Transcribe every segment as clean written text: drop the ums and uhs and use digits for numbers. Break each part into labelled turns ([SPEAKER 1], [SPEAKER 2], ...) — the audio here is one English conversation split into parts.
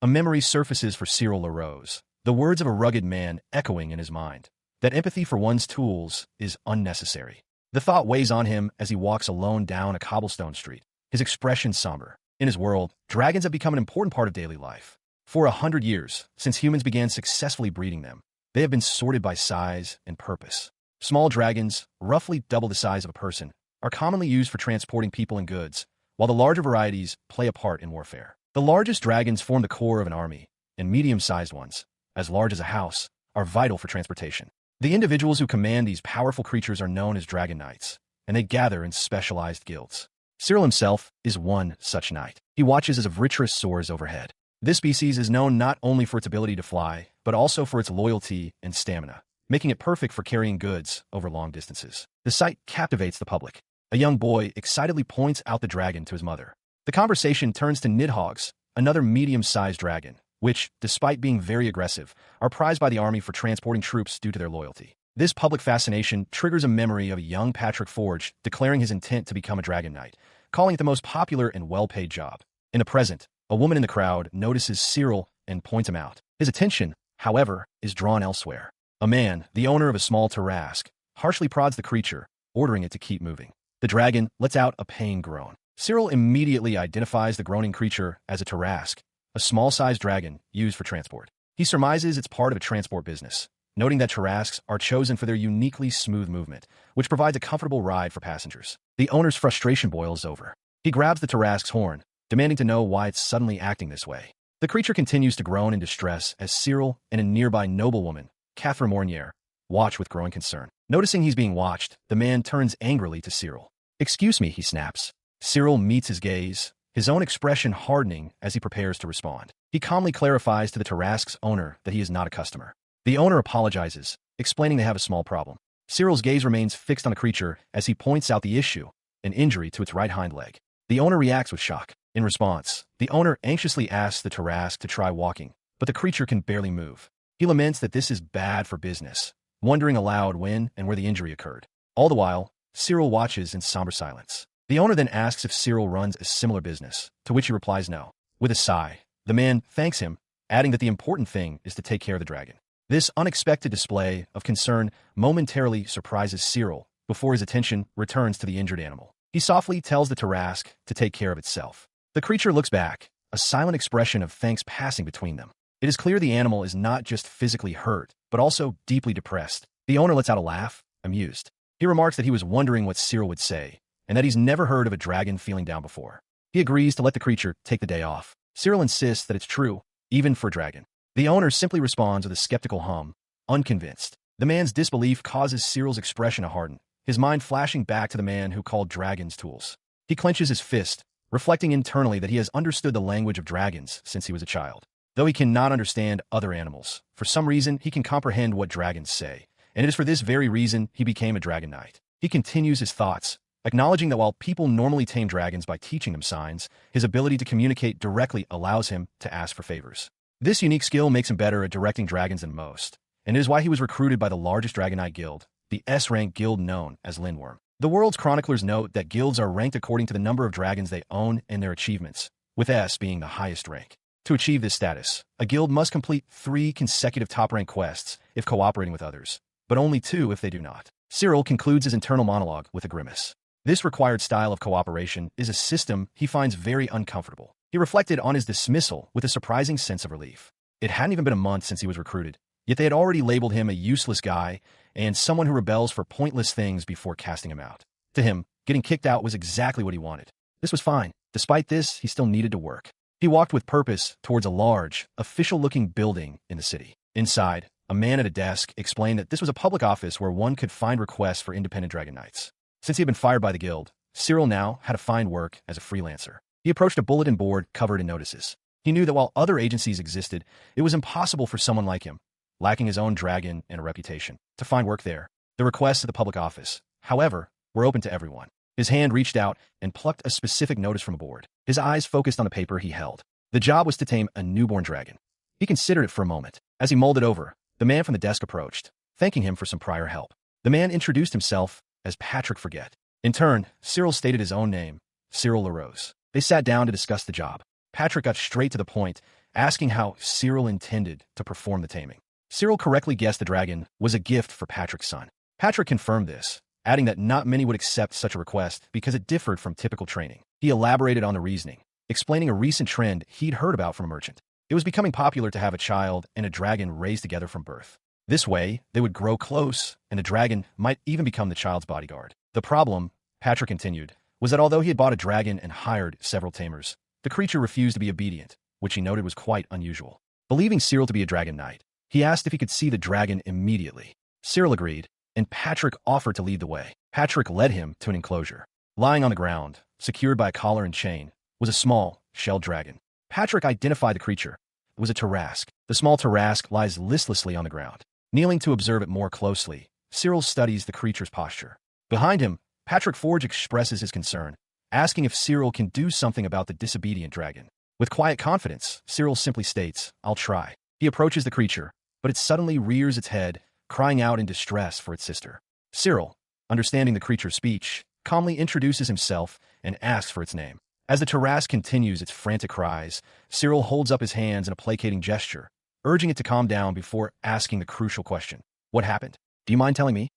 [SPEAKER 1] A memory surfaces for Cyril LaRose, the words of a rugged man echoing in his mind. That empathy for one's tools is unnecessary. The thought weighs on him as he walks alone down a cobblestone street, his expression somber. In his world, dragons have become an important part of daily life. For 100 years, since humans began successfully breeding them, they have been sorted by size and purpose. Small dragons, roughly double the size of a person, are commonly used for transporting people and goods, while the larger varieties play a part in warfare. The largest dragons form the core of an army, and medium-sized ones, as large as a house, are vital for transportation. The individuals who command these powerful creatures are known as dragon knights, and they gather in specialized guilds. Cyril himself is one such knight. He watches as a Vritrus soars overhead. This species is known not only for its ability to fly, but also for its loyalty and stamina, making it perfect for carrying goods over long distances. The sight captivates the public. A young boy excitedly points out the dragon to his mother. The conversation turns to nidhogg's, another medium-sized dragon, which, despite being very aggressive, are prized by the army for transporting troops due to their loyalty. This public fascination triggers a memory of a young Patrick Forge declaring his intent to become a dragon knight, calling it the most popular and well-paid job. In the present, a woman in the crowd notices Cyril and points him out. His attention, however, is drawn elsewhere. A man, the owner of a small Tarrasque, harshly prods the creature, ordering it to keep moving. The dragon lets out a pain groan. Cyril immediately identifies the groaning creature as a Tarrasque, a small-sized dragon used for transport. He surmises it's part of a transport business, noting that Tarrasques are chosen for their uniquely smooth movement, which provides a comfortable ride for passengers. The owner's frustration boils over. He grabs the Tarrasque's horn, demanding to know why it's suddenly acting this way. The creature continues to groan in distress as Cyril and a nearby noblewoman, Catherine Mornier, watch with growing concern. Noticing he's being watched, the man turns angrily to Cyril. "Excuse me," he snaps. Cyril meets his gaze, his own expression hardening as he prepares to respond. He calmly clarifies to the Tarrasque's owner that he is not a customer. The owner apologizes, explaining they have a small problem. Cyril's gaze remains fixed on the creature as he points out the issue, an injury to its right hind leg. The owner reacts with shock. In response, the owner anxiously asks the Tarrasque to try walking, but the creature can barely move. He laments that this is bad for business, wondering aloud when and where the injury occurred. All the while, Cyril watches in somber silence. The owner then asks if Cyril runs a similar business, to which he replies no. With a sigh, the man thanks him, adding that the important thing is to take care of the dragon. This unexpected display of concern momentarily surprises Cyril before his attention returns to the injured animal. He softly tells the Tarrasque to take care of itself. The creature looks back, a silent expression of thanks passing between them. It is clear the animal is not just physically hurt, but also deeply depressed. The owner lets out a laugh, amused. He remarks that he was wondering what Cyril would say, and that he's never heard of a dragon feeling down before. He agrees to let the creature take the day off. Cyril insists that it's true, even for a dragon. The owner simply responds with a skeptical hum, unconvinced. The man's disbelief causes Cyril's expression to harden, his mind flashing back to the man who called dragons tools. He clenches his fist, reflecting internally that he has understood the language of dragons since he was a child. Though he cannot understand other animals, for some reason he can comprehend what dragons say, and it is for this very reason he became a dragon knight. He continues his thoughts, acknowledging that while people normally tame dragons by teaching them signs, his ability to communicate directly allows him to ask for favors. This unique skill makes him better at directing dragons than most, and it is why he was recruited by the largest Dragon Knight guild, the S-rank guild known as Lindworm. The world's chroniclers note that guilds are ranked according to the number of dragons they own and their achievements, with S being the highest rank. To achieve this status, a guild must complete 3 consecutive top-rank quests if cooperating with others, but only 2 if they do not. Cyril concludes his internal monologue with a grimace. This required style of cooperation is a system he finds very uncomfortable. He reflected on his dismissal with a surprising sense of relief. It hadn't even been a month since he was recruited, yet they had already labeled him a useless guy and someone who rebels for pointless things before casting him out. To him, getting kicked out was exactly what he wanted. This was fine. Despite this, he still needed to work. He walked with purpose towards a large, official-looking building in the city. Inside, a man at a desk explained that this was a public office where one could find requests for independent Dragon Knights. Since he had been fired by the guild, Cyril now had to find work as a freelancer. He approached a bulletin board covered in notices. He knew that while other agencies existed, it was impossible for someone like him, lacking his own dragon and a reputation, to find work there. The requests at the public office, however, were open to everyone. His hand reached out and plucked a specific notice from a board. His eyes focused on the paper he held. The job was to tame a newborn dragon. He considered it for a moment. As he mulled it over, the man from the desk approached, thanking him for some prior help. The man introduced himself as Patrick Forget. In turn, Cyril stated his own name, Cyril LaRose. They sat down to discuss the job. Patrick got straight to the point, asking how Cyril intended to perform the taming. Cyril correctly guessed the dragon was a gift for Patrick's son. Patrick confirmed this, adding that not many would accept such a request because it differed from typical training. He elaborated on the reasoning, explaining a recent trend he'd heard about from a merchant. It was becoming popular to have a child and a dragon raised together from birth. This way, they would grow close, and the dragon might even become the child's bodyguard. The problem, Patrick continued, was that although he had bought a dragon and hired several tamers, the creature refused to be obedient, which he noted was quite unusual. Believing Cyril to be a dragon knight, he asked if he could see the dragon immediately. Cyril agreed, and Patrick offered to lead the way. Patrick led him to an enclosure. Lying on the ground, secured by a collar and chain, was a small, shelled dragon. Patrick identified the creature. It was a Tarrasque. The small Tarrasque lies listlessly on the ground. Kneeling to observe it more closely, Cyril studies the creature's posture. Behind him, Patrick Forge expresses his concern, asking if Cyril can do something about the disobedient dragon. With quiet confidence, Cyril simply states, "I'll try." He approaches the creature, but it suddenly rears its head, crying out in distress for its sister. Cyril, understanding the creature's speech, calmly introduces himself and asks for its name. As the Tarrasque continues its frantic cries, Cyril holds up his hands in a placating gesture, urging it to calm down before asking the crucial question. "What happened? Do you mind telling me?"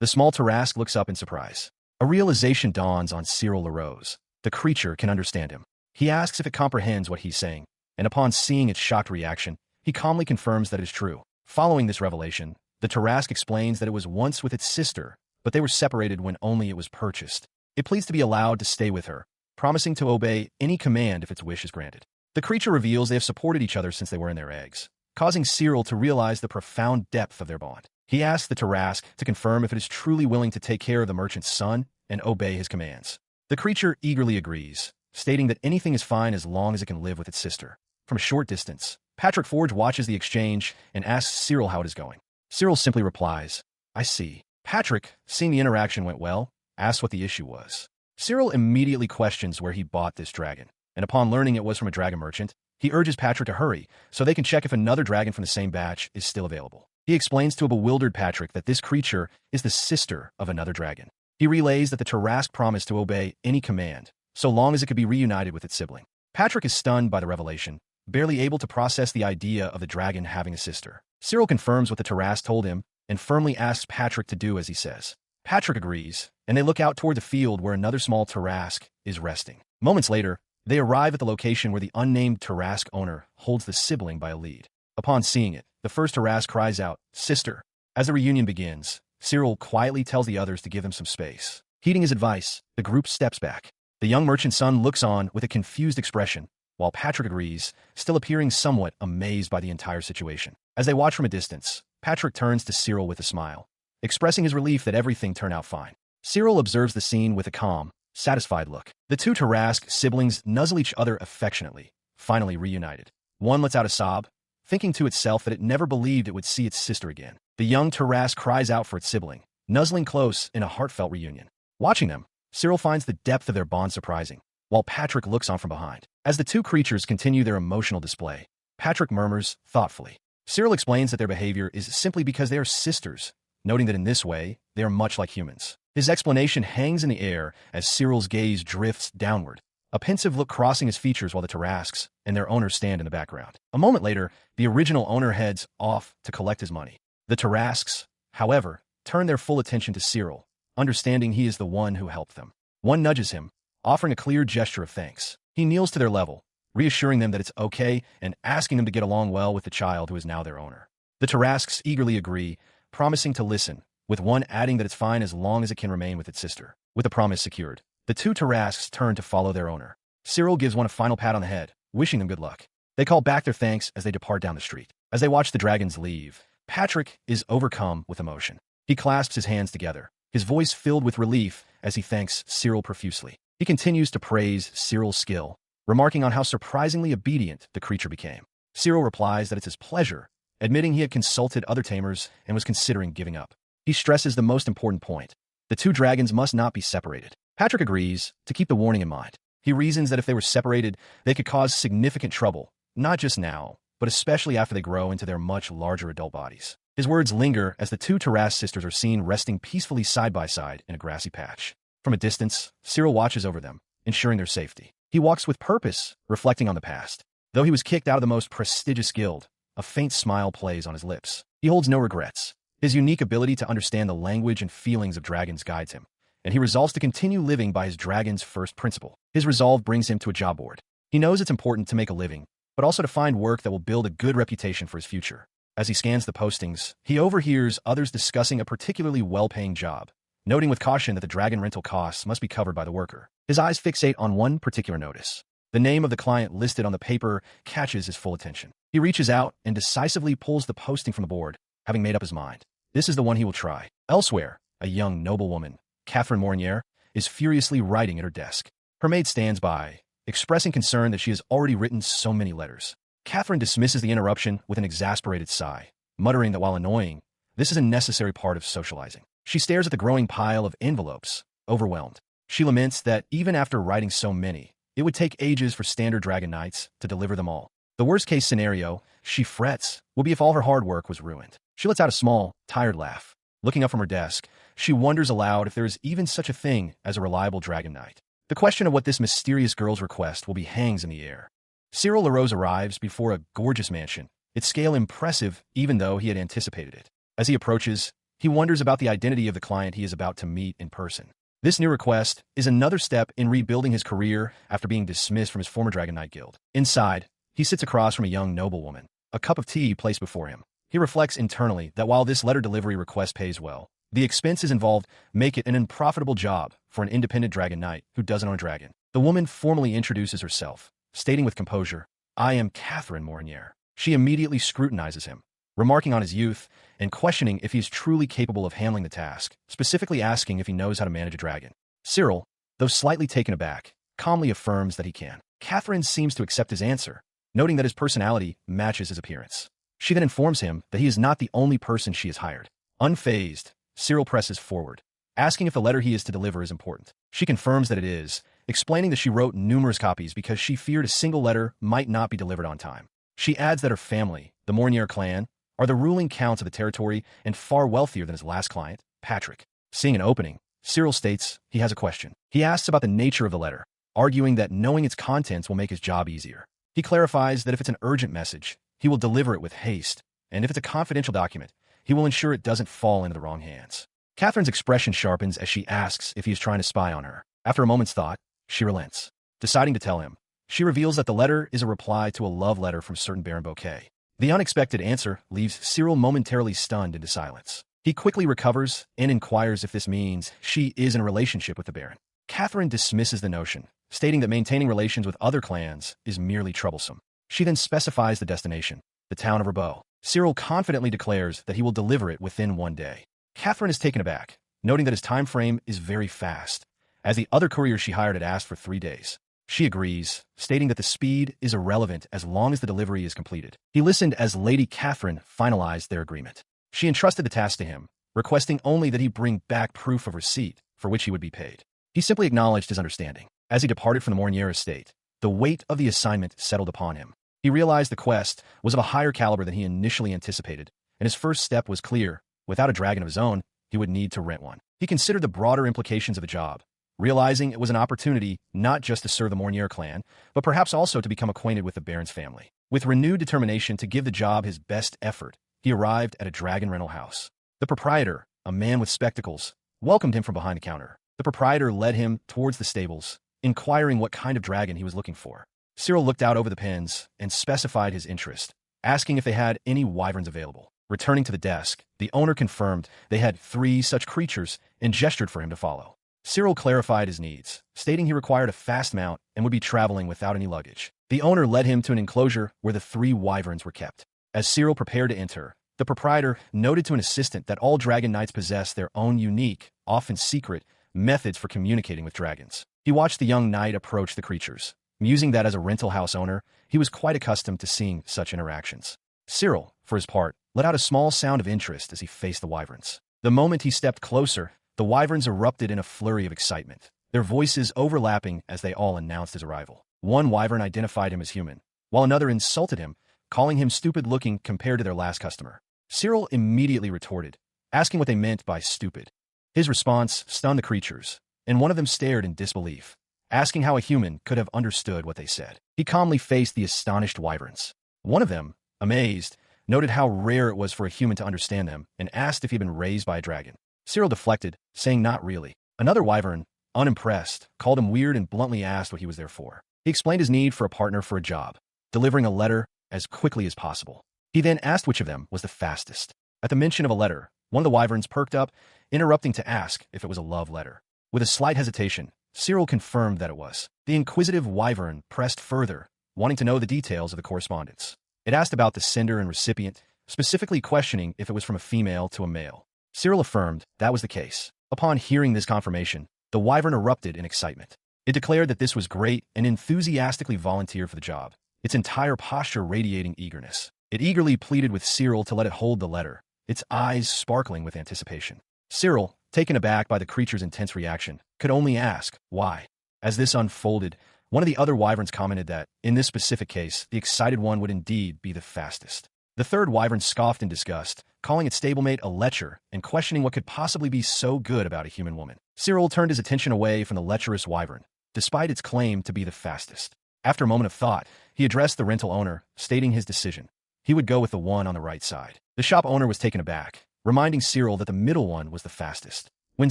[SPEAKER 1] The small Tarrasque looks up in surprise. A realization dawns on Cyril LaRose. The creature can understand him. He asks if it comprehends what he's saying, and upon seeing its shocked reaction, he calmly confirms that it is true. Following this revelation, the Tarrasque explains that it was once with its sister, but they were separated when only it was purchased. It pleads to be allowed to stay with her, promising to obey any command if its wish is granted. The creature reveals they have supported each other since they were in their eggs, causing Cyril to realize the profound depth of their bond. He asks the Tarrasque to confirm if it is truly willing to take care of the merchant's son and obey his commands. The creature eagerly agrees, stating that anything is fine as long as it can live with its sister. From a short distance, Patrick Forge watches the exchange and asks Cyril how it is going. Cyril simply replies, "I see." Patrick, seeing the interaction went well, asks what the issue was. Cyril immediately questions where he bought this dragon, and upon learning it was from a dragon merchant, he urges Patrick to hurry so they can check if another dragon from the same batch is still available. He explains to a bewildered Patrick that this creature is the sister of another dragon. He relays that the Tarrasque promised to obey any command, so long as it could be reunited with its sibling. Patrick is stunned by the revelation, barely able to process the idea of the dragon having a sister. Cyril confirms what the Tarrasque told him and firmly asks Patrick to do as he says. Patrick agrees, and they look out toward the field where another small Tarrasque is resting. Moments later, they arrive at the location where the unnamed Tarrasque owner holds the sibling by a lead. Upon seeing it, the first Tarrasque cries out, "Sister." As the reunion begins, Cyril quietly tells the others to give him some space. Heeding his advice, the group steps back. The young merchant's son looks on with a confused expression, while Patrick agrees, still appearing somewhat amazed by the entire situation. As they watch from a distance, Patrick turns to Cyril with a smile, expressing his relief that everything turned out fine. Cyril observes the scene with a calm, satisfied look. The two Tarrasque siblings nuzzle each other affectionately, finally reunited. One lets out a sob, thinking to itself that it never believed it would see its sister again. The young Tarrasque cries out for its sibling, nuzzling close in a heartfelt reunion. Watching them, Cyril finds the depth of their bond surprising, while Patrick looks on from behind. As the two creatures continue their emotional display, Patrick murmurs thoughtfully. Cyril explains that their behavior is simply because they are sisters, noting that in this way, they are much like humans. His explanation hangs in the air as Cyril's gaze drifts downward, a pensive look crossing his features while the Tarrasques and their owner stand in the background. A moment later, the original owner heads off to collect his money. The Tarrasques, however, turn their full attention to Cyril, understanding he is the one who helped them. One nudges him, offering a clear gesture of thanks. He kneels to their level, reassuring them that it's okay and asking them to get along well with the child who is now their owner. The Tarrasques eagerly agree, promising to listen, with one adding that it's fine as long as it can remain with its sister. With the promise secured, the two Tarrasques turn to follow their owner. Cyril gives one a final pat on the head, wishing them good luck. They call back their thanks as they depart down the street. As they watch the dragons leave, Patrick is overcome with emotion. He clasps his hands together, his voice filled with relief as he thanks Cyril profusely. He continues to praise Cyril's skill, remarking on how surprisingly obedient the creature became. Cyril replies that it's his pleasure, admitting he had consulted other tamers and was considering giving up. He stresses the most important point: the two dragons must not be separated. Patrick agrees to keep the warning in mind. He reasons that if they were separated, they could cause significant trouble, not just now, but especially after they grow into their much larger adult bodies. His words linger as the two Tarrasque sisters are seen resting peacefully side by side in a grassy patch. From a distance, Cyril watches over them, ensuring their safety. He walks with purpose, reflecting on the past. Though he was kicked out of the most prestigious guild, a faint smile plays on his lips. He holds no regrets. His unique ability to understand the language and feelings of dragons guides him, and he resolves to continue living by his dragon's first principle. His resolve brings him to a job board. He knows it's important to make a living, but also to find work that will build a good reputation for his future. As he scans the postings, he overhears others discussing a particularly well-paying job, noting with caution that the dragon rental costs must be covered by the worker. His eyes fixate on one particular notice. The name of the client listed on the paper catches his full attention. He reaches out and decisively pulls the posting from the board, having made up his mind. This is the one he will try. Elsewhere, a young noblewoman, Catherine Mornier, is furiously writing at her desk. Her maid stands by, expressing concern that she has already written so many letters. Catherine dismisses the interruption with an exasperated sigh, muttering that while annoying, this is a necessary part of socializing. She stares at the growing pile of envelopes, overwhelmed. She laments that even after writing so many, it would take ages for standard dragon knights to deliver them all. The worst-case scenario, she frets, will be if all her hard work was ruined. She lets out a small, tired laugh. Looking up from her desk, she wonders aloud if there is even such a thing as a reliable dragon knight. The question of what this mysterious girl's request will be hangs in the air. Cyril LaRose arrives before a gorgeous mansion, its scale impressive even though he had anticipated it. As he approaches, he wonders about the identity of the client he is about to meet in person. This new request is another step in rebuilding his career after being dismissed from his former Dragon Knight guild. Inside, he sits across from a young noblewoman, a cup of tea placed before him. He reflects internally that while this letter delivery request pays well, the expenses involved make it an unprofitable job for an independent Dragon Knight who doesn't own a dragon. The woman formally introduces herself, stating with composure, "I am Catherine Mornier." She immediately scrutinizes him, remarking on his youth and questioning if he is truly capable of handling the task, specifically asking if he knows how to manage a dragon. Cyril, though slightly taken aback, calmly affirms that he can. Catherine seems to accept his answer, noting that his personality matches his appearance. She then informs him that he is not the only person she has hired. Unfazed, Cyril presses forward, asking if the letter he is to deliver is important. She confirms that it is, explaining that she wrote numerous copies because she feared a single letter might not be delivered on time. She adds that her family, the Mornier clan, are the ruling counts of the territory and far wealthier than his last client, Patrick. Seeing an opening, Cyril states he has a question. He asks about the nature of the letter, arguing that knowing its contents will make his job easier. He clarifies that if it's an urgent message, he will deliver it with haste, and if it's a confidential document, he will ensure it doesn't fall into the wrong hands. Catherine's expression sharpens as she asks if he is trying to spy on her. After a moment's thought, she relents. Deciding to tell him, she reveals that the letter is a reply to a love letter from certain Baron Bouquet. The unexpected answer leaves Cyril momentarily stunned into silence. He quickly recovers and inquires if this means she is in a relationship with the Baron. Catherine dismisses the notion, stating that maintaining relations with other clans is merely troublesome. She then specifies the destination, the town of Rabeau. Cyril confidently declares that he will deliver it within 1 day. Catherine is taken aback, noting that his time frame is very fast, as the other courier she hired had asked for 3 days. She agrees, stating that the speed is irrelevant as long as the delivery is completed. He listened as Lady Catherine finalized their agreement. She entrusted the task to him, requesting only that he bring back proof of receipt, for which he would be paid. He simply acknowledged his understanding. As he departed from the Mornier estate, the weight of the assignment settled upon him. He realized the quest was of a higher caliber than he initially anticipated, and his first step was clear. Without a dragon of his own, he would need to rent one. He considered the broader implications of the job, realizing it was an opportunity not just to serve the Mornier clan, but perhaps also to become acquainted with the Baron's family. With renewed determination to give the job his best effort, he arrived at a dragon rental house. The proprietor, a man with spectacles, welcomed him from behind the counter. The proprietor led him towards the stables, inquiring what kind of dragon he was looking for. Cyril looked out over the pens and specified his interest, asking if they had any wyverns available. Returning to the desk, the owner confirmed they had 3 such creatures and gestured for him to follow. Cyril clarified his needs, stating he required a fast mount and would be traveling without any luggage. The owner led him to an enclosure where the 3 wyverns were kept. As Cyril prepared to enter, the proprietor noted to an assistant that all dragon knights possess their own unique, often secret, methods for communicating with dragons. He watched the young knight approach the creatures, musing that as a rental house owner, he was quite accustomed to seeing such interactions. Cyril, for his part, let out a small sound of interest as he faced the wyverns. The moment he stepped closer, the wyverns erupted in a flurry of excitement, their voices overlapping as they all announced his arrival. One wyvern identified him as human, while another insulted him, calling him stupid-looking compared to their last customer. Cyril immediately retorted, asking what they meant by stupid. His response stunned the creatures, and one of them stared in disbelief, asking how a human could have understood what they said. He calmly faced the astonished wyverns. One of them, amazed, noted how rare it was for a human to understand them and asked if he had been raised by a dragon. Cyril deflected, saying not really. Another wyvern, unimpressed, called him weird and bluntly asked what he was there for. He explained his need for a partner for a job, delivering a letter as quickly as possible. He then asked which of them was the fastest. At the mention of a letter, one of the wyverns perked up, interrupting to ask if it was a love letter. With a slight hesitation, Cyril confirmed that it was. The inquisitive wyvern pressed further, wanting to know the details of the correspondence. It asked about the sender and recipient, specifically questioning if it was from a female to a male. Cyril affirmed that was the case. Upon hearing this confirmation, the wyvern erupted in excitement. It declared that this was great and enthusiastically volunteered for the job, its entire posture radiating eagerness. It eagerly pleaded with Cyril to let it hold the letter, its eyes sparkling with anticipation. Cyril, taken aback by the creature's intense reaction, could only ask, why? As this unfolded, one of the other wyverns commented that, in this specific case, the excited one would indeed be the fastest. The third wyvern scoffed in disgust, calling its stablemate a lecher and questioning what could possibly be so good about a human woman. Cyril turned his attention away from the lecherous wyvern, despite its claim to be the fastest. After a moment of thought, he addressed the rental owner, stating his decision. He would go with the one on the right side. The shop owner was taken aback, reminding Cyril that the middle one was the fastest. When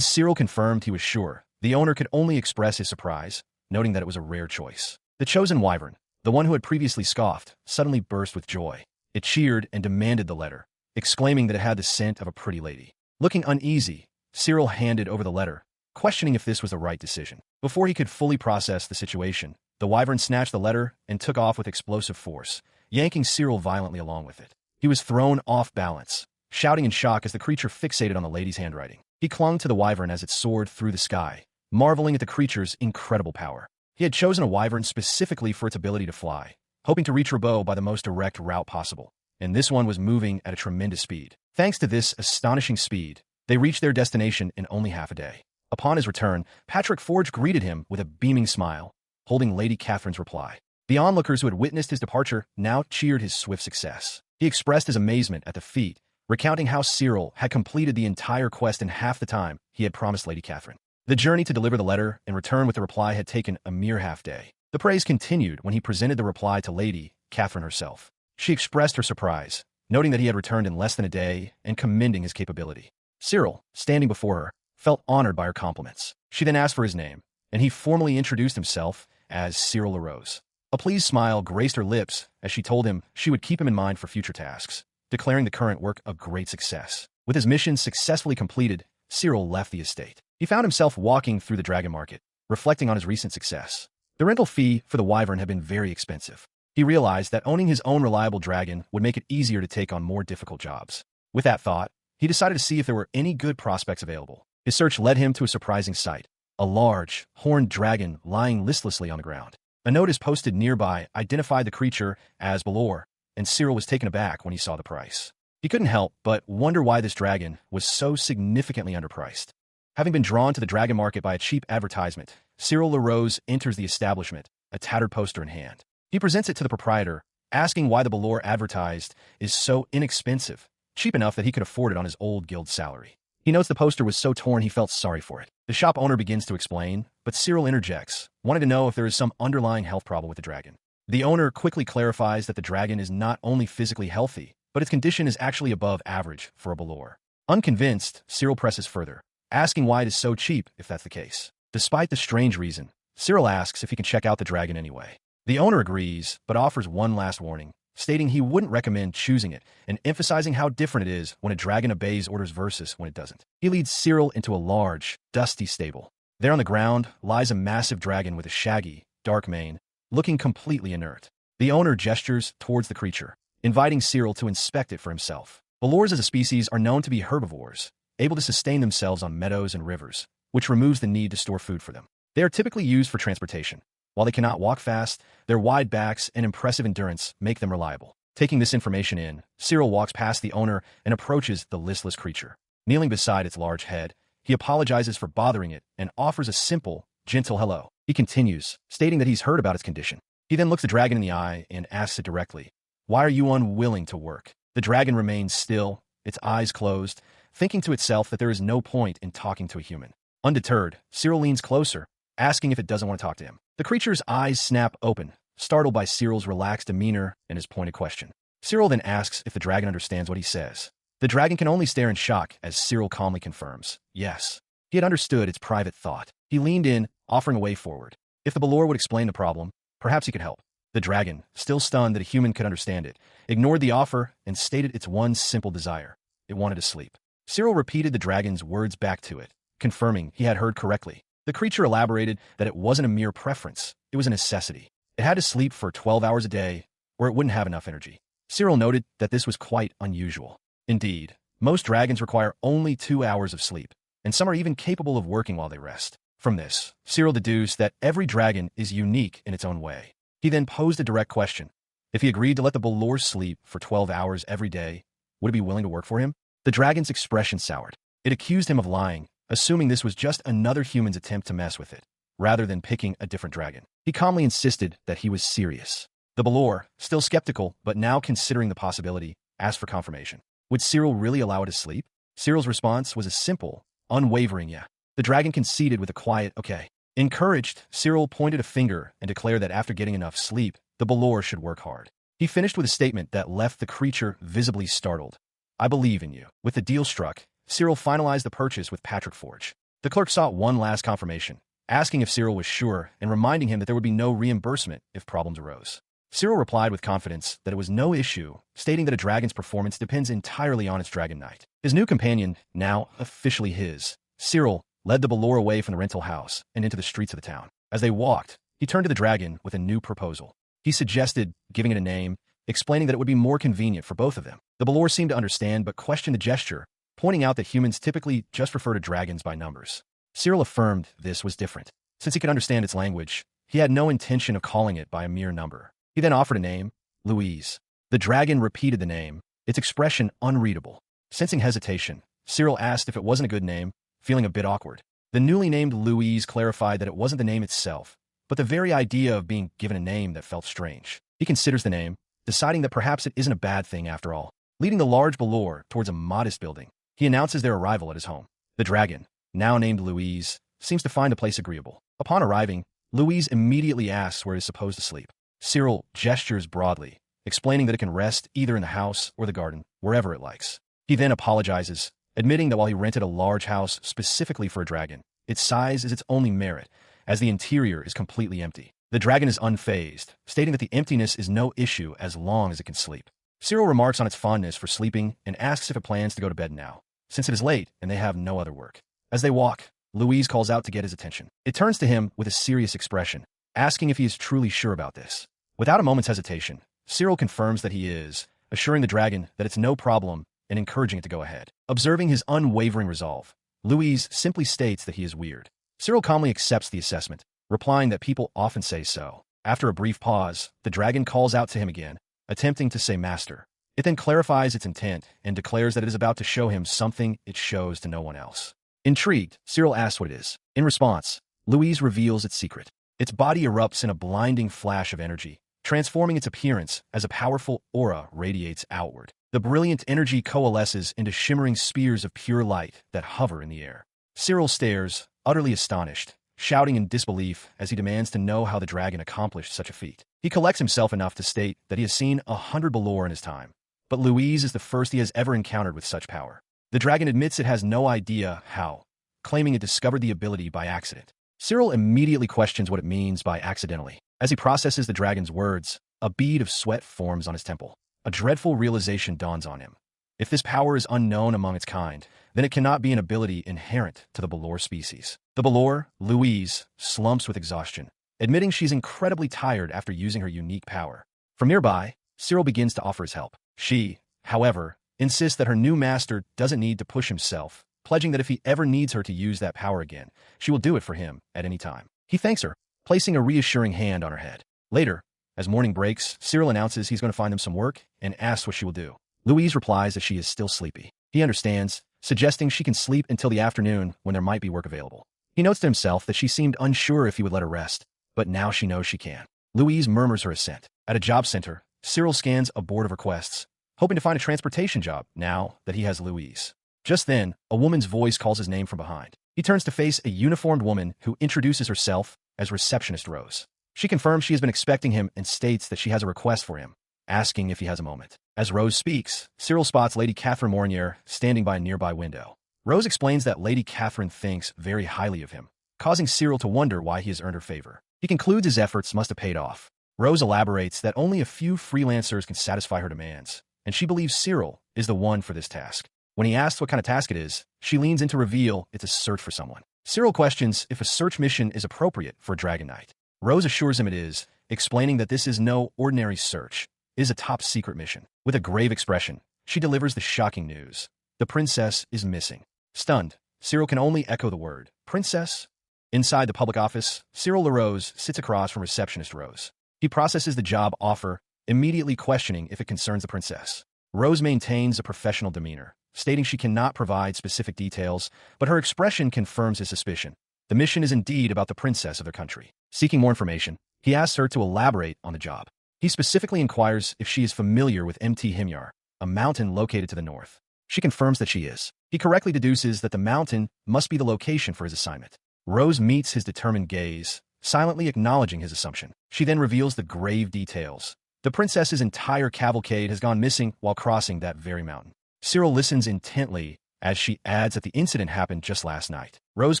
[SPEAKER 1] Cyril confirmed he was sure, the owner could only express his surprise, noting that it was a rare choice. The chosen wyvern, the one who had previously scoffed, suddenly burst with joy. It cheered and demanded the letter, exclaiming that it had the scent of a pretty lady. Looking uneasy, Cyril handed over the letter, questioning if this was the right decision. Before he could fully process the situation, the wyvern snatched the letter and took off with explosive force, yanking Cyril violently along with it. He was thrown off balance, shouting in shock as the creature fixated on the lady's handwriting. He clung to the wyvern as it soared through the sky, marveling at the creature's incredible power. He had chosen a wyvern specifically for its ability to fly, hoping to reach Rabault by the most direct route possible, and this one was moving at a tremendous speed. Thanks to this astonishing speed, they reached their destination in only half a day. Upon his return, Patrick Forge greeted him with a beaming smile, holding Lady Catherine's reply. The onlookers who had witnessed his departure now cheered his swift success. He expressed his amazement at the feat, recounting how Cyril had completed the entire quest in half the time he had promised Lady Catherine. The journey to deliver the letter and return with the reply had taken a mere half day. The praise continued when he presented the reply to Lady Catherine herself. She expressed her surprise, noting that he had returned in less than a day and commending his capability. Cyril, standing before her, felt honored by her compliments. She then asked for his name, and he formally introduced himself as Cyril LaRose. A pleased smile graced her lips as she told him she would keep him in mind for future tasks, declaring the current work a great success. With his mission successfully completed, Cyril left the estate. He found himself walking through the dragon market, reflecting on his recent success. The rental fee for the wyvern had been very expensive. He realized that owning his own reliable dragon would make it easier to take on more difficult jobs. With that thought, he decided to see if there were any good prospects available. His search led him to a surprising sight, a large, horned dragon lying listlessly on the ground. A notice posted nearby identified the creature as Balor, and Cyril was taken aback when he saw the price. He couldn't help but wonder why this dragon was so significantly underpriced. Having been drawn to the dragon market by a cheap advertisement, Cyril LaRose enters the establishment, a tattered poster in hand. He presents it to the proprietor, asking why the Balor advertised is so inexpensive, cheap enough that he could afford it on his old guild salary. He notes the poster was so torn he felt sorry for it. The shop owner begins to explain, but Cyril interjects, wanting to know if there is some underlying health problem with the dragon. The owner quickly clarifies that the dragon is not only physically healthy, but its condition is actually above average for a Balor. Unconvinced, Cyril presses further, asking why it is so cheap if that's the case. Despite the strange reason, Cyril asks if he can check out the dragon anyway. The owner agrees, but offers one last warning, stating he wouldn't recommend choosing it and emphasizing how different it is when a dragon obeys orders versus when it doesn't. He leads Cyril into a large, dusty stable. There on the ground lies a massive dragon with a shaggy, dark mane, looking completely inert. The owner gestures towards the creature, inviting Cyril to inspect it for himself. Balors as a species are known to be herbivores, able to sustain themselves on meadows and rivers, which removes the need to store food for them. They are typically used for transportation. While they cannot walk fast, their wide backs and impressive endurance make them reliable. Taking this information in, Cyril walks past the owner and approaches the listless creature. Kneeling beside its large head, he apologizes for bothering it and offers a simple, gentle hello. He continues, stating that he's heard about its condition. He then looks the dragon in the eye and asks it directly, "Why are you unwilling to work?" The dragon remains still, its eyes closed, thinking to itself that there is no point in talking to a human. Undeterred, Cyril leans closer, asking if it doesn't want to talk to him. The creature's eyes snap open, startled by Cyril's relaxed demeanor and his pointed question. Cyril then asks if the dragon understands what he says. The dragon can only stare in shock as Cyril calmly confirms, yes. He had understood its private thought. He leaned in, offering a way forward. If the Balor would explain the problem, perhaps he could help. The dragon, still stunned that a human could understand it, ignored the offer and stated its one simple desire. It wanted to sleep. Cyril repeated the dragon's words back to it, confirming he had heard correctly. The creature elaborated that it wasn't a mere preference, it was a necessity. It had to sleep for 12 hours a day, or it wouldn't have enough energy. Cyril noted that this was quite unusual. Indeed, most dragons require only 2 hours of sleep, and some are even capable of working while they rest. From this, Cyril deduced that every dragon is unique in its own way. He then posed a direct question. If he agreed to let the Balor sleep for 12 hours every day, would it be willing to work for him? The dragon's expression soured. It accused him of lying, assuming this was just another human's attempt to mess with it, rather than picking a different dragon. He calmly insisted that he was serious. The Balor, still skeptical but now considering the possibility, asked for confirmation. Would Cyril really allow it to sleep? Cyril's response was a simple, unwavering yeah. The dragon conceded with a quiet okay. Encouraged, Cyril pointed a finger and declared that after getting enough sleep, the Balor should work hard. He finished with a statement that left the creature visibly startled. I believe in you. With the deal struck, Cyril finalized the purchase with Patrick Forge. The clerk sought one last confirmation, asking if Cyril was sure and reminding him that there would be no reimbursement if problems arose. Cyril replied with confidence that it was no issue, stating that a dragon's performance depends entirely on its dragon knight. His new companion, now officially his, Cyril, led the Balor away from the rental house and into the streets of the town. As they walked, he turned to the dragon with a new proposal. He suggested giving it a name, explaining that it would be more convenient for both of them. The Balor seemed to understand but questioned the gesture, pointing out that humans typically just refer to dragons by numbers. Cyril affirmed this was different. Since he could understand its language, he had no intention of calling it by a mere number. He then offered a name, Louise. The dragon repeated the name, its expression unreadable. Sensing hesitation, Cyril asked if it wasn't a good name, feeling a bit awkward. The newly named Louise clarified that it wasn't the name itself, but the very idea of being given a name that felt strange. He considers the name, deciding that perhaps it isn't a bad thing after all. Leading the large Balor towards a modest building, he announces their arrival at his home. The dragon, now named Louise, seems to find the place agreeable. Upon arriving, Louise immediately asks where it is supposed to sleep. Cyril gestures broadly, explaining that it can rest either in the house or the garden, wherever it likes. He then apologizes, admitting that while he rented a large house specifically for a dragon, its size is its only merit, as the interior is completely empty. The dragon is unfazed, stating that the emptiness is no issue as long as it can sleep. Cyril remarks on its fondness for sleeping and asks if it plans to go to bed now, since it is late and they have no other work. As they walk, Louise calls out to get his attention. It turns to him with a serious expression, asking if he is truly sure about this. Without a moment's hesitation, Cyril confirms that he is, assuring the dragon that it's no problem and encouraging it to go ahead. Observing his unwavering resolve, Louise simply states that he is weird. Cyril calmly accepts the assessment, replying that people often say so. After a brief pause, the dragon calls out to him again, attempting to say master. It then clarifies its intent and declares that it is about to show him something it shows to no one else. Intrigued, Cyril asks what it is. In response, Louise reveals its secret. Its body erupts in a blinding flash of energy, transforming its appearance as a powerful aura radiates outward. The brilliant energy coalesces into shimmering spears of pure light that hover in the air. Cyril stares, utterly astonished, shouting in disbelief as he demands to know how the dragon accomplished such a feat. He collects himself enough to state that he has seen 100 Balor in his time, but Louise is the first he has ever encountered with such power. The dragon admits it has no idea how, claiming it discovered the ability by accident. Cyril immediately questions what it means by accidentally. As he processes the dragon's words, a bead of sweat forms on his temple. A dreadful realization dawns on him. If this power is unknown among its kind, then it cannot be an ability inherent to the Balor species. The Balor, Louise, slumps with exhaustion, admitting she's incredibly tired after using her unique power. From nearby, Cyril begins to offer his help. She, however, insists that her new master doesn't need to push himself, pledging that if he ever needs her to use that power again, she will do it for him at any time. He thanks her, placing a reassuring hand on her head. Later, as morning breaks, Cyril announces he's going to find them some work and asks what she will do. Louise replies that she is still sleepy. He understands, suggesting she can sleep until the afternoon when there might be work available. He notes to himself that she seemed unsure if he would let her rest, but now she knows she can. Louise murmurs her assent. At a job center, Cyril scans a board of requests, hoping to find a transportation job now that he has Louise. Just then, a woman's voice calls his name from behind. He turns to face a uniformed woman who introduces herself as Receptionist Rose. She confirms she has been expecting him and states that she has a request for him, asking if he has a moment. As Rose speaks, Cyril spots Lady Catherine Mornier standing by a nearby window. Rose explains that Lady Catherine thinks very highly of him, causing Cyril to wonder why he has earned her favor. He concludes his efforts must have paid off. Rose elaborates that only a few freelancers can satisfy her demands, and she believes Cyril is the one for this task. When he asks what kind of task it is, she leans in to reveal it's a search for someone. Cyril questions if a search mission is appropriate for a Dragon Knight. Rose assures him it is, explaining that this is no ordinary search. It is a top-secret mission. With a grave expression, she delivers the shocking news. The princess is missing. Stunned, Cyril can only echo the word, "Princess?" Inside the public office, Cyril LaRose sits across from receptionist Rose. He processes the job offer, immediately questioning if it concerns the princess. Rose maintains a professional demeanor, stating she cannot provide specific details, but her expression confirms his suspicion. The mission is indeed about the princess of their country. Seeking more information, he asks her to elaborate on the job. He specifically inquires if she is familiar with Mt. Himyar, a mountain located to the north. She confirms that she is. He correctly deduces that the mountain must be the location for his assignment. Rose meets his determined gaze, silently acknowledging his assumption. She then reveals the grave details. The princess's entire cavalcade has gone missing while crossing that very mountain. Cyril listens intently as she adds that the incident happened just last night. Rose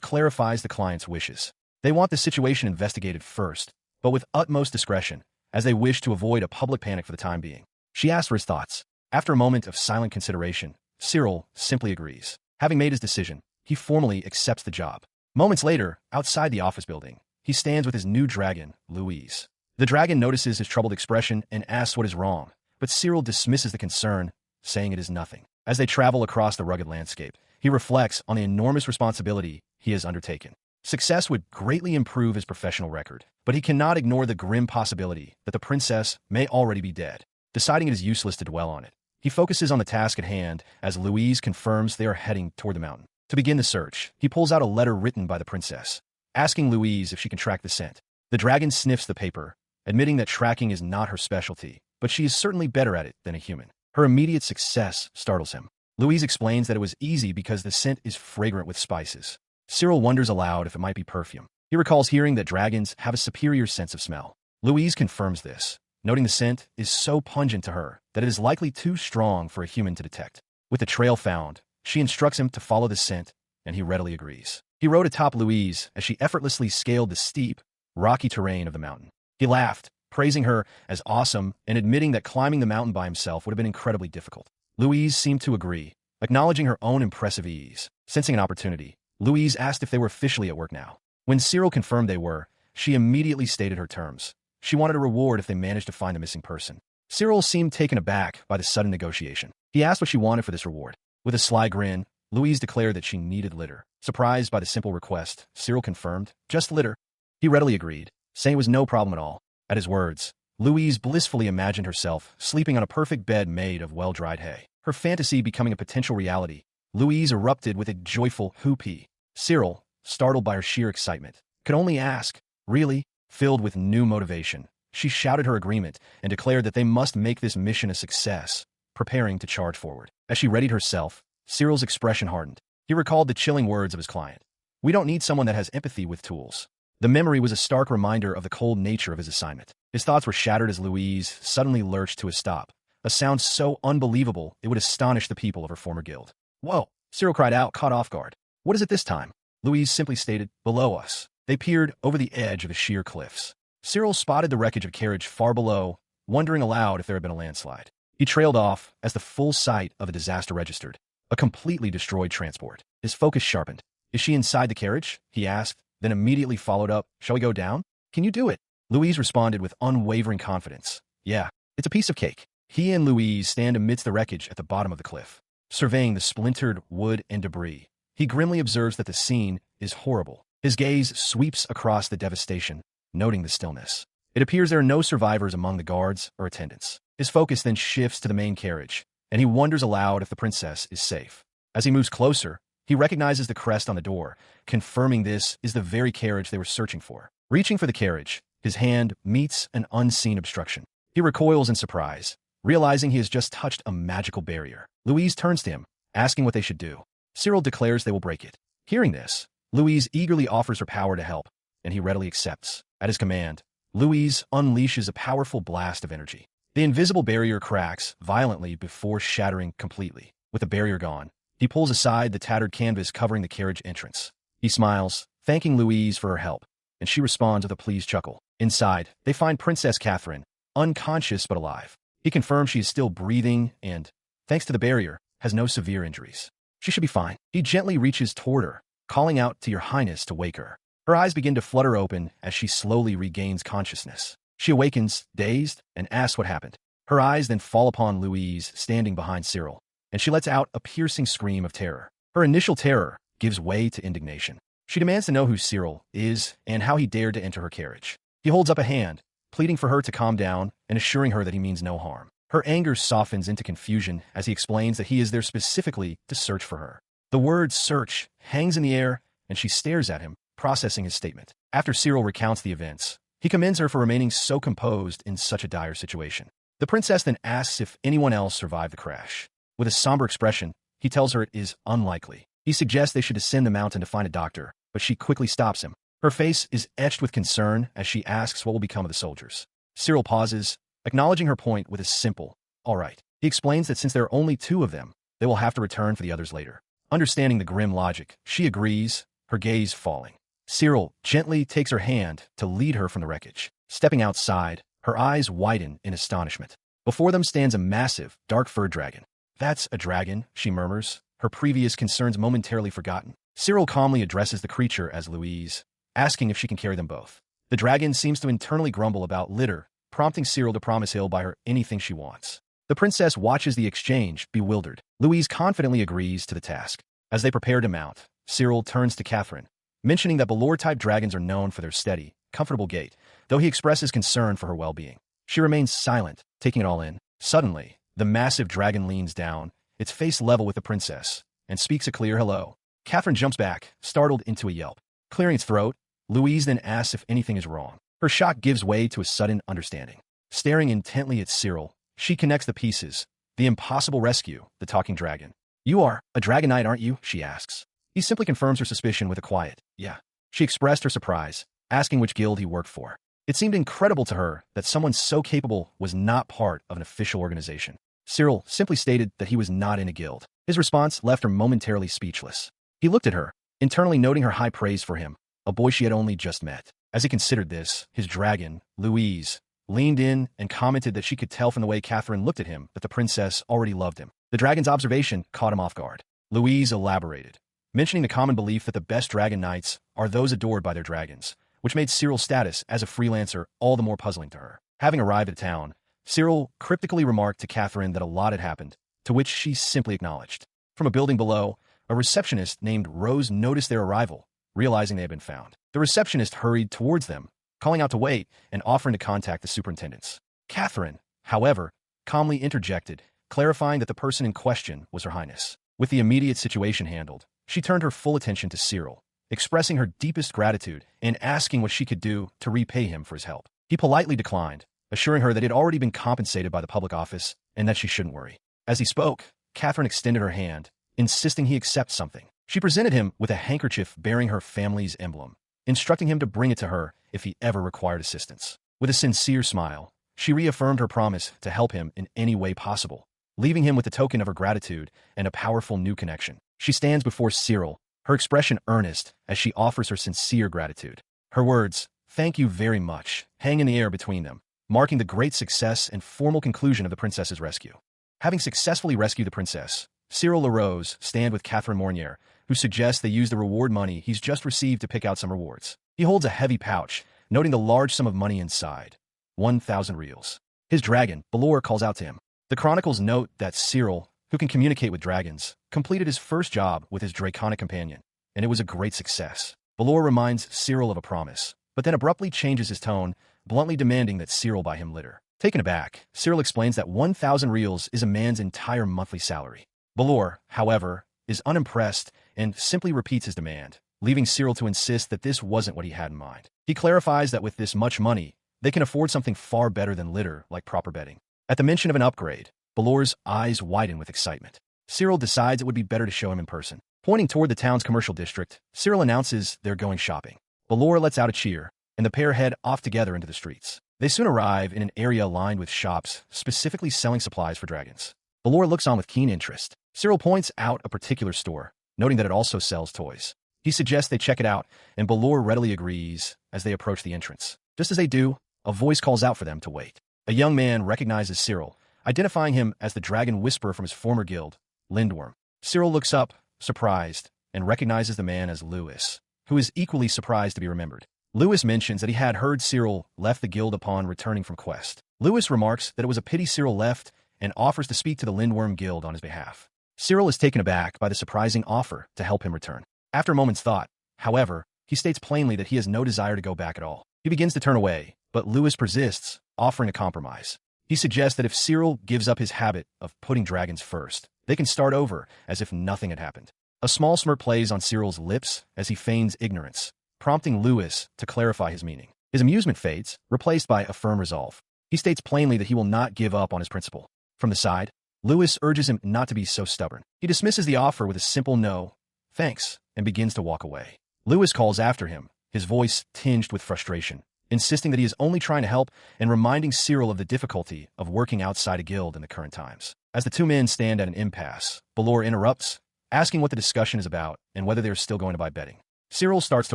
[SPEAKER 1] clarifies the client's wishes. They want the situation investigated first, but with utmost discretion, as they wish to avoid a public panic for the time being. She asks for his thoughts. After a moment of silent consideration, Cyril simply agrees. Having made his decision, he formally accepts the job. Moments later, outside the office building, he stands with his new dragon, Louise. The dragon notices his troubled expression and asks what is wrong, but Cyril dismisses the concern, saying it is nothing. As they travel across the rugged landscape, he reflects on the enormous responsibility he has undertaken. Success would greatly improve his professional record, but he cannot ignore the grim possibility that the princess may already be dead. Deciding it is useless to dwell on it, he focuses on the task at hand as Louise confirms they are heading toward the mountain. To begin the search, he pulls out a letter written by the princess, asking Louise if she can track the scent. The dragon sniffs the paper, admitting that tracking is not her specialty, but she is certainly better at it than a human. Her immediate success startles him. Louise explains that it was easy because the scent is fragrant with spices. Cyril wonders aloud if it might be perfume. He recalls hearing that dragons have a superior sense of smell. Louise confirms this, noting the scent is so pungent to her that it is likely too strong for a human to detect. With the trail found, she instructs him to follow the scent, and he readily agrees. He rode atop Louise as she effortlessly scaled the steep, rocky terrain of the mountain. He laughed, praising her as awesome and admitting that climbing the mountain by himself would have been incredibly difficult. Louise seemed to agree, acknowledging her own impressive ease. Sensing an opportunity, Louise asked if they were officially at work now. When Cyril confirmed they were, she immediately stated her terms. She wanted a reward if they managed to find the missing person. Cyril seemed taken aback by the sudden negotiation. He asked what she wanted for this reward. With a sly grin, Louise declared that she needed litter. Surprised by the simple request, Cyril confirmed, just litter. He readily agreed, saying it was no problem at all. At his words, Louise blissfully imagined herself sleeping on a perfect bed made of well-dried hay. Her fantasy becoming a potential reality, Louise erupted with a joyful whoopee. Cyril, startled by her sheer excitement, could only ask, really? Filled with new motivation, she shouted her agreement and declared that they must make this mission a success, preparing to charge forward. As she readied herself, Cyril's expression hardened. He recalled the chilling words of his client. We don't need someone that has empathy with tools. The memory was a stark reminder of the cold nature of his assignment. His thoughts were shattered as Louise suddenly lurched to a stop, a sound so unbelievable it would astonish the people of her former guild. Whoa! Cyril cried out, caught off guard. What is it this time? Louise simply stated, below us. They peered over the edge of the sheer cliffs. Cyril spotted the wreckage of carriage far below, wondering aloud if there had been a landslide. He trailed off as the full sight of the disaster registered. A completely destroyed transport. His focus sharpened. Is she inside the carriage? He asked, then immediately followed up, shall we go down? Can you do it? Louise responded with unwavering confidence. Yeah, it's a piece of cake. He and Louise stand amidst the wreckage at the bottom of the cliff, surveying the splintered wood and debris. He grimly observes that the scene is horrible. His gaze sweeps across the devastation, noting the stillness. It appears there are no survivors among the guards or attendants. His focus then shifts to the main carriage, and he wonders aloud if the princess is safe. As he moves closer, he recognizes the crest on the door, confirming this is the very carriage they were searching for. Reaching for the carriage, his hand meets an unseen obstruction. He recoils in surprise, realizing he has just touched a magical barrier. Louise turns to him, asking what they should do. Cyril declares they will break it. Hearing this, Louise eagerly offers her power to help, and he readily accepts. At his command, Louise unleashes a powerful blast of energy. The invisible barrier cracks violently before shattering completely. With the barrier gone, he pulls aside the tattered canvas covering the carriage entrance. He smiles, thanking Louise for her help, and she responds with a pleased chuckle. Inside, they find Princess Catherine, unconscious but alive. He confirms she is still breathing and, thanks to the barrier, has no severe injuries. She should be fine. He gently reaches toward her, calling out to Your Highness to wake her. Her eyes begin to flutter open as she slowly regains consciousness. She awakens, dazed, and asks what happened. Her eyes then fall upon Louise standing behind Cyril, and she lets out a piercing scream of terror. Her initial terror gives way to indignation. She demands to know who Cyril is and how he dared to enter her carriage. He holds up a hand, pleading for her to calm down and assuring her that he means no harm. Her anger softens into confusion as he explains that he is there specifically to search for her. The word search hangs in the air, and she stares at him, processing his statement. After Cyril recounts the events, he commends her for remaining so composed in such a dire situation. The princess then asks if anyone else survived the crash. With a somber expression, he tells her it is unlikely. He suggests they should descend the mountain to find a doctor, but she quickly stops him. Her face is etched with concern as she asks what will become of the soldiers. Cyril pauses, acknowledging her point with a simple, all right. He explains that since there are only 2 of them, they will have to return for the others later. Understanding the grim logic, she agrees, her gaze falling. Cyril gently takes her hand to lead her from the wreckage. Stepping outside, her eyes widen in astonishment. Before them stands a massive, dark-furred dragon. That's a dragon, she murmurs, her previous concerns momentarily forgotten. Cyril calmly addresses the creature as Louise, asking if she can carry them both. The dragon seems to internally grumble about litter, prompting Cyril to promise he'll buy her anything she wants. The princess watches the exchange, bewildered. Louise confidently agrees to the task. As they prepare to mount, Cyril turns to Catherine, mentioning that Balor-type dragons are known for their steady, comfortable gait, though he expresses concern for her well-being. She remains silent, taking it all in. Suddenly, the massive dragon leans down, its face level with the princess, and speaks a clear hello. Catherine jumps back, startled into a yelp. Clearing its throat, Louise then asks if anything is wrong. Her shock gives way to a sudden understanding. Staring intently at Cyril, she connects the pieces. The impossible rescue, the talking dragon. You are a dragon knight, aren't you? She asks. He simply confirms her suspicion with a quiet, yeah. She expressed her surprise, asking which guild he worked for. It seemed incredible to her that someone so capable was not part of an official organization. Cyril simply stated that he was not in a guild. His response left her momentarily speechless. He looked at her, internally noting her high praise for him, a boy she had only just met. As he considered this, his dragon, Louise, leaned in and commented that she could tell from the way Catherine looked at him that the princess already loved him. The dragon's observation caught him off guard. Louise elaborated, mentioning the common belief that the best dragon knights are those adored by their dragons, which made Cyril's status as a freelancer all the more puzzling to her. Having arrived at town, Cyril cryptically remarked to Catherine that a lot had happened, to which she simply acknowledged. From a building below, a receptionist named Rose noticed their arrival, realizing they had been found. The receptionist hurried towards them, calling out to wait and offering to contact the superintendents. Catherine, however, calmly interjected, clarifying that the person in question was Her Highness. With the immediate situation handled, she turned her full attention to Cyril, expressing her deepest gratitude and asking what she could do to repay him for his help. He politely declined, assuring her that it had already been compensated by the public office and that she shouldn't worry. As he spoke, Catherine extended her hand, insisting he accept something. She presented him with a handkerchief bearing her family's emblem, instructing him to bring it to her if he ever required assistance. With a sincere smile, she reaffirmed her promise to help him in any way possible, leaving him with a token of her gratitude and a powerful new connection. She stands before Cyril, her expression earnest as she offers her sincere gratitude. Her words, "Thank you very much," hang in the air between them, marking the great success and formal conclusion of the princess's rescue. Having successfully rescued the princess, Cyril LaRose stands with Catherine Mornier, who suggests they use the reward money he's just received to pick out some rewards. He holds a heavy pouch, noting the large sum of money inside, 1,000 reals. His dragon, Balor, calls out to him. The chronicles note that Cyril, who can communicate with dragons, completed his first job with his draconic companion, and it was a great success. Balor reminds Cyril of a promise, but then abruptly changes his tone, bluntly demanding that Cyril buy him litter. Taken aback, Cyril explains that 1,000 reals is a man's entire monthly salary. Balor, however, is unimpressed and simply repeats his demand, leaving Cyril to insist that this wasn't what he had in mind. He clarifies that with this much money, they can afford something far better than litter, like proper bedding. At the mention of an upgrade, Balor's eyes widen with excitement. Cyril decides it would be better to show him in person. Pointing toward the town's commercial district, Cyril announces they're going shopping. Balor lets out a cheer, and the pair head off together into the streets. They soon arrive in an area lined with shops specifically selling supplies for dragons. Balor looks on with keen interest. Cyril points out a particular store, noting that it also sells toys. He suggests they check it out, and Balor readily agrees as they approach the entrance. Just as they do, a voice calls out for them to wait. A young man recognizes Cyril, identifying him as the dragon whisperer from his former guild, Lindworm. Cyril looks up, surprised, and recognizes the man as Lewis, who is equally surprised to be remembered. Lewis mentions that he had heard Cyril left the guild upon returning from quest. Lewis remarks that it was a pity Cyril left and offers to speak to the Lindworm Guild on his behalf. Cyril is taken aback by the surprising offer to help him return. After a moment's thought, however, he states plainly that he has no desire to go back at all. He begins to turn away, but Lewis persists, offering a compromise. He suggests that if Cyril gives up his habit of putting dragons first, they can start over as if nothing had happened. A small smirk plays on Cyril's lips as he feigns ignorance, prompting Lewis to clarify his meaning. His amusement fades, replaced by a firm resolve. He states plainly that he will not give up on his principle. From the side, Lewis urges him not to be so stubborn. He dismisses the offer with a simple no, thanks, and begins to walk away. Lewis calls after him, his voice tinged with frustration, insisting that he is only trying to help and reminding Cyril of the difficulty of working outside a guild in the current times. As the two men stand at an impasse, Balor interrupts, asking what the discussion is about and whether they are still going to buy bedding. Cyril starts to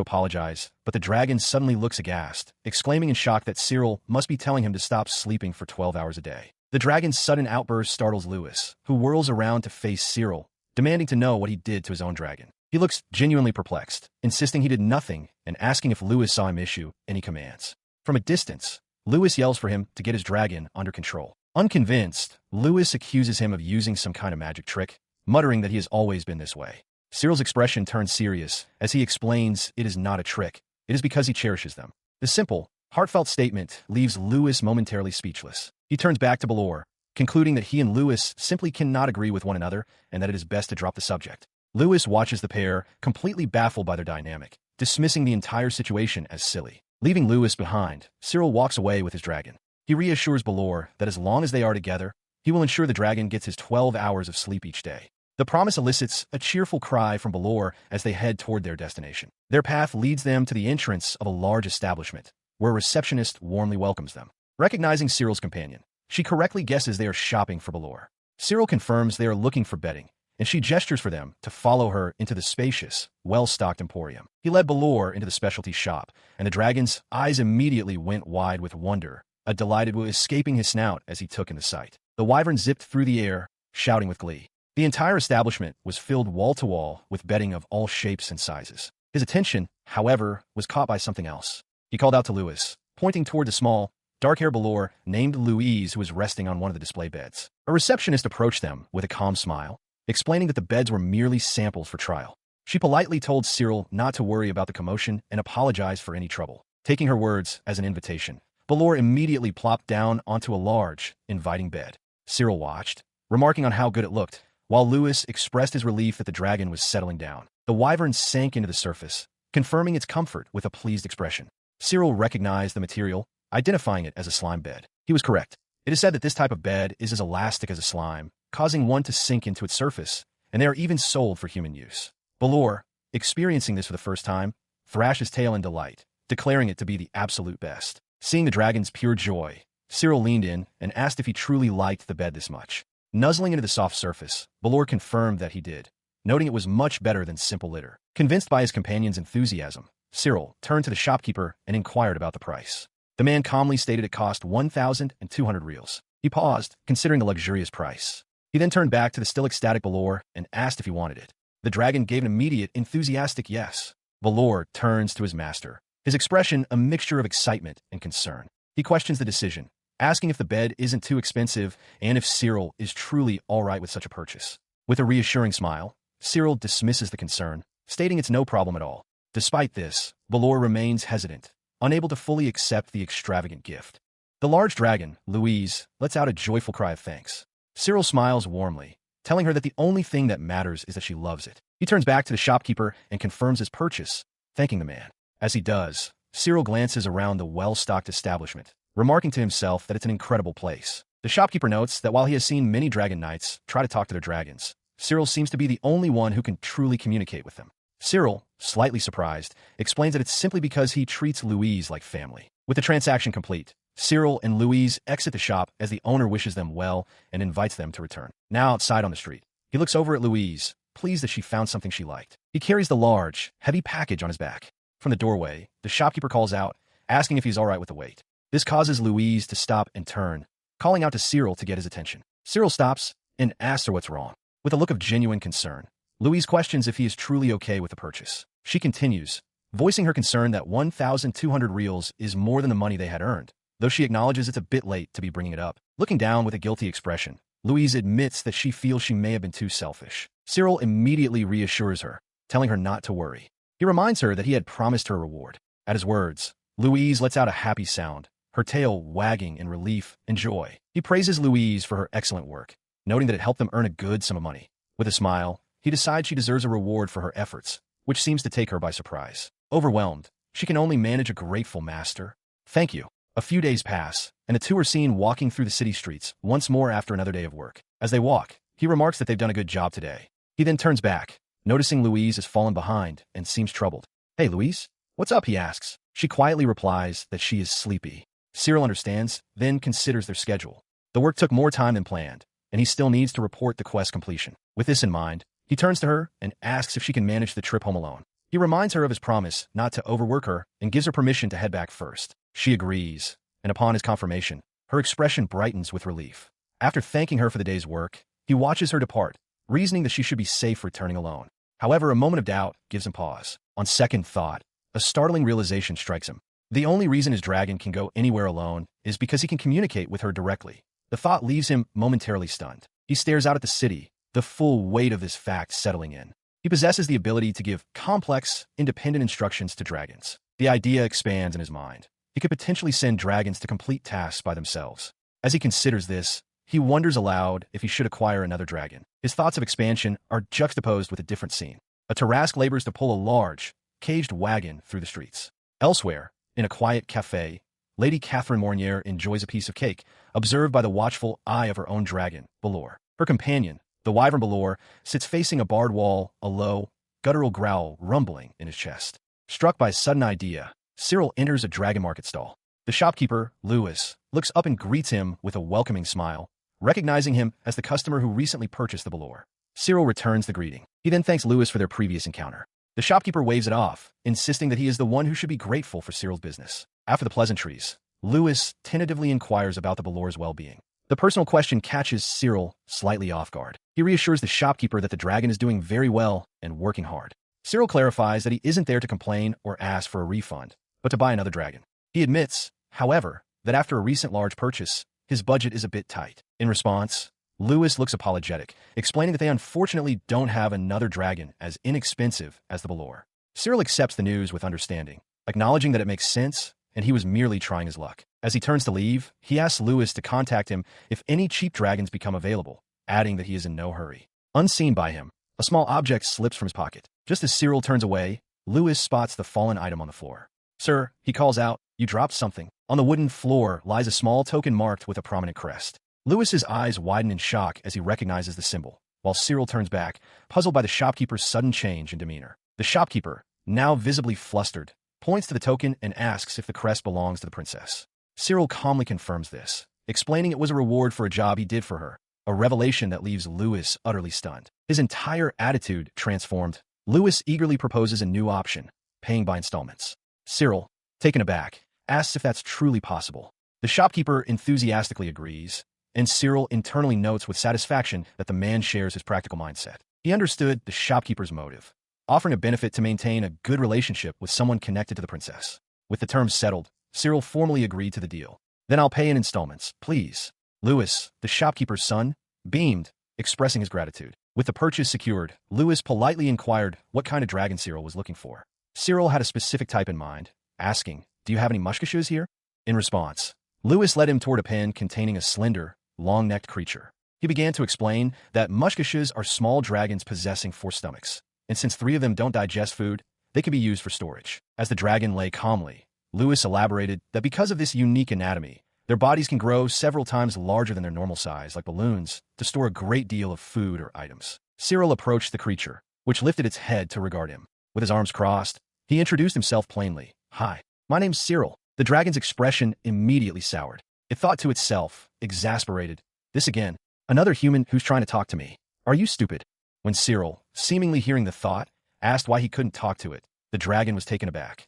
[SPEAKER 1] apologize, but the dragon suddenly looks aghast, exclaiming in shock that Cyril must be telling him to stop sleeping for 12 hours a day. The dragon's sudden outburst startles Lewis, who whirls around to face Cyril, demanding to know what he did to his own dragon. He looks genuinely perplexed, insisting he did nothing and asking if Lewis saw him issue any commands. From a distance, Lewis yells for him to get his dragon under control. Unconvinced, Lewis accuses him of using some kind of magic trick, muttering that he has always been this way. Cyril's expression turns serious as he explains it is not a trick, it is because he cherishes them. The simple, heartfelt statement leaves Lewis momentarily speechless. He turns back to Balor, concluding that he and Lewis simply cannot agree with one another and that it is best to drop the subject. Lewis watches the pair, completely baffled by their dynamic, dismissing the entire situation as silly. Leaving Lewis behind, Cyril walks away with his dragon. He reassures Balor that as long as they are together, he will ensure the dragon gets his 12 hours of sleep each day. The promise elicits a cheerful cry from Balor as they head toward their destination. Their path leads them to the entrance of a large establishment, where a receptionist warmly welcomes them. Recognizing Cyril's companion, she correctly guesses they are shopping for Balor. Cyril confirms they are looking for bedding, and she gestures for them to follow her into the spacious, well-stocked emporium. He led Balor into the specialty shop, and the dragon's eyes immediately went wide with wonder, a delighted with escaping his snout as he took in the sight. The wyvern zipped through the air, shouting with glee. The entire establishment was filled wall-to-wall with bedding of all shapes and sizes. His attention, however, was caught by something else. He called out to Lewis, pointing toward the small, dark-haired Balor named Louise who was resting on one of the display beds. A receptionist approached them with a calm smile, explaining that the beds were merely samples for trial. She politely told Cyril not to worry about the commotion and apologized for any trouble. Taking her words as an invitation, Balor immediately plopped down onto a large, inviting bed. Cyril watched, remarking on how good it looked, while Lewis expressed his relief that the dragon was settling down. The wyvern sank into the surface, confirming its comfort with a pleased expression. Cyril recognized the material, identifying it as a slime bed. He was correct. It is said that this type of bed is as elastic as a slime, causing one to sink into its surface, and they are even sold for human use. Balor, experiencing this for the first time, thrashed his tail in delight, declaring it to be the absolute best. Seeing the dragon's pure joy, Cyril leaned in and asked if he truly liked the bed this much. Nuzzling into the soft surface, Balor confirmed that he did, noting it was much better than simple litter. Convinced by his companion's enthusiasm, Cyril turned to the shopkeeper and inquired about the price. The man calmly stated it cost 1,200 reals. He paused, considering the luxurious price. He then turned back to the still ecstatic Balor and asked if he wanted it. The dragon gave an immediate, enthusiastic yes. Balor turns to his master, his expression a mixture of excitement and concern. He questions the decision, asking if the bed isn't too expensive and if Cyril is truly all right with such a purchase. With a reassuring smile, Cyril dismisses the concern, stating it's no problem at all. Despite this, Balor remains hesitant, unable to fully accept the extravagant gift. The large dragon, Louise, lets out a joyful cry of thanks. Cyril smiles warmly, telling her that the only thing that matters is that she loves it. He turns back to the shopkeeper and confirms his purchase, thanking the man. As he does, Cyril glances around the well-stocked establishment, remarking to himself that it's an incredible place. The shopkeeper notes that while he has seen many dragon knights try to talk to their dragons, Cyril seems to be the only one who can truly communicate with them. Cyril, slightly surprised, explains that it's simply because he treats Louise like family. With the transaction complete, Cyril and Louise exit the shop as the owner wishes them well and invites them to return. Now outside on the street, he looks over at Louise, pleased that she found something she liked. He carries the large, heavy package on his back. From the doorway, the shopkeeper calls out, asking if he's all right with the wait. This causes Louise to stop and turn, calling out to Cyril to get his attention. Cyril stops and asks her what's wrong. With a look of genuine concern, Louise questions if he is truly okay with the purchase. She continues, voicing her concern that 1,200 reals is more than the money they had earned, though she acknowledges it's a bit late to be bringing it up. Looking down with a guilty expression, Louise admits that she feels she may have been too selfish. Cyril immediately reassures her, telling her not to worry. He reminds her that he had promised her a reward. At his words, Louise lets out a happy sound, her tail wagging in relief and joy. He praises Louise for her excellent work, noting that it helped them earn a good sum of money. With a smile, he decides she deserves a reward for her efforts, which seems to take her by surprise. Overwhelmed, she can only manage a grateful master. Thank you. A few days pass, and the two are seen walking through the city streets once more after another day of work. As they walk, he remarks that they've done a good job today. He then turns back, noticing Louise has fallen behind and seems troubled. Hey, Louise, what's up? He asks. She quietly replies that she is sleepy. Cyril understands, then considers their schedule. The work took more time than planned, and he still needs to report the quest completion. With this in mind, he turns to her and asks if she can manage the trip home alone. He reminds her of his promise not to overwork her and gives her permission to head back first. She agrees, and upon his confirmation, her expression brightens with relief. After thanking her for the day's work, he watches her depart, reasoning that she should be safe returning alone. However, a moment of doubt gives him pause. On second thought, a startling realization strikes him. The only reason his dragon can go anywhere alone is because he can communicate with her directly. The thought leaves him momentarily stunned. He stares out at the city, the full weight of this fact settling in. He possesses the ability to give complex, independent instructions to dragons. The idea expands in his mind. He could potentially send dragons to complete tasks by themselves. As he considers this, he wonders aloud if he should acquire another dragon. His thoughts of expansion are juxtaposed with a different scene. A Tarrasque labors to pull a large, caged wagon through the streets. Elsewhere, in a quiet cafe, Lady Catherine Mornier enjoys a piece of cake, observed by the watchful eye of her own dragon, Balor. Her companion, the wyvern Balor, sits facing a barred wall, a low, guttural growl rumbling in his chest. Struck by a sudden idea, Cyril enters a dragon market stall. The shopkeeper, Louis, looks up and greets him with a welcoming smile, recognizing him as the customer who recently purchased the Balor. Cyril returns the greeting. He then thanks Louis for their previous encounter. The shopkeeper waves it off, insisting that he is the one who should be grateful for Cyril's business. After the pleasantries, Louis tentatively inquires about the Balor's well-being. The personal question catches Cyril slightly off guard. He reassures the shopkeeper that the dragon is doing very well and working hard. Cyril clarifies that he isn't there to complain or ask for a refund, but to buy another dragon. He admits, however, that after a recent large purchase, his budget is a bit tight. In response, Louis looks apologetic, explaining that they unfortunately don't have another dragon as inexpensive as the Balor. Cyril accepts the news with understanding, acknowledging that it makes sense and he was merely trying his luck. As he turns to leave, he asks Louis to contact him if any cheap dragons become available, adding that he is in no hurry. Unseen by him, a small object slips from his pocket. Just as Cyril turns away, Louis spots the fallen item on the floor. Sir, he calls out, you dropped something. On the wooden floor lies a small token marked with a prominent crest. Louis's eyes widen in shock as he recognizes the symbol, while Cyril turns back, puzzled by the shopkeeper's sudden change in demeanor. The shopkeeper, now visibly flustered, points to the token and asks if the crest belongs to the princess. Cyril calmly confirms this, explaining it was a reward for a job he did for her, a revelation that leaves Louis utterly stunned. His entire attitude transformed. Louis eagerly proposes a new option, paying by installments. Cyril, taken aback, asks if that's truly possible. The shopkeeper enthusiastically agrees, and Cyril internally notes with satisfaction that the man shares his practical mindset. He understood the shopkeeper's motive, offering a benefit to maintain a good relationship with someone connected to the princess. With the terms settled, Cyril formally agreed to the deal. Then I'll pay in installments, please. Louis, the shopkeeper's son, beamed, expressing his gratitude. With the purchase secured, Louis politely inquired what kind of dragon Cyril was looking for. Cyril had a specific type in mind, asking, do you have any mushkashus here? In response, Louis led him toward a pen containing a slender, long-necked creature. He began to explain that mushkashus are small dragons possessing 4 stomachs, and since 3 of them don't digest food, they can be used for storage. As the dragon lay calmly, Louis elaborated that because of this unique anatomy, their bodies can grow several times larger than their normal size, like balloons, to store a great deal of food or items. Cyril approached the creature, which lifted its head to regard him. With his arms crossed, he introduced himself plainly. Hi, my name's Cyril. The dragon's expression immediately soured. It thought to itself, exasperated, this again, another human who's trying to talk to me. Are you stupid? When Cyril, seemingly hearing the thought, asked why he couldn't talk to it, the dragon was taken aback.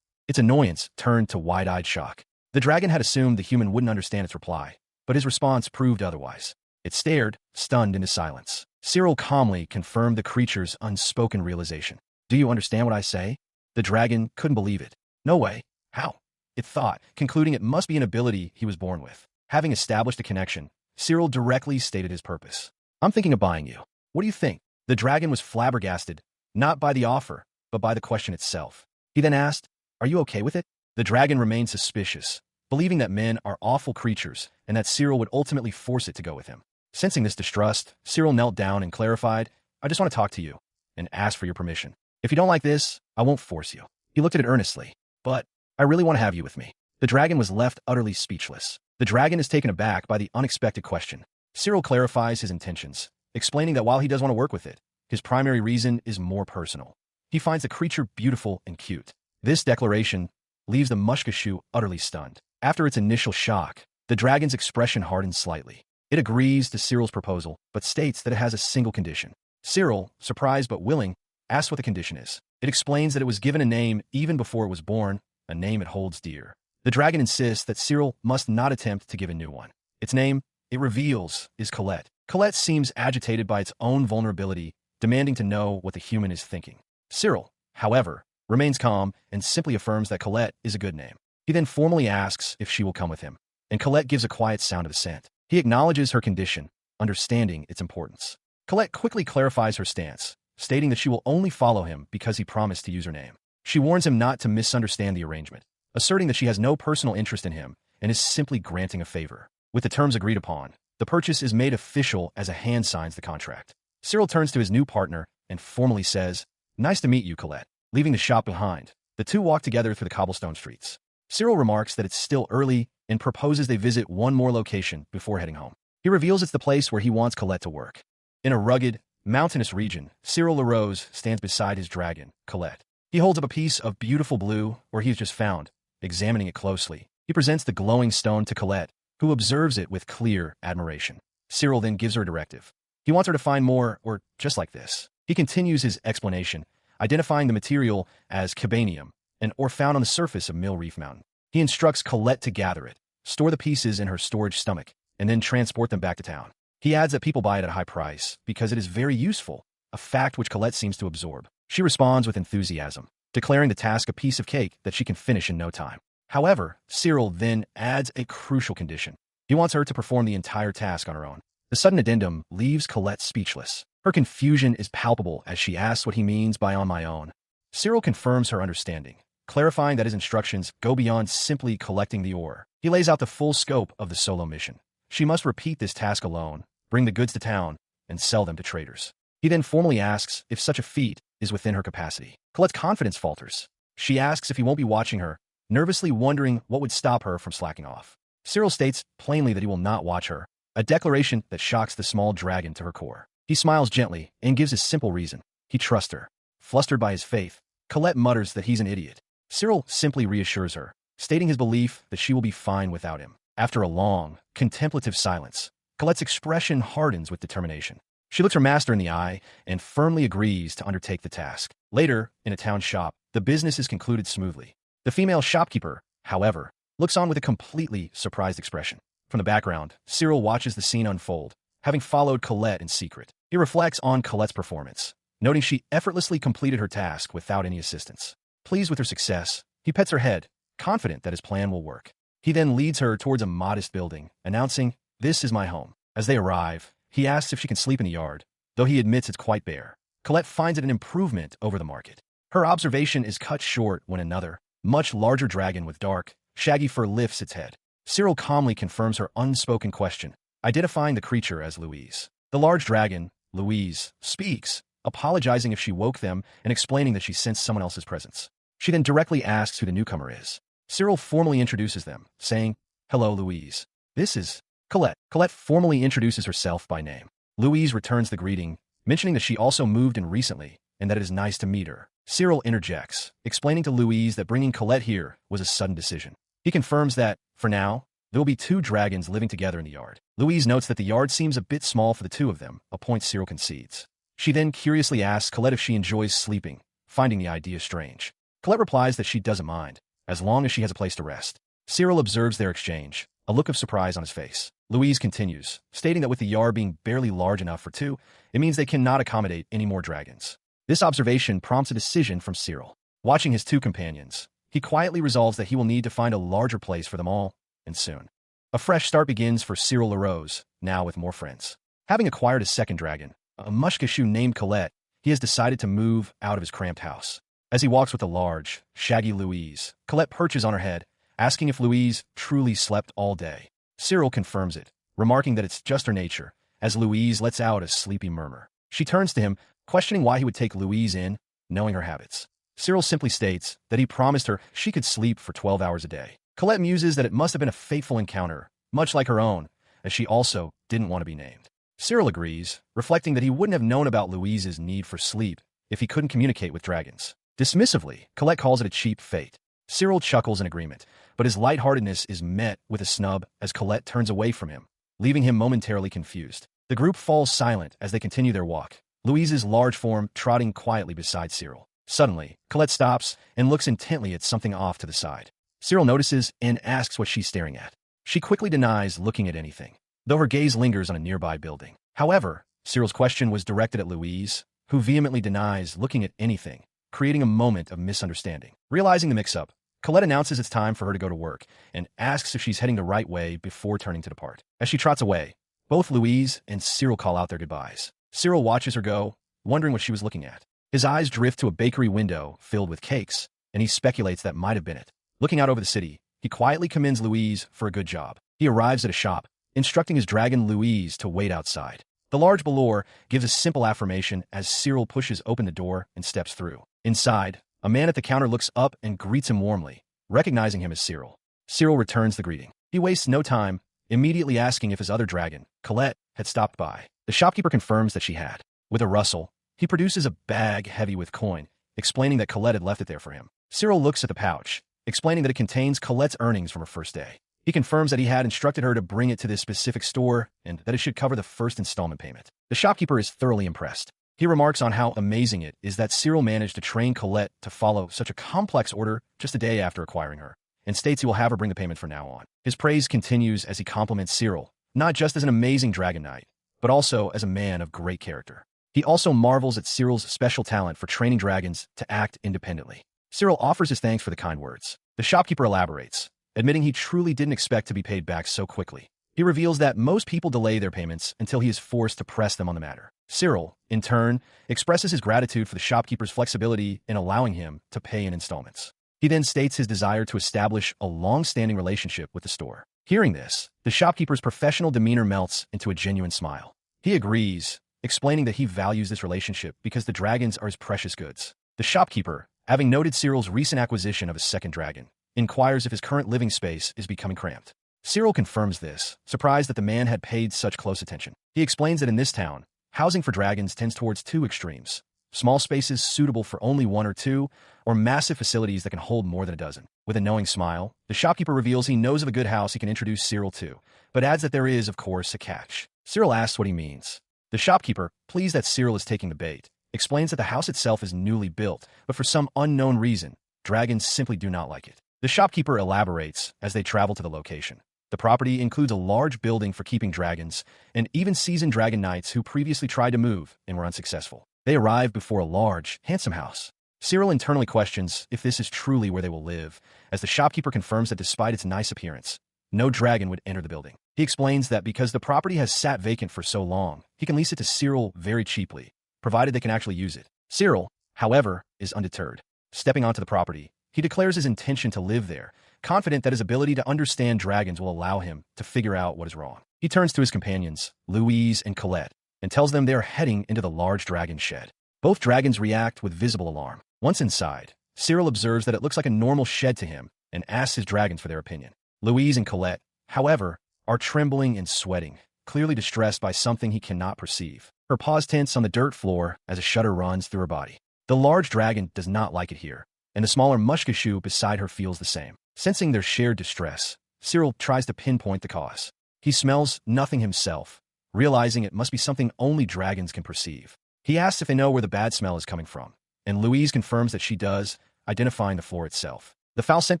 [SPEAKER 1] Its annoyance turned to wide-eyed shock. The dragon had assumed the human wouldn't understand its reply, but his response proved otherwise. It stared, stunned into silence. Cyril calmly confirmed the creature's unspoken realization. Do you understand what I say? The dragon couldn't believe it. No way. How? It thought, concluding it must be an ability he was born with. Having established a connection, Cyril directly stated his purpose. I'm thinking of buying you. What do you think? The dragon was flabbergasted, not by the offer, but by the question itself. He then asked, Are you okay with it? The dragon remained suspicious, believing that men are awful creatures and that Cyril would ultimately force it to go with him. Sensing this distrust, Cyril knelt down and clarified, I just want to talk to you and ask for your permission. If you don't like this, I won't force you. He looked at it earnestly. But I really want to have you with me. The dragon was left utterly speechless. The dragon is taken aback by the unexpected question. Cyril clarifies his intentions, explaining that while he does want to work with it, his primary reason is more personal. He finds the creature beautiful and cute. This declaration leaves the mushkashu utterly stunned. After its initial shock, the dragon's expression hardens slightly. It agrees to Cyril's proposal, but states that it has a single condition. Cyril, surprised but willing, asks what the condition is. It explains that it was given a name even before it was born, a name it holds dear. The dragon insists that Cyril must not attempt to give a new one. Its name, it reveals, is Colette. Colette seems agitated by its own vulnerability, demanding to know what the human is thinking. Cyril, however, remains calm and simply affirms that Colette is a good name. He then formally asks if she will come with him, and Colette gives a quiet sound of assent. He acknowledges her condition, understanding its importance. Colette quickly clarifies her stance, stating that she will only follow him because he promised to use her name. She warns him not to misunderstand the arrangement, asserting that she has no personal interest in him and is simply granting a favor. With the terms agreed upon, the purchase is made official as a hand signs the contract. Cyril turns to his new partner and formally says, Nice to meet you, Colette. Leaving the shop behind, the two walk together through the cobblestone streets. Cyril remarks that it's still early and proposes they visit one more location before heading home. He reveals it's the place where he wants Colette to work. In a rugged, mountainous region, Cyril LaRose stands beside his dragon, Colette. He holds up a piece of beautiful blue, or he's just found. Examining it closely, he presents the glowing stone to Colette, who observes it with clear admiration. Cyril then gives her a directive. He wants her to find more, or just like this. He continues his explanation, identifying the material as cabanium, an ore found on the surface of Mill Reef Mountain. He instructs Colette to gather it, store the pieces in her storage stomach, and then transport them back to town. He adds that people buy it at a high price because it is very useful, a fact which Colette seems to absorb. She responds with enthusiasm, declaring the task a piece of cake that she can finish in no time. However, Cyril then adds a crucial condition. He wants her to perform the entire task on her own. The sudden addendum leaves Colette speechless. Her confusion is palpable as she asks what he means by on my own. Cyril confirms her understanding, clarifying that his instructions go beyond simply collecting the ore. He lays out the full scope of the solo mission. She must repeat this task alone, bring the goods to town, and sell them to traders. He then formally asks if such a feat is within her capacity. Colette's confidence falters. She asks if he won't be watching her, nervously wondering what would stop her from slacking off. Cyril states plainly that he will not watch her, a declaration that shocks the small dragon to her core. He smiles gently and gives his simple reason. He trusts her. Flustered by his faith, Colette mutters that he's an idiot. Cyril simply reassures her, stating his belief that she will be fine without him. After a long, contemplative silence, Colette's expression hardens with determination. She looks her master in the eye and firmly agrees to undertake the task. Later, in a town shop, the business is concluded smoothly. The female shopkeeper, however, looks on with a completely surprised expression. From the background, Cyril watches the scene unfold, having followed Colette in secret. He reflects on Colette's performance, noting she effortlessly completed her task without any assistance. Pleased with her success, he pets her head, confident that his plan will work. He then leads her towards a modest building, announcing, "This is my home." As they arrive, he asks if she can sleep in the yard, though he admits it's quite bare. Colette finds it an improvement over the market. Her observation is cut short when another, much larger dragon with dark, shaggy fur lifts its head. Cyril calmly confirms her unspoken question, identifying the creature as Louise. The large dragon, Louise, speaks, apologizing if she woke them and explaining that she sensed someone else's presence. She then directly asks who the newcomer is. Cyril formally introduces them, saying, "Hello, Louise. This is Colette." Colette formally introduces herself by name. Louise returns the greeting, mentioning that she also moved in recently and that it is nice to meet her. Cyril interjects, explaining to Louise that bringing Colette here was a sudden decision. He confirms that, for now, there will be 2 dragons living together in the yard. Louise notes that the yard seems a bit small for the 2 of them, a point Cyril concedes. She then curiously asks Colette if she enjoys sleeping, finding the idea strange. Colette replies that she doesn't mind, as long as she has a place to rest. Cyril observes their exchange, a look of surprise on his face. Louise continues, stating that with the yard being barely large enough for 2, it means they cannot accommodate any more dragons. This observation prompts a decision from Cyril. Watching his 2 companions, he quietly resolves that he will need to find a larger place for them all, and soon. A fresh start begins for Cyril LaRose, now with more friends. Having acquired a second dragon, a mushkashu named Colette, he has decided to move out of his cramped house. As he walks with the large, shaggy Louise, Colette perches on her head, asking if Louise truly slept all day. Cyril confirms it, remarking that it's just her nature, as Louise lets out a sleepy murmur. She turns to him, questioning why he would take Louise in, knowing her habits. Cyril simply states that he promised her she could sleep for 12 hours a day. Colette muses that it must have been a fateful encounter, much like her own, as she also didn't want to be named. Cyril agrees, reflecting that he wouldn't have known about Louise's need for sleep if he couldn't communicate with dragons. Dismissively, Colette calls it a cheap fate. Cyril chuckles in agreement, but his lightheartedness is met with a snub as Colette turns away from him, leaving him momentarily confused. The group falls silent as they continue their walk, Louise's large form trotting quietly beside Cyril. Suddenly, Colette stops and looks intently at something off to the side. Cyril notices and asks what she's staring at. She quickly denies looking at anything, though her gaze lingers on a nearby building. However, Cyril's question was directed at Louise, who vehemently denies looking at anything, creating a moment of misunderstanding. Realizing the mix-up, Colette announces it's time for her to go to work and asks if she's heading the right way before turning to depart. As she trots away, both Louise and Cyril call out their goodbyes. Cyril watches her go, wondering what she was looking at. His eyes drift to a bakery window filled with cakes, and he speculates that might have been it. Looking out over the city, he quietly commends Louise for a good job. He arrives at a shop, instructing his dragon Louise to wait outside. The large Belor gives a simple affirmation as Cyril pushes open the door and steps through. Inside, a man at the counter looks up and greets him warmly, recognizing him as Cyril. Cyril returns the greeting. He wastes no time, immediately asking if his other dragon, Colette, had stopped by. The shopkeeper confirms that she had. With a rustle, he produces a bag heavy with coin, explaining that Colette had left it there for him. Cyril looks at the pouch, explaining that it contains Colette's earnings from her first day. He confirms that he had instructed her to bring it to this specific store and that it should cover the first installment payment. The shopkeeper is thoroughly impressed. He remarks on how amazing it is that Cyril managed to train Colette to follow such a complex order just a day after acquiring her, and states he will have her bring the payment from now on. His praise continues as he compliments Cyril, not just as an amazing dragon knight, but also as a man of great character. He also marvels at Cyril's special talent for training dragons to act independently. Cyril offers his thanks for the kind words. The shopkeeper elaborates, admitting he truly didn't expect to be paid back so quickly. He reveals that most people delay their payments until he is forced to press them on the matter. Cyril, in turn, expresses his gratitude for the shopkeeper's flexibility in allowing him to pay in installments. He then states his desire to establish a long-standing relationship with the store. Hearing this, the shopkeeper's professional demeanor melts into a genuine smile. He agrees, explaining that he values this relationship because the dragons are his precious goods. The shopkeeper, having noted Cyril's recent acquisition of a second dragon, inquires if his current living space is becoming cramped. Cyril confirms this, surprised that the man had paid such close attention. He explains that in this town, housing for dragons tends towards 2 extremes: small spaces suitable for only 1 or 2, or massive facilities that can hold more than a dozen. With a knowing smile, the shopkeeper reveals he knows of a good house he can introduce Cyril to, but adds that there is, of course, a catch. Cyril asks what he means. The shopkeeper, pleased that Cyril is taking the bait, explains that the house itself is newly built, but for some unknown reason, dragons simply do not like it. The shopkeeper elaborates as they travel to the location. The property includes a large building for keeping dragons, and even seasoned dragon knights who previously tried to move and were unsuccessful. They arrive before a large, handsome house. Cyril internally questions if this is truly where they will live, as the shopkeeper confirms that despite its nice appearance, no dragon would enter the building. He explains that because the property has sat vacant for so long, he can lease it to Cyril very cheaply, provided they can actually use it. Cyril, however, is undeterred. Stepping onto the property, he declares his intention to live there, confident that his ability to understand dragons will allow him to figure out what is wrong. He turns to his companions, Louise and Colette, and tells them they are heading into the large dragon shed. Both dragons react with visible alarm. Once inside, Cyril observes that it looks like a normal shed to him and asks his dragons for their opinion. Louise and Colette, however, are trembling and sweating, clearly distressed by something he cannot perceive. Her paws tense on the dirt floor as a shudder runs through her body. The large dragon does not like it here, and the smaller mushkashu beside her feels the same. Sensing their shared distress, Cyril tries to pinpoint the cause. He smells nothing himself, realizing it must be something only dragons can perceive. He asks if they know where the bad smell is coming from, and Louise confirms that she does, identifying the floor itself. The foul scent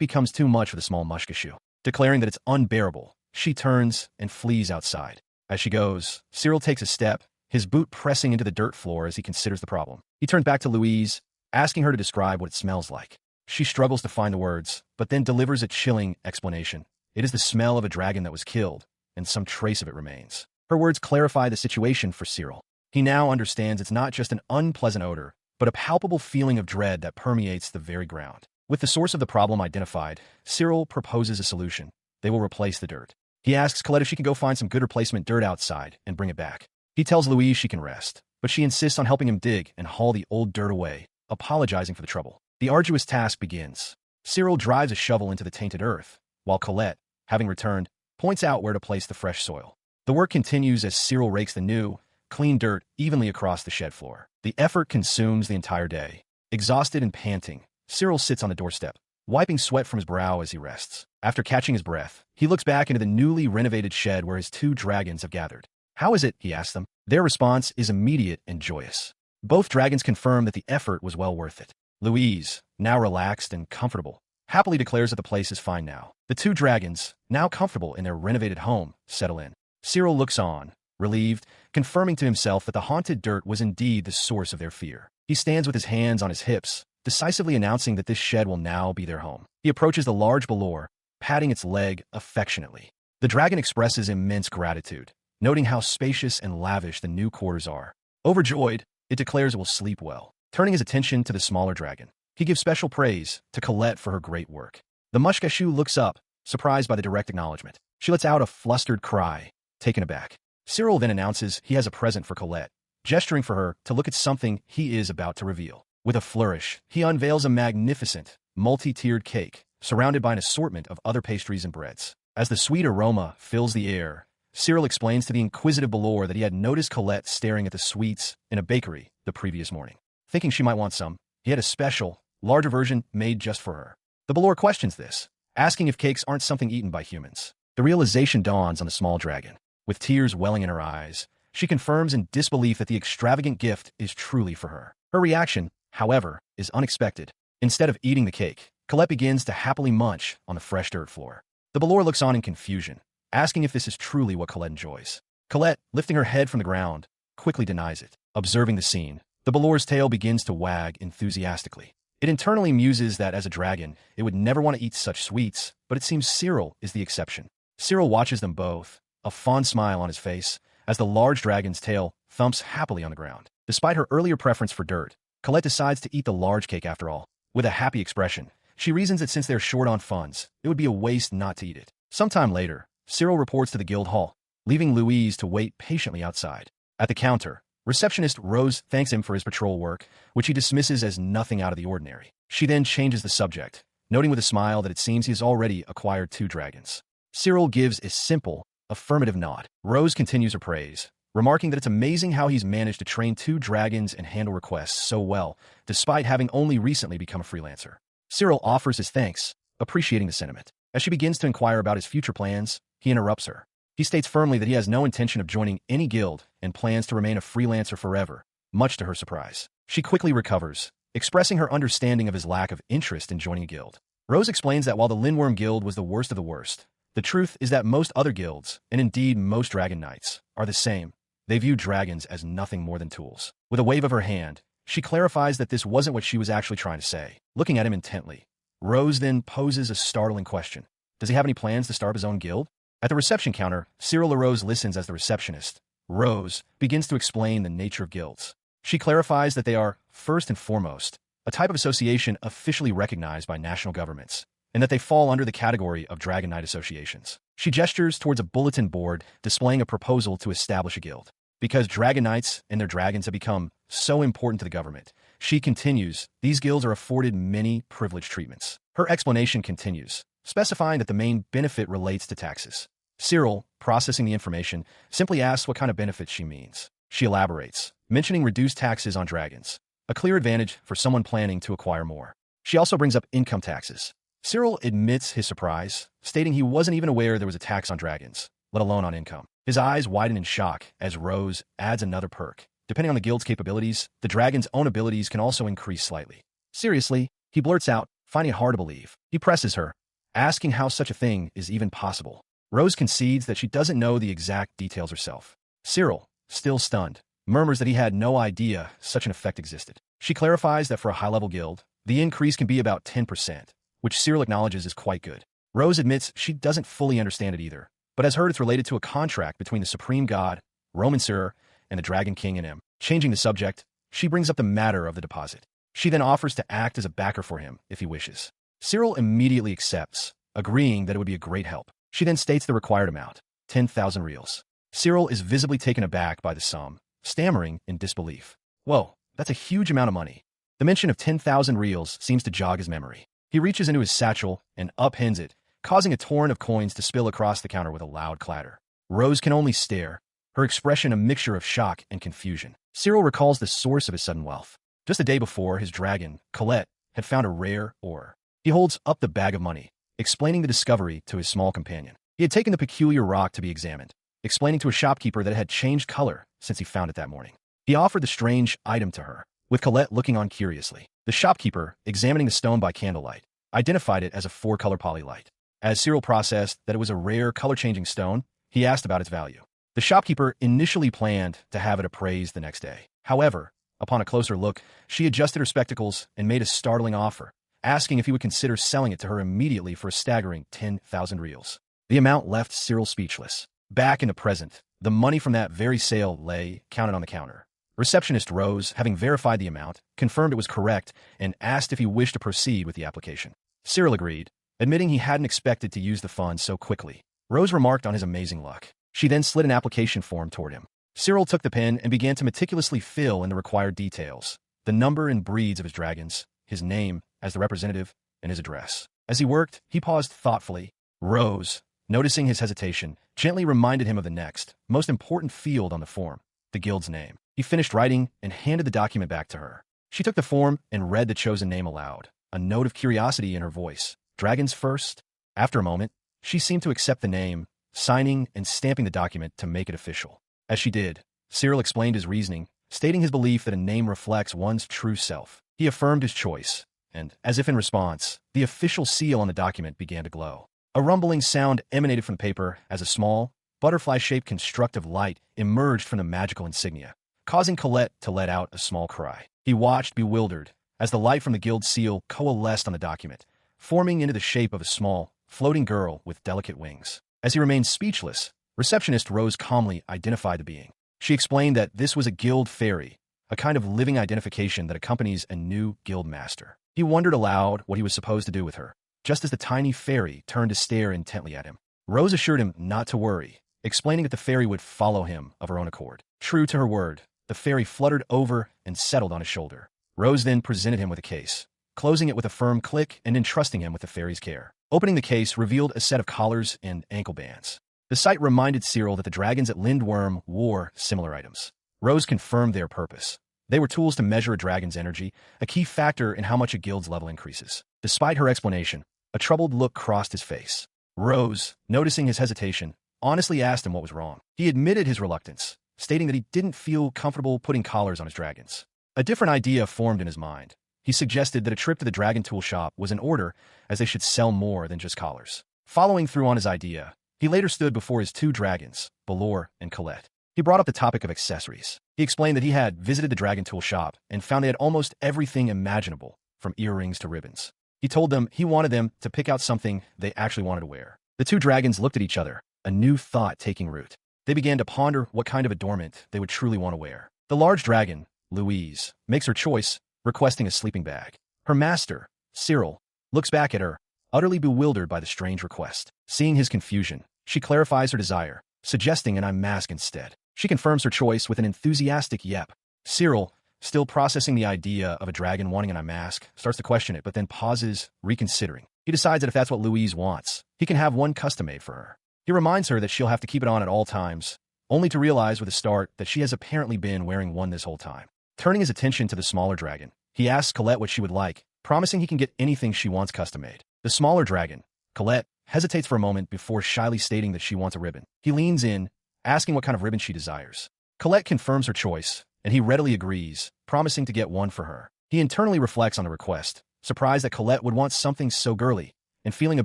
[SPEAKER 1] becomes too much for the small mushkashu. Declaring that it's unbearable, she turns and flees outside. As she goes, Cyril takes a step, his boot pressing into the dirt floor as he considers the problem. He turns back to Louise, asking her to describe what it smells like. She struggles to find the words, but then delivers a chilling explanation. It is the smell of a dragon that was killed, and some trace of it remains. Her words clarify the situation for Cyril. He now understands it's not just an unpleasant odor, but a palpable feeling of dread that permeates the very ground. With the source of the problem identified, Cyril proposes a solution. They will replace the dirt. He asks Colette if she can go find some good replacement dirt outside and bring it back. He tells Louise she can rest, but she insists on helping him dig and haul the old dirt away, apologizing for the trouble. The arduous task begins. Cyril drives a shovel into the tainted earth, while Colette, having returned, points out where to place the fresh soil. The work continues as Cyril rakes the new, clean dirt evenly across the shed floor. The effort consumes the entire day. Exhausted and panting, Cyril sits on the doorstep, wiping sweat from his brow as he rests. After catching his breath, he looks back into the newly renovated shed where his two dragons have gathered. "How is it?" he asks them. Their response is immediate and joyous. Both dragons confirm that the effort was well worth it. Louise, now relaxed and comfortable, happily declares that the place is fine now. The two dragons, now comfortable in their renovated home, settle in. Cyril looks on, relieved, confirming to himself that the haunted dirt was indeed the source of their fear. He stands with his hands on his hips, decisively announcing that this shed will now be their home. He approaches the large velour, patting its leg affectionately. The dragon expresses immense gratitude, noting how spacious and lavish the new quarters are. Overjoyed, it declares it will sleep well. Turning his attention to the smaller dragon, he gives special praise to Colette for her great work. The mushkashu looks up, surprised by the direct acknowledgement. She lets out a flustered cry, taken aback. Cyril then announces he has a present for Colette, gesturing for her to look at something he is about to reveal. With a flourish, he unveils a magnificent, multi-tiered cake, surrounded by an assortment of other pastries and breads. As the sweet aroma fills the air, Cyril explains to the inquisitive Belor that he had noticed Colette staring at the sweets in a bakery the previous morning. Thinking she might want some, he had a special, larger version made just for her. The Belor questions this, asking if cakes aren't something eaten by humans. The realization dawns on the small dragon. With tears welling in her eyes, she confirms in disbelief that the extravagant gift is truly for her. Her reaction, however, is unexpected. Instead of eating the cake, Colette begins to happily munch on the fresh dirt floor. The Belor looks on in confusion, asking if this is truly what Colette enjoys. Colette, lifting her head from the ground, quickly denies it. Observing the scene, the Belor's tail begins to wag enthusiastically. It internally muses that as a dragon, it would never want to eat such sweets, but it seems Cyril is the exception. Cyril watches them both, a fond smile on his face, as the large dragon's tail thumps happily on the ground. Despite her earlier preference for dirt, Colette decides to eat the large cake after all. With a happy expression, she reasons that since they're short on funds, it would be a waste not to eat it. Sometime later, Cyril reports to the guild hall, leaving Louise to wait patiently outside. At the counter, receptionist Rose thanks him for his patrol work, which he dismisses as nothing out of the ordinary. She then changes the subject, noting with a smile that it seems he has already acquired 2 dragons. Cyril gives a simple, affirmative nod. Rose continues her praise, remarking that it's amazing how he's managed to train 2 dragons and handle requests so well, despite having only recently become a freelancer. Cyril offers his thanks, appreciating the sentiment. As she begins to inquire about his future plans, he interrupts her. He states firmly that he has no intention of joining any guild and plans to remain a freelancer forever, much to her surprise. She quickly recovers, expressing her understanding of his lack of interest in joining a guild. Rose explains that while the Lindworm Guild was the worst of the worst, the truth is that most other guilds, and indeed most dragon knights, are the same. They view dragons as nothing more than tools. With a wave of her hand, she clarifies that this wasn't what she was actually trying to say. Looking at him intently, Rose then poses a startling question. Does he have any plans to start his own guild? At the reception counter, Cyril LaRose listens as the receptionist, Rose, begins to explain the nature of guilds. She clarifies that they are, first and foremost, a type of association officially recognized by national governments, and that they fall under the category of Dragon Knight associations. She gestures towards a bulletin board displaying a proposal to establish a guild. Because Dragon Knights and their dragons have become so important to the government, she continues, these guilds are afforded many privileged treatments. Her explanation continues, specifying that the main benefit relates to taxes. Cyril, processing the information, simply asks what kind of benefits she means. She elaborates, mentioning reduced taxes on dragons, a clear advantage for someone planning to acquire more. She also brings up income taxes. Cyril admits his surprise, stating he wasn't even aware there was a tax on dragons, let alone on income. His eyes widen in shock as Rose adds another perk. Depending on the guild's capabilities, the dragon's own abilities can also increase slightly. Seriously, he blurts out, finding it hard to believe. He presses her, asking how such a thing is even possible. Rose concedes that she doesn't know the exact details herself. Cyril, still stunned, murmurs that he had no idea such an effect existed. She clarifies that for a high-level guild, the increase can be about 10%, which Cyril acknowledges is quite good. Rose admits she doesn't fully understand it either, but has heard it's related to a contract between the supreme god, Romancer, and the Dragon King and him. Changing the subject, she brings up the matter of the deposit. She then offers to act as a backer for him if he wishes. Cyril immediately accepts, agreeing that it would be a great help. She then states the required amount, 10,000 reals. Cyril is visibly taken aback by the sum, stammering in disbelief. Whoa, that's a huge amount of money. The mention of 10,000 reals seems to jog his memory. He reaches into his satchel and upends it, causing a torrent of coins to spill across the counter with a loud clatter. Rose can only stare, her expression a mixture of shock and confusion. Cyril recalls the source of his sudden wealth. Just a day before, his dragon, Colette, had found a rare ore. He holds up the bag of money, explaining the discovery to his small companion. He had taken the peculiar rock to be examined, explaining to a shopkeeper that it had changed color since he found it that morning. He offered the strange item to her, with Colette looking on curiously. The shopkeeper, examining the stone by candlelight, identified it as a 4-color polylite. As Cyril processed that it was a rare color-changing stone, he asked about its value. The shopkeeper initially planned to have it appraised the next day. However, upon a closer look, she adjusted her spectacles and made a startling offer, asking if he would consider selling it to her immediately for a staggering 10,000 reals. The amount left Cyril speechless. Back in the present, the money from that very sale lay counted on the counter. Receptionist Rose, having verified the amount, confirmed it was correct and asked if he wished to proceed with the application. Cyril agreed, admitting he hadn't expected to use the funds so quickly. Rose remarked on his amazing luck. She then slid an application form toward him. Cyril took the pen and began to meticulously fill in the required details, the number and breeds of his dragons, his name as the representative, and his address. As he worked, he paused thoughtfully. Rose, noticing his hesitation, gently reminded him of the next, most important field on the form, the guild's name. He finished writing and handed the document back to her. She took the form and read the chosen name aloud, a note of curiosity in her voice. Dragons first? After a moment, she seemed to accept the name, signing and stamping the document to make it official. As she did, Cyril explained his reasoning, stating his belief that a name reflects one's true self. He affirmed his choice, and, as if in response, the official seal on the document began to glow. A rumbling sound emanated from the paper as a small, butterfly-shaped constructive light emerged from the magical insignia, causing Colette to let out a small cry. He watched bewildered as the light from the guild seal coalesced on the document, forming into the shape of a small, floating girl with delicate wings. As he remained speechless, Receptionist Rose calmly identified the being. She explained that this was a guild fairy, a kind of living identification that accompanies a new guild master. He wondered aloud what he was supposed to do with her, just as the tiny fairy turned to stare intently at him. Rose assured him not to worry, explaining that the fairy would follow him of her own accord. True to her word, the fairy fluttered over and settled on his shoulder. Rose then presented him with a case, closing it with a firm click and entrusting him with the fairy's care. Opening the case revealed a set of collars and ankle bands. The sight reminded Cyril that the dragons at Lindworm wore similar items. Rose confirmed their purpose. They were tools to measure a dragon's energy, a key factor in how much a guild's level increases. Despite her explanation, a troubled look crossed his face. Rose, noticing his hesitation, honestly asked him what was wrong. He admitted his reluctance, stating that he didn't feel comfortable putting collars on his dragons. A different idea formed in his mind. He suggested that a trip to the dragon tool shop was in order, as they should sell more than just collars. Following through on his idea, he later stood before his 2 dragons, Balor and Colette. He brought up the topic of accessories. He explained that he had visited the dragon tool shop and found they had almost everything imaginable, from earrings to ribbons. He told them he wanted them to pick out something they actually wanted to wear. The 2 dragons looked at each other, a new thought taking root. They began to ponder what kind of adornment they would truly want to wear. The large dragon, Louise, makes her choice, requesting a sleeping bag. Her master, Cyril, looks back at her, utterly bewildered by the strange request. Seeing his confusion, she clarifies her desire, suggesting an eye mask instead. She confirms her choice with an enthusiastic yep. Cyril, still processing the idea of a dragon wanting an eye mask, starts to question it, but then pauses, reconsidering. He decides that if that's what Louise wants, he can have one custom-made for her. He reminds her that she'll have to keep it on at all times, only to realize with a start that she has apparently been wearing one this whole time. Turning his attention to the smaller dragon, he asks Colette what she would like, promising he can get anything she wants custom-made. The smaller dragon, Colette, hesitates for a moment before shyly stating that she wants a ribbon. He leans in, asking what kind of ribbon she desires. Colette confirms her choice, and he readily agrees, promising to get one for her. He internally reflects on the request, surprised that Colette would want something so girly, and feeling a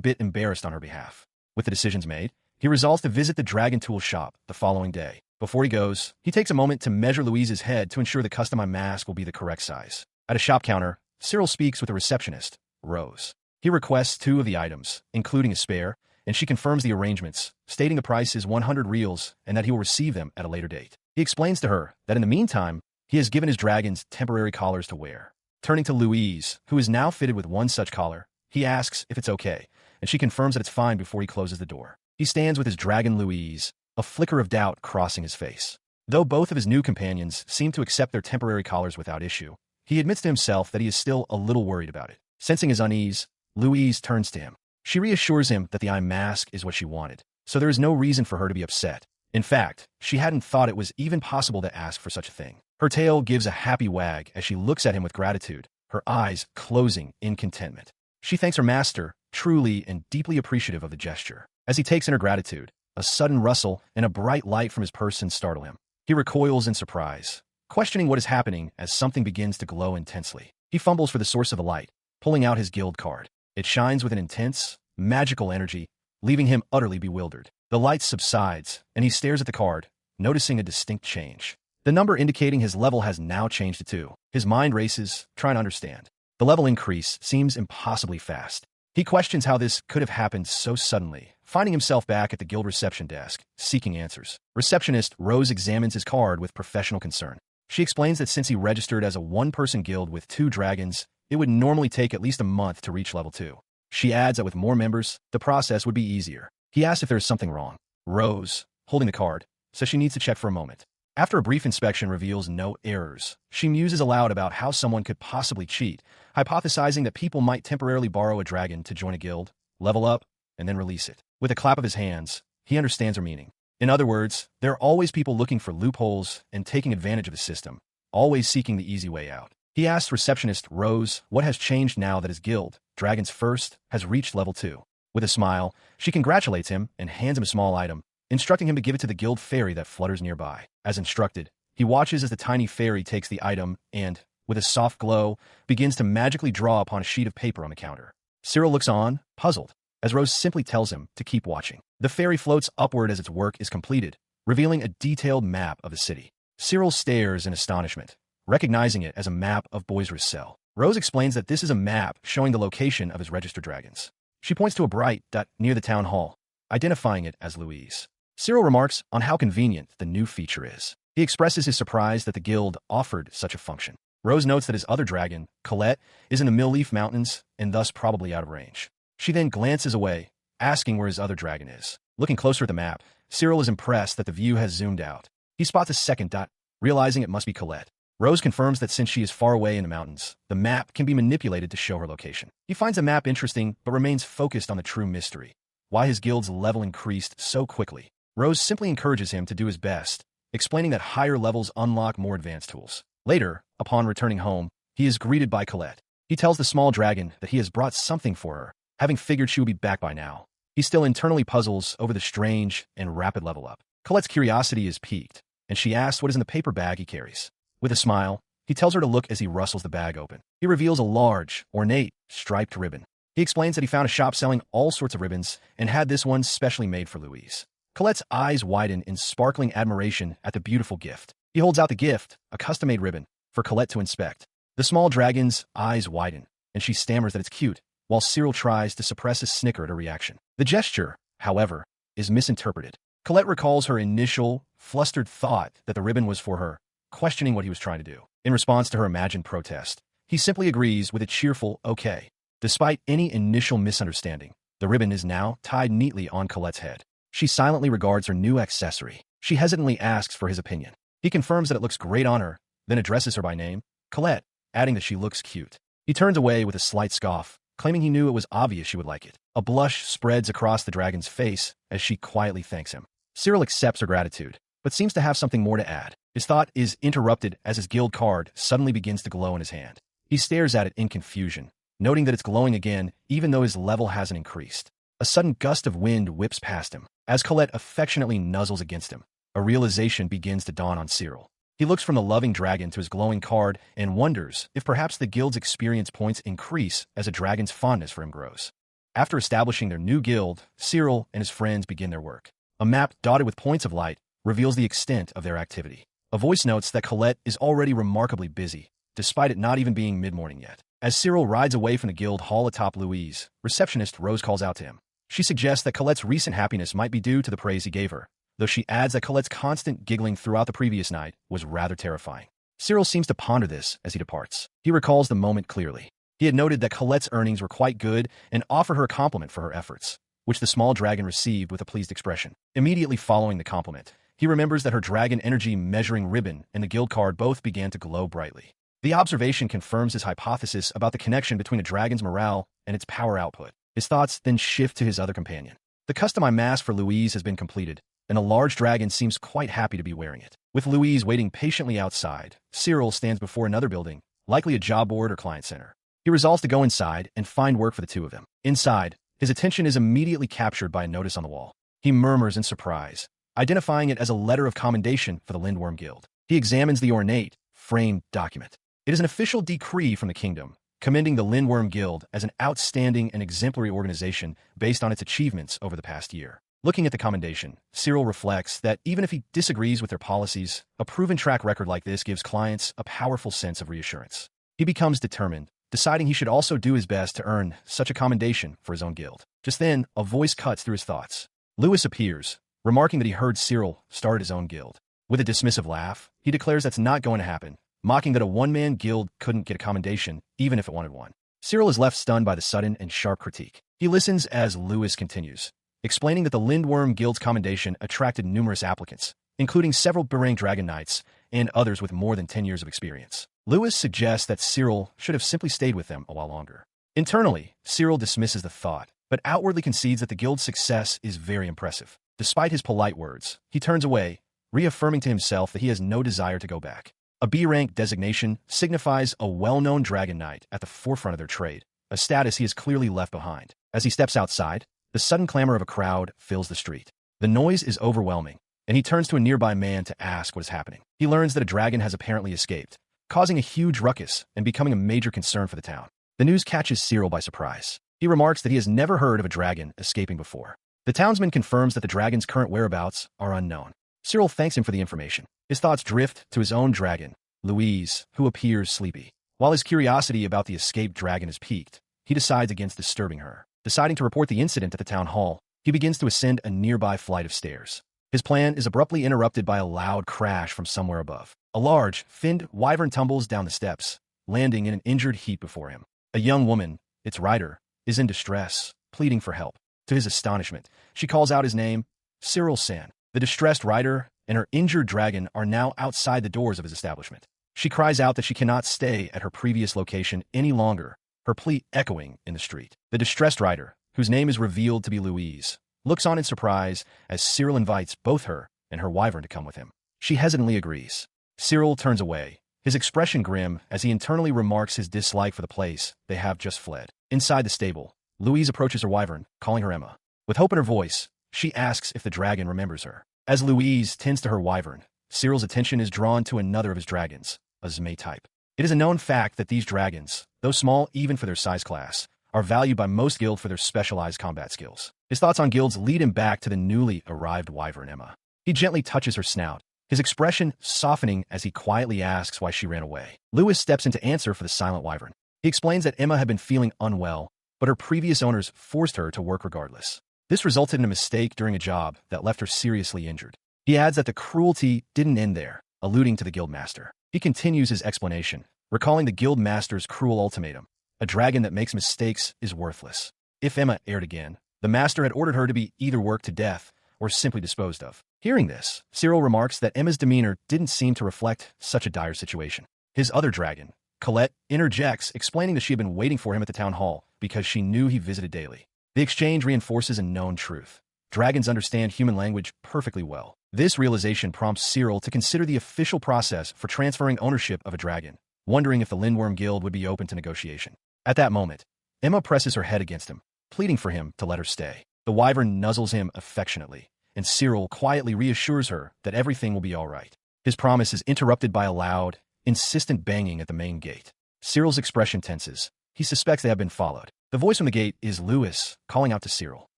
[SPEAKER 1] bit embarrassed on her behalf. With the decisions made, he resolves to visit the Dragon Tool shop the following day. Before he goes, he takes a moment to measure Louise's head to ensure the customized mask will be the correct size. At a shop counter, Cyril speaks with the receptionist, Rose. He requests 2 of the items, including a spare, and she confirms the arrangements, stating the price is 100 reals and that he will receive them at a later date. He explains to her that in the meantime, he has given his dragons temporary collars to wear. Turning to Louise, who is now fitted with one such collar, he asks if it's okay, and she confirms that it's fine before he closes the door. He stands with his dragon Louise, a flicker of doubt crossing his face. Though both of his new companions seem to accept their temporary collars without issue, he admits to himself that he is still a little worried about it. Sensing his unease, Louise turns to him. She reassures him that the eye mask is what she wanted, so there is no reason for her to be upset. In fact, she hadn't thought it was even possible to ask for such a thing. Her tail gives a happy wag as she looks at him with gratitude, her eyes closing in contentment. She thanks her master, truly and deeply appreciative of the gesture. As he takes in her gratitude, a sudden rustle and a bright light from his person startle him. He recoils in surprise, questioning what is happening as something begins to glow intensely. He fumbles for the source of the light, pulling out his guild card. It shines with an intense, magical energy, leaving him utterly bewildered. The light subsides, and he stares at the card, noticing a distinct change. The number indicating his level has now changed to 2. His mind races, trying to understand. The level increase seems impossibly fast. He questions how this could have happened so suddenly, finding himself back at the guild reception desk, seeking answers. Receptionist Rose examines his card with professional concern. She explains that since he registered as a one-person guild with 2 dragons, it would normally take at least a month to reach level 2. She adds that with more members, the process would be easier. He asks if there is something wrong. Rose, holding the card, says she needs to check for a moment. After a brief inspection reveals no errors, she muses aloud about how someone could possibly cheat, hypothesizing that people might temporarily borrow a dragon to join a guild, level up, and then release it. With a clap of his hands, he understands her meaning. In other words, there are always people looking for loopholes and taking advantage of the system, always seeking the easy way out. He asks receptionist Rose what has changed now that his guild, Dragons First, has reached level 2. With a smile, she congratulates him and hands him a small item, instructing him to give it to the guild fairy that flutters nearby. As instructed, he watches as the tiny fairy takes the item and, with a soft glow, begins to magically draw upon a sheet of paper on the counter. Cyril looks on, puzzled, as Rose simply tells him to keep watching. The fairy floats upward as its work is completed, revealing a detailed map of the city. Cyril stares in astonishment, recognizing it as a map of Boisr's cell. Rose explains that this is a map showing the location of his registered dragons. She points to a bright dot near the town hall, identifying it as Louise. Cyril remarks on how convenient the new feature is. He expresses his surprise that the guild offered such a function. Rose notes that his other dragon, Colette, is in the Mill-Leaf Mountains and thus probably out of range. She then glances away, asking where his other dragon is. Looking closer at the map, Cyril is impressed that the view has zoomed out. He spots a second dot, realizing it must be Colette. Rose confirms that since she is far away in the mountains, the map can be manipulated to show her location. He finds the map interesting but remains focused on the true mystery, why his guild's level increased so quickly. Rose simply encourages him to do his best, explaining that higher levels unlock more advanced tools. Later, upon returning home, he is greeted by Colette. He tells the small dragon that he has brought something for her, having figured she would be back by now. He still internally puzzles over the strange and rapid level up. Colette's curiosity is piqued, and she asks what is in the paper bag he carries. With a smile, he tells her to look as he rustles the bag open. He reveals a large, ornate, striped ribbon. He explains that he found a shop selling all sorts of ribbons and had this one specially made for Louise. Colette's eyes widen in sparkling admiration at the beautiful gift. He holds out the gift, a custom-made ribbon, for Colette to inspect. The small dragon's eyes widen, and she stammers that it's cute, while Cyril tries to suppress a snicker at her reaction. The gesture, however, is misinterpreted. Colette recalls her initial, flustered thought that the ribbon was for her, questioning what he was trying to do. In response to her imagined protest, he simply agrees with a cheerful okay. Despite any initial misunderstanding, the ribbon is now tied neatly on Colette's head. She silently regards her new accessory. She hesitantly asks for his opinion. He confirms that it looks great on her, then addresses her by name, Colette, adding that she looks cute. He turns away with a slight scoff, claiming he knew it was obvious she would like it. A blush spreads across the dragon's face as she quietly thanks him. Cyril accepts her gratitude, but seems to have something more to add. His thought is interrupted as his guild card suddenly begins to glow in his hand. He stares at it in confusion, noting that it's glowing again even though his level hasn't increased. A sudden gust of wind whips past him, as Colette affectionately nuzzles against him. A realization begins to dawn on Cyril. He looks from the loving dragon to his glowing card and wonders if perhaps the guild's experience points increase as a dragon's fondness for him grows. After establishing their new guild, Cyril and his friends begin their work. A map dotted with points of light reveals the extent of their activity. A voice notes that Colette is already remarkably busy, despite it not even being mid-morning yet. As Cyril rides away from the guild hall atop Louise, receptionist Rose calls out to him. She suggests that Colette's recent happiness might be due to the praise he gave her, though she adds that Colette's constant giggling throughout the previous night was rather terrifying. Cyril seems to ponder this as he departs. He recalls the moment clearly. He had noted that Colette's earnings were quite good and offered her a compliment for her efforts, which the small dragon received with a pleased expression. Immediately following the compliment, he remembers that her dragon energy measuring ribbon and the guild card both began to glow brightly. The observation confirms his hypothesis about the connection between a dragon's morale and its power output. His thoughts then shift to his other companion. The customized mask for Louise has been completed, and a large dragon seems quite happy to be wearing it. With Louise waiting patiently outside, Cyril stands before another building, likely a job board or client center. He resolves to go inside and find work for the two of them. Inside, his attention is immediately captured by a notice on the wall. He murmurs in surprise, identifying it as a letter of commendation for the Lindworm Guild. He examines the ornate, framed document. It is an official decree from the kingdom, commending the Lindworm Guild as an outstanding and exemplary organization based on its achievements over the past year. Looking at the commendation, Cyril reflects that even if he disagrees with their policies, a proven track record like this gives clients a powerful sense of reassurance. He becomes determined, deciding he should also do his best to earn such a commendation for his own guild. Just then, a voice cuts through his thoughts. Lewis appears, remarking that he heard Cyril start his own guild. With a dismissive laugh, he declares that's not going to happen, mocking that a one-man guild couldn't get a commendation even if it wanted one. Cyril is left stunned by the sudden and sharp critique. He listens as Lewis continues, explaining that the Lindworm Guild's commendation attracted numerous applicants, including several Barang Dragon Knights and others with more than 10 years of experience. Lewis suggests that Cyril should have simply stayed with them a while longer. Internally, Cyril dismisses the thought, but outwardly concedes that the guild's success is very impressive. Despite his polite words, he turns away, reaffirming to himself that he has no desire to go back. A B-rank designation signifies a well-known Dragon Knight at the forefront of their trade, a status he has clearly left behind. As he steps outside, the sudden clamor of a crowd fills the street. The noise is overwhelming, and he turns to a nearby man to ask what is happening. He learns that a dragon has apparently escaped, causing a huge ruckus and becoming a major concern for the town. The news catches Cyril by surprise. He remarks that he has never heard of a dragon escaping before. The townsman confirms that the dragon's current whereabouts are unknown. Cyril thanks him for the information. His thoughts drift to his own dragon, Louise, who appears sleepy. While his curiosity about the escaped dragon is piqued, he decides against disturbing her. Deciding to report the incident at the town hall, he begins to ascend a nearby flight of stairs. His plan is abruptly interrupted by a loud crash from somewhere above. A large, finned wyvern tumbles down the steps, landing in an injured heap before him. A young woman, its rider, is in distress, pleading for help. To his astonishment, she calls out his name, Cyril San. The distressed rider and her injured dragon are now outside the doors of his establishment. She cries out that she cannot stay at her previous location any longer, her plea echoing in the street. The distressed rider, whose name is revealed to be Louise, looks on in surprise as Cyril invites both her and her wyvern to come with him. She hesitantly agrees. Cyril turns away, his expression grim as he internally remarks his dislike for the place they have just fled. Inside the stable, Louise approaches her wyvern, calling her Emma. With hope in her voice, she asks if the dragon remembers her. As Louise tends to her wyvern, Cyril's attention is drawn to another of his dragons, a Zmei type. It is a known fact that these dragons, though small even for their size class, are valued by most guilds for their specialized combat skills. His thoughts on guilds lead him back to the newly arrived wyvern Emma. He gently touches her snout, his expression softening as he quietly asks why she ran away. Lewis steps in to answer for the silent wyvern. He explains that Emma had been feeling unwell, but her previous owners forced her to work regardless. This resulted in a mistake during a job that left her seriously injured. He adds that the cruelty didn't end there, alluding to the guildmaster. He continues his explanation, recalling the guildmaster's cruel ultimatum. A dragon that makes mistakes is worthless. If Emma erred again, the master had ordered her to be either worked to death or simply disposed of. Hearing this, Cyril remarks that Emma's demeanor didn't seem to reflect such a dire situation. His other dragon, Colette, interjects, explaining that she had been waiting for him at the town hall because she knew he visited daily. The exchange reinforces a known truth. Dragons understand human language perfectly well. This realization prompts Cyril to consider the official process for transferring ownership of a dragon, wondering if the Lindworm Guild would be open to negotiation. At that moment, Emma presses her head against him, pleading for him to let her stay. The wyvern nuzzles him affectionately, and Cyril quietly reassures her that everything will be all right. His promise is interrupted by a loud, insistent banging at the main gate. Cyril's expression tenses. He suspects they have been followed. The voice from the gate is Lewis, calling out to Cyril.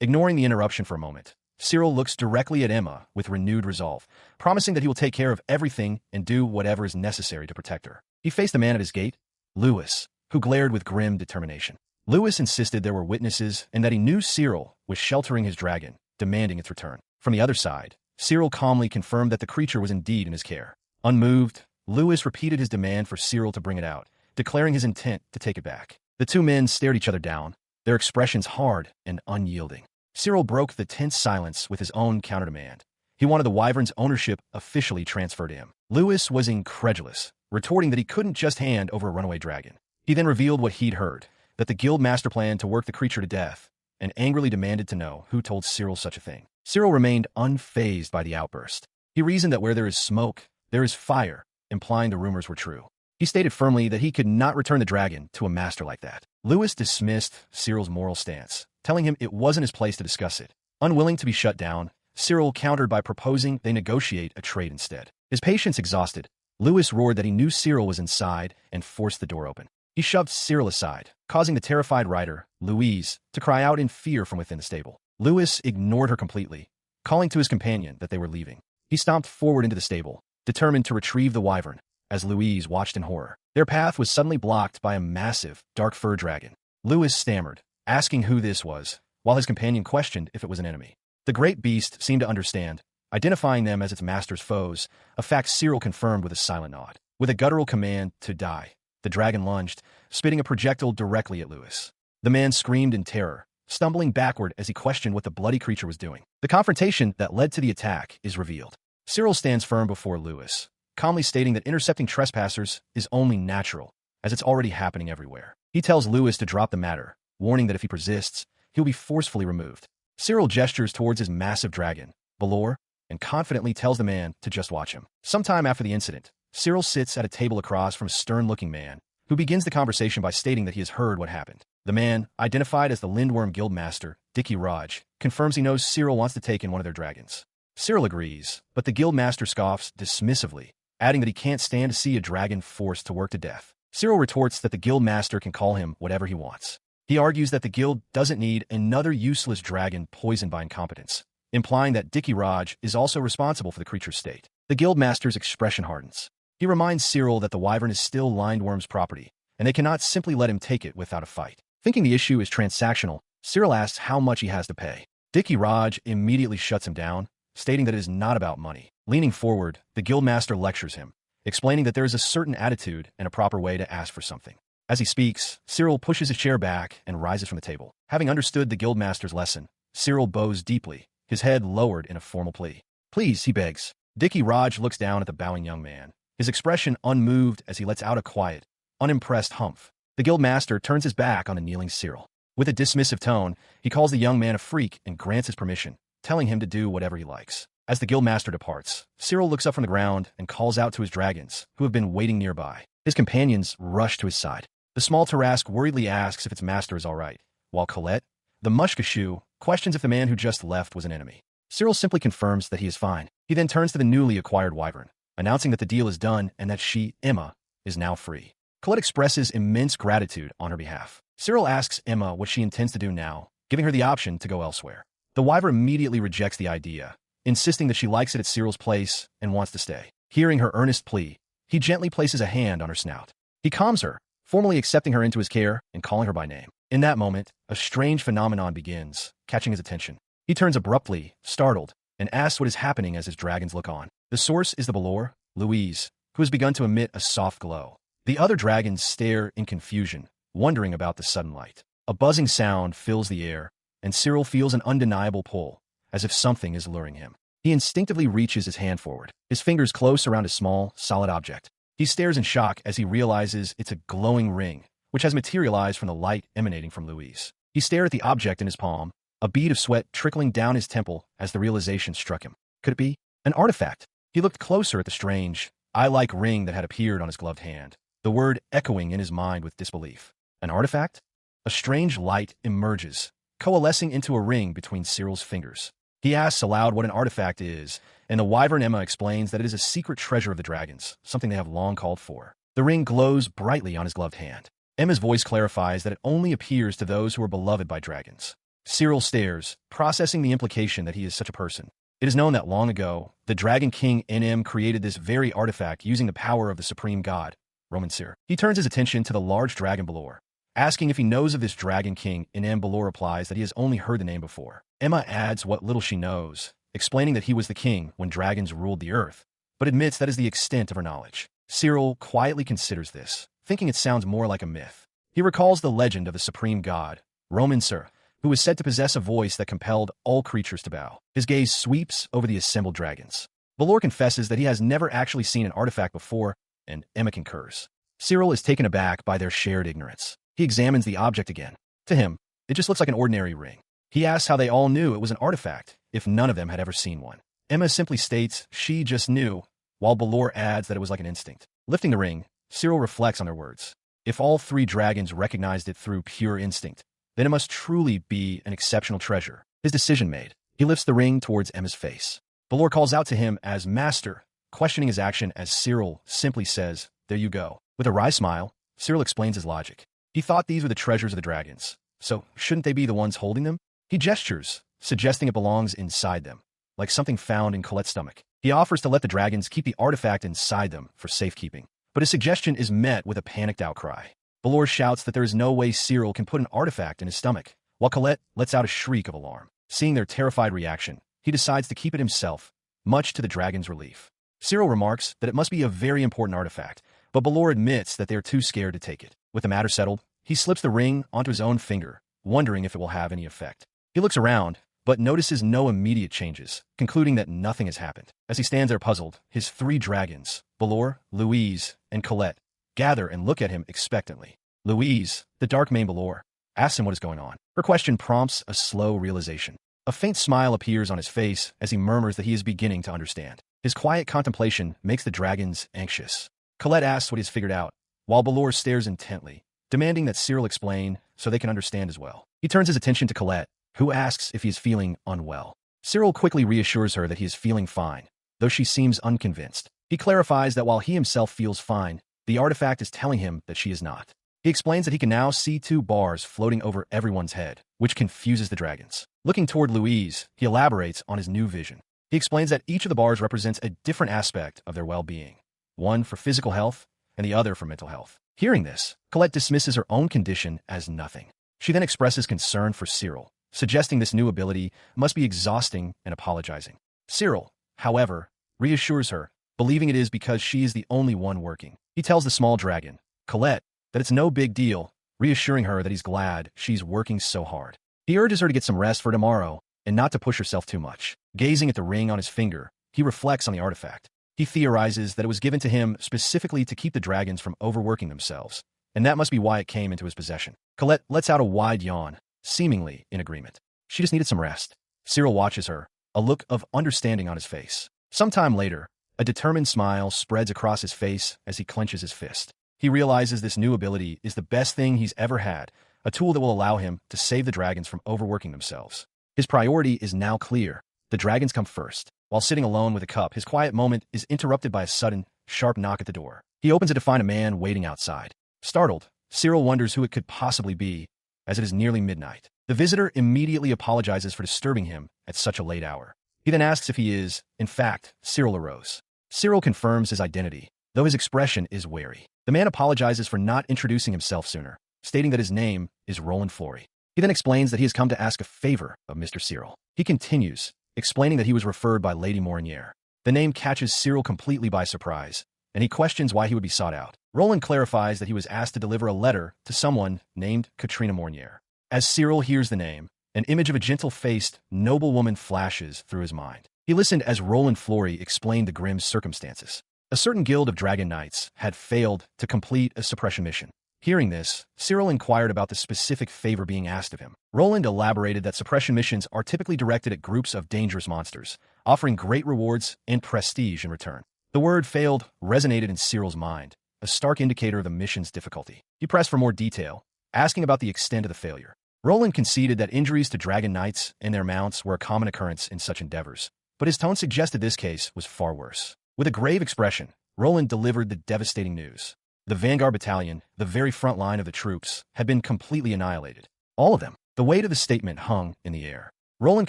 [SPEAKER 1] Ignoring the interruption for a moment, Cyril looks directly at Emma with renewed resolve, promising that he will take care of everything and do whatever is necessary to protect her. He faced the man at his gate, Lewis, who glared with grim determination. Lewis insisted there were witnesses and that he knew Cyril was sheltering his dragon, demanding its return. From the other side, Cyril calmly confirmed that the creature was indeed in his care. Unmoved, Lewis repeated his demand for Cyril to bring it out, declaring his intent to take it back. The two men stared each other down, their expressions hard and unyielding. Cyril broke the tense silence with his own counter-demand. He wanted the wyvern's ownership officially transferred to him. Lewis was incredulous, retorting that he couldn't just hand over a runaway dragon. He then revealed what he'd heard, that the guild master planned to work the creature to death, and angrily demanded to know who told Cyril such a thing. Cyril remained unfazed by the outburst. He reasoned that where there is smoke, there is fire, implying the rumors were true. He stated firmly that he could not return the dragon to a master like that. Lewis dismissed Cyril's moral stance, telling him it wasn't his place to discuss it. Unwilling to be shut down, Cyril countered by proposing they negotiate a trade instead. His patience exhausted, Lewis roared that he knew Cyril was inside and forced the door open. He shoved Cyril aside, causing the terrified rider, Louise, to cry out in fear from within the stable. Lewis ignored her completely, calling to his companion that they were leaving. He stomped forward into the stable, determined to retrieve the wyvern, as Louise watched in horror. Their path was suddenly blocked by a massive, dark fur dragon. Lewis stammered, asking who this was, while his companion questioned if it was an enemy. The great beast seemed to understand, identifying them as its master's foes, a fact Cyril confirmed with a silent nod. With a guttural command to die, the dragon lunged, spitting a projectile directly at Lewis. The man screamed in terror, stumbling backward as he questioned what the bloody creature was doing. The confrontation that led to the attack is revealed. Cyril stands firm before Lewis, calmly stating that intercepting trespassers is only natural, as it's already happening everywhere. He tells Lewis to drop the matter, warning that if he persists, he'll be forcefully removed. Cyril gestures towards his massive dragon, Balor, and confidently tells the man to just watch him. Sometime after the incident, Cyril sits at a table across from a stern-looking man, who begins the conversation by stating that he has heard what happened. The man, identified as the Lindworm Guildmaster, Dickie Raj, confirms he knows Cyril wants to take in one of their dragons. Cyril agrees, but the Guildmaster scoffs dismissively, adding that he can't stand to see a dragon forced to work to death. Cyril retorts that the Guildmaster can call him whatever he wants. He argues that the guild doesn't need another useless dragon poisoned by incompetence, implying that Dickie Raj is also responsible for the creature's state. The Guildmaster's expression hardens. He reminds Cyril that the wyvern is still Lindworm's property, and they cannot simply let him take it without a fight. Thinking the issue is transactional, Cyril asks how much he has to pay. Dickie Raj immediately shuts him down, stating that it is not about money. Leaning forward, the Guildmaster lectures him, explaining that there is a certain attitude and a proper way to ask for something. As he speaks, Cyril pushes his chair back and rises from the table. Having understood the Guildmaster's lesson, Cyril bows deeply, his head lowered in a formal plea. Please, he begs. Dickie Raj looks down at the bowing young man, his expression unmoved as he lets out a quiet, unimpressed humph. The Guildmaster turns his back on the kneeling Cyril. With a dismissive tone, he calls the young man a freak and grants his permission, telling him to do whatever he likes. As the Guildmaster departs, Cyril looks up from the ground and calls out to his dragons, who have been waiting nearby. His companions rush to his side. The small Tarask worriedly asks if its master is all right, while Colette, the Mushkashu, questions if the man who just left was an enemy. Cyril simply confirms that he is fine. He then turns to the newly acquired wyvern, announcing that the deal is done and that she, Emma, is now free. Colette expresses immense gratitude on her behalf. Cyril asks Emma what she intends to do now, giving her the option to go elsewhere. The wyvern immediately rejects the idea, insisting that she likes it at Cyril's place and wants to stay. Hearing her earnest plea, he gently places a hand on her snout. He calms her, formally accepting her into his care and calling her by name. In that moment, a strange phenomenon begins, catching his attention. He turns abruptly, startled, and asks what is happening as his dragons look on. The source is the Balor, Louise, who has begun to emit a soft glow. The other dragons stare in confusion, wondering about the sudden light. A buzzing sound fills the air, and Cyril feels an undeniable pull, as if something is luring him. He instinctively reaches his hand forward, his fingers close around a small, solid object. He stares in shock as he realizes it's a glowing ring, which has materialized from the light emanating from Louise. He stared at the object in his palm, a bead of sweat trickling down his temple as the realization struck him. Could it be? An artifact. He looked closer at the strange, eye-like ring that had appeared on his gloved hand, the word echoing in his mind with disbelief. An artifact? A strange light emerges, coalescing into a ring between Cyril's fingers. He asks aloud what an artifact is, and the wyvern Emma explains that it is a secret treasure of the dragons, something they have long called for. The ring glows brightly on his gloved hand. Emma's voice clarifies that it only appears to those who are beloved by dragons. Cyril stares, processing the implication that he is such a person. It is known that long ago, the Dragon King NM created this very artifact using the power of the supreme god, Roman Cyr. He turns his attention to the large dragon Balor. Asking if he knows of this Dragon King, NM Balor replies that he has only heard the name before. Emma adds what little she knows, explaining that he was the king when dragons ruled the earth, but admits that is the extent of her knowledge. Cyril quietly considers this, thinking it sounds more like a myth. He recalls the legend of the supreme god, Roman Cyr, who was said to possess a voice that compelled all creatures to bow. His gaze sweeps over the assembled dragons. Balor confesses that he has never actually seen an artifact before, and Emma concurs. Cyril is taken aback by their shared ignorance. He examines the object again. To him, it just looks like an ordinary ring. He asks how they all knew it was an artifact, if none of them had ever seen one. Emma simply states she just knew, while Balor adds that it was like an instinct. Lifting the ring, Cyril reflects on their words. If all three dragons recognized it through pure instinct, then it must truly be an exceptional treasure. His decision made, he lifts the ring towards Emma's face. Balor calls out to him as master, questioning his action as Cyril simply says, "There you go." With a wry smile, Cyril explains his logic. He thought these were the treasures of the dragons, so shouldn't they be the ones holding them? He gestures, suggesting it belongs inside them, like something found in Colette's stomach. He offers to let the dragons keep the artifact inside them for safekeeping, but his suggestion is met with a panicked outcry. Balor shouts that there is no way Cyril can put an artifact in his stomach, while Colette lets out a shriek of alarm. Seeing their terrified reaction, he decides to keep it himself, much to the dragon's relief. Cyril remarks that it must be a very important artifact, but Balor admits that they are too scared to take it. With the matter settled, he slips the ring onto his own finger, wondering if it will have any effect. He looks around, but notices no immediate changes, concluding that nothing has happened. As he stands there puzzled, his three dragons, Balor, Louise, and Colette, gather and look at him expectantly. Louise, the dark-maned Balor, asks him what is going on. Her question prompts a slow realization. A faint smile appears on his face as he murmurs that he is beginning to understand. His quiet contemplation makes the dragons anxious. Colette asks what he has figured out, while Balor stares intently, demanding that Cyril explain so they can understand as well. He turns his attention to Colette, who asks if he is feeling unwell. Cyril quickly reassures her that he is feeling fine, though she seems unconvinced. He clarifies that while he himself feels fine, the artifact is telling him that she is not. He explains that he can now see two bars floating over everyone's head, which confuses the dragons. Looking toward Louise, he elaborates on his new vision. He explains that each of the bars represents a different aspect of their well-being, one for physical health and the other for mental health. Hearing this, Colette dismisses her own condition as nothing. She then expresses concern for Cyril, suggesting this new ability must be exhausting and apologizing. Cyril, however, reassures her, believing it is because she is the only one working. He tells the small dragon, Colette, that it's no big deal, reassuring her that he's glad she's working so hard. He urges her to get some rest for tomorrow and not to push herself too much. Gazing at the ring on his finger, he reflects on the artifact. He theorizes that it was given to him specifically to keep the dragons from overworking themselves, and that must be why it came into his possession. Colette lets out a wide yawn, seemingly in agreement. She just needed some rest. Cyril watches her, a look of understanding on his face. Sometime later, a determined smile spreads across his face as he clenches his fist. He realizes this new ability is the best thing he's ever had, a tool that will allow him to save the dragons from overworking themselves. His priority is now clear. The dragons come first. While sitting alone with a cup, his quiet moment is interrupted by a sudden, sharp knock at the door. He opens it to find a man waiting outside. Startled, Cyril wonders who it could possibly be, as it is nearly midnight. The visitor immediately apologizes for disturbing him at such a late hour. He then asks if he is, in fact, Cyril LaRose. Cyril confirms his identity, though his expression is wary. The man apologizes for not introducing himself sooner, stating that his name is Roland Flory. He then explains that he has come to ask a favor of Mr. Cyril. He continues, explaining that he was referred by Lady Morinier. The name catches Cyril completely by surprise, and he questions why he would be sought out. Roland clarifies that he was asked to deliver a letter to someone named Katrina Morinier. As Cyril hears the name, an image of a gentle-faced, noble woman flashes through his mind. He listened as Roland Flory explained the grim circumstances. A certain guild of dragon knights had failed to complete a suppression mission. Hearing this, Cyril inquired about the specific favor being asked of him. Roland elaborated that suppression missions are typically directed at groups of dangerous monsters, offering great rewards and prestige in return. The word failed resonated in Cyril's mind, a stark indicator of the mission's difficulty. He pressed for more detail, asking about the extent of the failure. Roland conceded that injuries to dragon knights and their mounts were a common occurrence in such endeavors, but his tone suggested this case was far worse. With a grave expression, Roland delivered the devastating news. The Vanguard Battalion, the very front line of the troops, had been completely annihilated. All of them. The weight of the statement hung in the air. Roland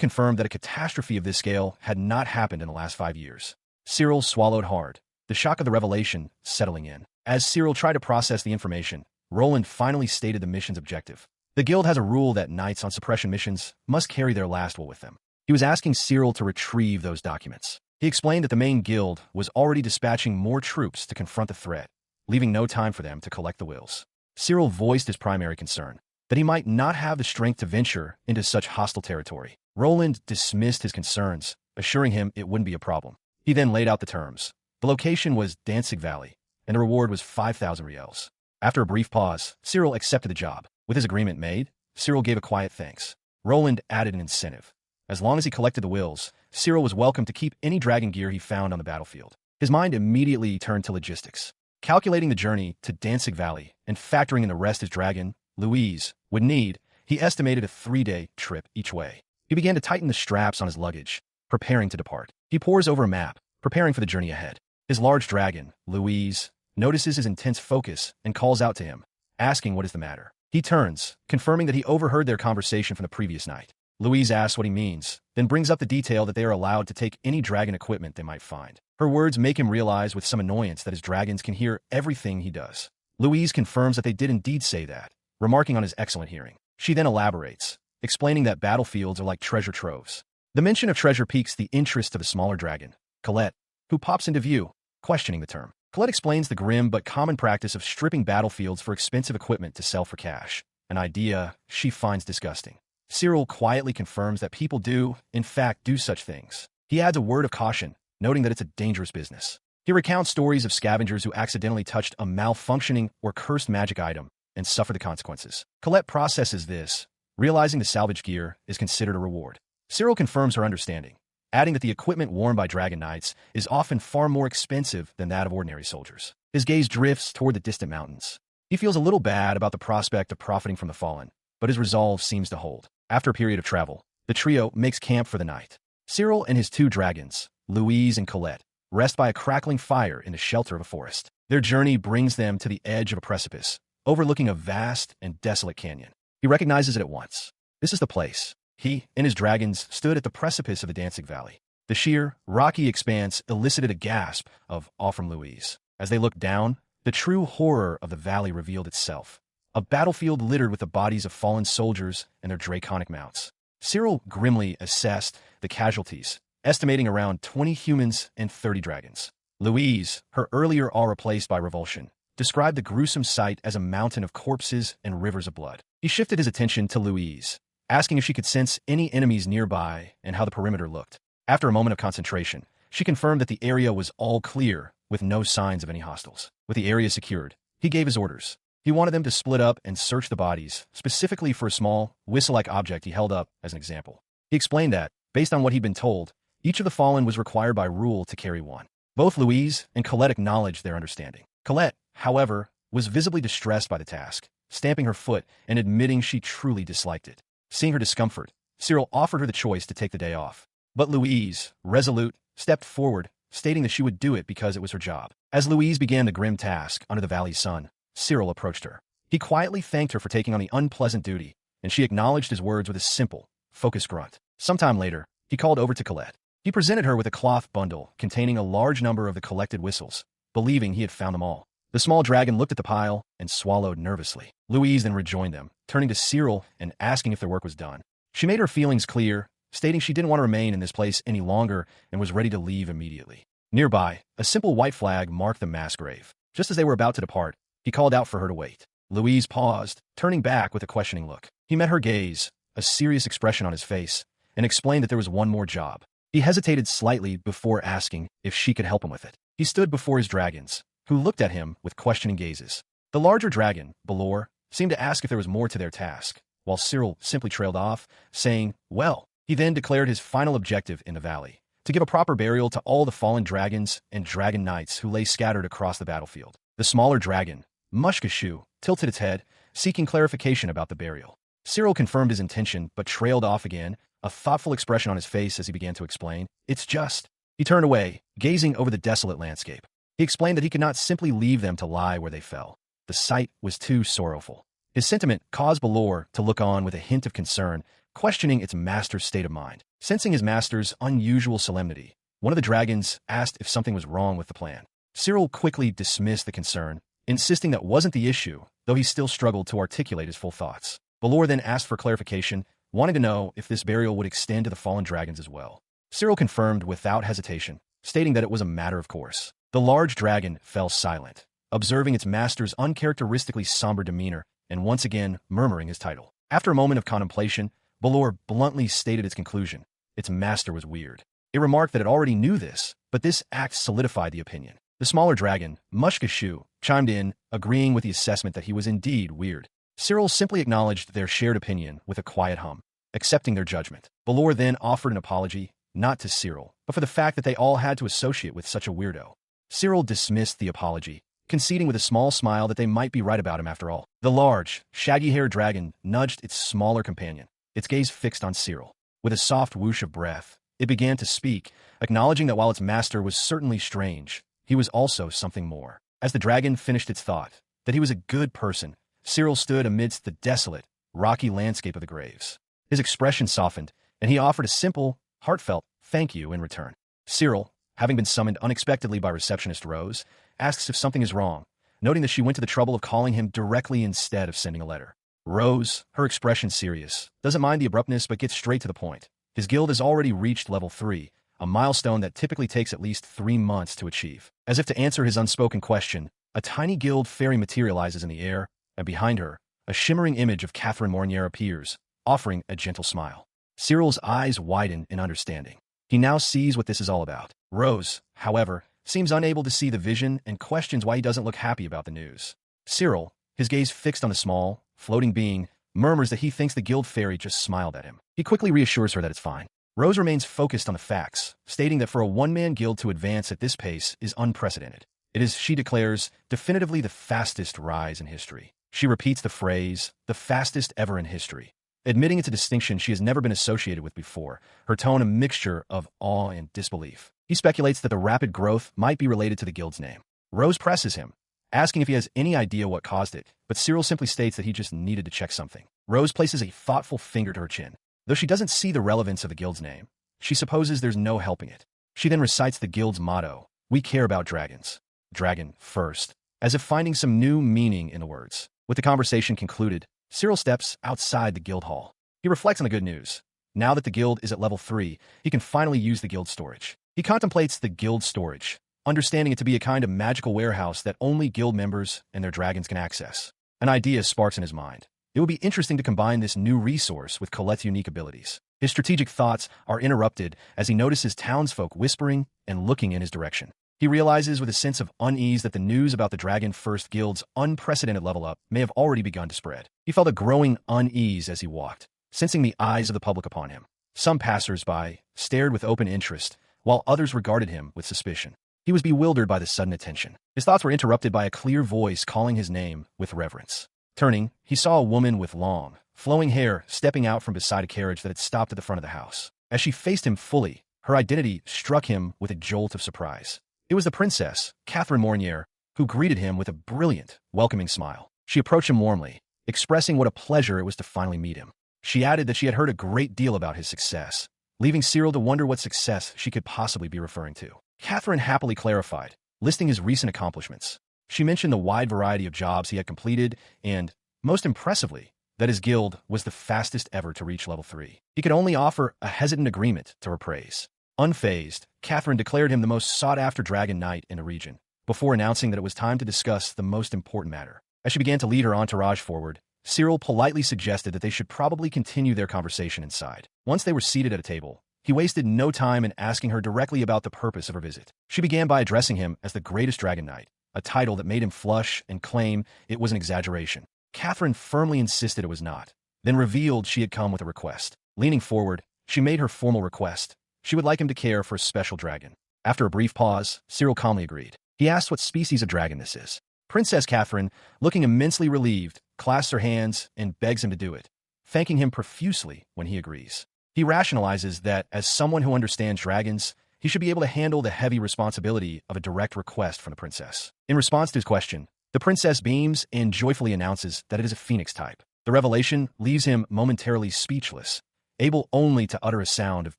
[SPEAKER 1] confirmed that a catastrophe of this scale had not happened in the last 5 years. Cyril swallowed hard, the shock of the revelation settling in. As Cyril tried to process the information, Roland finally stated the mission's objective. The guild has a rule that knights on suppression missions must carry their last will with them. He was asking Cyril to retrieve those documents. He explained that the main guild was already dispatching more troops to confront the threat, leaving no time for them to collect the wills. Cyril voiced his primary concern, that he might not have the strength to venture into such hostile territory. Roland dismissed his concerns, assuring him it wouldn't be a problem. He then laid out the terms. The location was Danzig Valley, and the reward was 5,000 riels. After a brief pause, Cyril accepted the job. With his agreement made, Cyril gave a quiet thanks. Roland added an incentive. As long as he collected the wills, Cyril was welcome to keep any dragon gear he found on the battlefield. His mind immediately turned to logistics. Calculating the journey to Danzig Valley and factoring in the rest his dragon, Louise, would need, he estimated a 3-day trip each way. He began to tighten the straps on his luggage, preparing to depart. He pores over a map, preparing for the journey ahead. His large dragon, Louise, notices his intense focus and calls out to him, asking what is the matter. He turns, confirming that he overheard their conversation from the previous night. Louise asks what he means, then brings up the detail that they are allowed to take any dragon equipment they might find. Her words make him realize with some annoyance that his dragons can hear everything he does. Louise confirms that they did indeed say that, remarking on his excellent hearing. She then elaborates, explaining that battlefields are like treasure troves. The mention of treasure piques the interest of the smaller dragon, Colette, who pops into view, questioning the term. Colette explains the grim but common practice of stripping battlefields for expensive equipment to sell for cash, an idea she finds disgusting. Cyril quietly confirms that people do, in fact, do such things. He adds a word of caution, noting that it's a dangerous business. He recounts stories of scavengers who accidentally touched a malfunctioning or cursed magic item and suffer the consequences. Colette processes this, realizing the salvage gear is considered a reward. Cyril confirms her understanding, adding that the equipment worn by dragon knights is often far more expensive than that of ordinary soldiers. His gaze drifts toward the distant mountains. He feels a little bad about the prospect of profiting from the fallen, but his resolve seems to hold. After a period of travel, the trio makes camp for the night. Cyril and his 2 dragons, Louise and Colette, rest by a crackling fire in the shelter of a forest. Their journey brings them to the edge of a precipice, overlooking a vast and desolate canyon. He recognizes it at once. This is the place. He and his dragons stood at the precipice of the Danzig Valley. The sheer, rocky expanse elicited a gasp of awe from Louise. As they looked down, the true horror of the valley revealed itself. A battlefield littered with the bodies of fallen soldiers and their draconic mounts. Cyril grimly assessed the casualties, estimating around 20 humans and 30 dragons. Louise, her earlier awe replaced by revulsion, described the gruesome sight as a mountain of corpses and rivers of blood. He shifted his attention to Louise, asking if she could sense any enemies nearby and how the perimeter looked. After a moment of concentration, she confirmed that the area was all clear, with no signs of any hostiles. With the area secured, he gave his orders. He wanted them to split up and search the bodies, specifically for a small, whistle-like object he held up as an example. He explained that, based on what he'd been told, each of the fallen was required by rule to carry one. Both Louise and Colette acknowledged their understanding. Colette, however, was visibly distressed by the task, stamping her foot and admitting she truly disliked it. Seeing her discomfort, Cyril offered her the choice to take the day off. But Louise, resolute, stepped forward, stating that she would do it because it was her job. As Louise began the grim task under the valley's sun, Cyril approached her. He quietly thanked her for taking on the unpleasant duty, and she acknowledged his words with a simple, focused grunt. Sometime later, he called over to Colette. He presented her with a cloth bundle containing a large number of the collected whistles, believing he had found them all. The small dragon looked at the pile and swallowed nervously. Louise then rejoined them, turning to Cyril and asking if their work was done. She made her feelings clear, stating she didn't want to remain in this place any longer and was ready to leave immediately. Nearby, a simple white flag marked the mass grave. Just as they were about to depart, he called out for her to wait. Louise paused, turning back with a questioning look. He met her gaze, a serious expression on his face, and explained that there was one more job. He hesitated slightly before asking if she could help him with it. He stood before his dragons, who looked at him with questioning gazes. The larger dragon, Balor, seemed to ask if there was more to their task, while Cyril simply trailed off, saying, "Well." He then declared his final objective in the valley, to give a proper burial to all the fallen dragons and dragon knights who lay scattered across the battlefield. The smaller dragon, Mushkashu, tilted its head, seeking clarification about the burial. Cyril confirmed his intention, but trailed off again, a thoughtful expression on his face as he began to explain. It's just... He turned away, gazing over the desolate landscape. He explained that he could not simply leave them to lie where they fell. The sight was too sorrowful. His sentiment caused Balor to look on with a hint of concern, questioning its master's state of mind. Sensing his master's unusual solemnity, one of the dragons asked if something was wrong with the plan. Cyril quickly dismissed the concern, insisting that wasn't the issue, though he still struggled to articulate his full thoughts. Balor then asked for clarification, wanting to know if this burial would extend to the fallen dragons as well. Cyril confirmed without hesitation, stating that it was a matter of course. The large dragon fell silent, observing its master's uncharacteristically somber demeanor and once again murmuring his title. After a moment of contemplation, Balor bluntly stated its conclusion. Its master was weird. It remarked that it already knew this, but this act solidified the opinion. The smaller dragon, Mushkashu, chimed in, agreeing with the assessment that he was indeed weird. Cyril simply acknowledged their shared opinion with a quiet hum, accepting their judgment. Balor then offered an apology, not to Cyril, but for the fact that they all had to associate with such a weirdo. Cyril dismissed the apology, conceding with a small smile that they might be right about him after all. The large, shaggy-haired dragon nudged its smaller companion, its gaze fixed on Cyril. With a soft whoosh of breath, it began to speak, acknowledging that while its master was certainly strange, he was also something more. As the dragon finished its thought, that he was a good person, Cyril stood amidst the desolate, rocky landscape of the graves. His expression softened, and he offered a simple, heartfelt thank you in return. Cyril, having been summoned unexpectedly by receptionist Rose, asks if something is wrong, noting that she went to the trouble of calling him directly instead of sending a letter. Rose, her expression serious, doesn't mind the abruptness but gets straight to the point. His guild has already reached level 3, a milestone that typically takes at least 3 months to achieve. As if to answer his unspoken question, a tiny guild fairy materializes in the air, and behind her, a shimmering image of Catherine Mornier appears, offering a gentle smile. Cyril's eyes widen in understanding. He now sees what this is all about. Rose, however, seems unable to see the vision and questions why he doesn't look happy about the news. Cyril, his gaze fixed on the small, floating being, murmurs that he thinks the guild fairy just smiled at him. He quickly reassures her that it's fine. Rose remains focused on the facts, stating that for a one-man guild to advance at this pace is unprecedented. It is, she declares, definitively the fastest rise in history. She repeats the phrase, the fastest ever in history, admitting it's a distinction she has never been associated with before, her tone a mixture of awe and disbelief. He speculates that the rapid growth might be related to the guild's name. Rose presses him, asking if he has any idea what caused it, but Cyril simply states that he just needed to check something. Rose places a thoughtful finger to her chin. Though she doesn't see the relevance of the guild's name, she supposes there's no helping it. She then recites the guild's motto, "We care about dragons. Dragon first," as if finding some new meaning in the words. With the conversation concluded, Cyril steps outside the guild hall. He reflects on the good news. Now that the guild is at level 3, he can finally use the guild storage. He contemplates the guild storage, understanding it to be a kind of magical warehouse that only guild members and their dragons can access. An idea sparks in his mind. It would be interesting to combine this new resource with Colette's unique abilities. His strategic thoughts are interrupted as he notices townsfolk whispering and looking in his direction. He realizes with a sense of unease that the news about the Dragon First Guild's unprecedented level up may have already begun to spread. He felt a growing unease as he walked, sensing the eyes of the public upon him. Some passers-by stared with open interest, while others regarded him with suspicion. He was bewildered by the sudden attention. His thoughts were interrupted by a clear voice calling his name with reverence. Turning, he saw a woman with long, flowing hair stepping out from beside a carriage that had stopped at the front of the house. As she faced him fully, her identity struck him with a jolt of surprise. It was the princess, Catherine Mornier, who greeted him with a brilliant, welcoming smile. She approached him warmly, expressing what a pleasure it was to finally meet him. She added that she had heard a great deal about his success, leaving Cyril to wonder what success she could possibly be referring to. Catherine happily clarified, listing his recent accomplishments. She mentioned the wide variety of jobs he had completed and, most impressively, that his guild was the fastest ever to reach level 3. He could only offer a hesitant agreement to her praise. Unfazed, Catherine declared him the most sought-after dragon knight in the region, before announcing that it was time to discuss the most important matter. As she began to lead her entourage forward, Cyril politely suggested that they should probably continue their conversation inside. Once they were seated at a table, he wasted no time in asking her directly about the purpose of her visit. She began by addressing him as the greatest dragon knight, a title that made him flush and claim it was an exaggeration. Catherine firmly insisted it was not, then revealed she had come with a request. Leaning forward, she made her formal request, She would like him to care for a special dragon. After a brief pause, Cyril calmly agreed. He asked what species of dragon this is. Princess Catherine, looking immensely relieved, clasps her hands and begs him to do it, thanking him profusely when he agrees. He rationalizes that, as someone who understands dragons, he should be able to handle the heavy responsibility of a direct request from the princess. In response to his question, the princess beams and joyfully announces that it is a phoenix type. The revelation leaves him momentarily speechless, able only to utter a sound of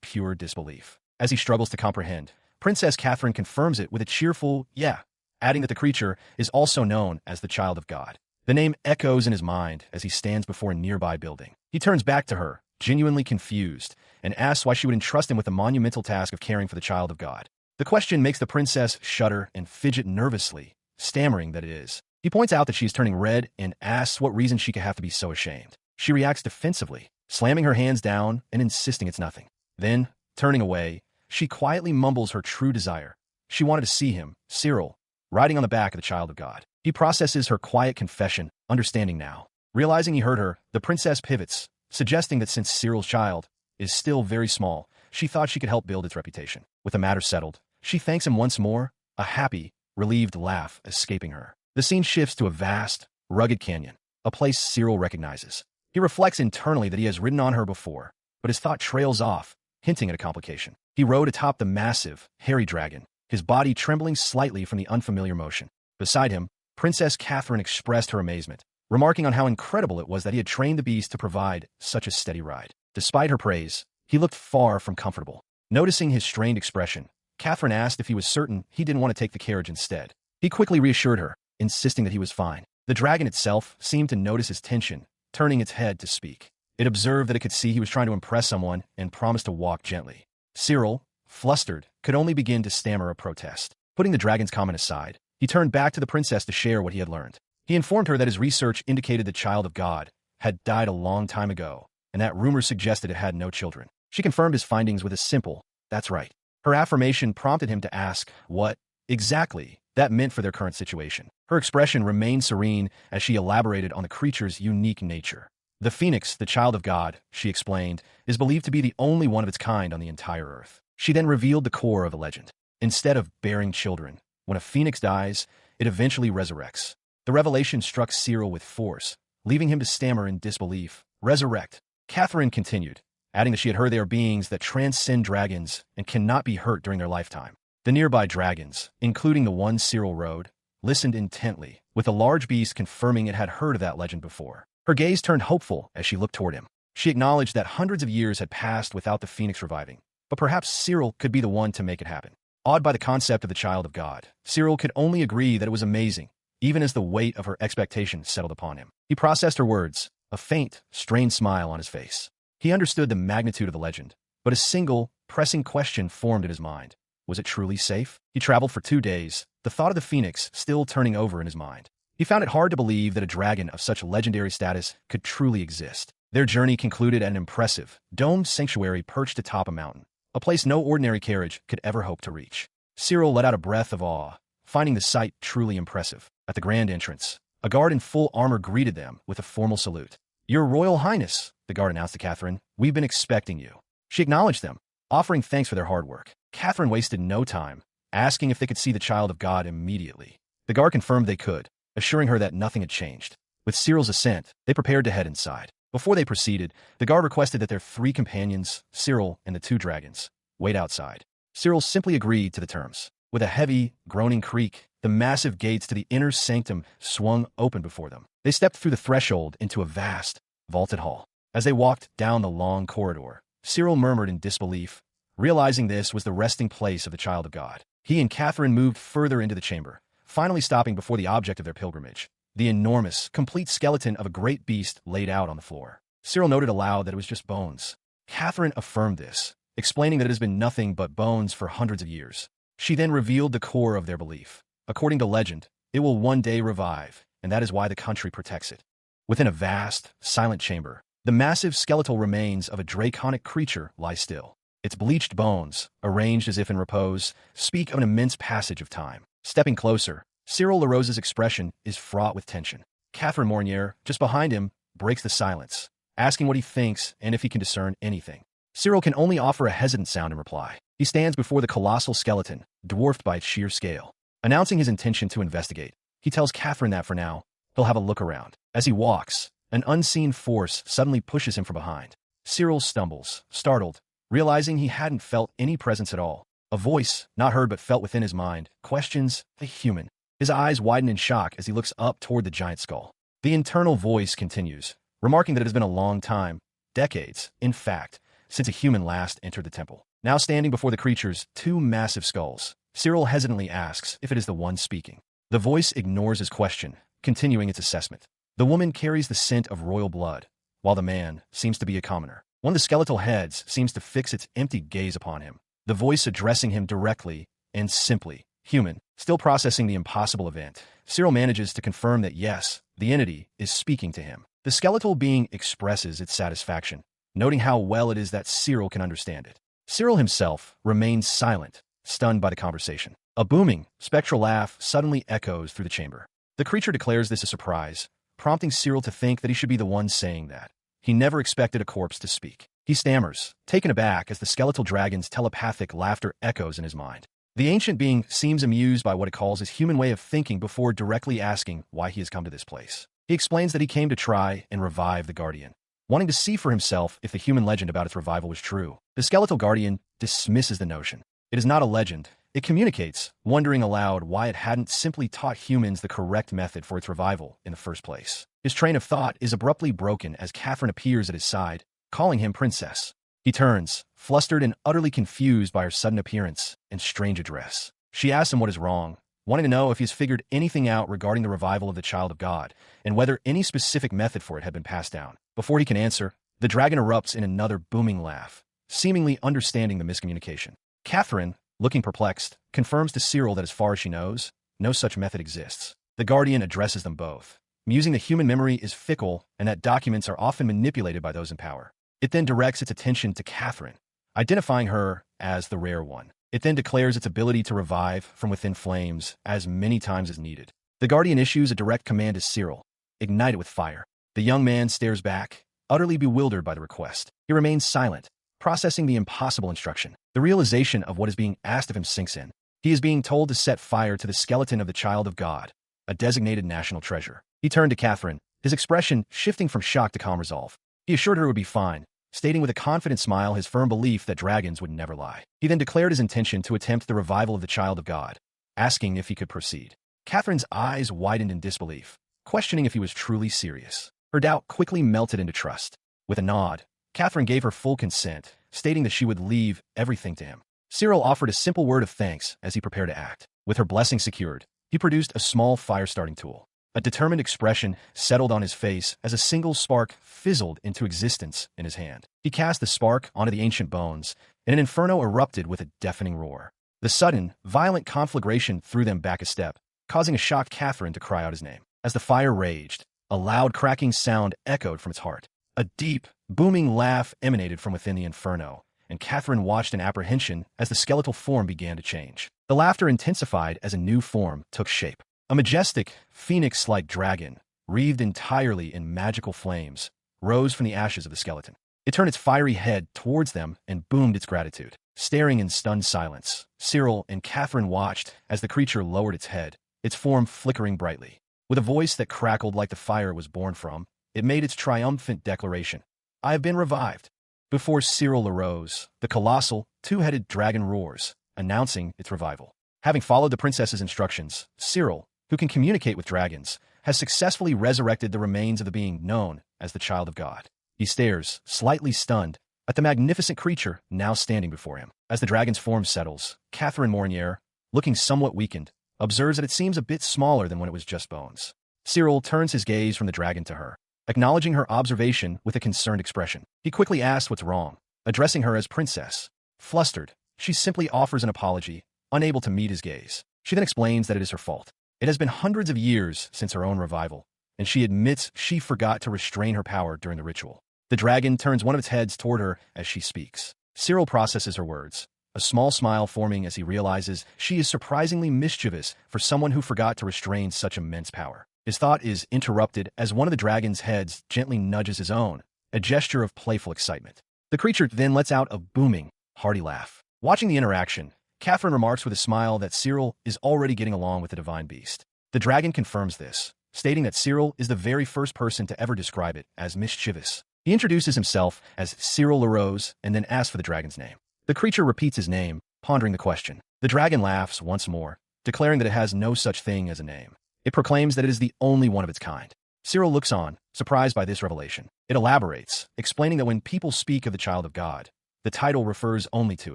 [SPEAKER 1] pure disbelief. As he struggles to comprehend, Princess Catherine confirms it with a cheerful, "Yeah," adding that the creature is also known as the Child of God. The name echoes in his mind as he stands before a nearby building. He turns back to her, genuinely confused, and asks why she would entrust him with the monumental task of caring for the Child of God. The question makes the princess shudder and fidget nervously, stammering that it is. He points out that she is turning red and asks what reason she could have to be so ashamed. She reacts defensively, slamming her hands down and insisting it's nothing. Then, turning away, she quietly mumbles her true desire. She wanted to see him, Cyril, riding on the back of the Child of God. He processes her quiet confession, understanding now. Realizing he heard her, the princess pivots, suggesting that since Cyril's child is still very small, she thought she could help build its reputation. With the matter settled, she thanks him once more, a happy, relieved laugh escaping her. The scene shifts to a vast, rugged canyon, a place Cyril recognizes. He reflects internally that he has ridden on her before, but his thought trails off, hinting at a complication. He rode atop the massive, hairy dragon, his body trembling slightly from the unfamiliar motion. Beside him, Princess Catherine expressed her amazement, remarking on how incredible it was that he had trained the beast to provide such a steady ride. Despite her praise, he looked far from comfortable. Noticing his strained expression, Catherine asked if he was certain he didn't want to take the carriage instead. He quickly reassured her, insisting that he was fine. The dragon itself seemed to notice his tension, turning its head to speak. It observed that it could see he was trying to impress someone and promised to walk gently. Cyril, flustered, could only begin to stammer a protest. Putting the dragon's comment aside, he turned back to the princess to share what he had learned. He informed her that his research indicated the Child of God had died a long time ago, and that rumors suggested it had no children. She confirmed his findings with a simple, "That's right." Her affirmation prompted him to ask what, exactly, that meant for their current situation. Her expression remained serene as she elaborated on the creature's unique nature. The phoenix, the Child of God, she explained, is believed to be the only one of its kind on the entire earth. She then revealed the core of the legend. Instead of bearing children, when a phoenix dies, it eventually resurrects. The revelation struck Cyril with force, leaving him to stammer in disbelief. "Resurrect," Catherine continued, adding that she had heard they are beings that transcend dragons and cannot be hurt during their lifetime. The nearby dragons, including the one Cyril rode, listened intently, with the large beast confirming it had heard of that legend before. Her gaze turned hopeful as she looked toward him. She acknowledged that hundreds of years had passed without the phoenix reviving, but perhaps Cyril could be the one to make it happen. Awed by the concept of the Child of God, Cyril could only agree that it was amazing, even as the weight of her expectation settled upon him. He processed her words, a faint, strained smile on his face. He understood the magnitude of the legend, but a single, pressing question formed in his mind. Was it truly safe? He traveled for 2 days, the thought of the phoenix still turning over in his mind. He found it hard to believe that a dragon of such legendary status could truly exist. Their journey concluded at an impressive, domed sanctuary perched atop a mountain, a place no ordinary carriage could ever hope to reach. Cyril let out a breath of awe, finding the sight truly impressive. At the grand entrance, a guard in full armor greeted them with a formal salute. "Your Royal Highness," the guard announced to Catherine, "we've been expecting you." She acknowledged them, offering thanks for their hard work. Catherine wasted no time, asking if they could see the Child of God immediately. The guard confirmed they could, assuring her that nothing had changed. With Cyril's assent, they prepared to head inside. Before they proceeded, the guard requested that their 3 companions, Cyril and the 2 dragons, wait outside. Cyril simply agreed to the terms. With a heavy, groaning creak, the massive gates to the inner sanctum swung open before them. They stepped through the threshold into a vast, vaulted hall. As they walked down the long corridor, Cyril murmured in disbelief, realizing this was the resting place of the Child of God. He and Catherine moved further into the chamber, finally stopping before the object of their pilgrimage, the enormous, complete skeleton of a great beast laid out on the floor. Cyril noted aloud that it was just bones. Catherine affirmed this, explaining that it has been nothing but bones for hundreds of years. She then revealed the core of their belief. According to legend, it will one day revive, and that is why the country protects it. Within a vast, silent chamber, the massive skeletal remains of a draconic creature lie still. Its bleached bones, arranged as if in repose, speak of an immense passage of time. Stepping closer, Cyril LaRose's expression is fraught with tension. Catherine Mornier, just behind him, breaks the silence, asking what he thinks and if he can discern anything. Cyril can only offer a hesitant sound in reply. He stands before the colossal skeleton, dwarfed by its sheer scale. Announcing his intention to investigate, he tells Catherine that for now, he'll have a look around. As he walks, an unseen force suddenly pushes him from behind. Cyril stumbles, startled, realizing he hadn't felt any presence at all. A voice, not heard but felt within his mind, questions the human. His eyes widen in shock as he looks up toward the giant skull. The internal voice continues, remarking that it has been a long time, decades, in fact, since a human last entered the temple. Now standing before the creature's two massive skulls, Cyril hesitantly asks if it is the one speaking. The voice ignores his question, continuing its assessment. The woman carries the scent of royal blood, while the man seems to be a commoner. One of the skeletal heads seems to fix its empty gaze upon him, the voice addressing him directly and simply. Human. Still processing the impossible event, Cyril manages to confirm that yes, the entity is speaking to him. The skeletal being expresses its satisfaction, noting how well it is that Cyril can understand it. Cyril himself remains silent, stunned by the conversation. A booming, spectral laugh suddenly echoes through the chamber. The creature declares this a surprise, prompting Cyril to think that he should be the one saying that. He never expected a corpse to speak. He stammers, taken aback as the skeletal dragon's telepathic laughter echoes in his mind. The ancient being seems amused by what it calls his human way of thinking before directly asking why he has come to this place. He explains that he came to try and revive the guardian, wanting to see for himself if the human legend about its revival was true. The skeletal guardian dismisses the notion. It is not a legend. It communicates, wondering aloud why it hadn't simply taught humans the correct method for its revival in the first place. His train of thought is abruptly broken as Catherine appears at his side, calling him princess. He turns, flustered and utterly confused by her sudden appearance and strange address. She asks him what is wrong, wanting to know if he's figured anything out regarding the revival of the child of God, and whether any specific method for it had been passed down. Before he can answer, the dragon erupts in another booming laugh, seemingly understanding the miscommunication. Catherine, looking perplexed, confirms to Cyril that as far as she knows, no such method exists. The guardian addresses them both, musing that human memory is fickle and that documents are often manipulated by those in power. It then directs its attention to Catherine, identifying her as the rare one. It then declares its ability to revive from within flames as many times as needed. The guardian issues a direct command to Cyril, ignite it with fire. The young man stares back, utterly bewildered by the request. He remains silent, processing the impossible instruction. The realization of what is being asked of him sinks in. He is being told to set fire to the skeleton of the child of God, a designated national treasure. He turned to Catherine, his expression shifting from shock to calm resolve. He assured her it would be fine, stating with a confident smile his firm belief that dragons would never lie. He then declared his intention to attempt the revival of the child of God, asking if he could proceed. Catherine's eyes widened in disbelief, questioning if he was truly serious. Her doubt quickly melted into trust. With a nod, Catherine gave her full consent, stating that she would leave everything to him. Cyril offered a simple word of thanks as he prepared to act. With her blessing secured, he produced a small fire-starting tool. A determined expression settled on his face as a single spark fizzled into existence in his hand. He cast the spark onto the ancient bones, and an inferno erupted with a deafening roar. The sudden, violent conflagration threw them back a step, causing a shocked Catherine to cry out his name. As the fire raged, a loud cracking sound echoed from its heart. A deep, booming laugh emanated from within the inferno, and Catherine watched in apprehension as the skeletal form began to change. The laughter intensified as a new form took shape. A majestic, phoenix-like dragon, wreathed entirely in magical flames, rose from the ashes of the skeleton. It turned its fiery head towards them and boomed its gratitude. Staring in stunned silence, Cyril and Catherine watched as the creature lowered its head, its form flickering brightly. With a voice that crackled like the fire it was born from, it made its triumphant declaration. "I have been revived." Before Cyril arose, the colossal, two-headed dragon roars, announcing its revival. Having followed the princess's instructions, Cyril, who can communicate with dragons, has successfully resurrected the remains of the being known as the child of God. He stares, slightly stunned, at the magnificent creature now standing before him. As the dragon's form settles, Catherine Mornier, looking somewhat weakened, observes that it seems a bit smaller than when it was just bones. Cyril turns his gaze from the dragon to her, acknowledging her observation with a concerned expression. He quickly asks what's wrong, addressing her as princess. Flustered, she simply offers an apology, unable to meet his gaze. She then explains that it is her fault. It has been hundreds of years since her own revival, and she admits she forgot to restrain her power during the ritual. The dragon turns one of its heads toward her as she speaks. Cyril processes her words, a small smile forming as he realizes she is surprisingly mischievous for someone who forgot to restrain such immense power. His thought is interrupted as one of the dragon's heads gently nudges his own, a gesture of playful excitement. The creature then lets out a booming, hearty laugh. Watching the interaction, Catherine remarks with a smile that Cyril is already getting along with the divine beast. The dragon confirms this, stating that Cyril is the very first person to ever describe it as mischievous. He introduces himself as Cyril LaRose and then asks for the dragon's name. The creature repeats his name, pondering the question. The dragon laughs once more, declaring that it has no such thing as a name. It proclaims that it is the only one of its kind. Cyril looks on, surprised by this revelation. It elaborates, explaining that when people speak of the child of God, the title refers only to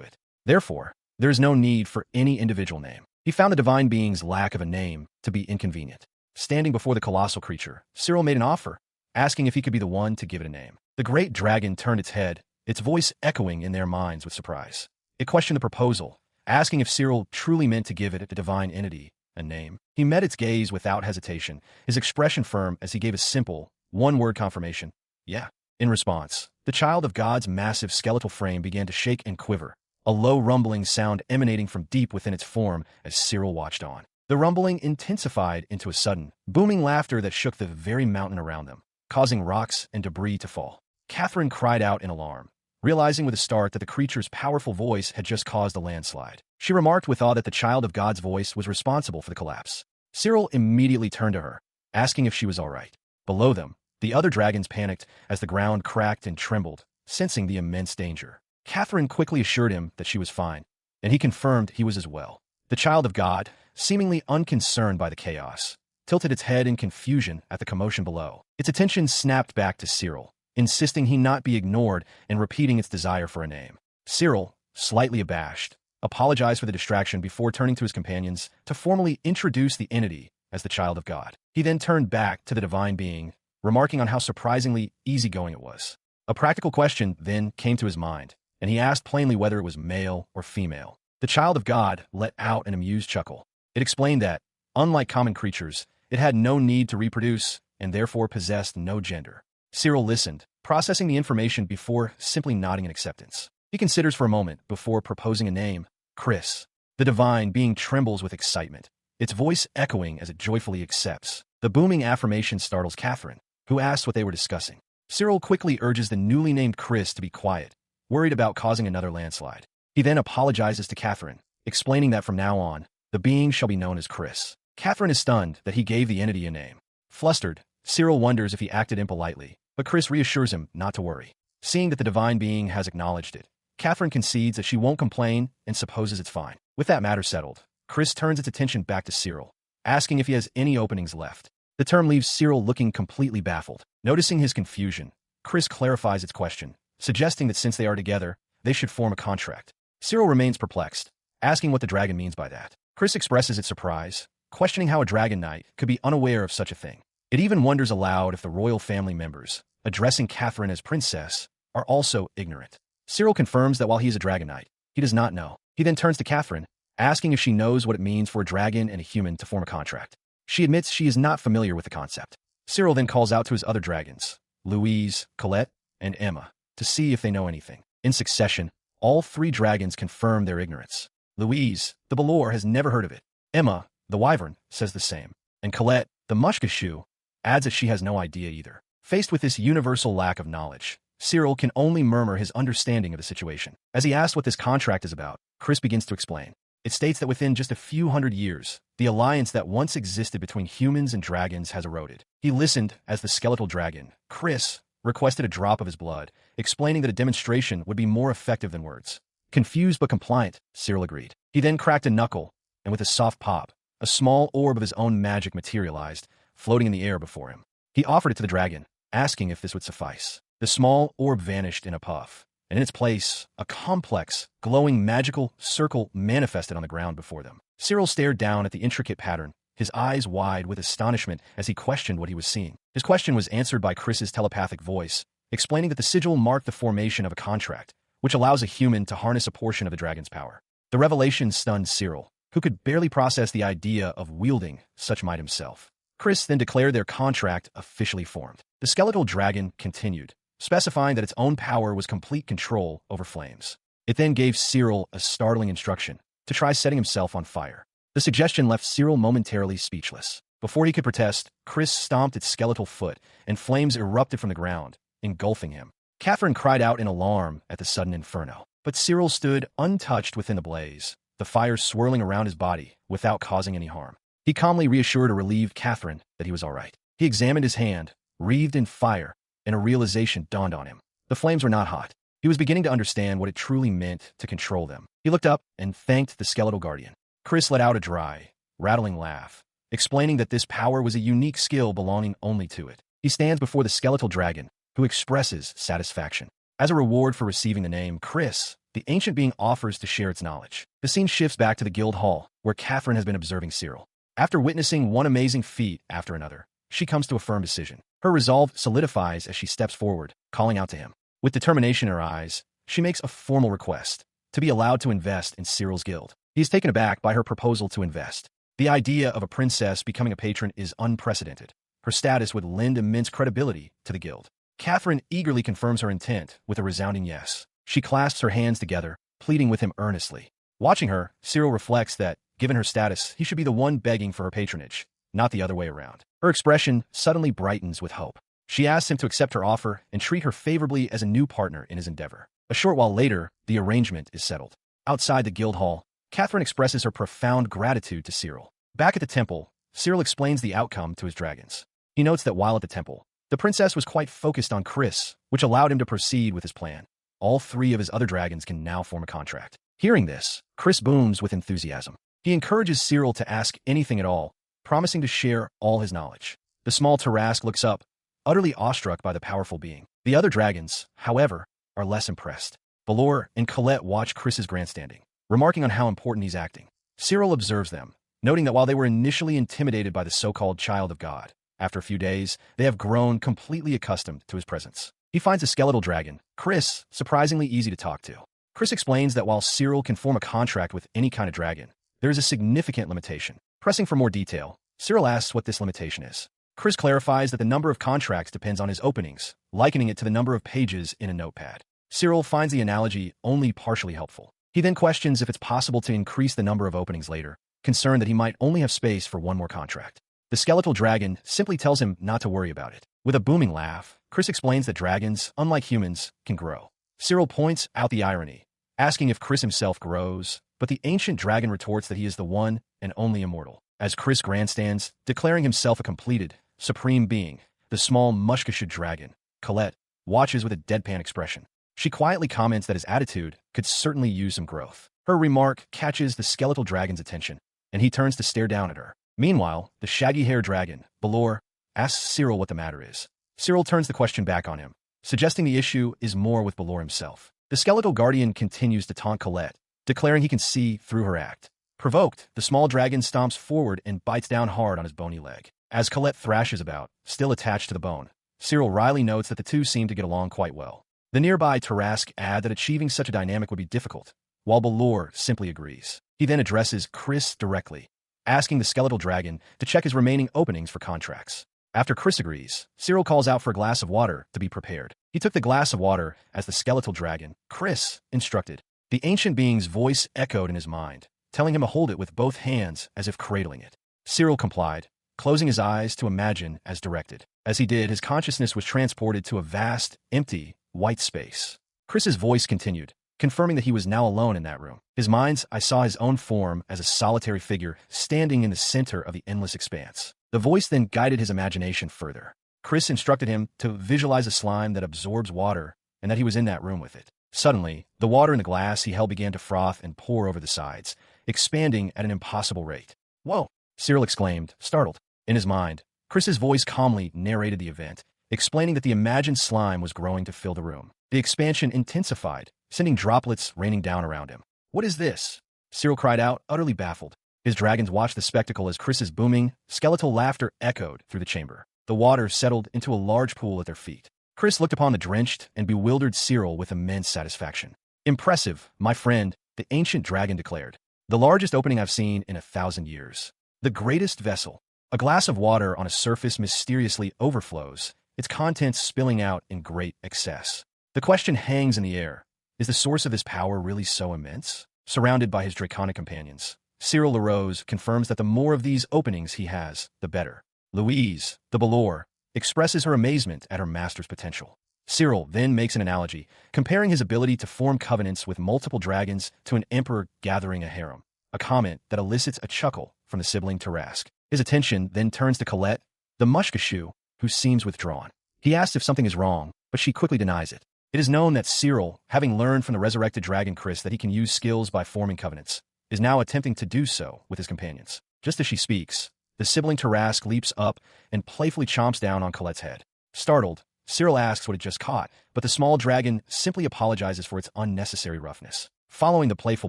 [SPEAKER 1] it. Therefore, there is no need for any individual name. He found the divine being's lack of a name to be inconvenient. Standing before the colossal creature, Cyril made an offer, asking if he could be the one to give it a name. The great dragon turned its head, its voice echoing in their minds with surprise. It questioned the proposal, asking if Cyril truly meant to give it a divine entity a name. He met its gaze without hesitation, his expression firm as he gave a simple, one-word confirmation, "Yeah." In response, the child of God's massive skeletal frame began to shake and quiver, a low rumbling sound emanating from deep within its form as Cyril watched on. The rumbling intensified into a sudden, booming laughter that shook the very mountain around them, causing rocks and debris to fall. Catherine cried out in alarm, realizing with a start that the creature's powerful voice had just caused a landslide. She remarked with awe that the child of God's voice was responsible for the collapse. Cyril immediately turned to her, asking if she was all right. Below them, the other dragons panicked as the ground cracked and trembled, sensing the immense danger. Catherine quickly assured him that she was fine, and he confirmed he was as well. The child of God, seemingly unconcerned by the chaos, tilted its head in confusion at the commotion below. Its attention snapped back to Cyril, insisting he not be ignored and repeating its desire for a name. Cyril, slightly abashed, apologized for the distraction before turning to his companions to formally introduce the entity as the child of God. He then turned back to the divine being, remarking on how surprisingly easygoing it was. A practical question then came to his mind, and he asked plainly whether it was male or female. The child of God let out an amused chuckle. It explained that, unlike common creatures, it had no need to reproduce and therefore possessed no gender. Cyril listened, processing the information before simply nodding in acceptance. He considers for a moment before proposing a name, Quirce. The divine being trembles with excitement, its voice echoing as it joyfully accepts. The booming affirmation startles Catherine, who asks what they were discussing. Cyril quickly urges the newly named Quirce to be quiet, worried about causing another landslide. He then apologizes to Catherine, explaining that from now on, the being shall be known as Quirce. Catherine is stunned that he gave the entity a name. Flustered, Cyril wonders if he acted impolitely, but Quirce reassures him not to worry. Seeing that the divine being has acknowledged it, Catherine concedes that she won't complain and supposes it's fine. With that matter settled, Quirce turns its attention back to Cyril, asking if he has any openings left. The term leaves Cyril looking completely baffled. Noticing his confusion, Quirce clarifies its question, suggesting that since they are together, they should form a contract. Cyril remains perplexed, asking what the dragon means by that. Quirce expresses its surprise, questioning how a dragon knight could be unaware of such a thing. It even wonders aloud if the royal family members, addressing Catherine as princess, are also ignorant. Cyril confirms that while he is a dragon knight, he does not know. He then turns to Catherine, asking if she knows what it means for a dragon and a human to form a contract. She admits she is not familiar with the concept. Cyril then calls out to his other dragons, Louise, Colette, and Emma, to see if they know anything. In succession, all three dragons confirm their ignorance. Louise, the Belor, has never heard of it. Emma, the Wyvern, says the same. And Colette, the Mushkashu, adds that she has no idea either. Faced with this universal lack of knowledge, Cyril can only murmur his understanding of the situation. As he asks what this contract is about, Quirce begins to explain. It states that within just a few hundred years, the alliance that once existed between humans and dragons has eroded. He listened as the skeletal dragon, Quirce, requested a drop of his blood, explaining that a demonstration would be more effective than words. Confused but compliant, Cyril agreed. He then cracked a knuckle, and with a soft pop, a small orb of his own magic materialized, floating in the air before him. He offered it to the dragon, asking if this would suffice. The small orb vanished in a puff, and in its place, a complex, glowing magical circle manifested on the ground before them. Cyril stared down at the intricate pattern, his eyes wide with astonishment as he questioned what he was seeing. His question was answered by Quirce's telepathic voice, explaining that the sigil marked the formation of a contract, which allows a human to harness a portion of the dragon's power. The revelation stunned Cyril, who could barely process the idea of wielding such might himself. Quirce then declared their contract officially formed. The skeletal dragon continued, specifying that its own power was complete control over flames. It then gave Cyril a startling instruction to try setting himself on fire. The suggestion left Cyril momentarily speechless. Before he could protest, Quirce stomped its skeletal foot, and flames erupted from the ground, engulfing him. Catherine cried out in alarm at the sudden inferno. But Cyril stood untouched within the blaze, the fire swirling around his body without causing any harm. He calmly reassured or relieved Catherine that he was all right. He examined his hand, wreathed in fire, and a realization dawned on him. The flames were not hot. He was beginning to understand what it truly meant to control them. He looked up and thanked the skeletal guardian. Quirce let out a dry, rattling laugh, explaining that this power was a unique skill belonging only to it. He stands before the skeletal dragon, who expresses satisfaction. As a reward for receiving the name Quirce, the ancient being offers to share its knowledge. The scene shifts back to the guild hall, where Catherine has been observing Cyril. After witnessing one amazing feat after another, she comes to a firm decision. Her resolve solidifies as she steps forward, calling out to him. With determination in her eyes, she makes a formal request to be allowed to invest in Cyril's guild. He is taken aback by her proposal to invest. The idea of a princess becoming a patron is unprecedented. Her status would lend immense credibility to the guild. Catherine eagerly confirms her intent with a resounding yes. She clasps her hands together, pleading with him earnestly. Watching her, Cyril reflects that, given her status, he should be the one begging for her patronage, not the other way around. Her expression suddenly brightens with hope. She asks him to accept her offer and treat her favorably as a new partner in his endeavor. A short while later, the arrangement is settled. Outside the guild hall, Catherine expresses her profound gratitude to Cyril. Back at the temple, Cyril explains the outcome to his dragons. He notes that while at the temple, the princess was quite focused on Quirce, which allowed him to proceed with his plan. All three of his other dragons can now form a contract. Hearing this, Quirce booms with enthusiasm. He encourages Cyril to ask anything at all, promising to share all his knowledge. The small Tarrasque looks up, utterly awestruck by the powerful being. The other dragons, however, are less impressed. Balor and Colette watch Quirce's grandstanding, remarking on how important he's acting. Cyril observes them, noting that while they were initially intimidated by the so-called child of God, after a few days, they have grown completely accustomed to his presence. He finds a skeletal dragon, Quirce, surprisingly easy to talk to. Quirce explains that while Cyril can form a contract with any kind of dragon, there is a significant limitation. Pressing for more detail, Cyril asks what this limitation is. Quirce clarifies that the number of contracts depends on his openings, likening it to the number of pages in a notepad. Cyril finds the analogy only partially helpful. He then questions if it's possible to increase the number of openings later, concerned that he might only have space for one more contract. The skeletal dragon simply tells him not to worry about it. With a booming laugh, Quirce explains that dragons, unlike humans, can grow. Cyril points out the irony, asking if Quirce himself grows, but the ancient dragon retorts that he is the one and only immortal. As Quirce grandstands, declaring himself a completed, supreme being, the small mushkashud dragon, Colette, watches with a deadpan expression. She quietly comments that his attitude could certainly use some growth. Her remark catches the skeletal dragon's attention, and he turns to stare down at her. Meanwhile, the shaggy-haired dragon, Balor, asks Cyril what the matter is. Cyril turns the question back on him, suggesting the issue is more with Balor himself. The skeletal guardian continues to taunt Colette, declaring he can see through her act. Provoked, the small dragon stomps forward and bites down hard on his bony leg. As Colette thrashes about, still attached to the bone, Cyril wryly notes that the two seem to get along quite well. The nearby Tarrasque add that achieving such a dynamic would be difficult, while Balor simply agrees. He then addresses Quirce directly, asking the skeletal dragon to check his remaining openings for contracts. After Quirce agrees, Cyril calls out for a glass of water to be prepared. He took the glass of water as the skeletal dragon, Quirce, instructed. The ancient being's voice echoed in his mind, telling him to hold it with both hands as if cradling it. Cyril complied, closing his eyes to imagine as directed. As he did, his consciousness was transported to a vast, empty, white space. Quirce's voice continued, confirming that he was now alone in that room. His mind's eye saw his own form as a solitary figure standing in the center of the endless expanse. The voice then guided his imagination further. Quirce instructed him to visualize a slime that absorbs water and that he was in that room with it. Suddenly, the water in the glass he held began to froth and pour over the sides, expanding at an impossible rate. "Whoa!" Cyril exclaimed, startled. In his mind, Quirce's voice calmly narrated the event, explaining that the imagined slime was growing to fill the room. The expansion intensified, sending droplets raining down around him. "What is this?" Cyril cried out, utterly baffled. His dragons watched the spectacle as Quirce's booming, skeletal laughter echoed through the chamber. The water settled into a large pool at their feet. Quirce looked upon the drenched and bewildered Cyril with immense satisfaction. "Impressive, my friend," the ancient dragon declared. "The largest opening I've seen in 1,000 years. The greatest vessel." A glass of water on a surface mysteriously overflows, its contents spilling out in great excess. The question hangs in the air. Is the source of this power really so immense? Surrounded by his draconic companions, Cyril arose, confirms that the more of these openings he has, the better. Louise, the Balor, expresses her amazement at her master's potential. Cyril then makes an analogy, comparing his ability to form covenants with multiple dragons to an emperor gathering a harem, a comment that elicits a chuckle from the sibling Tarrasque. His attention then turns to Colette, the mushkashu, who seems withdrawn. He asks if something is wrong, but she quickly denies it. It is known that Cyril, having learned from the resurrected dragon Quirce that he can use skills by forming covenants, is now attempting to do so with his companions. Just as she speaks, the sibling Tarrasque leaps up and playfully chomps down on Colette's head. Startled, Cyril asks what it just caught, but the small dragon simply apologizes for its unnecessary roughness. Following the playful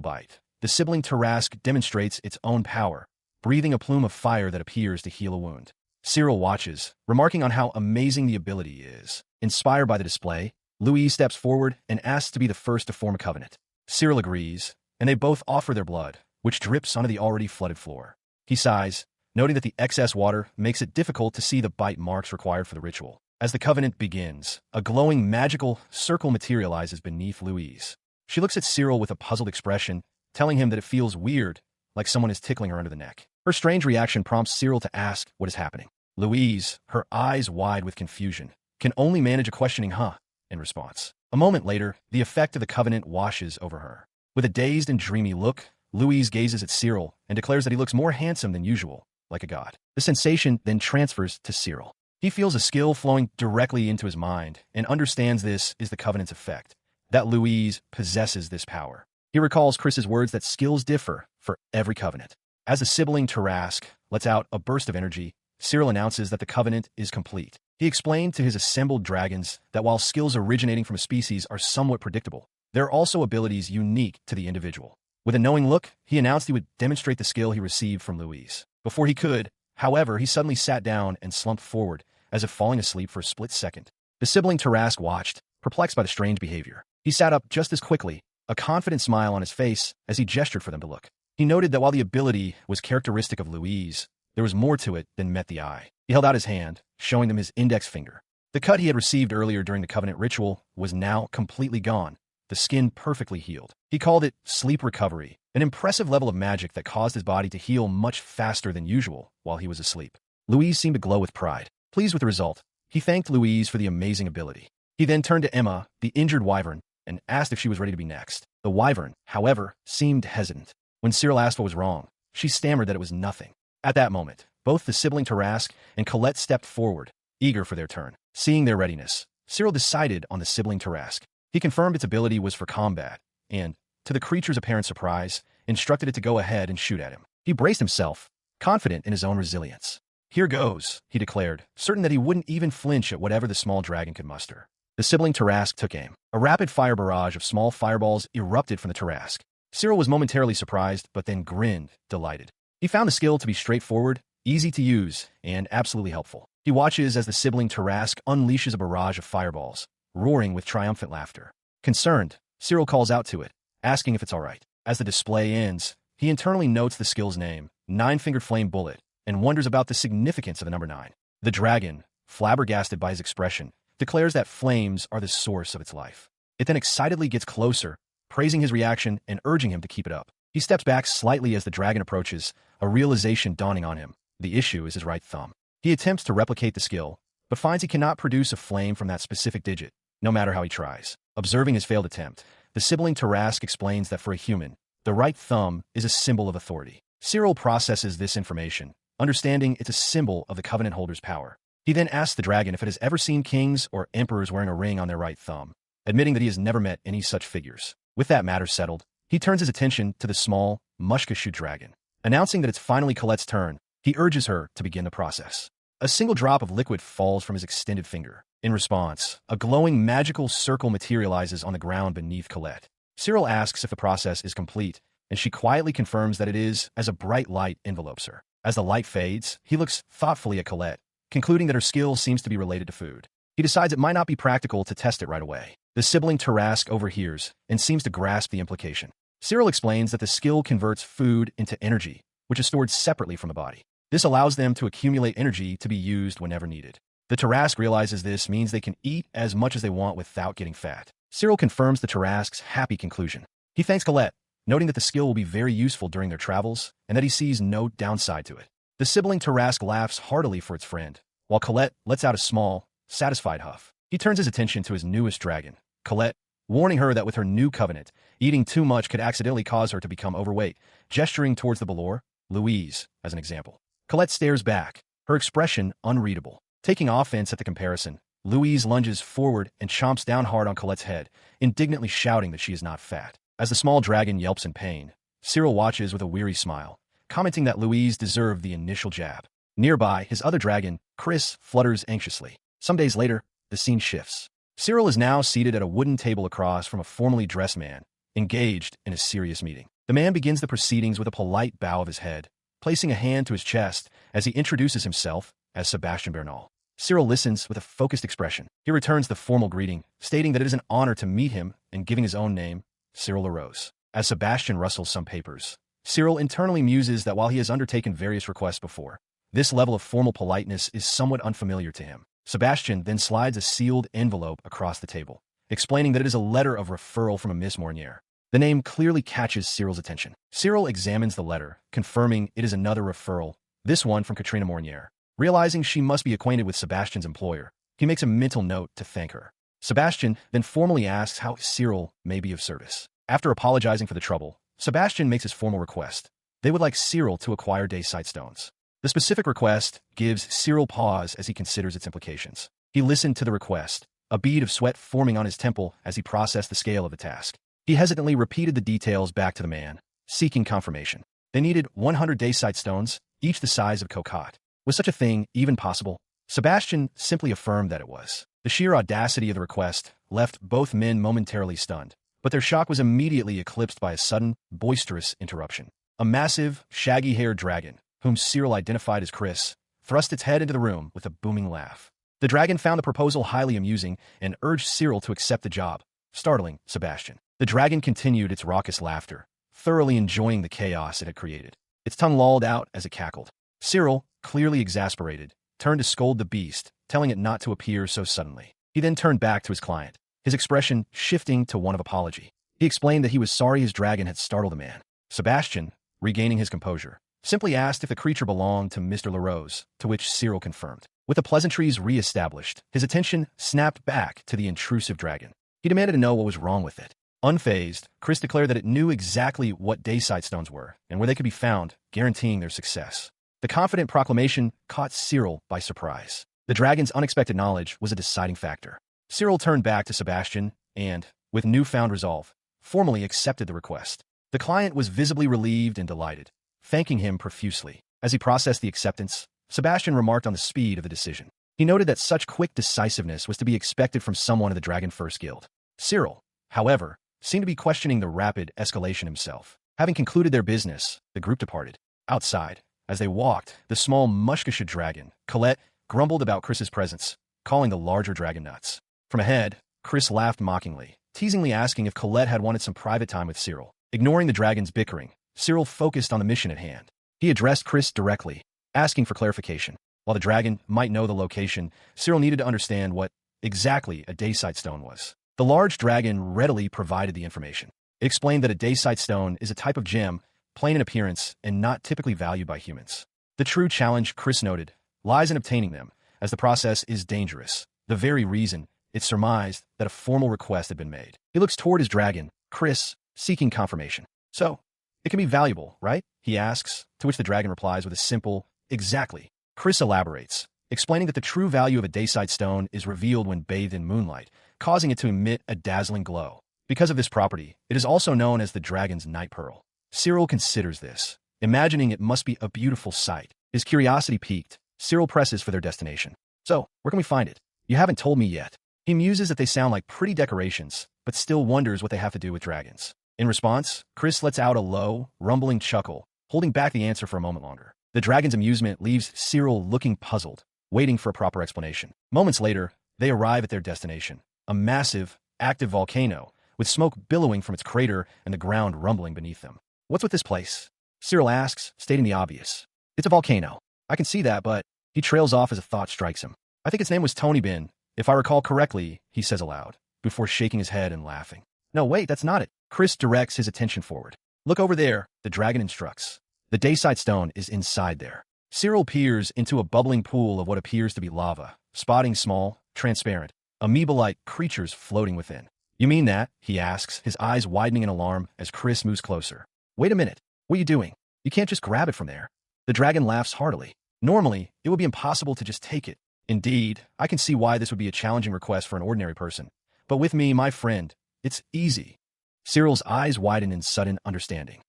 [SPEAKER 1] bite, the sibling Tarrasque demonstrates its own power, breathing a plume of fire that appears to heal a wound. Cyril watches, remarking on how amazing the ability is. Inspired by the display, Louise steps forward and asks to be the first to form a covenant. Cyril agrees, and they both offer their blood, which drips onto the already flooded floor. He sighs, noting that the excess water makes it difficult to see the bite marks required for the ritual. As the covenant begins, a glowing magical circle materializes beneath Louise. She looks at Cyril with a puzzled expression, telling him that it feels weird, like someone is tickling her under the neck. Her strange reaction prompts Cyril to ask what is happening. Louise, her eyes wide with confusion, can only manage a questioning "huh" in response. A moment later, the effect of the covenant washes over her. With a dazed and dreamy look, Louise gazes at Cyril and declares that he looks more handsome than usual, like a god. The sensation then transfers to Cyril. He feels a skill flowing directly into his mind and understands this is the covenant's effect, that Louise possesses this power. He recalls Quirce's words that skills differ for every covenant. As the sibling Tarrasque lets out a burst of energy, Cyril announces that the covenant is complete. He explained to his assembled dragons that while skills originating from a species are somewhat predictable, there are also abilities unique to the individual. With a knowing look, he announced he would demonstrate the skill he received from Louise. Before he could, however, he suddenly sat down and slumped forward, as if falling asleep for a split second. The sibling Tarrasque watched, perplexed by the strange behavior. He sat up just as quickly, a confident smile on his face as he gestured for them to look. He noted that while the ability was characteristic of Louise, there was more to it than met the eye. He held out his hand, showing them his index finger. The cut he had received earlier during the covenant ritual was now completely gone, the skin perfectly healed. He called it sleep recovery, an impressive level of magic that caused his body to heal much faster than usual while he was asleep. Louise seemed to glow with pride. Pleased with the result, he thanked Louise for the amazing ability. He then turned to Emma, the injured wyvern, and asked if she was ready to be next. The wyvern, however, seemed hesitant. When Cyril asked what was wrong, she stammered that it was nothing. At that moment, both the sibling Tarrasque and Colette stepped forward, eager for their turn. Seeing their readiness, Cyril decided on the sibling Tarrasque. He confirmed its ability was for combat, and, to the creature's apparent surprise, instructed it to go ahead and shoot at him. He braced himself, confident in his own resilience. "Here goes," he declared, certain that he wouldn't even flinch at whatever the small dragon could muster. The sibling Tarrasque took aim. A rapid-fire barrage of small fireballs erupted from the Tarrasque. Cyril was momentarily surprised, but then grinned, delighted. He found the skill to be straightforward, easy to use, and absolutely helpful. He watches as the sibling Tarrasque unleashes a barrage of fireballs, roaring with triumphant laughter. Concerned, Cyril calls out to it, asking if it's all right. As the display ends, he internally notes the skill's name, Nine-Fingered Flame Bullet, and wonders about the significance of the number 9. The dragon, flabbergasted by his expression, declares that flames are the source of its life. It then excitedly gets closer, praising his reaction and urging him to keep it up. He steps back slightly as the dragon approaches, a realization dawning on him. The issue is his right thumb. He attempts to replicate the skill, but finds he cannot produce a flame from that specific digit, no matter how he tries. Observing his failed attempt, the sibling Tarrasque explains that for a human, the right thumb is a symbol of authority. Cyril processes this information, understanding it's a symbol of the covenant holder's power. He then asks the dragon if it has ever seen kings or emperors wearing a ring on their right thumb, admitting that he has never met any such figures. With that matter settled, he turns his attention to the small, mushkashu dragon. Announcing that it's finally Colette's turn, he urges her to begin the process. A single drop of liquid falls from his extended finger. In response, a glowing magical circle materializes on the ground beneath Colette. Cyril asks if the process is complete, and she quietly confirms that it is as a bright light envelopes her. As the light fades, he looks thoughtfully at Colette, concluding that her skill seems to be related to food. He decides it might not be practical to test it right away. The sibling Tarrasque overhears and seems to grasp the implication. Cyril explains that the skill converts food into energy, which is stored separately from the body. This allows them to accumulate energy to be used whenever needed. The Tarrasque realizes this means they can eat as much as they want without getting fat. Cyril confirms the Tarrasque's happy conclusion. He thanks Colette, noting that the skill will be very useful during their travels and that he sees no downside to it. The sibling Tarrasque laughs heartily for its friend, while Colette lets out a small, satisfied huff. He turns his attention to his newest dragon, Colette, warning her that with her new covenant, eating too much could accidentally cause her to become overweight, gesturing towards the Belor, Louise, as an example. Colette stares back, her expression unreadable. Taking offense at the comparison, Louise lunges forward and chomps down hard on Colette's head, indignantly shouting that she is not fat. As the small dragon yelps in pain, Cyril watches with a weary smile, commenting that Louise deserved the initial jab. Nearby, his other dragon, Quirce, flutters anxiously. Some days later, the scene shifts. Cyril is now seated at a wooden table across from a formally dressed man, engaged in a serious meeting. The man begins the proceedings with a polite bow of his head, placing a hand to his chest as he introduces himself as Sebastian Bernal. Cyril listens with a focused expression. He returns the formal greeting, stating that it is an honor to meet him and giving his own name, Cyril LaRose. As Sebastian rustles some papers, Cyril internally muses that while he has undertaken various requests before, this level of formal politeness is somewhat unfamiliar to him. Sebastian then slides a sealed envelope across the table, explaining that it is a letter of referral from a Miss Mornier. The name clearly catches Cyril's attention. Cyril examines the letter, confirming it is another referral, this one from Katrina Mornier. Realizing she must be acquainted with Sebastian's employer, he makes a mental note to thank her. Sebastian then formally asks how Cyril may be of service. After apologizing for the trouble, Sebastian makes his formal request. They would like Cyril to acquire Dayside stones. The specific request gives Cyril pause as he considers its implications. He listened to the request, a bead of sweat forming on his temple as he processed the scale of the task. He hesitantly repeated the details back to the man, seeking confirmation. They needed 100 Dayside stones, each the size of Cocotte. Was such a thing even possible? Sebastian simply affirmed that it was. The sheer audacity of the request left both men momentarily stunned, but their shock was immediately eclipsed by a sudden, boisterous interruption. A massive, shaggy-haired dragon, whom Cyril identified as Quirce, thrust its head into the room with a booming laugh. The dragon found the proposal highly amusing and urged Cyril to accept the job, startling Sebastian. The dragon continued its raucous laughter, thoroughly enjoying the chaos it had created. Its tongue lolled out as it cackled. Cyril, clearly exasperated, turned to scold the beast, telling it not to appear so suddenly. He then turned back to his client, his expression shifting to one of apology. He explained that he was sorry his dragon had startled the man. Sebastian, regaining his composure, simply asked if the creature belonged to Mr. LaRose, to which Cyril confirmed. With the pleasantries re-established, his attention snapped back to the intrusive dragon. He demanded to know what was wrong with it. Unfazed, Quirce declared that it knew exactly what Dayside stones were and where they could be found, guaranteeing their success. The confident proclamation caught Cyril by surprise. The dragon's unexpected knowledge was a deciding factor. Cyril turned back to Sebastian and, with newfound resolve, formally accepted the request. The client was visibly relieved and delighted, thanking him profusely. As he processed the acceptance, Sebastian remarked on the speed of the decision. He noted that such quick decisiveness was to be expected from someone of the Dragon First Guild. Cyril, however, seemed to be questioning the rapid escalation himself. Having concluded their business, the group departed. Outside, as they walked, the small Mushkasha dragon, Colette, grumbled about Quirce's presence, calling the larger dragon nuts. From ahead, Quirce laughed mockingly, teasingly asking if Colette had wanted some private time with Cyril. Ignoring the dragon's bickering, Cyril focused on the mission at hand. He addressed Quirce directly, asking for clarification. While the dragon might know the location, Cyril needed to understand what exactly a Dayside stone was. The large dragon readily provided the information. It explained that a Dayside stone is a type of gem, plain in appearance and not typically valued by humans. The true challenge, Quirce noted, lies in obtaining them, as the process is dangerous, the very reason it surmised that a formal request had been made. He looks toward his dragon, Quirce, seeking confirmation. So, it can be valuable, right? He asks, to which the dragon replies with a simple, exactly. Quirce elaborates, explaining that the true value of a Dayside stone is revealed when bathed in moonlight, causing it to emit a dazzling glow. Because of this property, it is also known as the dragon's night pearl. Cyril considers this, imagining it must be a beautiful sight. His curiosity piqued, Cyril presses for their destination. So, where can we find it? You haven't told me yet. He muses that they sound like pretty decorations, but still wonders what they have to do with dragons. In response, Quirce lets out a low, rumbling chuckle, holding back the answer for a moment longer. The dragon's amusement leaves Cyril looking puzzled, waiting for a proper explanation. Moments later, they arrive at their destination, a massive, active volcano, with smoke billowing from its crater and the ground rumbling beneath them. What's with this place? Cyril asks, stating the obvious. It's a volcano. I can see that, but he trails off as a thought strikes him. I think its name was Tony Bin, if I recall correctly, he says aloud, before shaking his head and laughing. No, wait, that's not it. Quirce directs his attention forward. Look over there, the dragon instructs. The Dayside stone is inside there. Cyril peers into a bubbling pool of what appears to be lava, spotting small, transparent, amoeba-like creatures floating within. You mean that? He asks, his eyes widening in alarm as Quirce moves closer. Wait a minute. What are you doing? You can't just grab it from there. The dragon laughs heartily. Normally, it would be impossible to just take it. Indeed, I can see why this would be a challenging request for an ordinary person. But with me, my friend, it's easy. Cyril's eyes widen in sudden understanding.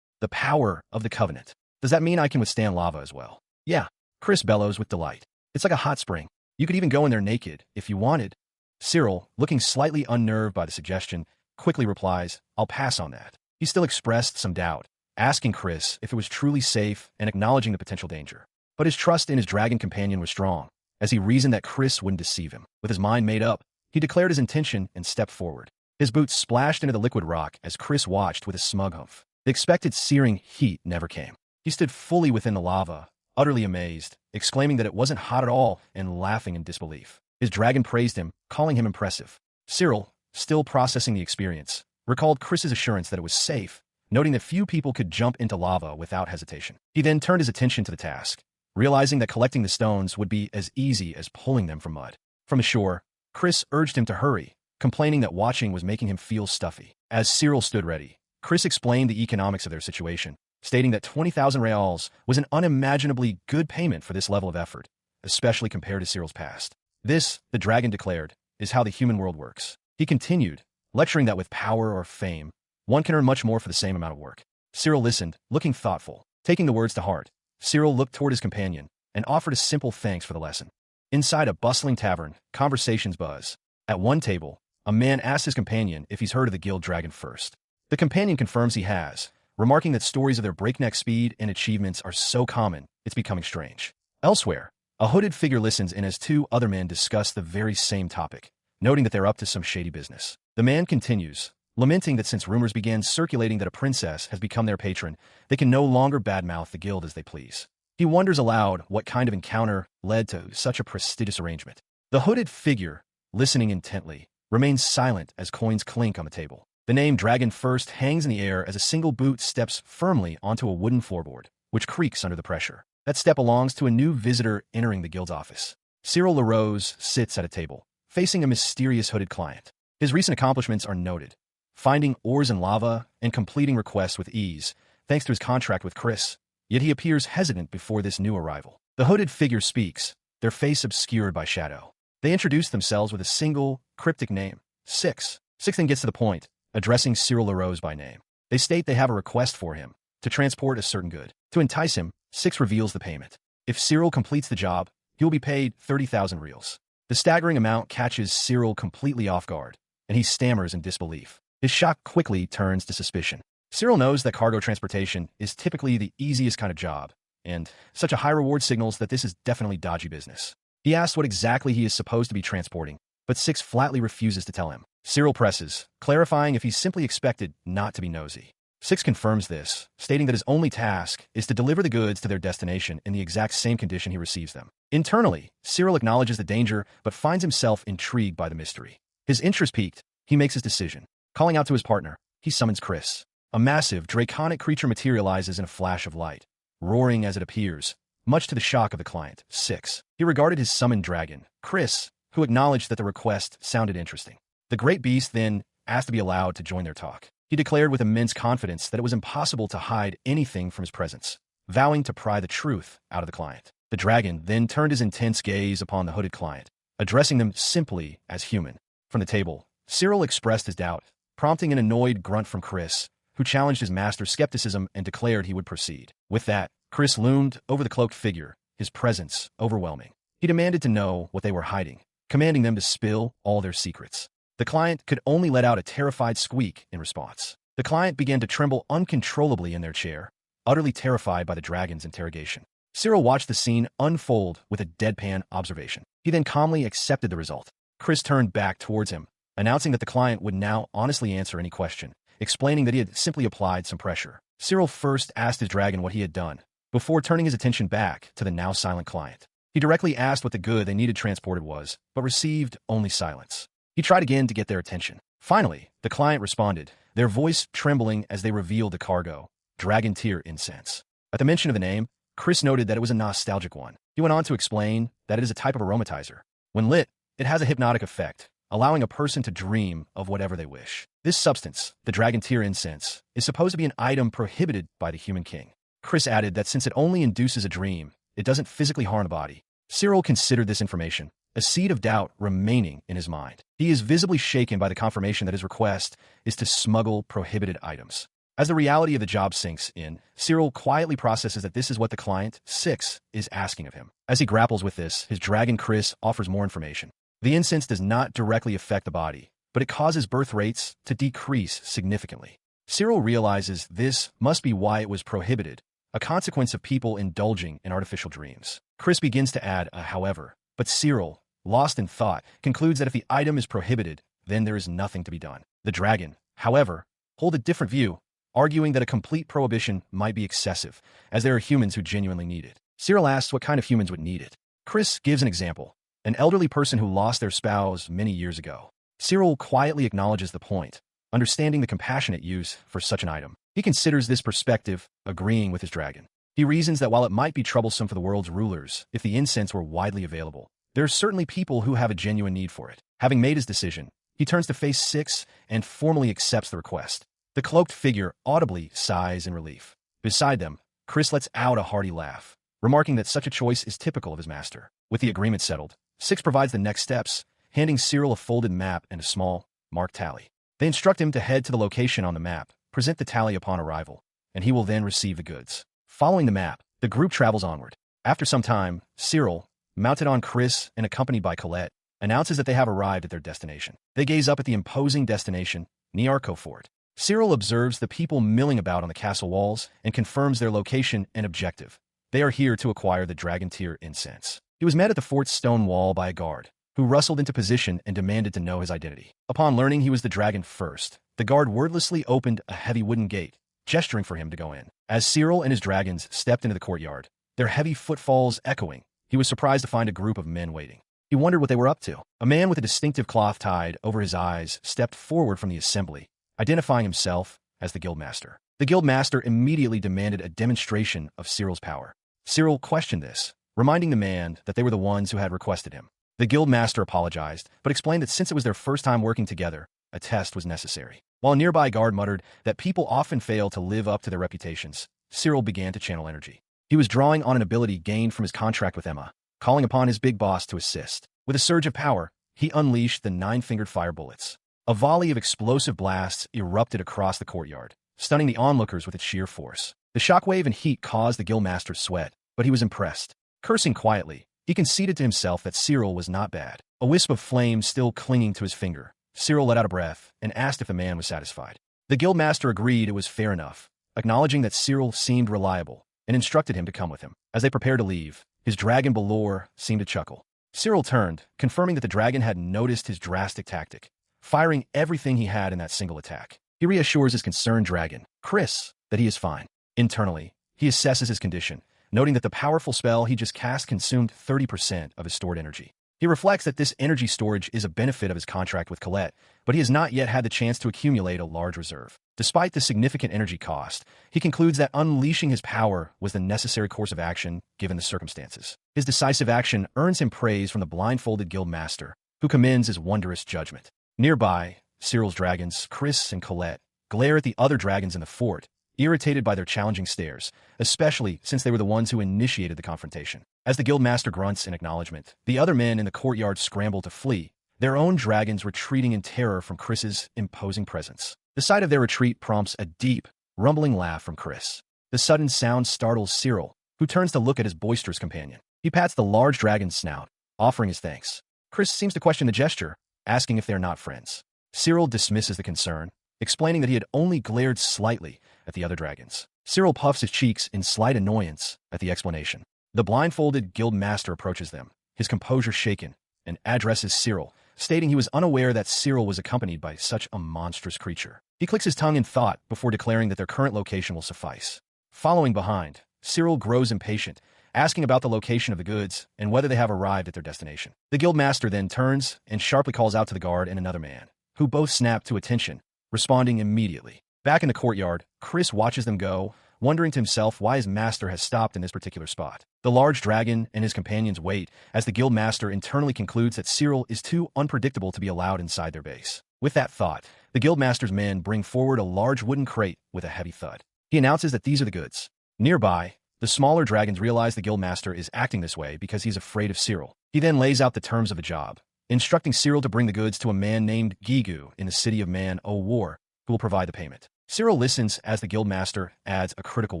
[SPEAKER 1] The power of the covenant. Does that mean I can withstand lava as well? Yeah, Quirce bellows with delight. It's like a hot spring. You could even go in there naked, if you wanted. Cyril, looking slightly unnerved by the suggestion, quickly replies, I'll pass on that. He still expressed some doubt, asking Quirce if it was truly safe and acknowledging the potential danger. But his trust in his dragon companion was strong, as he reasoned that Quirce wouldn't deceive him. With his mind made up, he declared his intention and stepped forward. His boots splashed into the liquid rock as Quirce watched with a smug humph. The expected searing heat never came. He stood fully within the lava, utterly amazed, exclaiming that it wasn't hot at all and laughing in disbelief. His dragon praised him, calling him impressive. Cyril, still processing the experience, recalled Quirce's assurance that it was safe, noting that few people could jump into lava without hesitation. He then turned his attention to the task, realizing that collecting the stones would be as easy as pulling them from mud. From the shore, Quirce urged him to hurry, complaining that watching was making him feel stuffy. As Cyril stood ready, Quirce explained the economics of their situation, stating that 20,000 reals was an unimaginably good payment for this level of effort, especially compared to Cyril's past. This, the dragon declared, is how the human world works. He continued, lecturing that with power or fame, one can earn much more for the same amount of work. Cyril listened, looking thoughtful. Taking the words to heart, Cyril looked toward his companion and offered a simple thanks for the lesson. Inside a bustling tavern, conversations buzz. At one table, a man asks his companion if he's heard of the guild dragon first. The companion confirms he has, remarking that stories of their breakneck speed and achievements are so common, it's becoming strange. Elsewhere, a hooded figure listens in as two other men discuss the very same topic, noting that they're up to some shady business. The man continues, lamenting that since rumors began circulating that a princess has become their patron, they can no longer badmouth the guild as they please. He wonders aloud what kind of encounter led to such a prestigious arrangement. The hooded figure, listening intently, remains silent as coins clink on the table. The name Dragon First hangs in the air as a single boot steps firmly onto a wooden floorboard, which creaks under the pressure. That step belongs to a new visitor entering the guild's office. Cyril LaRose sits at a table, facing a mysterious hooded client. His recent accomplishments are noted, finding ores in lava and completing requests with ease, thanks to his contract with Quirce. Yet he appears hesitant before this new arrival. The hooded figure speaks, their face obscured by shadow. They introduce themselves with a single, cryptic name, Six. Six then gets to the point, addressing Cyril LaRose by name. They state they have a request for him, to transport a certain good. To entice him, Six reveals the payment. If Cyril completes the job, he will be paid 30,000 reals. The staggering amount catches Cyril completely off guard, and he stammers in disbelief. His shock quickly turns to suspicion. Cyril knows that cargo transportation is typically the easiest kind of job, and such a high reward signals that this is definitely dodgy business. He asks what exactly he is supposed to be transporting, but Six flatly refuses to tell him. Cyril presses, clarifying if he's simply expected not to be nosy. Six confirms this, stating that his only task is to deliver the goods to their destination in the exact same condition he receives them. Internally, Cyril acknowledges the danger but finds himself intrigued by the mystery. His interest piqued, he makes his decision. Calling out to his partner, he summons Quirce. A massive, draconic creature materializes in a flash of light, roaring as it appears, much to the shock of the client. Six. He regarded his summoned dragon, Quirce, who acknowledged that the request sounded interesting. The great beast then asked to be allowed to join their talk. He declared with immense confidence that it was impossible to hide anything from his presence, vowing to pry the truth out of the client. The dragon then turned his intense gaze upon the hooded client, addressing them simply as human. From the table, Cyril expressed his doubt, prompting an annoyed grunt from Quirce, who challenged his master's skepticism and declared he would proceed. With that, Quirce loomed over the cloaked figure, his presence overwhelming. He demanded to know what they were hiding, commanding them to spill all their secrets. The client could only let out a terrified squeak in response. The client began to tremble uncontrollably in their chair, utterly terrified by the dragon's interrogation. Cyril watched the scene unfold with a deadpan observation. He then calmly accepted the result. Quirce turned back towards him, announcing that the client would now honestly answer any question, explaining that he had simply applied some pressure. Cyril first asked his dragon what he had done, before turning his attention back to the now silent client. He directly asked what the good they needed transported was, but received only silence. He tried again to get their attention. Finally, the client responded, their voice trembling as they revealed the cargo, dragon tier incense. At the mention of the name, Quirce noted that it was a nostalgic one. He went on to explain that it is a type of aromatizer. When lit, It has a hypnotic effect, allowing a person to dream of whatever they wish. This substance, the dragon tear incense, is supposed to be an item prohibited by the human king. Quirce added that since it only induces a dream, it doesn't physically harm the body. Cyril considered this information, a seed of doubt remaining in his mind. He is visibly shaken by the confirmation that his request is to smuggle prohibited items. As the reality of the job sinks in, Cyril quietly processes that this is what the client, 6, is asking of him. As he grapples with this, his dragon Quirce offers more information. The incense does not directly affect the body, but it causes birth rates to decrease significantly. Cyril realizes this must be why it was prohibited, a consequence of people indulging in artificial dreams. Quirce begins to add a however, but Cyril, lost in thought, concludes that if the item is prohibited, then there is nothing to be done. The dragon, however, hold a different view, arguing that a complete prohibition might be excessive, as there are humans who genuinely need it. Cyril asks what kind of humans would need it. Quirce gives an example, an elderly person who lost their spouse many years ago. Cyril quietly acknowledges the point, understanding the compassionate use for such an item. He considers this perspective, agreeing with his dragon. He reasons that while it might be troublesome for the world's rulers if the incense were widely available, there are certainly people who have a genuine need for it. Having made his decision, he turns to face 6 and formally accepts the request. The cloaked figure audibly sighs in relief. Beside them, Quirce lets out a hearty laugh, remarking that such a choice is typical of his master. With the agreement settled, 6 provides the next steps, handing Cyril a folded map and a small, marked tally. They instruct him to head to the location on the map, present the tally upon arrival, and he will then receive the goods. Following the map, the group travels onward. After some time, Cyril, mounted on Quirce and accompanied by Colette, announces that they have arrived at their destination. They gaze up at the imposing destination, Niarco Fort. Cyril observes the people milling about on the castle walls and confirms their location and objective. They are here to acquire the dragon tear incense. He was met at the fort's stone wall by a guard, who rustled into position and demanded to know his identity. Upon learning he was the dragon first, the guard wordlessly opened a heavy wooden gate, gesturing for him to go in. As Cyril and his dragons stepped into the courtyard, their heavy footfalls echoing, he was surprised to find a group of men waiting. He wondered what they were up to. A man with a distinctive cloth tied over his eyes stepped forward from the assembly, identifying himself as the guildmaster. The guildmaster immediately demanded a demonstration of Cyril's power. Cyril questioned this, reminding the man that they were the ones who had requested him. The guildmaster apologized, but explained that since it was their first time working together, a test was necessary. While a nearby guard muttered that people often fail to live up to their reputations, Cyril began to channel energy. He was drawing on an ability gained from his contract with Emma, calling upon his big boss to assist. With a surge of power, he unleashed the 9-fingered fire bullets. A volley of explosive blasts erupted across the courtyard, stunning the onlookers with its sheer force. The shockwave and heat caused the guildmaster to sweat, but he was impressed. Cursing quietly, he conceded to himself that Cyril was not bad. A wisp of flame still clinging to his finger, Cyril let out a breath and asked if the man was satisfied. The guildmaster agreed it was fair enough, acknowledging that Cyril seemed reliable, and instructed him to come with him. As they prepared to leave, his dragon Balor seemed to chuckle. Cyril turned, confirming that the dragon had noticed his drastic tactic, firing everything he had in that single attack. He reassures his concerned dragon, Quirce, that he is fine. Internally, he assesses his condition, noting that the powerful spell he just cast consumed 30% of his stored energy. He reflects that this energy storage is a benefit of his contract with Colette, but he has not yet had the chance to accumulate a large reserve. Despite the significant energy cost, he concludes that unleashing his power was the necessary course of action given the circumstances. His decisive action earns him praise from the blindfolded guildmaster, who commends his wondrous judgment. Nearby, Cyril's dragons, Quirce and Colette, glare at the other dragons in the fort, irritated by their challenging stares, especially since they were the ones who initiated the confrontation. As the guildmaster grunts in acknowledgement, the other men in the courtyard scramble to flee, their own dragons retreating in terror from Quirce's imposing presence. The sight of their retreat prompts a deep, rumbling laugh from Quirce. The sudden sound startles Cyril, who turns to look at his boisterous companion. He pats the large dragon's snout, offering his thanks. Quirce seems to question the gesture, asking if they're not friends. Cyril dismisses the concern, explaining that he had only glared slightly at the other dragons. Cyril puffs his cheeks in slight annoyance at the explanation. The blindfolded guildmaster approaches them, his composure shaken, and addresses Cyril, stating he was unaware that Cyril was accompanied by such a monstrous creature. He clicks his tongue in thought before declaring that their current location will suffice. Following behind, Cyril grows impatient, asking about the location of the goods and whether they have arrived at their destination. The guildmaster then turns and sharply calls out to the guard and another man, who both snap to attention, responding immediately. Back in the courtyard, Quirce watches them go, wondering to himself why his master has stopped in this particular spot. The large dragon and his companions wait as the guild master internally concludes that Cyril is too unpredictable to be allowed inside their base. With that thought, the guild master's men bring forward a large wooden crate with a heavy thud. He announces that these are the goods. Nearby, the smaller dragons realize the guild master is acting this way because he's afraid of Cyril. He then lays out the terms of the job, instructing Cyril to bring the goods to a man named Gigu in the city of Man-o-War, who will provide the payment. Cyril listens as the guild master adds a critical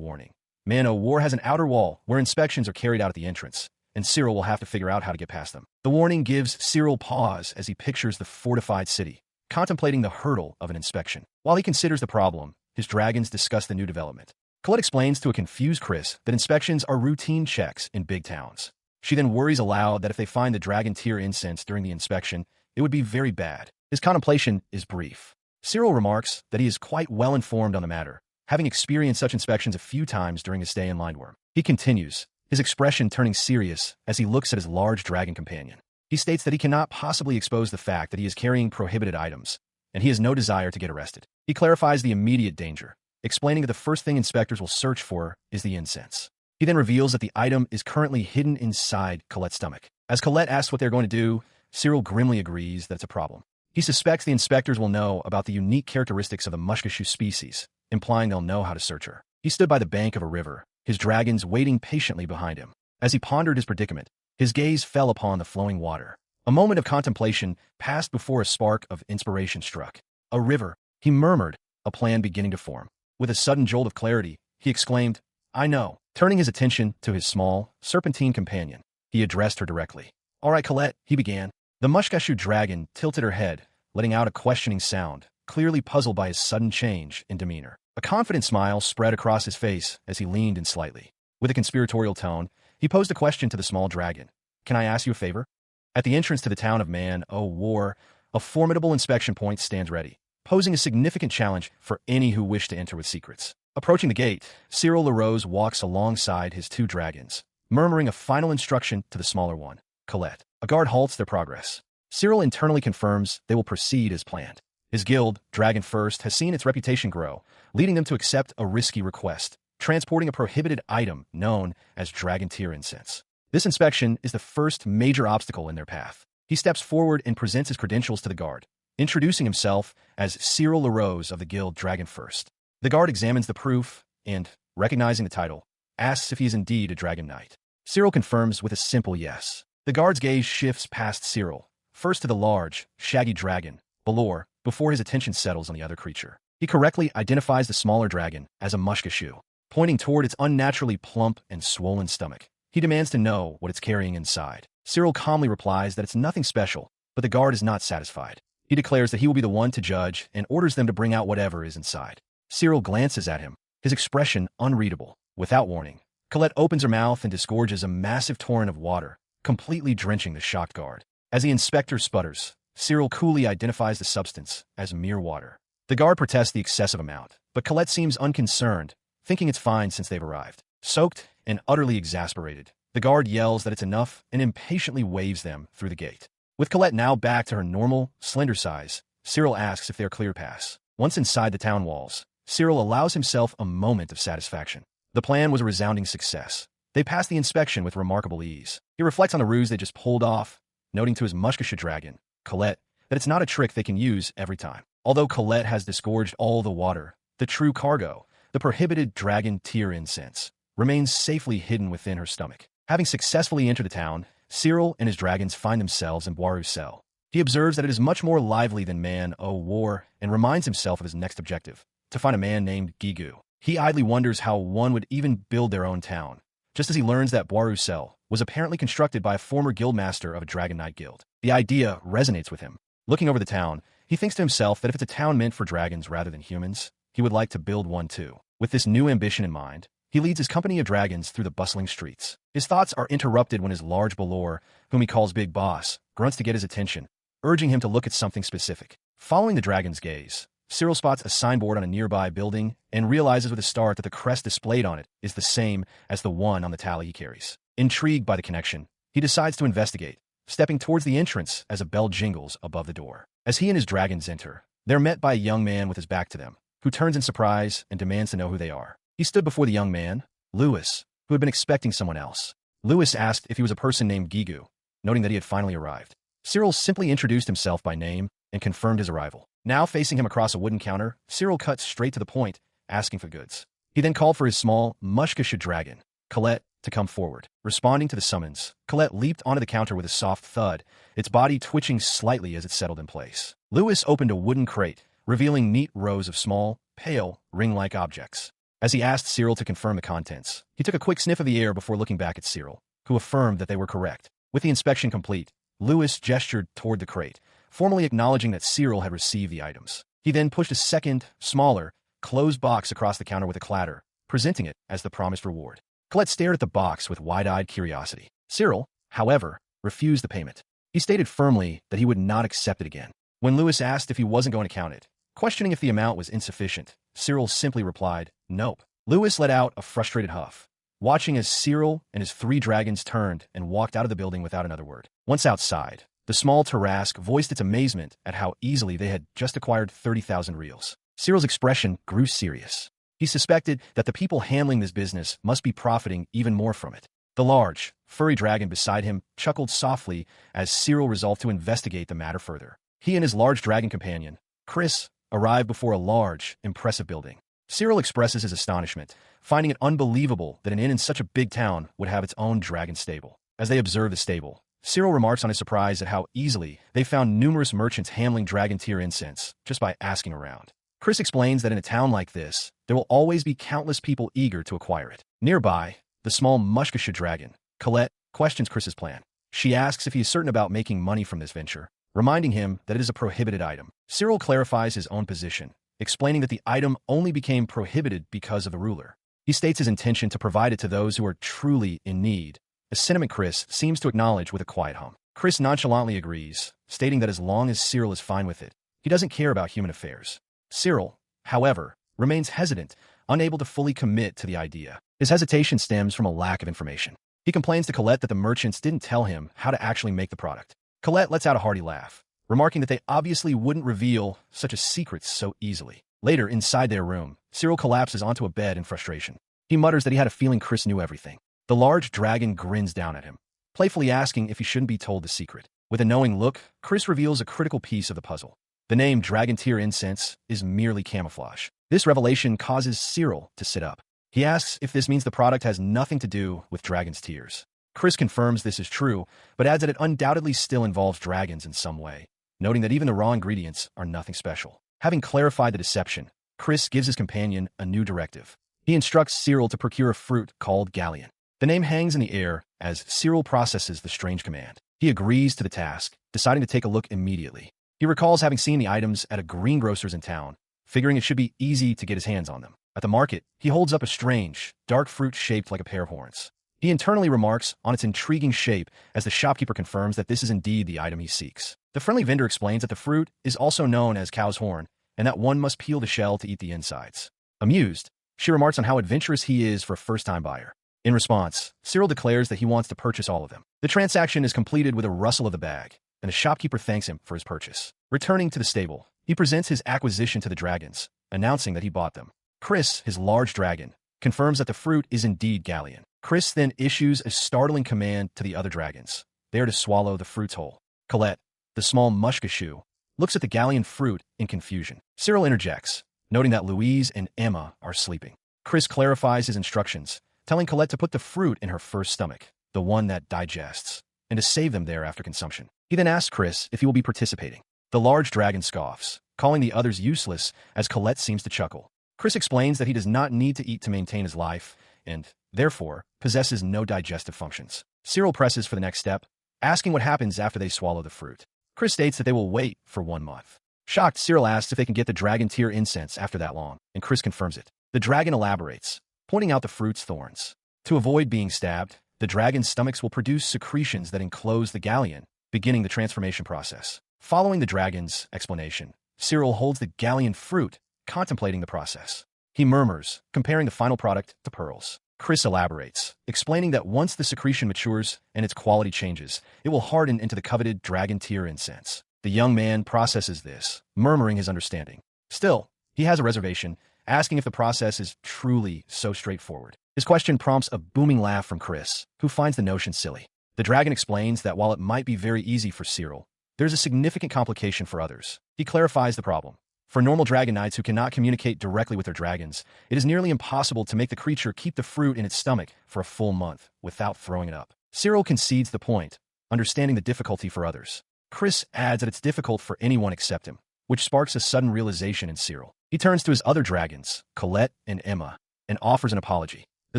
[SPEAKER 1] warning. Man-o-War has an outer wall where inspections are carried out at the entrance, and Cyril will have to figure out how to get past them. The warning gives Cyril pause as he pictures the fortified city, contemplating the hurdle of an inspection. While he considers the problem, his dragons discuss the new development. Colette explains to a confused Quirce that inspections are routine checks in big towns. She then worries aloud that if they find the dragon tier incense during the inspection, it would be very bad. His contemplation is brief. Cyril remarks that he is quite well informed on the matter, having experienced such inspections a few times during his stay in Lindworm. He continues, his expression turning serious as he looks at his large dragon companion. He states that he cannot possibly expose the fact that he is carrying prohibited items, and he has no desire to get arrested. He clarifies the immediate danger, explaining that the first thing inspectors will search for is the incense. He then reveals that the item is currently hidden inside Colette's stomach. As Colette asks what they're going to do, Cyril grimly agrees that it's a problem. He suspects the inspectors will know about the unique characteristics of the mushkashu species, implying they'll know how to search her. He stood by the bank of a river, his dragons waiting patiently behind him. As he pondered his predicament, his gaze fell upon the flowing water. A moment of contemplation passed before a spark of inspiration struck. A river, he murmured, a plan beginning to form. With a sudden jolt of clarity, he exclaimed, I know. Turning his attention to his small, serpentine companion, he addressed her directly. All right, Colette, he began. The mushkashu dragon tilted her head, letting out a questioning sound, clearly puzzled by his sudden change in demeanor. A confident smile spread across his face as he leaned in slightly. With a conspiratorial tone, he posed a question to the small dragon. Can I ask you a favor? At the entrance to the town of Man-o-War, a formidable inspection point stands ready, posing a significant challenge for any who wish to enter with secrets. Approaching the gate, Cyril LaRose walks alongside his two dragons, murmuring a final instruction to the smaller one, Colette. A guard halts their progress. Cyril internally confirms they will proceed as planned. His guild, Dragon First, has seen its reputation grow, leading them to accept a risky request, transporting a prohibited item known as dragon tier incense. This inspection is the first major obstacle in their path. He steps forward and presents his credentials to the guard, introducing himself as Cyril LaRose of the guild Dragon First. The guard examines the proof and, recognizing the title, asks if he is indeed a dragon knight. Cyril confirms with a simple yes. The guard's gaze shifts past Cyril, first to the large, shaggy dragon, Balor, before his attention settles on the other creature. He correctly identifies the smaller dragon as a mushkashu, pointing toward its unnaturally plump and swollen stomach. He demands to know what it's carrying inside. Cyril calmly replies that it's nothing special, but the guard is not satisfied. He declares that he will be the one to judge and orders them to bring out whatever is inside. Cyril glances at him, his expression unreadable. Without warning, Colette opens her mouth and disgorges a massive torrent of water, completely drenching the shocked guard. As the inspector sputters, Cyril coolly identifies the substance as mere water. The guard protests the excessive amount, but Colette seems unconcerned, thinking it's fine since they've arrived. Soaked and utterly exasperated, the guard yells that it's enough and impatiently waves them through the gate. With Colette now back to her normal, slender size, Cyril asks if they're clear pass. Once inside the town walls, Cyril allows himself a moment of satisfaction. The plan was a resounding success. They passed the inspection with remarkable ease. He reflects on the ruse they just pulled off, noting to his mushkashu dragon, Colette, that it's not a trick they can use every time. Although Colette has disgorged all the water, the true cargo, the prohibited dragon tier incense, remains safely hidden within her stomach. Having successfully entered the town, Cyril and his dragons find themselves in Boirou's cell. He observes that it is much more lively than Man-o-War and reminds himself of his next objective, to find a man named Gigu. He idly wonders how one would even build their own town, just as he learns that Boirou's cell was apparently constructed by a former guildmaster of a Dragon Knight guild. The idea resonates with him. Looking over the town, he thinks to himself that if it's a town meant for dragons rather than humans, he would like to build one too. With this new ambition in mind, he leads his company of dragons through the bustling streets. His thoughts are interrupted when his large Balor, whom he calls Big Boss, grunts to get his attention, urging him to look at something specific. Following the dragon's gaze, Cyril spots a signboard on a nearby building and realizes with a start that the crest displayed on it is the same as the one on the tally he carries. Intrigued by the connection, he decides to investigate, stepping towards the entrance as a bell jingles above the door. As he and his dragons enter, they're met by a young man with his back to them, who turns in surprise and demands to know who they are. He stood before the young man, Lewis, who had been expecting someone else. Lewis asked if he was a person named Gigu, noting that he had finally arrived. Cyril simply introduced himself by name and confirmed his arrival. Now facing him across a wooden counter, Cyril cut straight to the point, asking for goods. He then called for his small, mushkasha dragon, Colette, to come forward. Responding to the summons, Colette leaped onto the counter with a soft thud, its body twitching slightly as it settled in place. Lewis opened a wooden crate, revealing neat rows of small, pale, ring-like objects. As he asked Cyril to confirm the contents, he took a quick sniff of the air before looking back at Cyril, who affirmed that they were correct. With the inspection complete, Lewis gestured toward the crate, formally acknowledging that Cyril had received the items. He then pushed a second, smaller, closed box across the counter with a clatter, presenting it as the promised reward. Colette stared at the box with wide-eyed curiosity. Cyril, however, refused the payment. He stated firmly that he would not accept it again. When Lewis asked if he wasn't going to count it, questioning if the amount was insufficient, Cyril simply replied, "Nope." Lewis let out a frustrated huff, watching as Cyril and his 3 dragons turned and walked out of the building without another word. Once outside, the small Tarrasque voiced its amazement at how easily they had just acquired 30,000 reals. Cyril's expression grew serious. He suspected that the people handling this business must be profiting even more from it. The large, furry dragon beside him chuckled softly as Cyril resolved to investigate the matter further. He and his large dragon companion, Quirce, arrived before a large, impressive building. Cyril expresses his astonishment, finding it unbelievable that an inn in such a big town would have its own dragon stable. As they observe the stable, Cyril remarks on his surprise at how easily they found numerous merchants handling dragon tier incense just by asking around. Quirce explains that in a town like this, there will always be countless people eager to acquire it. Nearby, the small mushkasha dragon, Colette, questions Quirce's plan. She asks if he is certain about making money from this venture, reminding him that it is a prohibited item. Cyril clarifies his own position, explaining that the item only became prohibited because of the ruler. He states his intention to provide it to those who are truly in need, a sentiment Quirce seems to acknowledge with a quiet hum. Quirce nonchalantly agrees, stating that as long as Cyril is fine with it, he doesn't care about human affairs. Cyril, however, remains hesitant, unable to fully commit to the idea. His hesitation stems from a lack of information. He complains to Colette that the merchants didn't tell him how to actually make the product. Colette lets out a hearty laugh, remarking that they obviously wouldn't reveal such a secret so easily. Later, inside their room, Cyril collapses onto a bed in frustration. He mutters that he had a feeling Quirce knew everything. The large dragon grins down at him, playfully asking if he shouldn't be told the secret. With a knowing look, Quirce reveals a critical piece of the puzzle. The name Dragon Tier Incense is merely camouflage. This revelation causes Cyril to sit up. He asks if this means the product has nothing to do with dragon's tears. Quirce confirms this is true, but adds that it undoubtedly still involves dragons in some way, noting that even the raw ingredients are nothing special. Having clarified the deception, Quirce gives his companion a new directive. He instructs Cyril to procure a fruit called galleon. The name hangs in the air as Cyril processes the strange command. He agrees to the task, deciding to take a look immediately. He recalls having seen the items at a greengrocer's in town, figuring it should be easy to get his hands on them. At the market, he holds up a strange, dark fruit shaped like a pair of horns. He internally remarks on its intriguing shape as the shopkeeper confirms that this is indeed the item he seeks. The friendly vendor explains that the fruit is also known as cow's horn, and that one must peel the shell to eat the insides. Amused, she remarks on how adventurous he is for a first-time buyer. In response, Cyril declares that he wants to purchase all of them. The transaction is completed with a rustle of the bag, and the shopkeeper thanks him for his purchase. Returning to the stable, he presents his acquisition to the dragons, announcing that he bought them. Quirce, his large dragon, confirms that the fruit is indeed galleon. Quirce then issues a startling command to the other dragons. They are to swallow the fruits whole. Colette, the small mushkashu, looks at the galleon fruit in confusion. Cyril interjects, noting that Louise and Emma are sleeping. Quirce clarifies his instructions, telling Colette to put the fruit in her first stomach, the one that digests, and to save them there after consumption. He then asks Quirce if he will be participating. The large dragon scoffs, calling the others useless as Colette seems to chuckle. Quirce explains that he does not need to eat to maintain his life, and, therefore, possesses no digestive functions. Cyril presses for the next step, asking what happens after they swallow the fruit. Quirce states that they will wait for 1 month. Shocked, Cyril asks if they can get the dragon tier incense after that long, and Quirce confirms it. The dragon elaborates, pointing out the fruit's thorns. To avoid being stabbed, the dragon's stomachs will produce secretions that enclose the galleon, beginning the transformation process. Following the dragon's explanation, Cyril holds the galleon fruit, contemplating the process. He murmurs, comparing the final product to pearls. Quirce elaborates, explaining that once the secretion matures and its quality changes, it will harden into the coveted dragon tier incense. The young man processes this, murmuring his understanding. Still, he has a reservation, asking if the process is truly so straightforward. His question prompts a booming laugh from Quirce, who finds the notion silly. The dragon explains that while it might be very easy for Cyril, there's a significant complication for others. He clarifies the problem. For normal dragon knights who cannot communicate directly with their dragons, it is nearly impossible to make the creature keep the fruit in its stomach for a full month without throwing it up. Cyril concedes the point, understanding the difficulty for others. Quirce adds that it's difficult for anyone except him, which sparks a sudden realization in Cyril. He turns to his other dragons, Colette and Emma, and offers an apology. The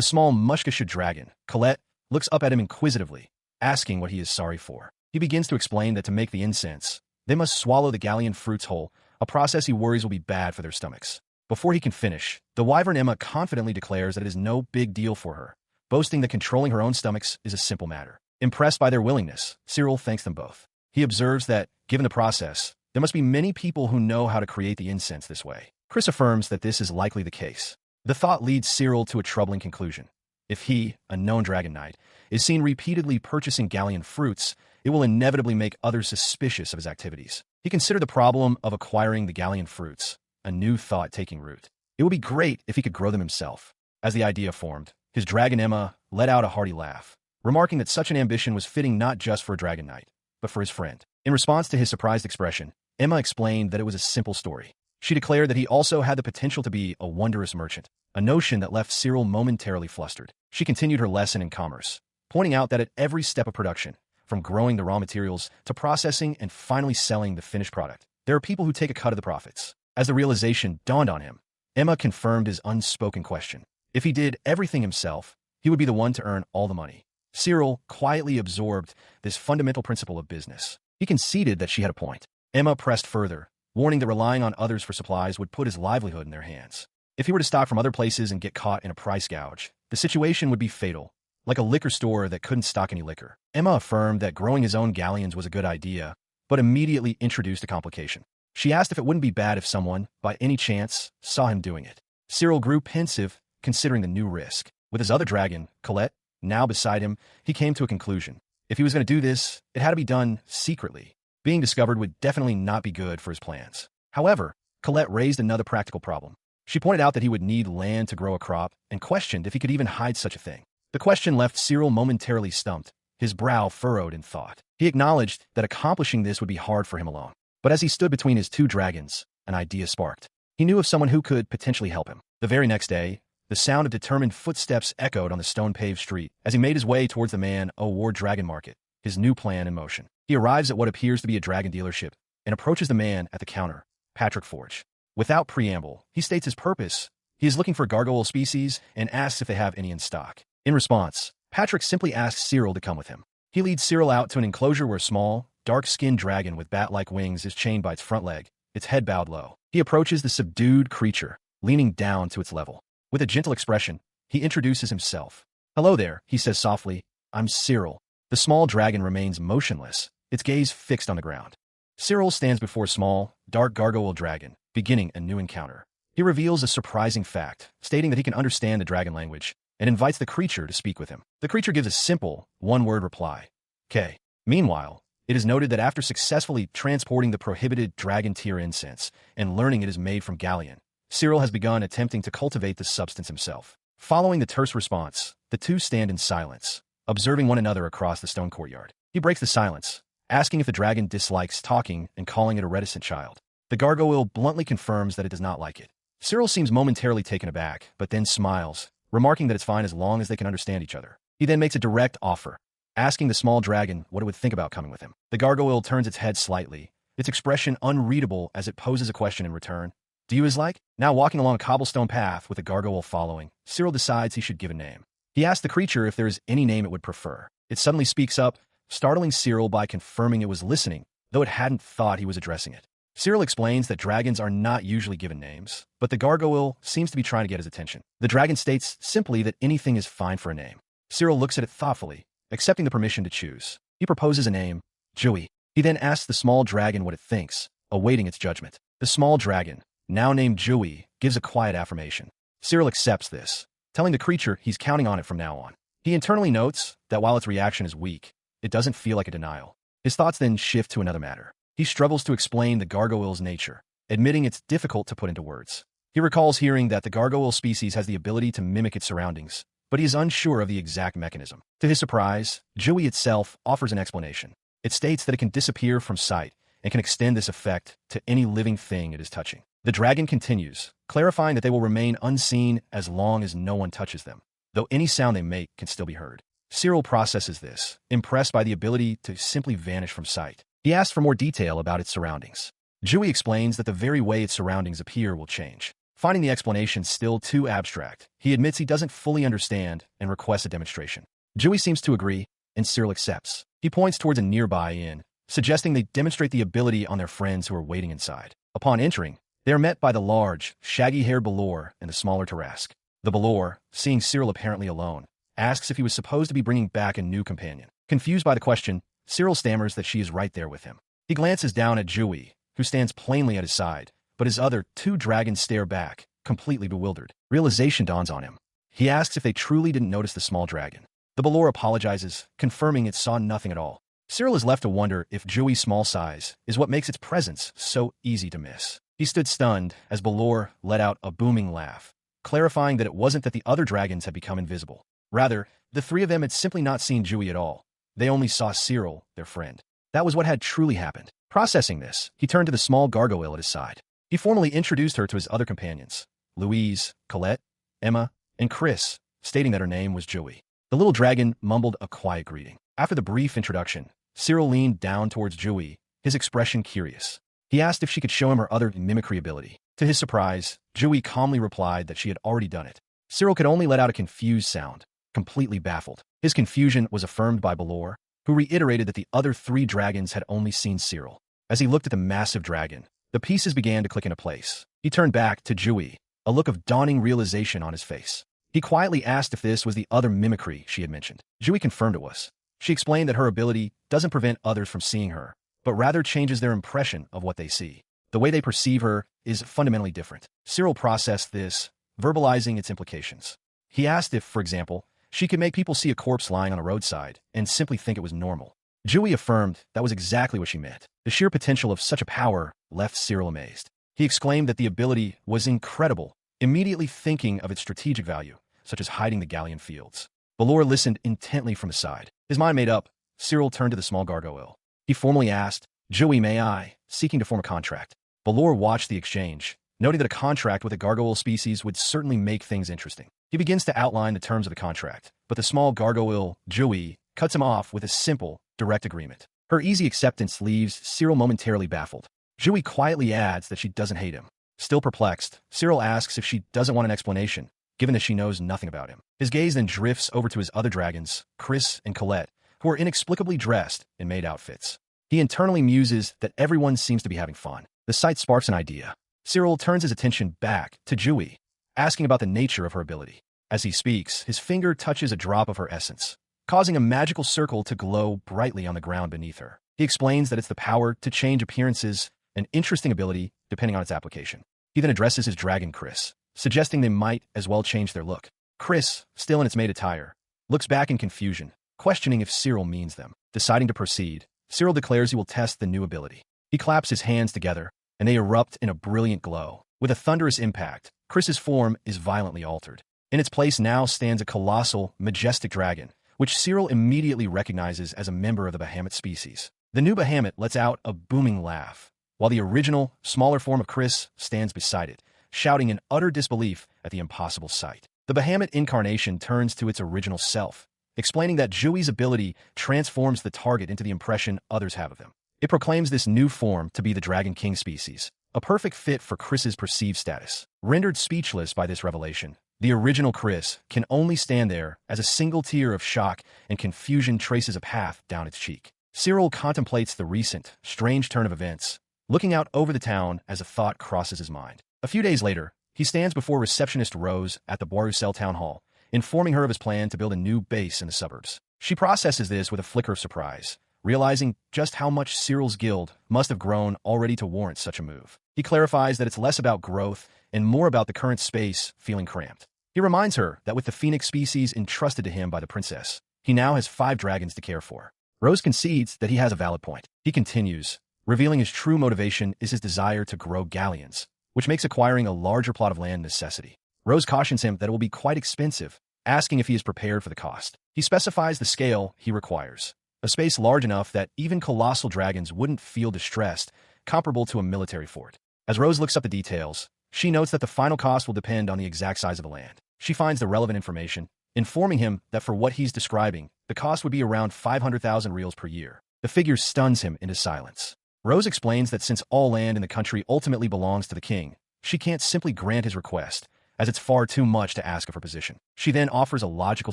[SPEAKER 1] small mushkasha dragon, Colette, looks up at him inquisitively, asking what he is sorry for. He begins to explain that to make the incense, they must swallow the galleon fruits whole, a process he worries will be bad for their stomachs. Before he can finish, the wyvern Emma confidently declares that it is no big deal for her, boasting that controlling her own stomachs is a simple matter. Impressed by their willingness, Cyril thanks them both. He observes that, given the process, there must be many people who know how to create the incense this way. Quirce affirms that this is likely the case. The thought leads Cyril to a troubling conclusion. If he, a known dragon knight, is seen repeatedly purchasing galleon fruits, it will inevitably make others suspicious of his activities. He considered the problem of acquiring the galleon fruits, a new thought taking root. It would be great if he could grow them himself. As the idea formed, his dragon Emma let out a hearty laugh, remarking that such an ambition was fitting not just for a dragon knight, but for his friend. In response to his surprised expression, Emma explained that it was a simple story. She declared that he also had the potential to be a wondrous merchant, a notion that left Cyril momentarily flustered. She continued her lesson in commerce, pointing out that at every step of production, from growing the raw materials to processing and finally selling the finished product, there are people who take a cut of the profits. As the realization dawned on him, Emma confirmed his unspoken question. If he did everything himself, he would be the one to earn all the money. Cyril quietly absorbed this fundamental principle of business. He conceded that she had a point. Emma pressed further, warning that relying on others for supplies would put his livelihood in their hands. If he were to stock from other places and get caught in a price gouge, the situation would be fatal, like a liquor store that couldn't stock any liquor. Emma affirmed that growing his own galleons was a good idea, but immediately introduced a complication. She asked if it wouldn't be bad if someone, by any chance, saw him doing it. Cyril grew pensive, considering the new risk. With his other dragon, Colette, now beside him, he came to a conclusion. If he was going to do this, it had to be done secretly. Being discovered would definitely not be good for his plans. However, Colette raised another practical problem. She pointed out that he would need land to grow a crop and questioned if he could even hide such a thing. The question left Cyril momentarily stumped, his brow furrowed in thought. He acknowledged that accomplishing this would be hard for him alone. But as he stood between his two dragons, an idea sparked. He knew of someone who could potentially help him. The very next day, the sound of determined footsteps echoed on the stone-paved street as he made his way towards the man-o-war dragon market, his new plan in motion. He arrives at what appears to be a dragon dealership and approaches the man at the counter, Patrick Forge. Without preamble, he states his purpose. He is looking for gargoyle species and asks if they have any in stock. In response, Patrick simply asks Cyril to come with him. He leads Cyril out to an enclosure where a small, dark-skinned dragon with bat-like wings is chained by its front leg, its head bowed low. He approaches the subdued creature, leaning down to its level. With a gentle expression, he introduces himself. "Hello there," he says softly. "I'm Cyril." The small dragon remains motionless, its gaze fixed on the ground. Cyril stands before a small, dark gargoyle dragon, beginning a new encounter. He reveals a surprising fact, stating that he can understand the dragon language, and invites the creature to speak with him. The creature gives a simple, one-word reply. K. Meanwhile, it is noted that after successfully transporting the prohibited dragon tier incense and learning it is made from galleon, Cyril has begun attempting to cultivate the substance himself. Following the terse response, the two stand in silence, observing one another across the stone courtyard. He breaks the silence, asking if the dragon dislikes talking and calling it a reticent child. The gargoyle bluntly confirms that it does not like it. Cyril seems momentarily taken aback, but then smiles, remarking that it's fine as long as they can understand each other. He then makes a direct offer, asking the small dragon what it would think about coming with him. The gargoyle turns its head slightly, its expression unreadable as it poses a question in return. "Do you is like?" Now walking along a cobblestone path with the gargoyle following, Cyril decides he should give a name. He asks the creature if there is any name it would prefer. It suddenly speaks up, startling Cyril by confirming it was listening, though it hadn't thought he was addressing it. Cyril explains that dragons are not usually given names, but the gargoyle seems to be trying to get his attention. The dragon states simply that anything is fine for a name. Cyril looks at it thoughtfully, accepting the permission to choose. He proposes a name, Joey. He then asks the small dragon what it thinks, awaiting its judgment. The small dragon, now named Joey, gives a quiet affirmation. Cyril accepts this, telling the creature he's counting on it from now on. He internally notes that while its reaction is weak, it doesn't feel like a denial. His thoughts then shift to another matter. He struggles to explain the gargoyle's nature, admitting it's difficult to put into words. He recalls hearing that the gargoyle species has the ability to mimic its surroundings, but he is unsure of the exact mechanism. To his surprise, Jui itself offers an explanation. It states that it can disappear from sight and can extend this effect to any living thing it is touching. The dragon continues, clarifying that they will remain unseen as long as no one touches them, though any sound they make can still be heard. Cyril processes this, impressed by the ability to simply vanish from sight. He asks for more detail about its surroundings. Jui explains that the very way its surroundings appear will change. Finding the explanation still too abstract, he admits he doesn't fully understand and requests a demonstration. Jui seems to agree, and Cyril accepts. He points towards a nearby inn, suggesting they demonstrate the ability on their friends who are waiting inside. Upon entering, they are met by the large, shaggy-haired Balor and the smaller Tarrasque. The Balor, seeing Cyril apparently alone, asks if he was supposed to be bringing back a new companion. Confused by the question, Cyril stammers that she is right there with him. He glances down at Jui, who stands plainly at his side, but his other two dragons stare back, completely bewildered. Realization dawns on him. He asks if they truly didn't notice the small dragon. The Balor apologizes, confirming it saw nothing at all. Cyril is left to wonder if Jui's small size is what makes its presence so easy to miss. He stood stunned as Balor let out a booming laugh, clarifying that it wasn't that the other dragons had become invisible. Rather, the three of them had simply not seen Jui at all. They only saw Cyril, their friend. That was what had truly happened. Processing this, he turned to the small gargoyle at his side. He formally introduced her to his other companions, Louise, Colette, Emma, and Quirce, stating that her name was Jui. The little dragon mumbled a quiet greeting. After the brief introduction, Cyril leaned down towards Jui, his expression curious. He asked if she could show him her other mimicry ability. To his surprise, Jui calmly replied that she had already done it. Cyril could only let out a confused sound, completely baffled. His confusion was affirmed by Balor, who reiterated that the other three dragons had only seen Cyril. As he looked at the massive dragon, the pieces began to click into place. He turned back to Jui, a look of dawning realization on his face. He quietly asked if this was the other mimicry she had mentioned. Jui confirmed it was. She explained that her ability doesn't prevent others from seeing her, but rather changes their impression of what they see. The way they perceive her is fundamentally different. Cyril processed this, verbalizing its implications. He asked if, for example, she could make people see a corpse lying on a roadside and simply think it was normal. Jui affirmed that was exactly what she meant. The sheer potential of such a power left Cyril amazed. He exclaimed that the ability was incredible, immediately thinking of its strategic value, such as hiding the galleon fields. Balor listened intently from his side. His mind made up, Cyril turned to the small gargoyle. He formally asked, Jui, may I, seeking to form a contract. Balor watched the exchange, noting that a contract with a gargoyle species would certainly make things interesting. He begins to outline the terms of the contract, but the small gargoyle, Jui, cuts him off with a simple, direct agreement. Her easy acceptance leaves Cyril momentarily baffled. Jui quietly adds that she doesn't hate him. Still perplexed, Cyril asks if she doesn't want an explanation, given that she knows nothing about him. His gaze then drifts over to his other dragons, Quirce and Colette, who are inexplicably dressed in maid outfits. He internally muses that everyone seems to be having fun. The sight sparks an idea. Cyril turns his attention back to Jui, asking about the nature of her ability. As he speaks, his finger touches a drop of her essence, causing a magical circle to glow brightly on the ground beneath her. He explains that it's the power to change appearances, an interesting ability depending on its application. He then addresses his dragon Quirce, suggesting they might as well change their look. Quirce, still in its maid attire, looks back in confusion, questioning if Cyril means them. Deciding to proceed, Cyril declares he will test the new ability. He claps his hands together, and they erupt in a brilliant glow. With a thunderous impact, Quirce's form is violently altered. In its place now stands a colossal, majestic dragon, which Cyril immediately recognizes as a member of the behemoth species. The new behemoth lets out a booming laugh, while the original, smaller form of Quirce stands beside it, shouting in utter disbelief at the impossible sight. The behemoth incarnation turns to its original self, explaining that Jui's ability transforms the target into the impression others have of them. It proclaims this new form to be the Dragon King species, a perfect fit for Quirce's perceived status. Rendered speechless by this revelation, the original Quirce can only stand there as a single tear of shock and confusion traces a path down its cheek. Cyril contemplates the recent, strange turn of events, looking out over the town as a thought crosses his mind. A few days later, he stands before receptionist Rose at the Boisroussel town hall, informing her of his plan to build a new base in the suburbs. She processes this with a flicker of surprise, realizing just how much Cyril's guild must have grown already to warrant such a move. He clarifies that it's less about growth and more about the current space feeling cramped. He reminds her that with the phoenix species entrusted to him by the princess, he now has 5 dragons to care for. Rose concedes that he has a valid point. He continues, revealing his true motivation is his desire to grow galleons, which makes acquiring a larger plot of land a necessity. Rose cautions him that it will be quite expensive, asking if he is prepared for the cost. He specifies the scale he requires, a space large enough that even colossal dragons wouldn't feel distressed, comparable to a military fort. As Rose looks up the details, she notes that the final cost will depend on the exact size of the land. She finds the relevant information, informing him that for what he's describing, the cost would be around 500,000 reals per year. The figure stuns him into silence. Rose explains that since all land in the country ultimately belongs to the king, she can't simply grant his request, as it's far too much to ask of her position. She then offers a logical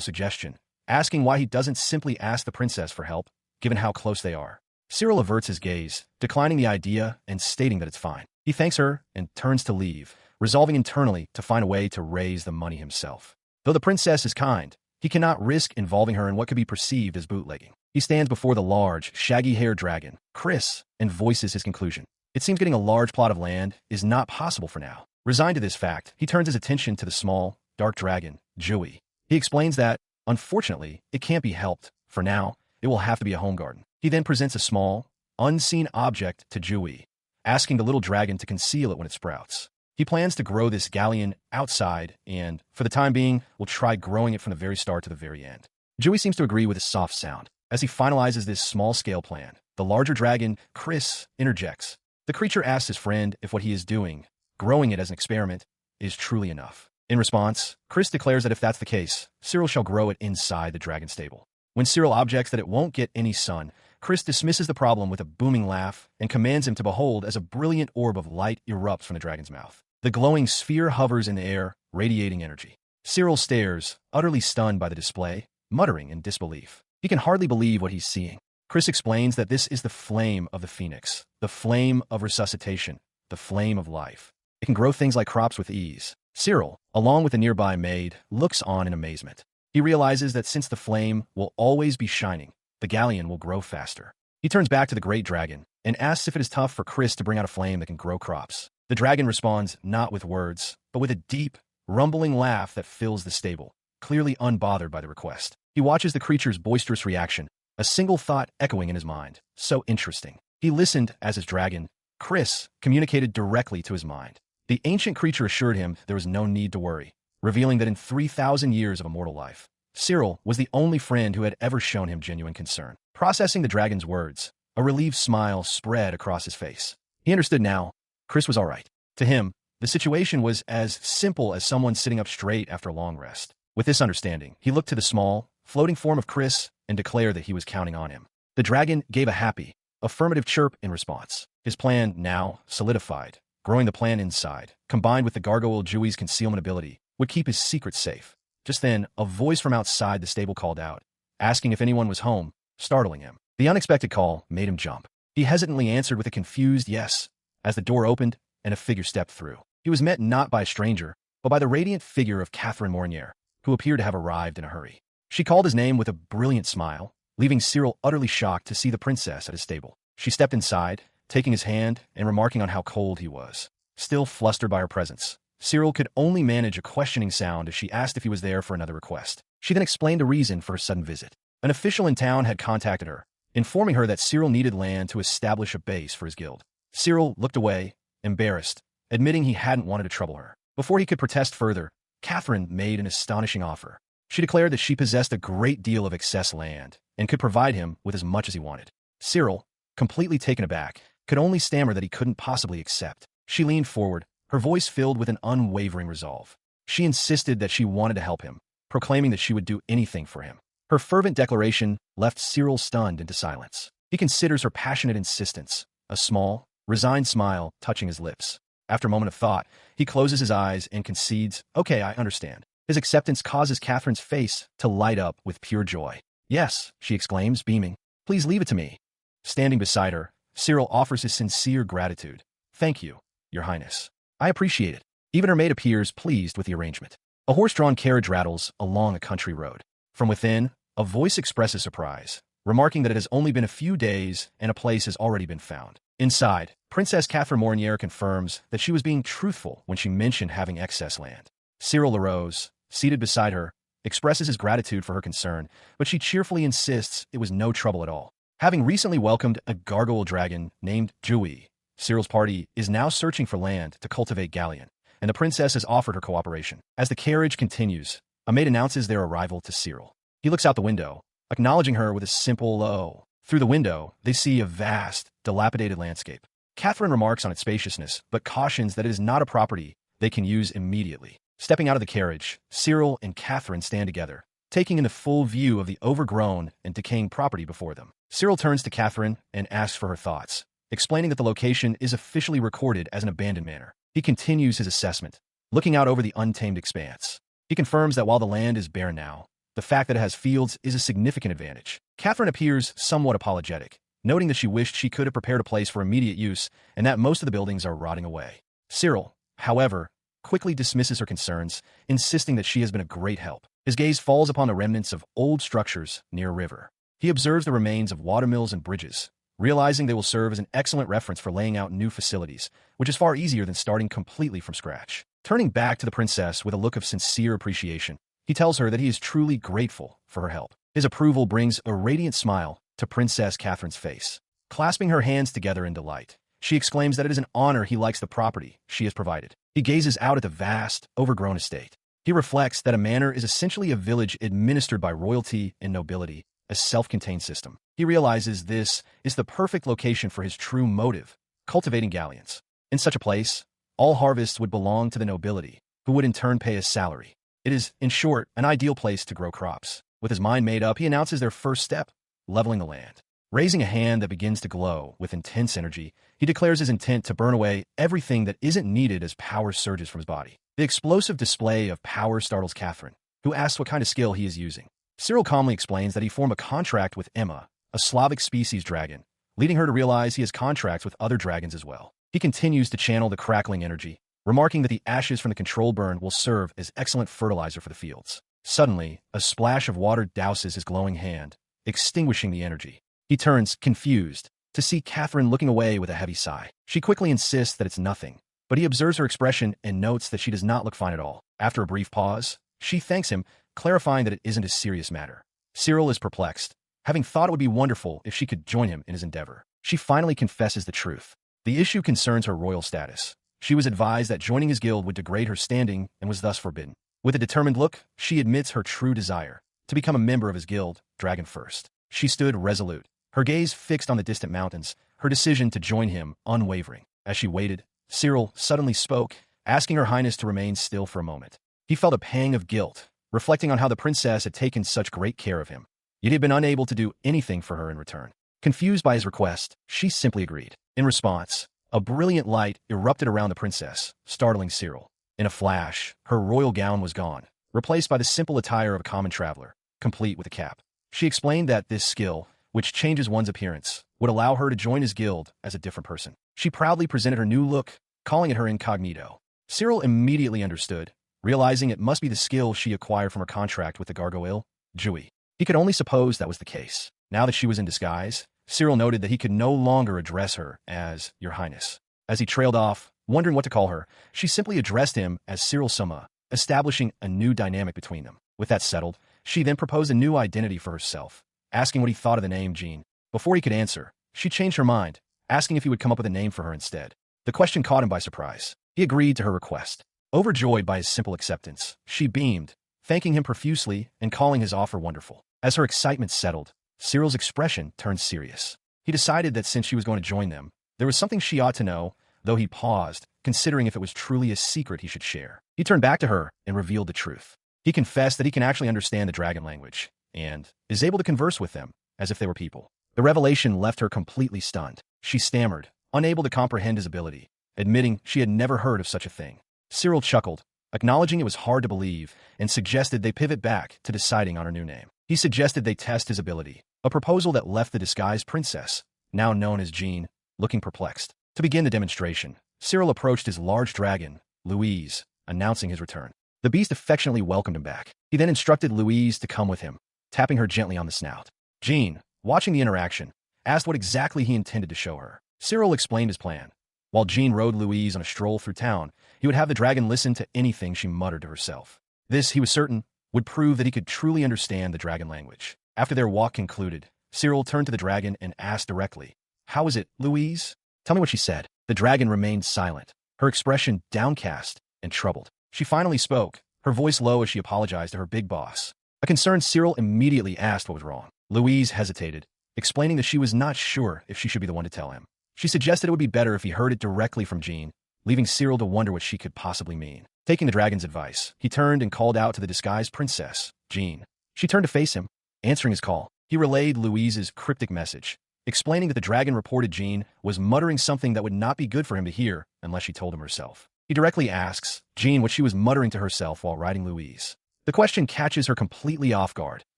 [SPEAKER 1] suggestion, asking why he doesn't simply ask the princess for help, given how close they are. Cyril averts his gaze, declining the idea and stating that it's fine. He thanks her and turns to leave, resolving internally to find a way to raise the money himself. Though the princess is kind, he cannot risk involving her in what could be perceived as bootlegging. He stands before the large, shaggy-haired dragon, Quirce, and voices his conclusion. It seems getting a large plot of land is not possible for now. Resigned to this fact, he turns his attention to the small, dark dragon, Jui. He explains that, unfortunately, it can't be helped. For now, it will have to be a home garden. He then presents a small, unseen object to Jui, asking the little dragon to conceal it when it sprouts. He plans to grow this galleon outside and, for the time being, will try growing it from the very start to the very end. Jui seems to agree with his soft sound. As he finalizes this small-scale plan, the larger dragon, Quirce, interjects. The creature asks his friend if what he is doing, growing it as an experiment, is truly enough. In response, Quirce declares that if that's the case, Cyril shall grow it inside the dragon stable. When Cyril objects that it won't get any sun, Quirce dismisses the problem with a booming laugh and commands him to behold as a brilliant orb of light erupts from the dragon's mouth. The glowing sphere hovers in the air, radiating energy. Cyril stares, utterly stunned by the display, muttering in disbelief. He can hardly believe what he's seeing. Quirce explains that this is the flame of the phoenix, the flame of resuscitation, the flame of life. It can grow things like crops with ease. Cyril, along with the nearby maid, looks on in amazement. He realizes that since the flame will always be shining, the galleon will grow faster. He turns back to the great dragon and asks if it is tough for Quirce to bring out a flame that can grow crops. The dragon responds not with words, but with a deep, rumbling laugh that fills the stable, clearly unbothered by the request. He watches the creature's boisterous reaction, a single thought echoing in his mind. So interesting. He listened as his dragon, Quirce, communicated directly to his mind. The ancient creature assured him there was no need to worry, revealing that in 3,000 years of immortal life, Cyril was the only friend who had ever shown him genuine concern. Processing the dragon's words, a relieved smile spread across his face. He understood now. Quirce was all right. To him, the situation was as simple as someone sitting up straight after a long rest. With this understanding, he looked to the small, floating form of Quirce and declared that he was counting on him. The dragon gave a happy, affirmative chirp in response. His plan now solidified. Growing the plan inside, combined with the gargoyle Jui's concealment ability, would keep his secret safe. Just then, a voice from outside the stable called out, asking if anyone was home, startling him. The unexpected call made him jump. He hesitantly answered with a confused yes, as the door opened and a figure stepped through. He was met not by a stranger, but by the radiant figure of Catherine Mornier, who appeared to have arrived in a hurry. She called his name with a brilliant smile, leaving Cyril utterly shocked to see the princess at his stable. She stepped inside, taking his hand and remarking on how cold he was. Still flustered by her presence, Cyril could only manage a questioning sound as she asked if he was there for another request. She then explained the reason for her sudden visit. An official in town had contacted her, informing her that Cyril needed land to establish a base for his guild. Cyril looked away, embarrassed, admitting he hadn't wanted to trouble her. Before he could protest further, Catherine made an astonishing offer. She declared that she possessed a great deal of excess land and could provide him with as much as he wanted. Cyril, completely taken aback, could only stammer that he couldn't possibly accept. She leaned forward, her voice filled with an unwavering resolve. She insisted that she wanted to help him, proclaiming that she would do anything for him. Her fervent declaration left Cyril stunned into silence. He considers her passionate insistence, a small, resigned smile touching his lips. After a moment of thought, he closes his eyes and concedes, "Okay, I understand." His acceptance causes Catherine's face to light up with pure joy. "Yes," she exclaims, beaming. "Please leave it to me." Standing beside her, Cyril offers his sincere gratitude. "Thank you, Your Highness. I appreciate it." Even her maid appears pleased with the arrangement. A horse-drawn carriage rattles along a country road. From within, a voice expresses surprise, remarking that it has only been a few days and a place has already been found. Inside, Princess Catherine Mornier confirms that she was being truthful when she mentioned having excess land. Cyril arose, seated beside her, expresses his gratitude for her concern, but she cheerfully insists it was no trouble at all. Having recently welcomed a gargoyle dragon named Jui, Cyril's party is now searching for land to cultivate galleon, and the princess has offered her cooperation. As the carriage continues, a maid announces their arrival to Cyril. He looks out the window, acknowledging her with a simple "oh." Through the window, they see a vast, dilapidated landscape. Catherine remarks on its spaciousness, but cautions that it is not a property they can use immediately. Stepping out of the carriage, Cyril and Catherine stand together, taking in the full view of the overgrown and decaying property before them. Cyril turns to Catherine and asks for her thoughts, explaining that the location is officially recorded as an abandoned manor. He continues his assessment, looking out over the untamed expanse. He confirms that while the land is barren now, the fact that it has fields is a significant advantage. Catherine appears somewhat apologetic, noting that she wished she could have prepared a place for immediate use and that most of the buildings are rotting away. Cyril, however, quickly dismisses her concerns, insisting that she has been a great help. His gaze falls upon the remnants of old structures near a river. He observes the remains of watermills and bridges, realizing they will serve as an excellent reference for laying out new facilities, which is far easier than starting completely from scratch. Turning back to the princess with a look of sincere appreciation, he tells her that he is truly grateful for her help. His approval brings a radiant smile to Princess Catherine's face. Clasping her hands together in delight, she exclaims that it is an honor he likes the property she has provided. He gazes out at the vast, overgrown estate. He reflects that a manor is essentially a village administered by royalty and nobility, a self-contained system. He realizes this is the perfect location for his true motive, cultivating galleons. In such a place, all harvests would belong to the nobility, who would in turn pay his salary. It is, in short, an ideal place to grow crops. With his mind made up, he announces their first step, leveling the land. Raising a hand that begins to glow with intense energy, he declares his intent to burn away everything that isn't needed as power surges from his body. The explosive display of power startles Catherine, who asks what kind of skill he is using. Cyril calmly explains that he formed a contract with Emma, a Slavic species dragon, leading her to realize he has contracts with other dragons as well. He continues to channel the crackling energy, remarking that the ashes from the control burn will serve as excellent fertilizer for the fields. Suddenly, a splash of water douses his glowing hand, extinguishing the energy. He turns, confused, to see Catherine looking away with a heavy sigh. She quickly insists that it's nothing, but he observes her expression and notes that she does not look fine at all. After a brief pause, she thanks him, clarifying that it isn't a serious matter. Cyril is perplexed, having thought it would be wonderful if she could join him in his endeavor. She finally confesses the truth. The issue concerns her royal status. She was advised that joining his guild would degrade her standing and was thus forbidden. With a determined look, she admits her true desire, to become a member of his guild, Dragon First. She stood resolute, her gaze fixed on the distant mountains, her decision to join him unwavering. As she waited, Cyril suddenly spoke, asking Her Highness to remain still for a moment. He felt a pang of guilt, reflecting on how the princess had taken such great care of him, yet he had been unable to do anything for her in return. Confused by his request, she simply agreed. In response, a brilliant light erupted around the princess, startling Cyril. In a flash, her royal gown was gone, replaced by the simple attire of a common traveler, complete with a cap. She explained that this skill, which changes one's appearance, would allow her to join his guild as a different person. She proudly presented her new look, calling it her incognito. Cyril immediately understood, realizing it must be the skill she acquired from her contract with the gargoyle, Jui. He could only suppose that was the case. Now that she was in disguise, Cyril noted that he could no longer address her as Your Highness. As he trailed off, wondering what to call her, she simply addressed him as Cyril Summa, establishing a new dynamic between them. With that settled, she then proposed a new identity for herself, asking what he thought of the name Jean. Before he could answer, she changed her mind, asking if he would come up with a name for her instead. The question caught him by surprise. He agreed to her request. Overjoyed by his simple acceptance, she beamed, thanking him profusely and calling his offer wonderful. As her excitement settled, Cyril's expression turned serious. He decided that since she was going to join them, there was something she ought to know, though he paused, considering if it was truly a secret he should share. He turned back to her and revealed the truth. He confessed that he can actually understand the dragon language, and is able to converse with them as if they were people. The revelation left her completely stunned. She stammered, unable to comprehend his ability, admitting she had never heard of such a thing. Cyril chuckled, acknowledging it was hard to believe, and suggested they pivot back to deciding on her new name. He suggested they test his ability, a proposal that left the disguised princess, now known as Jean, looking perplexed. To begin the demonstration, Cyril approached his large dragon, Louise, announcing his return. The beast affectionately welcomed him back. He then instructed Louise to come with him, tapping her gently on the snout. Jean, watching the interaction, asked what exactly he intended to show her. Cyril explained his plan. While Jean rode Louise on a stroll through town, he would have the dragon listen to anything she muttered to herself. This, he was certain, would prove that he could truly understand the dragon language. After their walk concluded, Cyril turned to the dragon and asked directly, "How is it, Louise? Tell me what she said." The dragon remained silent, her expression downcast and troubled. She finally spoke, her voice low as she apologized to her big boss. A concerned Cyril immediately asked what was wrong. Louise hesitated, explaining that she was not sure if she should be the one to tell him. She suggested it would be better if he heard it directly from Jean, leaving Cyril to wonder what she could possibly mean. Taking the dragon's advice, he turned and called out to the disguised princess, Jean. She turned to face him, answering his call. He relayed Louise's cryptic message, explaining that the dragon reported Jean was muttering something that would not be good for him to hear unless she told him herself. He directly asks Jean what she was muttering to herself while riding Louise. The question catches her completely off guard,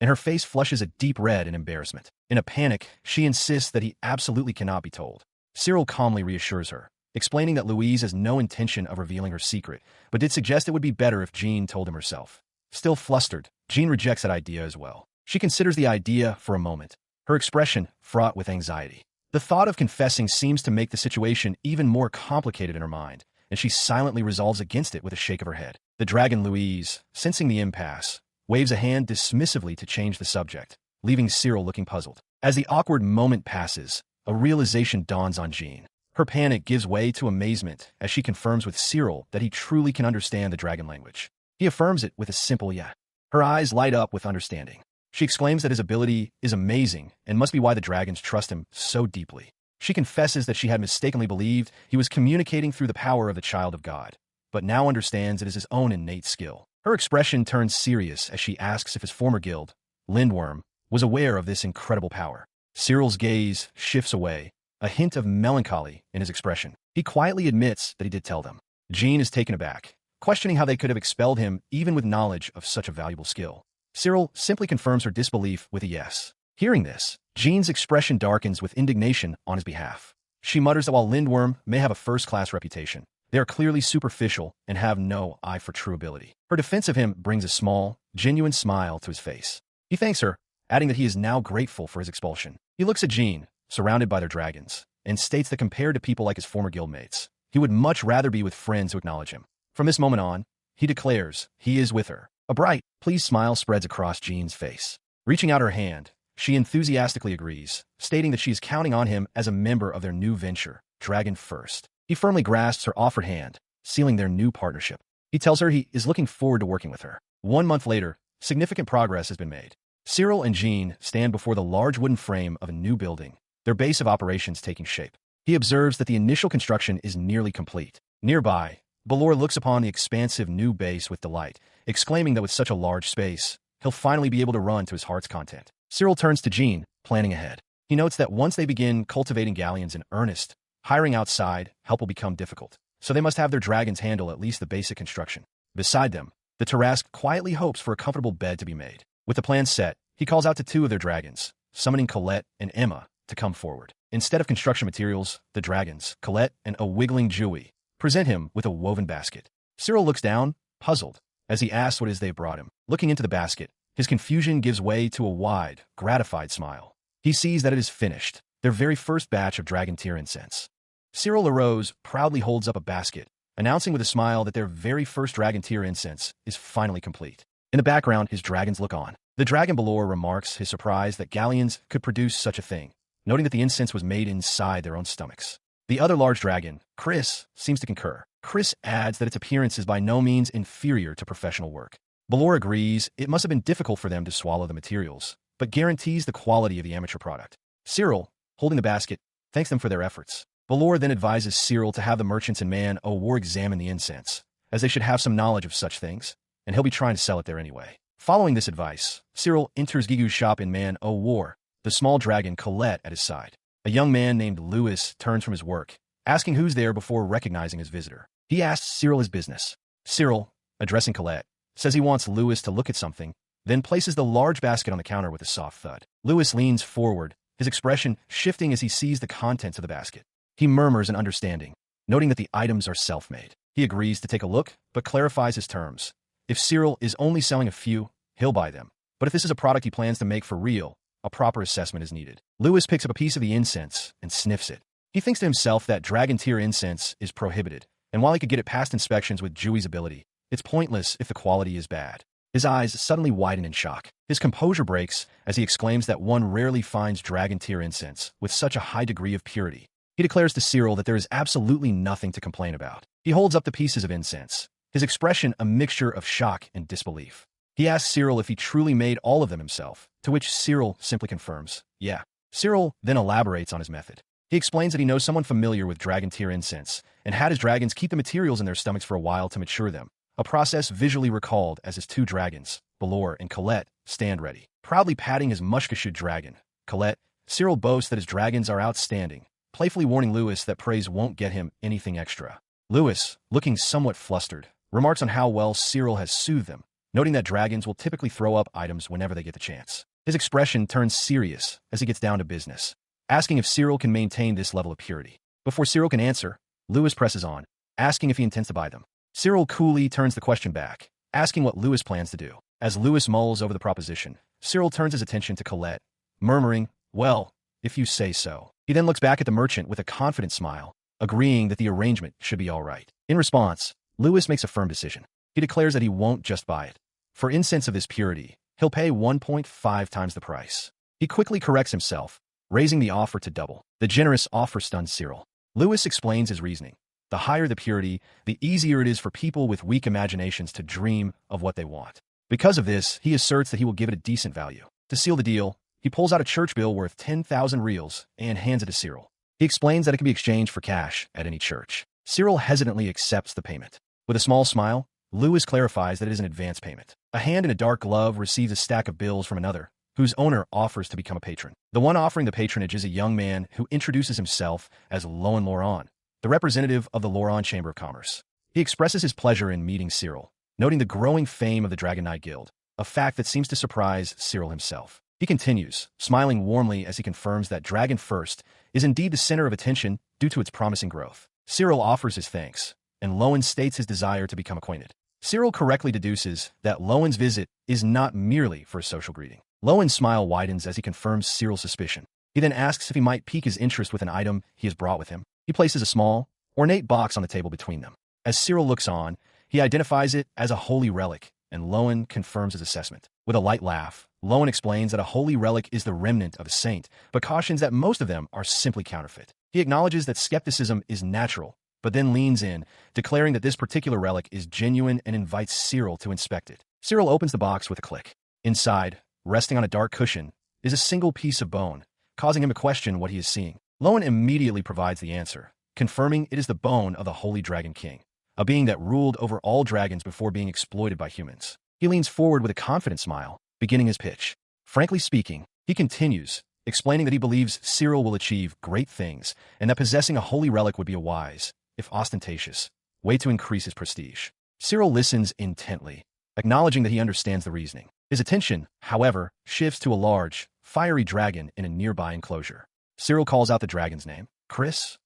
[SPEAKER 1] and her face flushes a deep red in embarrassment. In a panic, she insists that he absolutely cannot be told. Cyril calmly reassures her, explaining that Louise has no intention of revealing her secret, but did suggest it would be better if Jean told him herself. Still flustered, Jean rejects that idea as well. She considers the idea for a moment, her expression fraught with anxiety. The thought of confessing seems to make the situation even more complicated in her mind, and she silently resolves against it with a shake of her head. The dragon Louise, sensing the impasse, waves a hand dismissively to change the subject, leaving Cyril looking puzzled. As the awkward moment passes, a realization dawns on Jean. Her panic gives way to amazement as she confirms with Cyril that he truly can understand the dragon language. He affirms it with a simple yeah. Her eyes light up with understanding. She exclaims that his ability is amazing and must be why the dragons trust him so deeply. She confesses that she had mistakenly believed he was communicating through the power of the child of God, but now understands it is his own innate skill. Her expression turns serious as she asks if his former guild, Lindworm, was aware of this incredible power. Cyril's gaze shifts away, a hint of melancholy in his expression. He quietly admits that he did tell them. Jean is taken aback, questioning how they could have expelled him even with knowledge of such a valuable skill. Cyril simply confirms her disbelief with a yes. Hearing this, Jean's expression darkens with indignation on his behalf. She mutters that while Lindworm may have a first-class reputation, they are clearly superficial and have no eye for true ability. Her defense of him brings a small, genuine smile to his face. He thanks her, adding that he is now grateful for his expulsion. He looks at Jean, surrounded by their dragons, and states that compared to people like his former guildmates, he would much rather be with friends who acknowledge him. From this moment on, he declares he is with her. A bright, pleased smile spreads across Jean's face. Reaching out her hand, she enthusiastically agrees, stating that she is counting on him as a member of their new venture, Dragon First. He firmly grasps her offered hand, sealing their new partnership. He tells her he is looking forward to working with her. 1 month later, significant progress has been made. Cyril and Jean stand before the large wooden frame of a new building, their base of operations taking shape. He observes that the initial construction is nearly complete. Nearby, Balor looks upon the expansive new base with delight, exclaiming that with such a large space, he'll finally be able to run to his heart's content. Cyril turns to Jean, planning ahead. He notes that once they begin cultivating galleons in earnest, hiring outside help will become difficult, so they must have their dragons handle at least the basic construction. Beside them, the Tarrasque quietly hopes for a comfortable bed to be made. With the plan set, he calls out to 2 of their dragons, summoning Colette and Emma to come forward. Instead of construction materials, the dragons, Colette and a wiggling Jewy, present him with a woven basket. Cyril looks down, puzzled, as he asks what it is they brought him. Looking into the basket, his confusion gives way to a wide, gratified smile. He sees that it is finished, their very first batch of dragon tier incense. Cyril LaRose proudly holds up a basket, announcing with a smile that their very first dragon tier incense is finally complete. In the background, his dragons look on. The dragon Balor remarks his surprise that galleons could produce such a thing, noting that the incense was made inside their own stomachs. The other large dragon, Quirce, seems to concur. Quirce adds that its appearance is by no means inferior to professional work. Balor agrees it must have been difficult for them to swallow the materials, but guarantees the quality of the amateur product. Cyril, holding the basket, thanks them for their efforts. Balor then advises Cyril to have the merchants in Man O' War examine the incense, as they should have some knowledge of such things, and he'll be trying to sell it there anyway. Following this advice, Cyril enters Gigu's shop in Man O' War, the small dragon Colette at his side. A young man named Louis turns from his work, asking who's there before recognizing his visitor. He asks Cyril his business. Cyril, addressing Colette, says he wants Louis to look at something, then places the large basket on the counter with a soft thud. Louis leans forward, his expression shifting as he sees the contents of the basket. He murmurs in understanding, noting that the items are self-made. He agrees to take a look, but clarifies his terms. If Cyril is only selling a few, he'll buy them. But if this is a product he plans to make for real, a proper assessment is needed. Louis picks up a piece of the incense and sniffs it. He thinks to himself that dragon tier incense is prohibited, and while he could get it past inspections with Jewy's ability, it's pointless if the quality is bad. His eyes suddenly widen in shock. His composure breaks as he exclaims that one rarely finds dragon tier incense with such a high degree of purity. He declares to Cyril that there is absolutely nothing to complain about. He holds up the pieces of incense, his expression a mixture of shock and disbelief. He asks Cyril if he truly made all of them himself, to which Cyril simply confirms, yeah. Cyril then elaborates on his method. He explains that he knows someone familiar with dragon tier incense and had his dragons keep the materials in their stomachs for a while to mature them, a process visually recalled as his two dragons, Balor and Colette, stand ready. Proudly patting his mushkashud dragon, Colette, Cyril boasts that his dragons are outstanding, playfully warning Lewis that praise won't get him anything extra. Lewis, looking somewhat flustered, remarks on how well Cyril has soothed them, noting that dragons will typically throw up items whenever they get the chance. His expression turns serious as he gets down to business, asking if Cyril can maintain this level of purity. Before Cyril can answer, Lewis presses on, asking if he intends to buy them. Cyril coolly turns the question back, asking what Lewis plans to do. As Lewis mulls over the proposition, Cyril turns his attention to Colette, murmuring, well, if you say so. He then looks back at the merchant with a confident smile, agreeing that the arrangement should be all right. In response, Lewis makes a firm decision. He declares that he won't just buy it. For incense of this purity, he'll pay 1.5 times the price. He quickly corrects himself, raising the offer to double. The generous offer stuns Cyril. Lewis explains his reasoning. The higher the purity, the easier it is for people with weak imaginations to dream of what they want. Because of this, he asserts that he will give it a decent value. To seal the deal, he pulls out a church bill worth 10,000 reals and hands it to Cyril. He explains that it can be exchanged for cash at any church. Cyril hesitantly accepts the payment. With a small smile, Lewis clarifies that it is an advance payment. A hand in a dark glove receives a stack of bills from another, whose owner offers to become a patron. The one offering the patronage is a young man who introduces himself as Loan Loran, the representative of the Loran Chamber of Commerce. He expresses his pleasure in meeting Cyril, noting the growing fame of the Dragon Knight Guild, a fact that seems to surprise Cyril himself. He continues, smiling warmly as he confirms that Dragon First is indeed the center of attention due to its promising growth. Cyril offers his thanks, and Loan states his desire to become acquainted. Cyril correctly deduces that Loan's visit is not merely for a social greeting. Loan's smile widens as he confirms Cyril's suspicion. He then asks if he might pique his interest with an item he has brought with him. He places a small, ornate box on the table between them. As Cyril looks on, he identifies it as a holy relic, and Loan confirms his assessment. With a light laugh, Loan explains that a holy relic is the remnant of a saint, but cautions that most of them are simply counterfeit. He acknowledges that skepticism is natural, but then leans in, declaring that this particular relic is genuine and invites Cyril to inspect it. Cyril opens the box with a click. Inside, resting on a dark cushion, is a single piece of bone, causing him to question what he is seeing. Loan immediately provides the answer, confirming it is the bone of the Holy Dragon King, a being that ruled over all dragons before being exploited by humans. He leans forward with a confident smile, beginning his pitch. Frankly speaking, he continues, explaining that he believes Cyril will achieve great things and that possessing a holy relic would be a wise, if ostentatious, way to increase his prestige. Cyril listens intently, acknowledging that he understands the reasoning. His attention, however, shifts to a large, fiery dragon in a nearby enclosure. Cyril calls out the dragon's name, Quirce.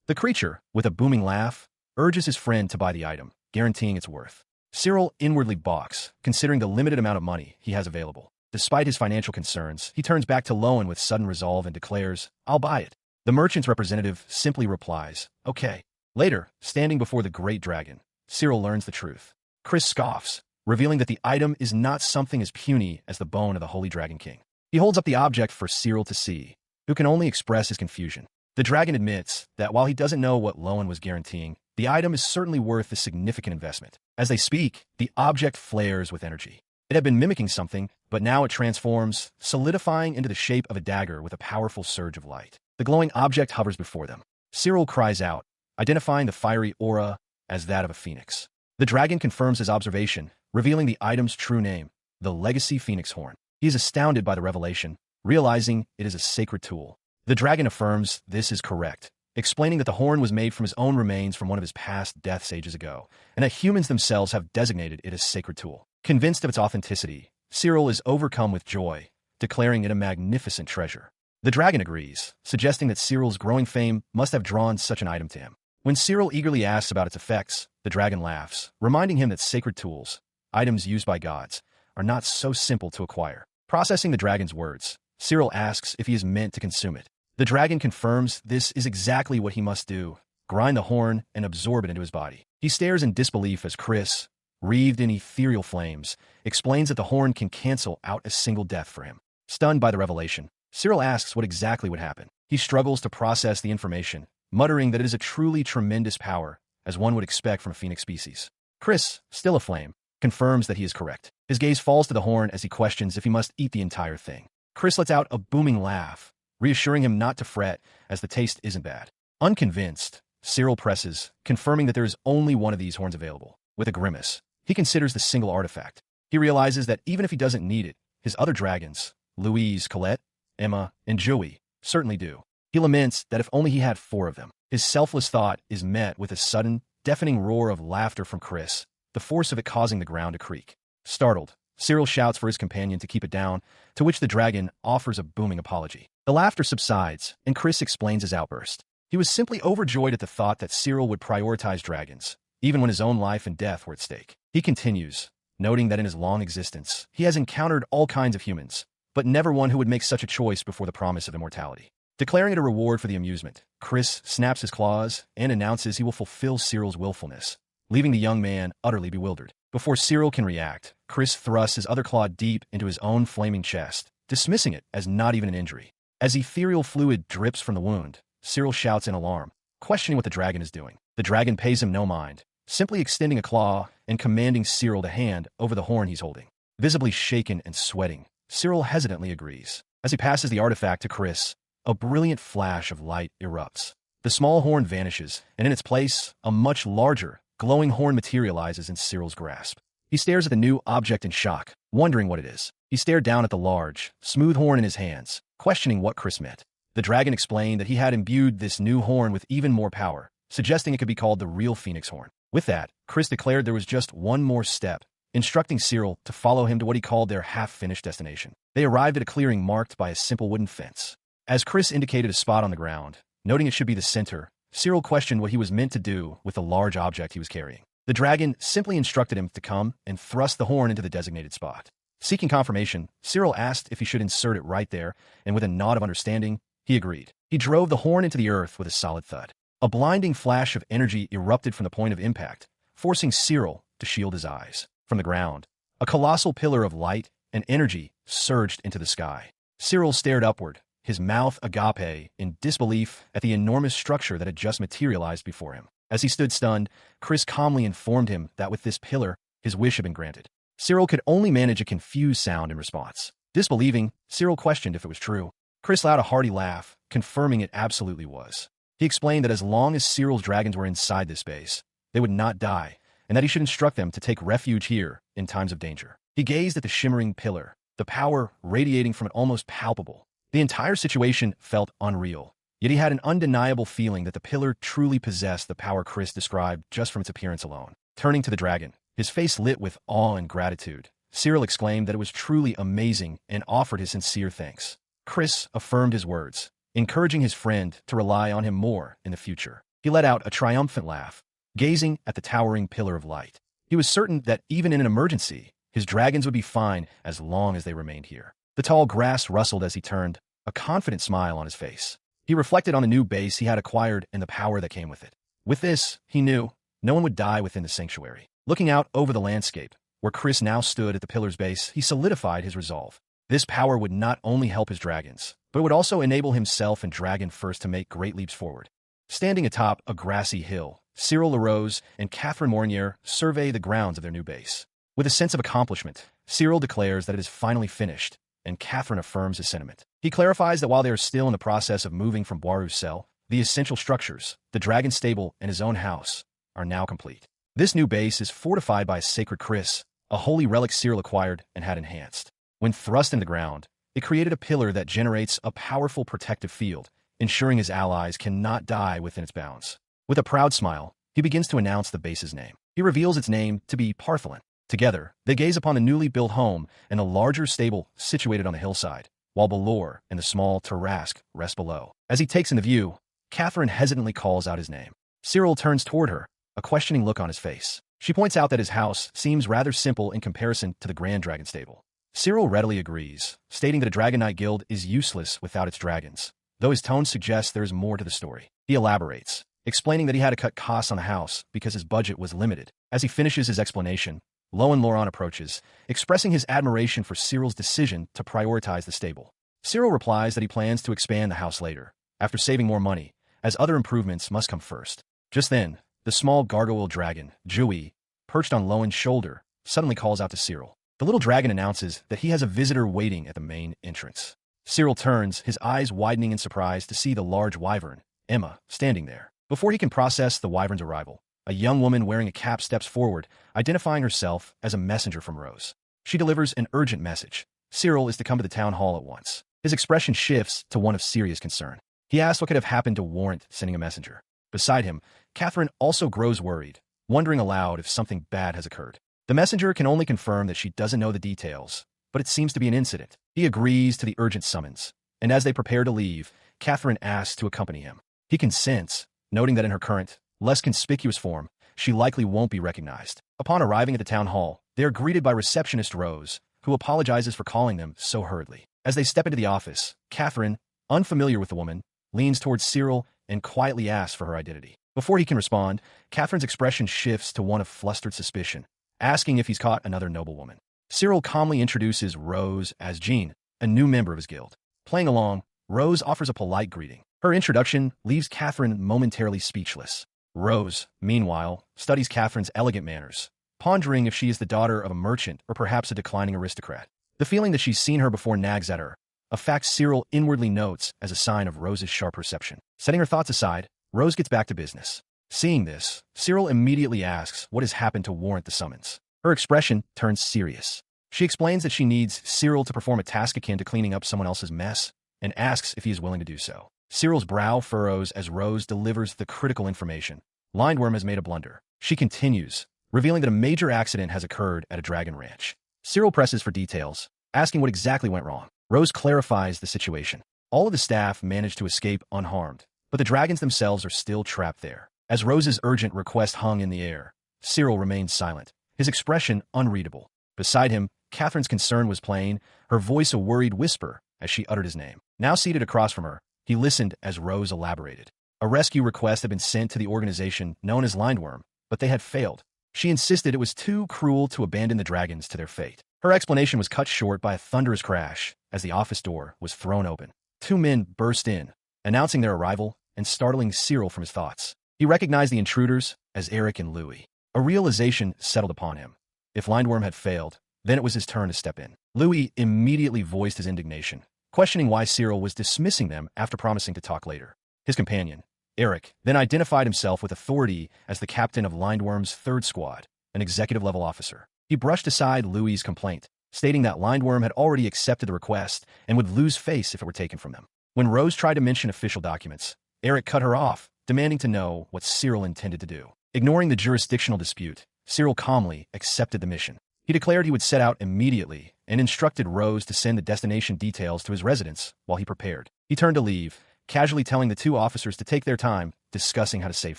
[SPEAKER 1] The creature, with a booming laugh, urges his friend to buy the item, guaranteeing its worth. Cyril inwardly balks, considering the limited amount of money he has available. Despite his financial concerns, he turns back to Loan with sudden resolve and declares, I'll buy it. The merchant's representative simply replies, okay. Later, standing before the great dragon, Cyril learns the truth. Quirce scoffs, revealing that the item is not something as puny as the bone of the Holy Dragon King. He holds up the object for Cyril to see, who can only express his confusion. The dragon admits that while he doesn't know what Loan was guaranteeing, the item is certainly worth a significant investment. As they speak, the object flares with energy. It had been mimicking something, but now it transforms, solidifying into the shape of a dagger with a powerful surge of light. The glowing object hovers before them. Cyril cries out, identifying the fiery aura as that of a phoenix. The dragon confirms his observation, revealing the item's true name, the Legacy Phoenix Horn. He is astounded by the revelation, realizing it is a sacred tool. The dragon affirms this is correct, explaining that the horn was made from his own remains from one of his past deaths ages ago, and that humans themselves have designated it a sacred tool. Convinced of its authenticity, Cyril is overcome with joy, declaring it a magnificent treasure. The dragon agrees, suggesting that Cyril's growing fame must have drawn such an item to him. When Cyril eagerly asks about its effects, the dragon laughs, reminding him that sacred tools, items used by gods, are not so simple to acquire. Processing the dragon's words, Cyril asks if he is meant to consume it. The dragon confirms this is exactly what he must do, grind the horn and absorb it into his body. He stares in disbelief as Quirce, wreathed in ethereal flames, explains that the horn can cancel out a single death for him. Stunned by the revelation, Cyril asks what exactly would happen. He struggles to process the information, muttering that it is a truly tremendous power, as one would expect from a phoenix species. Quirce, still aflame, confirms that he is correct. His gaze falls to the horn as he questions if he must eat the entire thing. Quirce lets out a booming laugh, reassuring him not to fret, as the taste isn't bad. Unconvinced, Cyril presses, confirming that there is only one of these horns available. With a grimace, he considers the single artifact. He realizes that even if he doesn't need it, his other dragons, Louise, Colette, Emma, and Joey, certainly do. He laments that if only he had 4 of them. His selfless thought is met with a sudden, deafening roar of laughter from Quirce, the force of it causing the ground to creak. Startled, Cyril shouts for his companion to keep it down, to which the dragon offers a booming apology. The laughter subsides, and Quirce explains his outburst. He was simply overjoyed at the thought that Cyril would prioritize dragons, even when his own life and death were at stake. He continues, noting that in his long existence, he has encountered all kinds of humans, but never one who would make such a choice before the promise of immortality. Declaring it a reward for the amusement, Quirce snaps his claws and announces he will fulfill Cyril's willfulness, leaving the young man utterly bewildered. Before Cyril can react, Quirce thrusts his other claw deep into his own flaming chest, dismissing it as not even an injury. As ethereal fluid drips from the wound, Cyril shouts in alarm, questioning what the dragon is doing. The dragon pays him no mind, simply extending a claw and commanding Cyril to hand over the horn he's holding. Visibly shaken and sweating, Cyril hesitantly agrees. As he passes the artifact to Quirce, a brilliant flash of light erupts. The small horn vanishes, and in its place, a much larger, glowing horn materializes in Cyril's grasp. He stares at the new object in shock, wondering what it is. He stared down at the large, smooth horn in his hands, questioning what Quirce meant. The dragon explained that he had imbued this new horn with even more power, suggesting it could be called the real phoenix horn. With that, Quirce declared there was just one more step, instructing Cyril to follow him to what he called their half-finished destination. They arrived at a clearing marked by a simple wooden fence. As Quirce indicated a spot on the ground, noting it should be the center, Cyril questioned what he was meant to do with the large object he was carrying. The dragon simply instructed him to come and thrust the horn into the designated spot. Seeking confirmation, Cyril asked if he should insert it right there, and with a nod of understanding, he agreed. He drove the horn into the earth with a solid thud. A blinding flash of energy erupted from the point of impact, forcing Cyril to shield his eyes. From the ground, a colossal pillar of light and energy surged into the sky. Cyril stared upward, his mouth agape in disbelief at the enormous structure that had just materialized before him. As he stood stunned, Quirce calmly informed him that with this pillar, his wish had been granted. Cyril could only manage a confused sound in response. Disbelieving, Cyril questioned if it was true. Quirce let out a hearty laugh, confirming it absolutely was. He explained that as long as Cyril's dragons were inside this base, they would not die, and that he should instruct them to take refuge here in times of danger. He gazed at the shimmering pillar, the power radiating from it almost palpable. The entire situation felt unreal, yet he had an undeniable feeling that the pillar truly possessed the power Quirce described just from its appearance alone. Turning to the dragon, his face lit with awe and gratitude, Cyril exclaimed that it was truly amazing and offered his sincere thanks. Quirce affirmed his words, encouraging his friend to rely on him more in the future. He let out a triumphant laugh, gazing at the towering pillar of light. He was certain that even in an emergency, his dragons would be fine as long as they remained here. The tall grass rustled as he turned, a confident smile on his face. He reflected on the new base he had acquired and the power that came with it. With this, he knew, no one would die within the sanctuary. Looking out over the landscape, where Quirce now stood at the pillar's base, he solidified his resolve. This power would not only help his dragons, but it would also enable himself and Dragon First to make great leaps forward. Standing atop a grassy hill, Cyril LaRose and Catherine Mornier survey the grounds of their new base. With a sense of accomplishment, Cyril declares that it is finally finished, and Catherine affirms his sentiment. He clarifies that while they are still in the process of moving from Boirou's cell, the essential structures, the dragon stable and his own house, are now complete. This new base is fortified by a sacred Quirce, a holy relic Cyril acquired and had enhanced. When thrust into the ground, it created a pillar that generates a powerful protective field, ensuring his allies cannot die within its bounds. With a proud smile, he begins to announce the base's name. He reveals its name to be Partholon. Together, they gaze upon the newly built home and the larger stable situated on the hillside, while Balor and the small Tarrasque rest below. As he takes in the view, Catherine hesitantly calls out his name. Cyril turns toward her, a questioning look on his face. She points out that his house seems rather simple in comparison to the Grand Dragon stable. Cyril readily agrees, stating that a Dragon Knight guild is useless without its dragons, though his tone suggests there is more to the story. He elaborates, explaining that he had to cut costs on the house because his budget was limited. As he finishes his explanation, Loan Loran approaches, expressing his admiration for Cyril's decision to prioritize the stable. Cyril replies that he plans to expand the house later, after saving more money, as other improvements must come first. Just then, the small gargoyle dragon, Jui, perched on Lowen's shoulder, suddenly calls out to Cyril. The little dragon announces that he has a visitor waiting at the main entrance. Cyril turns, his eyes widening in surprise to see the large wyvern, Emma, standing there. Before he can process the wyvern's arrival, a young woman wearing a cap steps forward, identifying herself as a messenger from Rose. She delivers an urgent message. Cyril is to come to the town hall at once. His expression shifts to one of serious concern. He asks what could have happened to warrant sending a messenger. Beside him, Catherine also grows worried, wondering aloud if something bad has occurred. The messenger can only confirm that she doesn't know the details, but it seems to be an incident. He agrees to the urgent summons, and as they prepare to leave, Catherine asks to accompany him. He consents, noting that in her current, less conspicuous form, she likely won't be recognized. Upon arriving at the town hall, they are greeted by receptionist Rose, who apologizes for calling them so hurriedly. As they step into the office, Catherine, unfamiliar with the woman, leans towards Cyril and quietly asks for her identity. Before he can respond, Catherine's expression shifts to one of flustered suspicion, asking if he's caught another noblewoman. Cyril calmly introduces Rose as Jean, a new member of his guild. Playing along, Rose offers a polite greeting. Her introduction leaves Catherine momentarily speechless. Rose, meanwhile, studies Catherine's elegant manners, pondering if she is the daughter of a merchant or perhaps a declining aristocrat. The feeling that she's seen her before nags at her, a fact Cyril inwardly notes as a sign of Rose's sharp perception. Setting her thoughts aside, Rose gets back to business. Seeing this, Cyril immediately asks what has happened to warrant the summons. Her expression turns serious. She explains that she needs Cyril to perform a task akin to cleaning up someone else's mess, and asks if he is willing to do so. Cyril's brow furrows as Rose delivers the critical information. Lindworm has made a blunder. She continues, revealing that a major accident has occurred at a dragon ranch. Cyril presses for details, asking what exactly went wrong. Rose clarifies the situation. All of the staff managed to escape unharmed, but the dragons themselves are still trapped there. As Rose's urgent request hung in the air, Cyril remained silent, his expression unreadable. Beside him, Catherine's concern was plain, her voice a worried whisper as she uttered his name. Now seated across from her, he listened as Rose elaborated. A rescue request had been sent to the organization known as Lindworm, but they had failed. She insisted it was too cruel to abandon the dragons to their fate. Her explanation was cut short by a thunderous crash as the office door was thrown open. Two men burst in, announcing their arrival and startling Cyril from his thoughts. He recognized the intruders as Eric and Louis. A realization settled upon him. If Lindworm had failed, then it was his turn to step in. Louis immediately voiced his indignation, questioning why Cyril was dismissing them after promising to talk later. His companion, Eric, then identified himself with authority as the captain of Lindworm's third squad, an executive-level officer. He brushed aside Louis's complaint, stating that Lindworm had already accepted the request and would lose face if it were taken from them. When Rose tried to mention official documents, Eric cut her off, demanding to know what Cyril intended to do. Ignoring the jurisdictional dispute, Cyril calmly accepted the mission. He declared he would set out immediately and instructed Rose to send the destination details to his residence while he prepared. He turned to leave, casually telling the two officers to take their time discussing how to save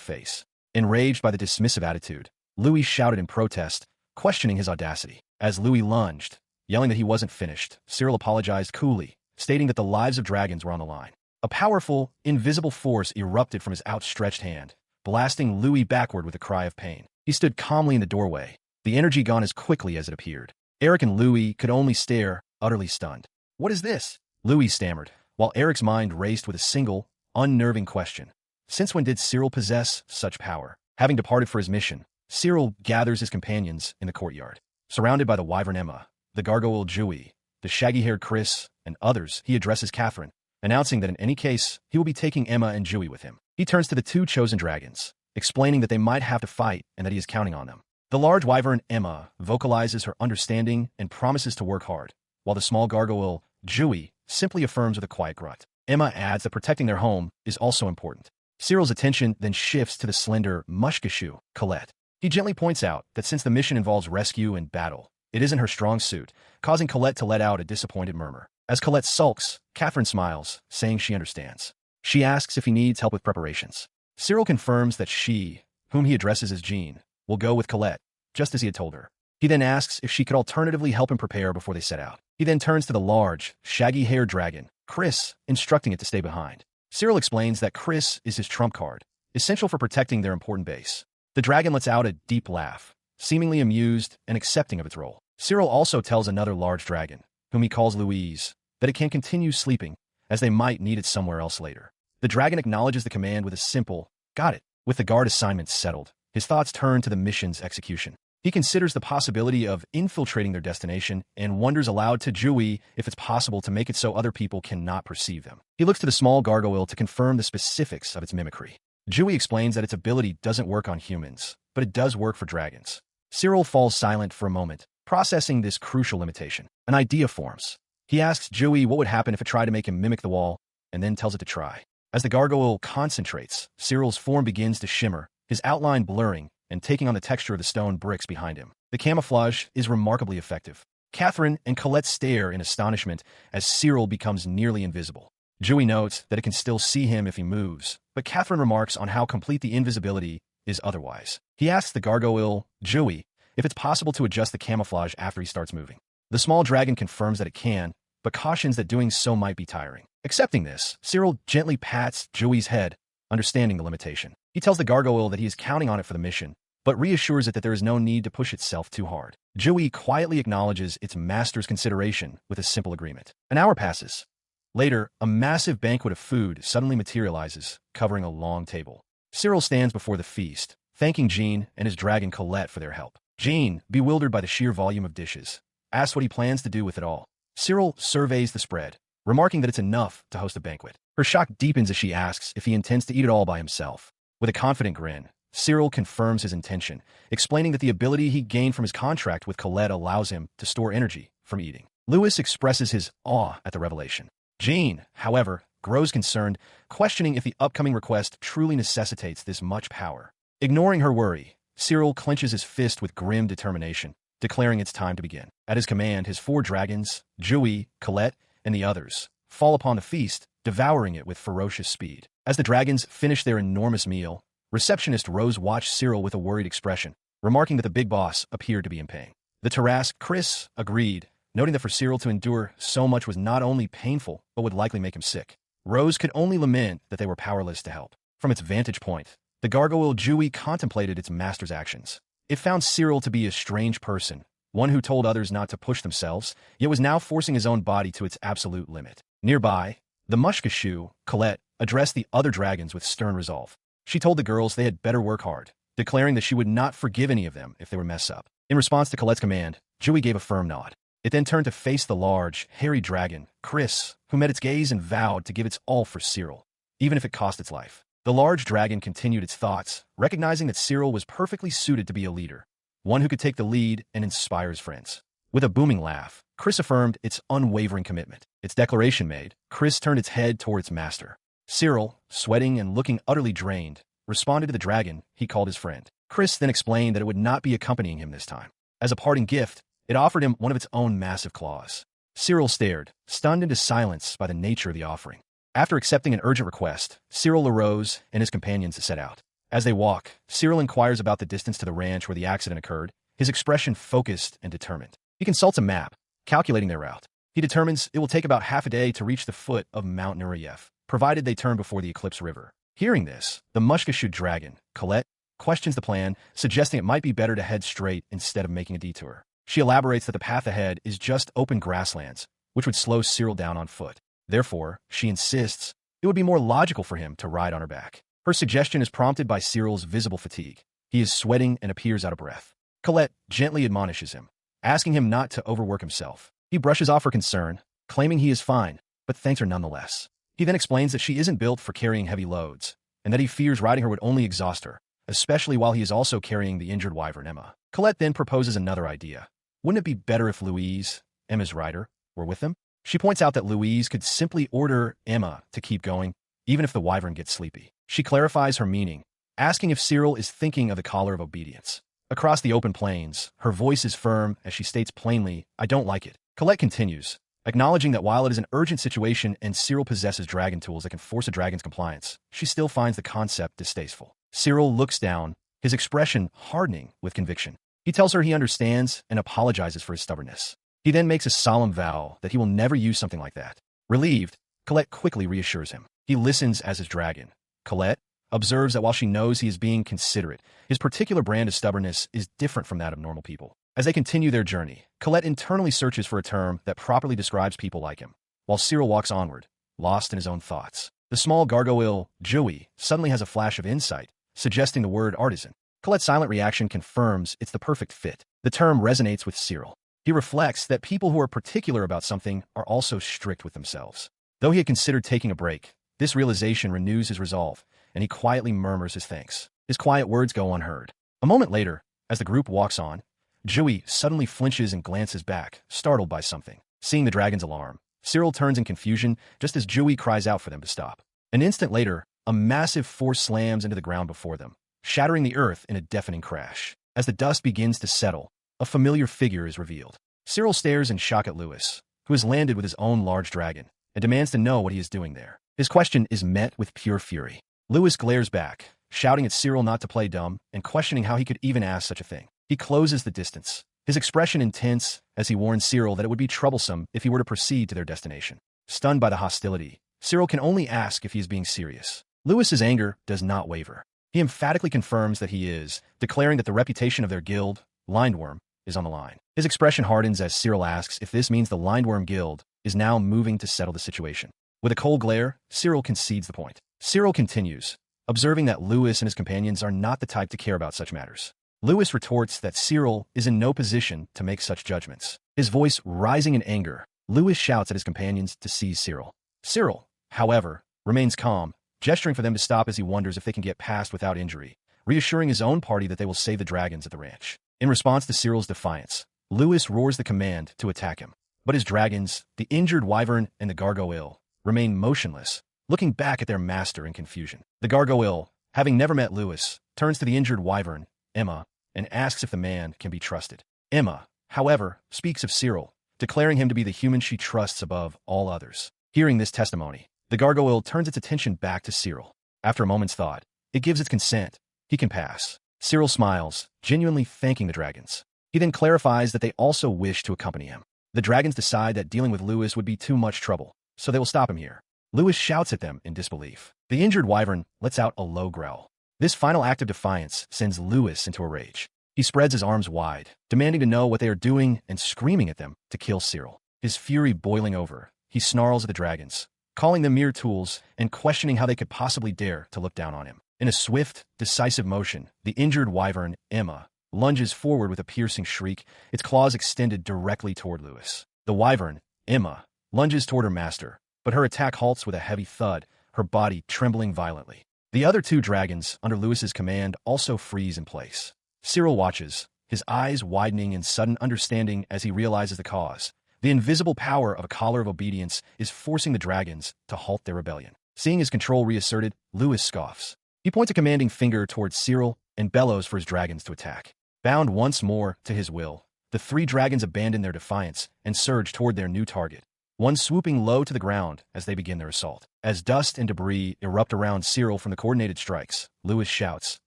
[SPEAKER 1] face. Enraged by the dismissive attitude, Louis shouted in protest, questioning his audacity. As Louis lunged, yelling that he wasn't finished, Cyril apologized coolly, stating that the lives of dragons were on the line. A powerful, invisible force erupted from his outstretched hand, blasting Louis backward with a cry of pain. He stood calmly in the doorway, the energy gone as quickly as it appeared. Eric and Louis could only stare, utterly stunned. "What is this?" Louis stammered, while Eric's mind raced with a single, unnerving question. Since when did Cyril possess such power? Having departed for his mission, Cyril gathers his companions in the courtyard. Surrounded by the wyvern Emma, the gargoyle Jui, the shaggy-haired Quirce, and others, he addresses Catherine, announcing that in any case, he will be taking Emma and Jui with him. He turns to the two chosen dragons, explaining that they might have to fight and that he is counting on them. The large wyvern Emma vocalizes her understanding and promises to work hard, while the small gargoyle, Jui, simply affirms with a quiet grunt. Emma adds that protecting their home is also important. Cyril's attention then shifts to the slender mushkashu, Colette. He gently points out that since the mission involves rescue and battle, it isn't her strong suit, causing Colette to let out a disappointed murmur. As Colette sulks, Catherine smiles, saying she understands. She asks if he needs help with preparations. Cyril confirms that she, whom he addresses as Jean, will go with Colette, just as he had told her. He then asks if she could alternatively help him prepare before they set out. He then turns to the large, shaggy-haired dragon, Quirce, instructing it to stay behind. Cyril explains that Quirce is his trump card, essential for protecting their important base. The dragon lets out a deep laugh, seemingly amused and accepting of its role. Cyril also tells another large dragon, whom he calls Louise, that it can continue sleeping, as they might need it somewhere else later. The dragon acknowledges the command with a simple, got it. With the guard assignment settled, his thoughts turn to the mission's execution. He considers the possibility of infiltrating their destination and wonders aloud to Jui if it's possible to make it so other people cannot perceive them. He looks to the small gargoyle to confirm the specifics of its mimicry. Jui explains that its ability doesn't work on humans, but it does work for dragons. Cyril falls silent for a moment, processing this crucial limitation. An idea forms. He asks Jui what would happen if it tried to make him mimic the wall, and then tells it to try. As the gargoyle concentrates, Cyril's form begins to shimmer, his outline blurring and taking on the texture of the stone bricks behind him. The camouflage is remarkably effective. Catherine and Colette stare in astonishment as Cyril becomes nearly invisible. Jui notes that it can still see him if he moves, but Catherine remarks on how complete the invisibility is otherwise. He asks the gargoyle, Jui, if it's possible to adjust the camouflage after he starts moving. The small dragon confirms that it can, but cautions that doing so might be tiring. Accepting this, Cyril gently pats Jui's head, understanding the limitation. He tells the gargoyle that he is counting on it for the mission, but reassures it that there is no need to push itself too hard. Jui quietly acknowledges its master's consideration with a simple agreement. An hour passes. Later, a massive banquet of food suddenly materializes, covering a long table. Cyril stands before the feast, thanking Jean and his dragon Colette for their help. Jean, bewildered by the sheer volume of dishes, asks what he plans to do with it all. Cyril surveys the spread, remarking that it's enough to host a banquet. Her shock deepens as she asks if he intends to eat it all by himself. With a confident grin, Cyril confirms his intention, explaining that the ability he gained from his contract with Colette allows him to store energy from eating. Louis expresses his awe at the revelation. Jean, however, grows concerned, questioning if the upcoming request truly necessitates this much power. Ignoring her worry, Cyril clenches his fist with grim determination, declaring it's time to begin. At his command, his 4 dragons, Jui, Colette, and the others, fall upon the feast, devouring it with ferocious speed. As the dragons finish their enormous meal, receptionist Rose watched Cyril with a worried expression, remarking that the big boss appeared to be in pain. The Tarrasque Quirce agreed, noting that for Cyril to endure so much was not only painful, but would likely make him sick. Rose could only lament that they were powerless to help. From its vantage point, the gargoyle Jui contemplated its master's actions. It found Cyril to be a strange person, one who told others not to push themselves, yet was now forcing his own body to its absolute limit. Nearby, the mushkashu, Colette, addressed the other dragons with stern resolve. She told the girls they had better work hard, declaring that she would not forgive any of them if they were mess up. In response to Colette's command, Jui gave a firm nod. It then turned to face the large, hairy dragon, Quirce, who met its gaze and vowed to give its all for Cyril, even if it cost its life. The large dragon continued its thoughts, recognizing that Cyril was perfectly suited to be a leader, one who could take the lead and inspire his friends. With a booming laugh, Quirce affirmed its unwavering commitment. Its declaration made, Quirce turned its head toward its master. Cyril, sweating and looking utterly drained, responded to the dragon he called his friend. Quirce then explained that it would not be accompanying him this time. As a parting gift, it offered him one of its own massive claws. Cyril stared, stunned into silence by the nature of the offering. After accepting an urgent request, Cyril arose and his companions set out. As they walk, Cyril inquires about the distance to the ranch where the accident occurred, his expression focused and determined. He consults a map, calculating their route. He determines it will take about half a day to reach the foot of Mount Nureyev, provided they turn before the Eclipse River. Hearing this, the mushkashu dragon, Colette, questions the plan, suggesting it might be better to head straight instead of making a detour. She elaborates that the path ahead is just open grasslands, which would slow Cyril down on foot. Therefore, she insists it would be more logical for him to ride on her back. Her suggestion is prompted by Cyril's visible fatigue. He is sweating and appears out of breath. Colette gently admonishes him, asking him not to overwork himself. He brushes off her concern, claiming he is fine, but thanks her nonetheless. He then explains that she isn't built for carrying heavy loads, and that he fears riding her would only exhaust her, especially while he is also carrying the injured wyvern Emma. Colette then proposes another idea. Wouldn't it be better if Louise, Emma's rider, were with them? She points out that Louise could simply order Emma to keep going, even if the wyvern gets sleepy. She clarifies her meaning, asking if Cyril is thinking of the collar of obedience. Across the open plains, her voice is firm as she states plainly, "I don't like it." Colette continues, acknowledging that while it is an urgent situation and Cyril possesses dragon tools that can force a dragon's compliance, she still finds the concept distasteful. Cyril looks down, his expression hardening with conviction. He tells her he understands and apologizes for his stubbornness. He then makes a solemn vow that he will never use something like that. Relieved, Colette quickly reassures him. He listens as his dragon. Colette observes that while she knows he is being considerate, his particular brand of stubbornness is different from that of normal people. As they continue their journey, Colette internally searches for a term that properly describes people like him, while Cyril walks onward, lost in his own thoughts. The small gargoyle, Joey, suddenly has a flash of insight, suggesting the word artisan. Colette's silent reaction confirms it's the perfect fit. The term resonates with Cyril. He reflects that people who are particular about something are also strict with themselves. Though he had considered taking a break, this realization renews his resolve, and he quietly murmurs his thanks. His quiet words go unheard. A moment later, as the group walks on, Joey suddenly flinches and glances back, startled by something. Seeing the dragon's alarm, Cyril turns in confusion just as Joey cries out for them to stop. An instant later, a massive force slams into the ground before them, shattering the earth in a deafening crash. As the dust begins to settle, a familiar figure is revealed. Cyril stares in shock at Lewis, who has landed with his own large dragon, and demands to know what he is doing there. His question is met with pure fury. Lewis glares back, shouting at Cyril not to play dumb and questioning how he could even ask such a thing. He closes the distance, his expression intense as he warns Cyril that it would be troublesome if he were to proceed to their destination. Stunned by the hostility, Cyril can only ask if he is being serious. Lewis's anger does not waver. He emphatically confirms that he is, declaring that the reputation of their guild, Lindworm, is on the line. His expression hardens as Cyril asks if this means the Lindworm Guild is now moving to settle the situation. With a cold glare, Cyril concedes the point. Cyril continues, observing that Lewis and his companions are not the type to care about such matters. Lewis retorts that Cyril is in no position to make such judgments. His voice rising in anger, Lewis shouts at his companions to seize Cyril. Cyril, however, remains calm, gesturing for them to stop as he wonders if they can get past without injury, reassuring his own party that they will save the dragons at the ranch. In response to Cyril's defiance, Lewis roars the command to attack him. But his dragons, the injured wyvern and the gargoyle, remain motionless, looking back at their master in confusion. The gargoyle, having never met Lewis, turns to the injured wyvern, Emma, and asks if the man can be trusted. Emma, however, speaks of Cyril, declaring him to be the human she trusts above all others. Hearing this testimony, the gargoyle turns its attention back to Cyril. After a moment's thought, it gives its consent. He can pass. Cyril smiles, genuinely thanking the dragons. He then clarifies that they also wish to accompany him. The dragons decide that dealing with Lewis would be too much trouble, so they will stop him here. Lewis shouts at them in disbelief. The injured wyvern lets out a low growl. This final act of defiance sends Lewis into a rage. He spreads his arms wide, demanding to know what they are doing and screaming at them to kill Cyril. His fury boiling over, he snarls at the dragons, calling them mere tools and questioning how they could possibly dare to look down on him. In a swift, decisive motion, the injured wyvern, Emma, lunges forward with a piercing shriek, its claws extended directly toward Lewis. The wyvern, Emma, lunges toward her master, but her attack halts with a heavy thud, her body trembling violently. The other two dragons, under Lewis's command, also freeze in place. Cyril watches, his eyes widening in sudden understanding as he realizes the cause. The invisible power of a collar of obedience is forcing the dragons to halt their rebellion. Seeing his control reasserted, Lewis scoffs. He points a commanding finger towards Cyril and bellows for his dragons to attack. Bound once more to his will, the three dragons abandon their defiance and surge toward their new target, one swooping low to the ground as they begin their assault. As dust and debris erupt around Cyril from the coordinated strikes, Lewis shouts,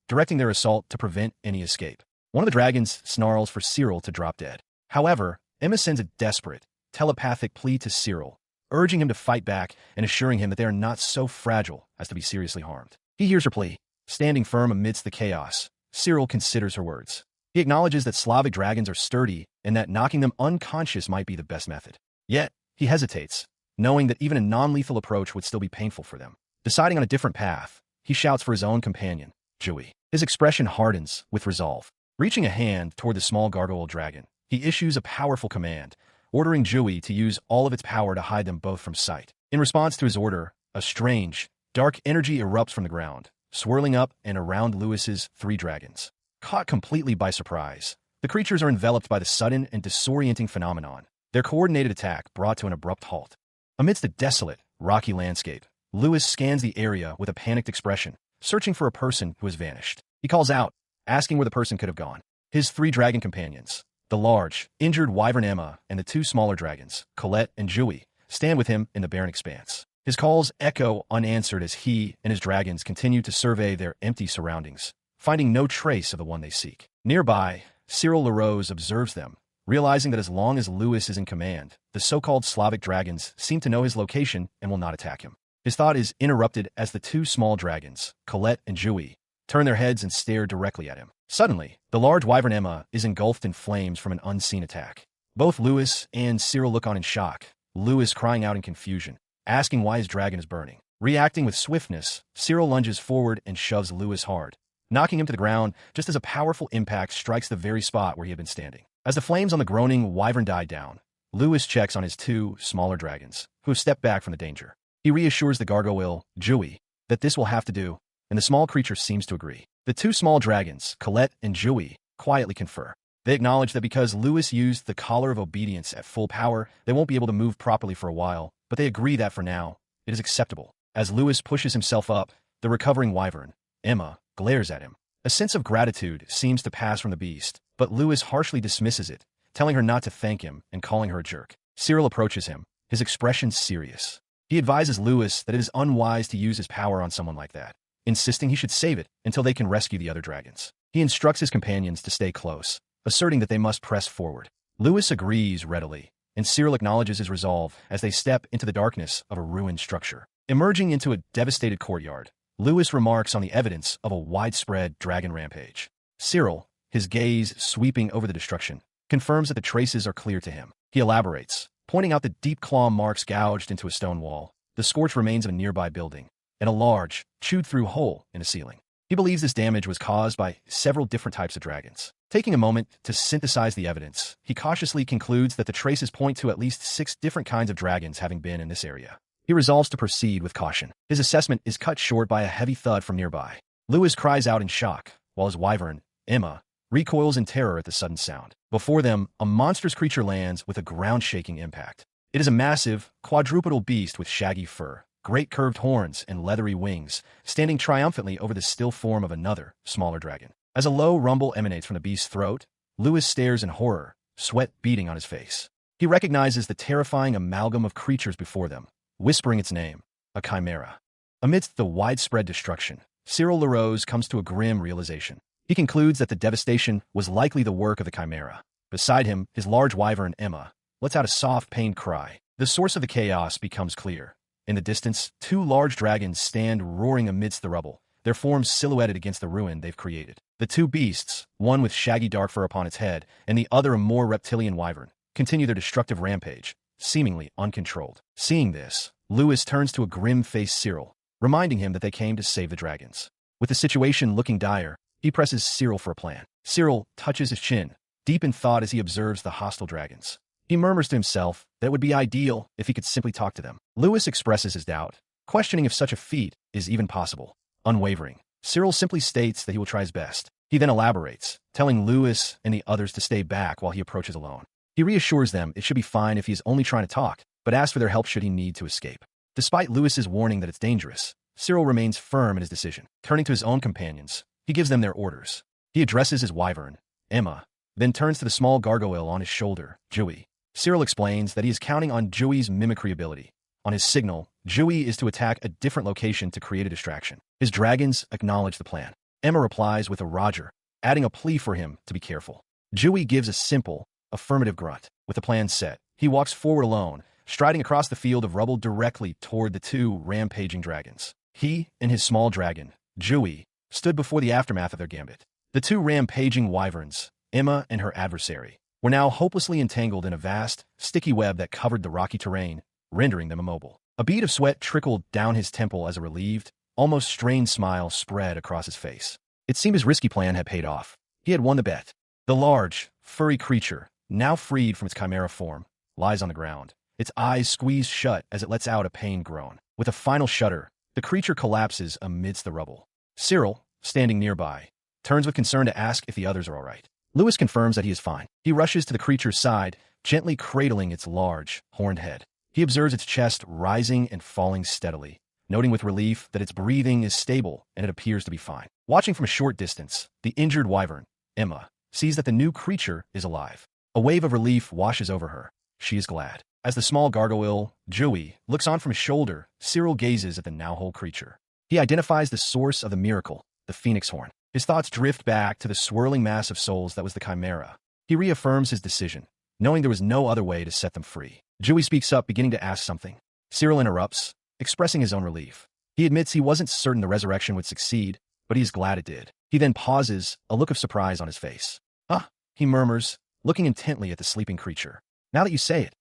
[SPEAKER 1] directing their assault to prevent any escape. One of the dragons snarls for Cyril to drop dead. However, Emma sends a desperate, telepathic plea to Cyril, urging him to fight back and assuring him that they are not so fragile as to be seriously harmed. He hears her plea. Standing firm amidst the chaos, Cyril considers her words. He acknowledges that Slavic dragons are sturdy and that knocking them unconscious might be the best method. Yet, he hesitates, knowing that even a non-lethal approach would still be painful for them. Deciding on a different path, he shouts for his own companion, Joey. His expression hardens with resolve. Reaching a hand toward the small gargoyle dragon, he issues a powerful command, ordering Joey to use all of its power to hide them both from sight. In response to his order, a strange, dark energy erupts from the ground, swirling up and around Lewis's three dragons. Caught completely by surprise, the creatures are enveloped by the sudden and disorienting phenomenon, their coordinated attack brought to an abrupt halt. Amidst a desolate, rocky landscape, Lewis scans the area with a panicked expression, searching for a person who has vanished. He calls out, asking where the person could have gone. His three dragon companions, the large, injured wyvern Emma and the two smaller dragons, Colette and Joey, stand with him in the barren expanse. His calls echo unanswered as he and his dragons continue to survey their empty surroundings, finding no trace of the one they seek. Nearby, Cyril LaRose observes them, realizing that as long as Lewis is in command, the so-called Slavic dragons seem to know his location and will not attack him. His thought is interrupted as the two small dragons, Colette and Joey, turn their heads and stare directly at him. Suddenly, the large wyvern Emma is engulfed in flames from an unseen attack. Both Lewis and Cyril look on in shock, Lewis crying out in confusion, asking why his dragon is burning. Reacting with swiftness, Cyril lunges forward and shoves Lewis hard, knocking him to the ground just as a powerful impact strikes the very spot where he had been standing. As the flames on the groaning wyvern died down, Lewis checks on his two smaller dragons, who have stepped back from the danger. He reassures the gargoyle, Jui, that this will have to do, and the small creature seems to agree. The two small dragons, Colette and Jui, quietly confer. They acknowledge that because Lewis used the collar of obedience at full power, they won't be able to move properly for a while, but they agree that for now, it is acceptable. As Lewis pushes himself up, the recovering wyvern, Emma, glares at him. A sense of gratitude seems to pass from the beast, but Lewis harshly dismisses it, telling her not to thank him and calling her a jerk. Cyril approaches him, his expression serious. He advises Lewis that it is unwise to use his power on someone like that, insisting he should save it until they can rescue the other dragons. He instructs his companions to stay close, asserting that they must press forward. Lewis agrees readily, and Cyril acknowledges his resolve as they step into the darkness of a ruined structure. Emerging into a devastated courtyard, Lewis remarks on the evidence of a widespread dragon rampage. Cyril, his gaze sweeping over the destruction, confirms that the traces are clear to him. He elaborates, pointing out the deep claw marks gouged into a stone wall, the scorched remains of a nearby building, and a large, chewed-through hole in a ceiling. He believes this damage was caused by several different types of dragons. Taking a moment to synthesize the evidence, he cautiously concludes that the traces point to at least 6 different kinds of dragons having been in this area. He resolves to proceed with caution. His assessment is cut short by a heavy thud from nearby. Lewis cries out in shock, while his wyvern, Emma, recoils in terror at the sudden sound. Before them, a monstrous creature lands with a ground-shaking impact. It is a massive, quadrupedal beast with shaggy fur, great curved horns, and leathery wings, standing triumphantly over the still form of another, smaller dragon. As a low rumble emanates from the beast's throat, Lewis stares in horror, sweat beading on his face. He recognizes the terrifying amalgam of creatures before them, whispering its name, a chimera. Amidst the widespread destruction, Cyril LaRose comes to a grim realization. He concludes that the devastation was likely the work of the chimera. Beside him, his large wyvern, Emma, lets out a soft, pained cry. The source of the chaos becomes clear. In the distance, 2 large dragons stand roaring amidst the rubble, their forms silhouetted against the ruin they've created. The 2 beasts, one with shaggy dark fur upon its head, and the other a more reptilian wyvern, continue their destructive rampage, seemingly uncontrolled. Seeing this, Lewis turns to a grim-faced Cyril, reminding him that they came to save the dragons. With the situation looking dire, he presses Cyril for a plan. Cyril touches his chin, deep in thought as he observes the hostile dragons. He murmurs to himself that it would be ideal if he could simply talk to them. Lewis expresses his doubt, questioning if such a feat is even possible. Unwavering, Cyril simply states that he will try his best. He then elaborates, telling Lewis and the others to stay back while he approaches alone. He reassures them it should be fine if he is only trying to talk, but asks for their help should he need to escape. Despite Lewis's warning that it's dangerous, Cyril remains firm in his decision. Turning to his own companions, he gives them their orders. He addresses his wyvern, Emma, then turns to the small gargoyle on his shoulder, Jui. Cyril explains that he is counting on Jui's mimicry ability. On his signal, Jui is to attack a different location to create a distraction. His dragons acknowledge the plan. Emma replies with a Roger, adding a plea for him to be careful. Jui gives a simple, affirmative grunt. With the plan set, he walks forward alone, striding across the field of rubble directly toward the 2 rampaging dragons. He and his small dragon, Jui, stood before the aftermath of their gambit. The 2 rampaging wyverns, Emma and her adversary, were now hopelessly entangled in a vast, sticky web that covered the rocky terrain, rendering them immobile. A bead of sweat trickled down his temple as a relieved, almost strained smile spread across his face. It seemed his risky plan had paid off. He had won the bet. The large, furry creature, now freed from its chimera form, lies on the ground, its eyes squeezed shut as it lets out a pained groan. With a final shudder, the creature collapses amidst the rubble. Cyril, standing nearby, turns with concern to ask if the others are all right. Lewis confirms that he is fine. He rushes to the creature's side, gently cradling its large, horned head. He observes its chest rising and falling steadily, noting with relief that its breathing is stable and it appears to be fine. Watching from a short distance, the injured wyvern, Emma, sees that the new creature is alive. A wave of relief washes over her. She is glad. As the small gargoyle, Jui, looks on from his shoulder, Cyril gazes at the now whole creature. He identifies the source of the miracle, the phoenix horn. His thoughts drift back to the swirling mass of souls that was the chimera. He reaffirms his decision, knowing there was no other way to set them free. Jui speaks up, beginning to ask something. Cyril interrupts, expressing his own relief. He admits he wasn't certain the resurrection would succeed, but he is glad it did. He then pauses, a look of surprise on his face. Ah, he murmurs, looking intently at the sleeping creature. Now that you say it,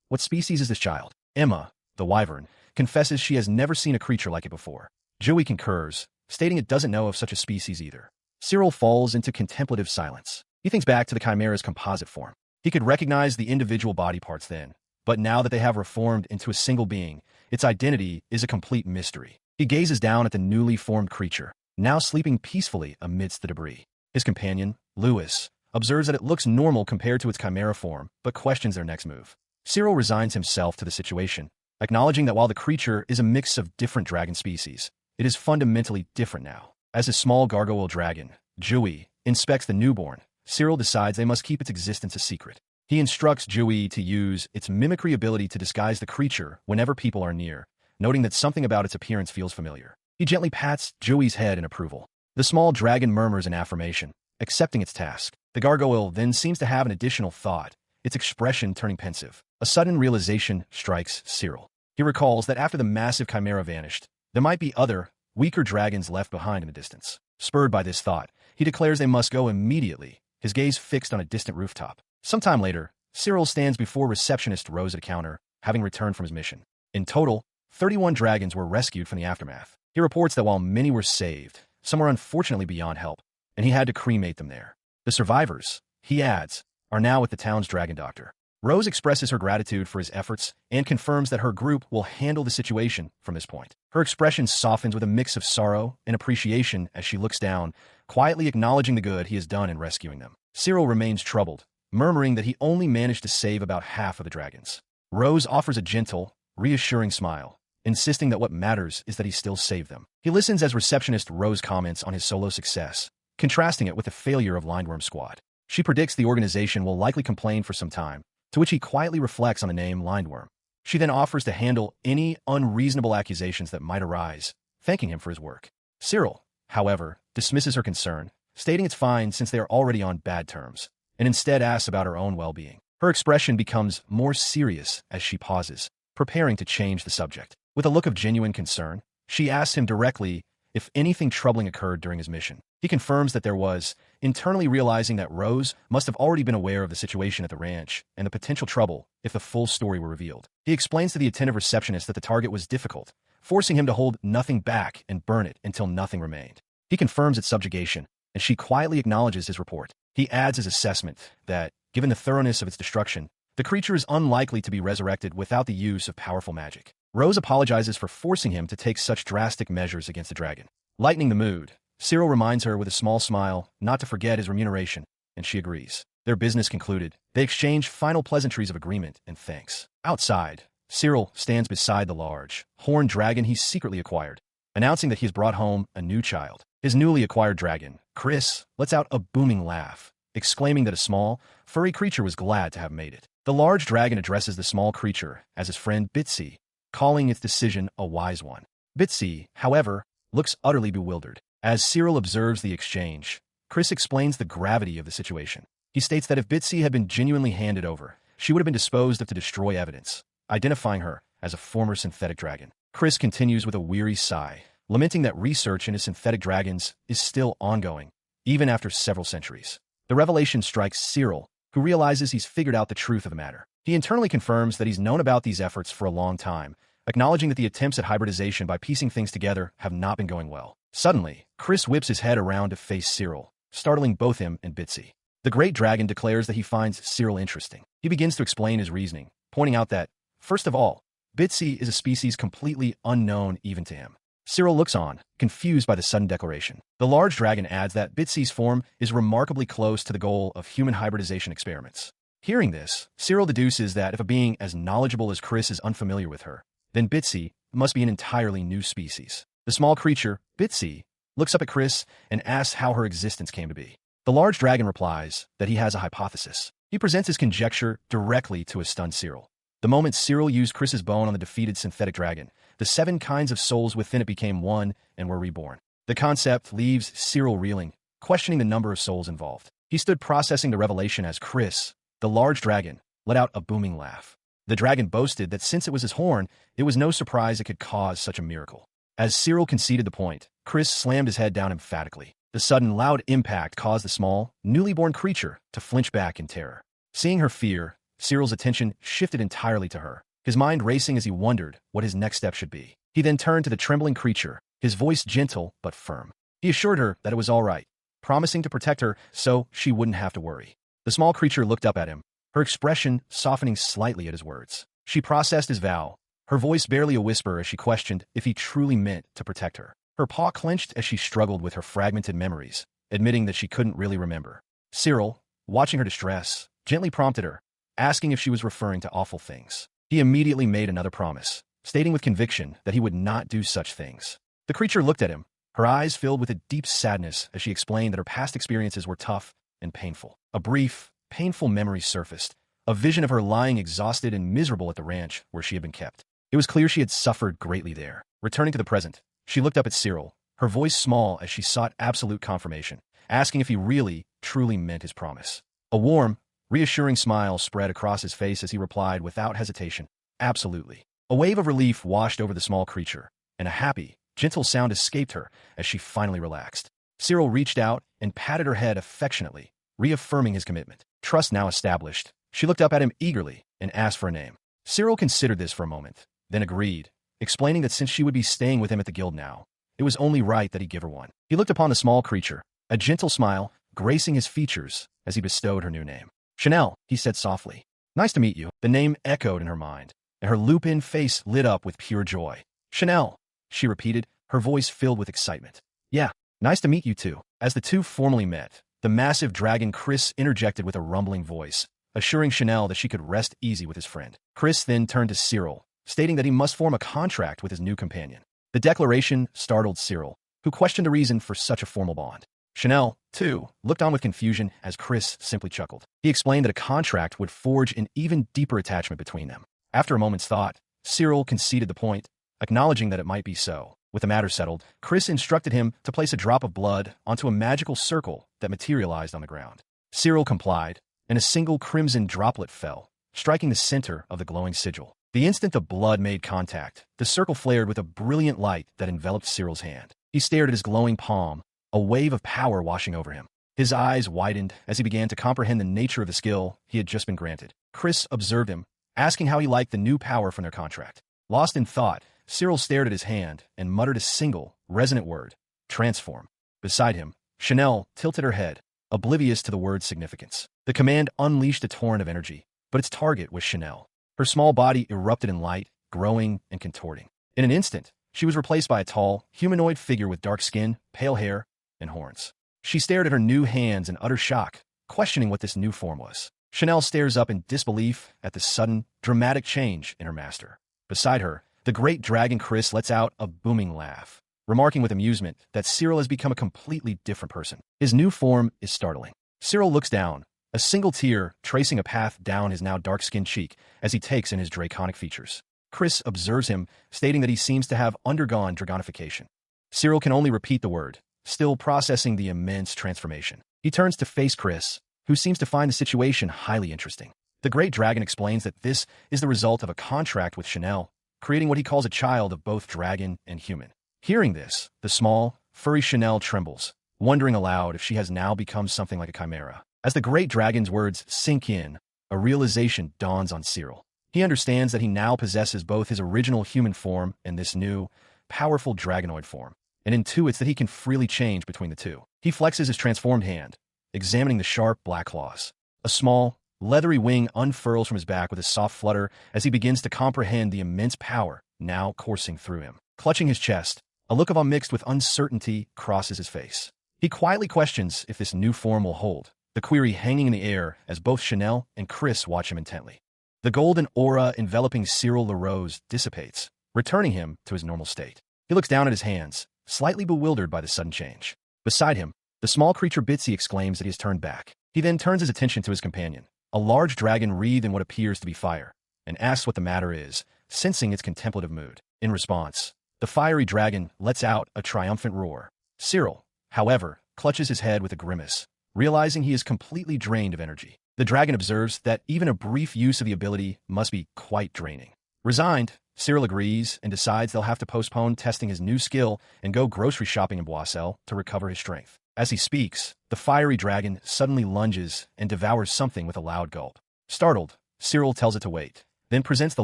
[SPEAKER 1] what species is this child? Emma, the wyvern, confesses she has never seen a creature like it before. Jui concurs, stating it doesn't know of such a species either. Cyril falls into contemplative silence. He thinks back to the chimera's composite form. He could recognize the individual body parts then, but now that they have reformed into a single being, its identity is a complete mystery. He gazes down at the newly formed creature, now sleeping peacefully amidst the debris. His companion, Lewis, observes that it looks normal compared to its chimera form, but questions their next move. Cyril resigns himself to the situation, acknowledging that while the creature is a mix of different dragon species, it is fundamentally different now. As his small gargoyle dragon, Jui, inspects the newborn, Cyril decides they must keep its existence a secret. He instructs Jui to use its mimicry ability to disguise the creature whenever people are near, noting that something about its appearance feels familiar. He gently pats Jui's head in approval. The small dragon murmurs in affirmation, accepting its task. The gargoyle then seems to have an additional thought, its expression turning pensive. A sudden realization strikes Cyril. He recalls that after the massive chimera vanished, there might be other, weaker dragons left behind in the distance. Spurred by this thought, he declares they must go immediately, his gaze fixed on a distant rooftop. Sometime later, Cyril stands before receptionist Rose at a counter, having returned from his mission. In total, 31 dragons were rescued from the aftermath. He reports that while many were saved, some were unfortunately beyond help, and he had to cremate them there. The survivors, he adds, are now with the town's dragon doctor. Rose expresses her gratitude for his efforts and confirms that her group will handle the situation from this point. Her expression softens with a mix of sorrow and appreciation as she looks down, quietly acknowledging the good he has done in rescuing them. Cyril remains troubled, murmuring that he only managed to save about half of the dragons. Rose offers a gentle, reassuring smile, insisting that what matters is that he still saved them. He listens as receptionist Rose comments on his solo success, contrasting it with the failure of Lindworm's squad. She predicts the organization will likely complain for some time, to which he quietly reflects on the name Lindworm. She then offers to handle any unreasonable accusations that might arise, thanking him for his work. Cyril, however, dismisses her concern, stating it's fine since they are already on bad terms, and instead asks about her own well-being. Her expression becomes more serious as she pauses, preparing to change the subject. With a look of genuine concern, she asks him directly if anything troubling occurred during his mission. He confirms that there was, internally realizing that Rose must have already been aware of the situation at the ranch and the potential trouble if the full story were revealed. He explains to the attentive receptionist that the target was difficult, forcing him to hold nothing back and burn it until nothing remained. He confirms its subjugation, and she quietly acknowledges his report. He adds his assessment that, given the thoroughness of its destruction, the creature is unlikely to be resurrected without the use of powerful magic. Rose apologizes for forcing him to take such drastic measures against the dragon. Lightening the mood, Cyril reminds her with a small smile not to forget his remuneration, and she agrees. Their business concluded, they exchange final pleasantries of agreement and thanks. Outside, Cyril stands beside the large, horned dragon he secretly acquired, announcing that he has brought home a new child. His newly acquired dragon, Quirce, lets out a booming laugh, exclaiming that a small, furry creature was glad to have made it. The large dragon addresses the small creature as his friend Bitsy, calling its decision a wise one. Bitsy, however, looks utterly bewildered. As Cyril observes the exchange, Chris explains the gravity of the situation. He states that if Bitsy had been genuinely handed over, she would have been disposed of to destroy evidence, identifying her as a former synthetic dragon. Chris continues with a weary sigh, lamenting that research into synthetic dragons is still ongoing, even after several centuries. The revelation strikes Cyril, who realizes he's figured out the truth of the matter. He internally confirms that he's known about these efforts for a long time, acknowledging that the attempts at hybridization by piecing things together have not been going well. Suddenly, Chris whips his head around to face Cyril, startling both him and Bitsy. The great dragon declares that he finds Cyril interesting. He begins to explain his reasoning, pointing out that, first of all, Bitsy is a species completely unknown even to him. Cyril looks on, confused by the sudden declaration. The large dragon adds that Bitsy's form is remarkably close to the goal of human hybridization experiments. Hearing this, Cyril deduces that if a being as knowledgeable as Chris is unfamiliar with her, then Bitsy must be an entirely new species. The small creature, Bitsy, looks up at Chris and asks how her existence came to be. The large dragon replies that he has a hypothesis. He presents his conjecture directly to a stunned Cyril. The moment Cyril used Chris's bone on the defeated synthetic dragon, the 7 kinds of souls within it became one and were reborn. The concept leaves Cyril reeling, questioning the number of souls involved. He stood processing the revelation as Chris, the large dragon, let out a booming laugh. The dragon boasted that since it was his horn, it was no surprise it could cause such a miracle. As Cyril conceded the point, Chris slammed his head down emphatically. The sudden loud impact caused the small, newly born creature to flinch back in terror. Seeing her fear, Cyril's attention shifted entirely to her. his mind racing as he wondered what his next step should be. He then turned to the trembling creature, his voice gentle but firm. He assured her that it was all right, promising to protect her so she wouldn't have to worry. The small creature looked up at him, her expression softening slightly at his words. She processed his vow, her voice barely a whisper as she questioned if he truly meant to protect her. Her paw clenched as she struggled with her fragmented memories, admitting that she couldn't really remember. Cyril, watching her distress, gently prompted her, asking if she was referring to awful things. He immediately made another promise, stating with conviction that he would not do such things. The creature looked at him, her eyes filled with a deep sadness as she explained that her past experiences were tough and painful. A brief, painful memory surfaced, a vision of her lying exhausted and miserable at the ranch where she had been kept. It was clear she had suffered greatly there. Returning to the present, she looked up at Cyril, her voice small as she sought absolute confirmation, asking if he really, truly meant his promise. A warm, reassuring smile spread across his face as he replied without hesitation, "Absolutely." A wave of relief washed over the small creature, and a happy, gentle sound escaped her as she finally relaxed. Cyril reached out and patted her head affectionately, reaffirming his commitment. Trust now established, she looked up at him eagerly and asked for a name. Cyril considered this for a moment, then agreed, explaining that since she would be staying with him at the guild now, it was only right that he give her one. He looked upon the small creature, a gentle smile gracing his features as he bestowed her new name. "Chanel," he said softly. "Nice to meet you." The name echoed in her mind, and her lupin face lit up with pure joy. "Chanel," she repeated, her voice filled with excitement. "Yeah, nice to meet you too." As the two formally met, the massive dragon Quirce interjected with a rumbling voice, assuring Chanel that she could rest easy with his friend. Quirce then turned to Cyril, stating that he must form a contract with his new companion. The declaration startled Cyril, who questioned the reason for such a formal bond. Chanel, too, looked on with confusion as Quirce simply chuckled. He explained that a contract would forge an even deeper attachment between them. After a moment's thought, Cyril conceded the point, acknowledging that it might be so. With the matter settled, Quirce instructed him to place a drop of blood onto a magical circle that materialized on the ground. Cyril complied, and a single crimson droplet fell, striking the center of the glowing sigil. The instant the blood made contact, the circle flared with a brilliant light that enveloped Cyril's hand. He stared at his glowing palm, a wave of power washing over him. His eyes widened as he began to comprehend the nature of the skill he had just been granted. Quirce observed him, asking how he liked the new power from their contract. Lost in thought, Cyril stared at his hand and muttered a single, resonant word, "Transform." Beside him, Chanel tilted her head, oblivious to the word's significance. The command unleashed a torrent of energy, but its target was Chanel. Her small body erupted in light, growing and contorting. In an instant, she was replaced by a tall, humanoid figure with dark skin, pale hair, and horns. She stared at her new hands in utter shock, questioning what this new form was. Chanel stares up in disbelief at the sudden, dramatic change in her master. Beside her, the great dragon Quirce lets out a booming laugh, remarking with amusement that Cyril has become a completely different person. His new form is startling. Cyril looks down, a single tear tracing a path down his now dark-skinned cheek as he takes in his draconic features. Quirce observes him, stating that he seems to have undergone dragonification. Cyril can only repeat the word, still processing the immense transformation. He turns to face Quirce, who seems to find the situation highly interesting. The great dragon explains that this is the result of a contract with Chanel, creating what he calls a child of both dragon and human. Hearing this, the small, furry Chanel trembles, wondering aloud if she has now become something like a chimera. As the great dragon's words sink in, a realization dawns on Cyril. He understands that he now possesses both his original human form and this new, powerful dragonoid form, and intuits that he can freely change between the two. He flexes his transformed hand, examining the sharp black claws. A small, leathery wing unfurls from his back with a soft flutter as he begins to comprehend the immense power now coursing through him. Clutching his chest, a look of awe mixed with uncertainty crosses his face. He quietly questions if this new form will hold, the query hanging in the air as both Chanel and Quirce watch him intently. The golden aura enveloping Cyril LaRose dissipates, returning him to his normal state. He looks down at his hands, slightly bewildered by the sudden change. Beside him, the small creature Bitsy exclaims that he has turned back. He then turns his attention to his companion, a large dragon wreathed in what appears to be fire, and asks what the matter is, sensing its contemplative mood. In response, the fiery dragon lets out a triumphant roar. Cyril, however, clutches his head with a grimace, realizing he is completely drained of energy. The dragon observes that even a brief use of the ability must be quite draining. Resigned, Cyril agrees and decides they'll have to postpone testing his new skill and go grocery shopping in Boissel to recover his strength. As he speaks, the fiery dragon suddenly lunges and devours something with a loud gulp. Startled, Cyril tells it to wait, then presents the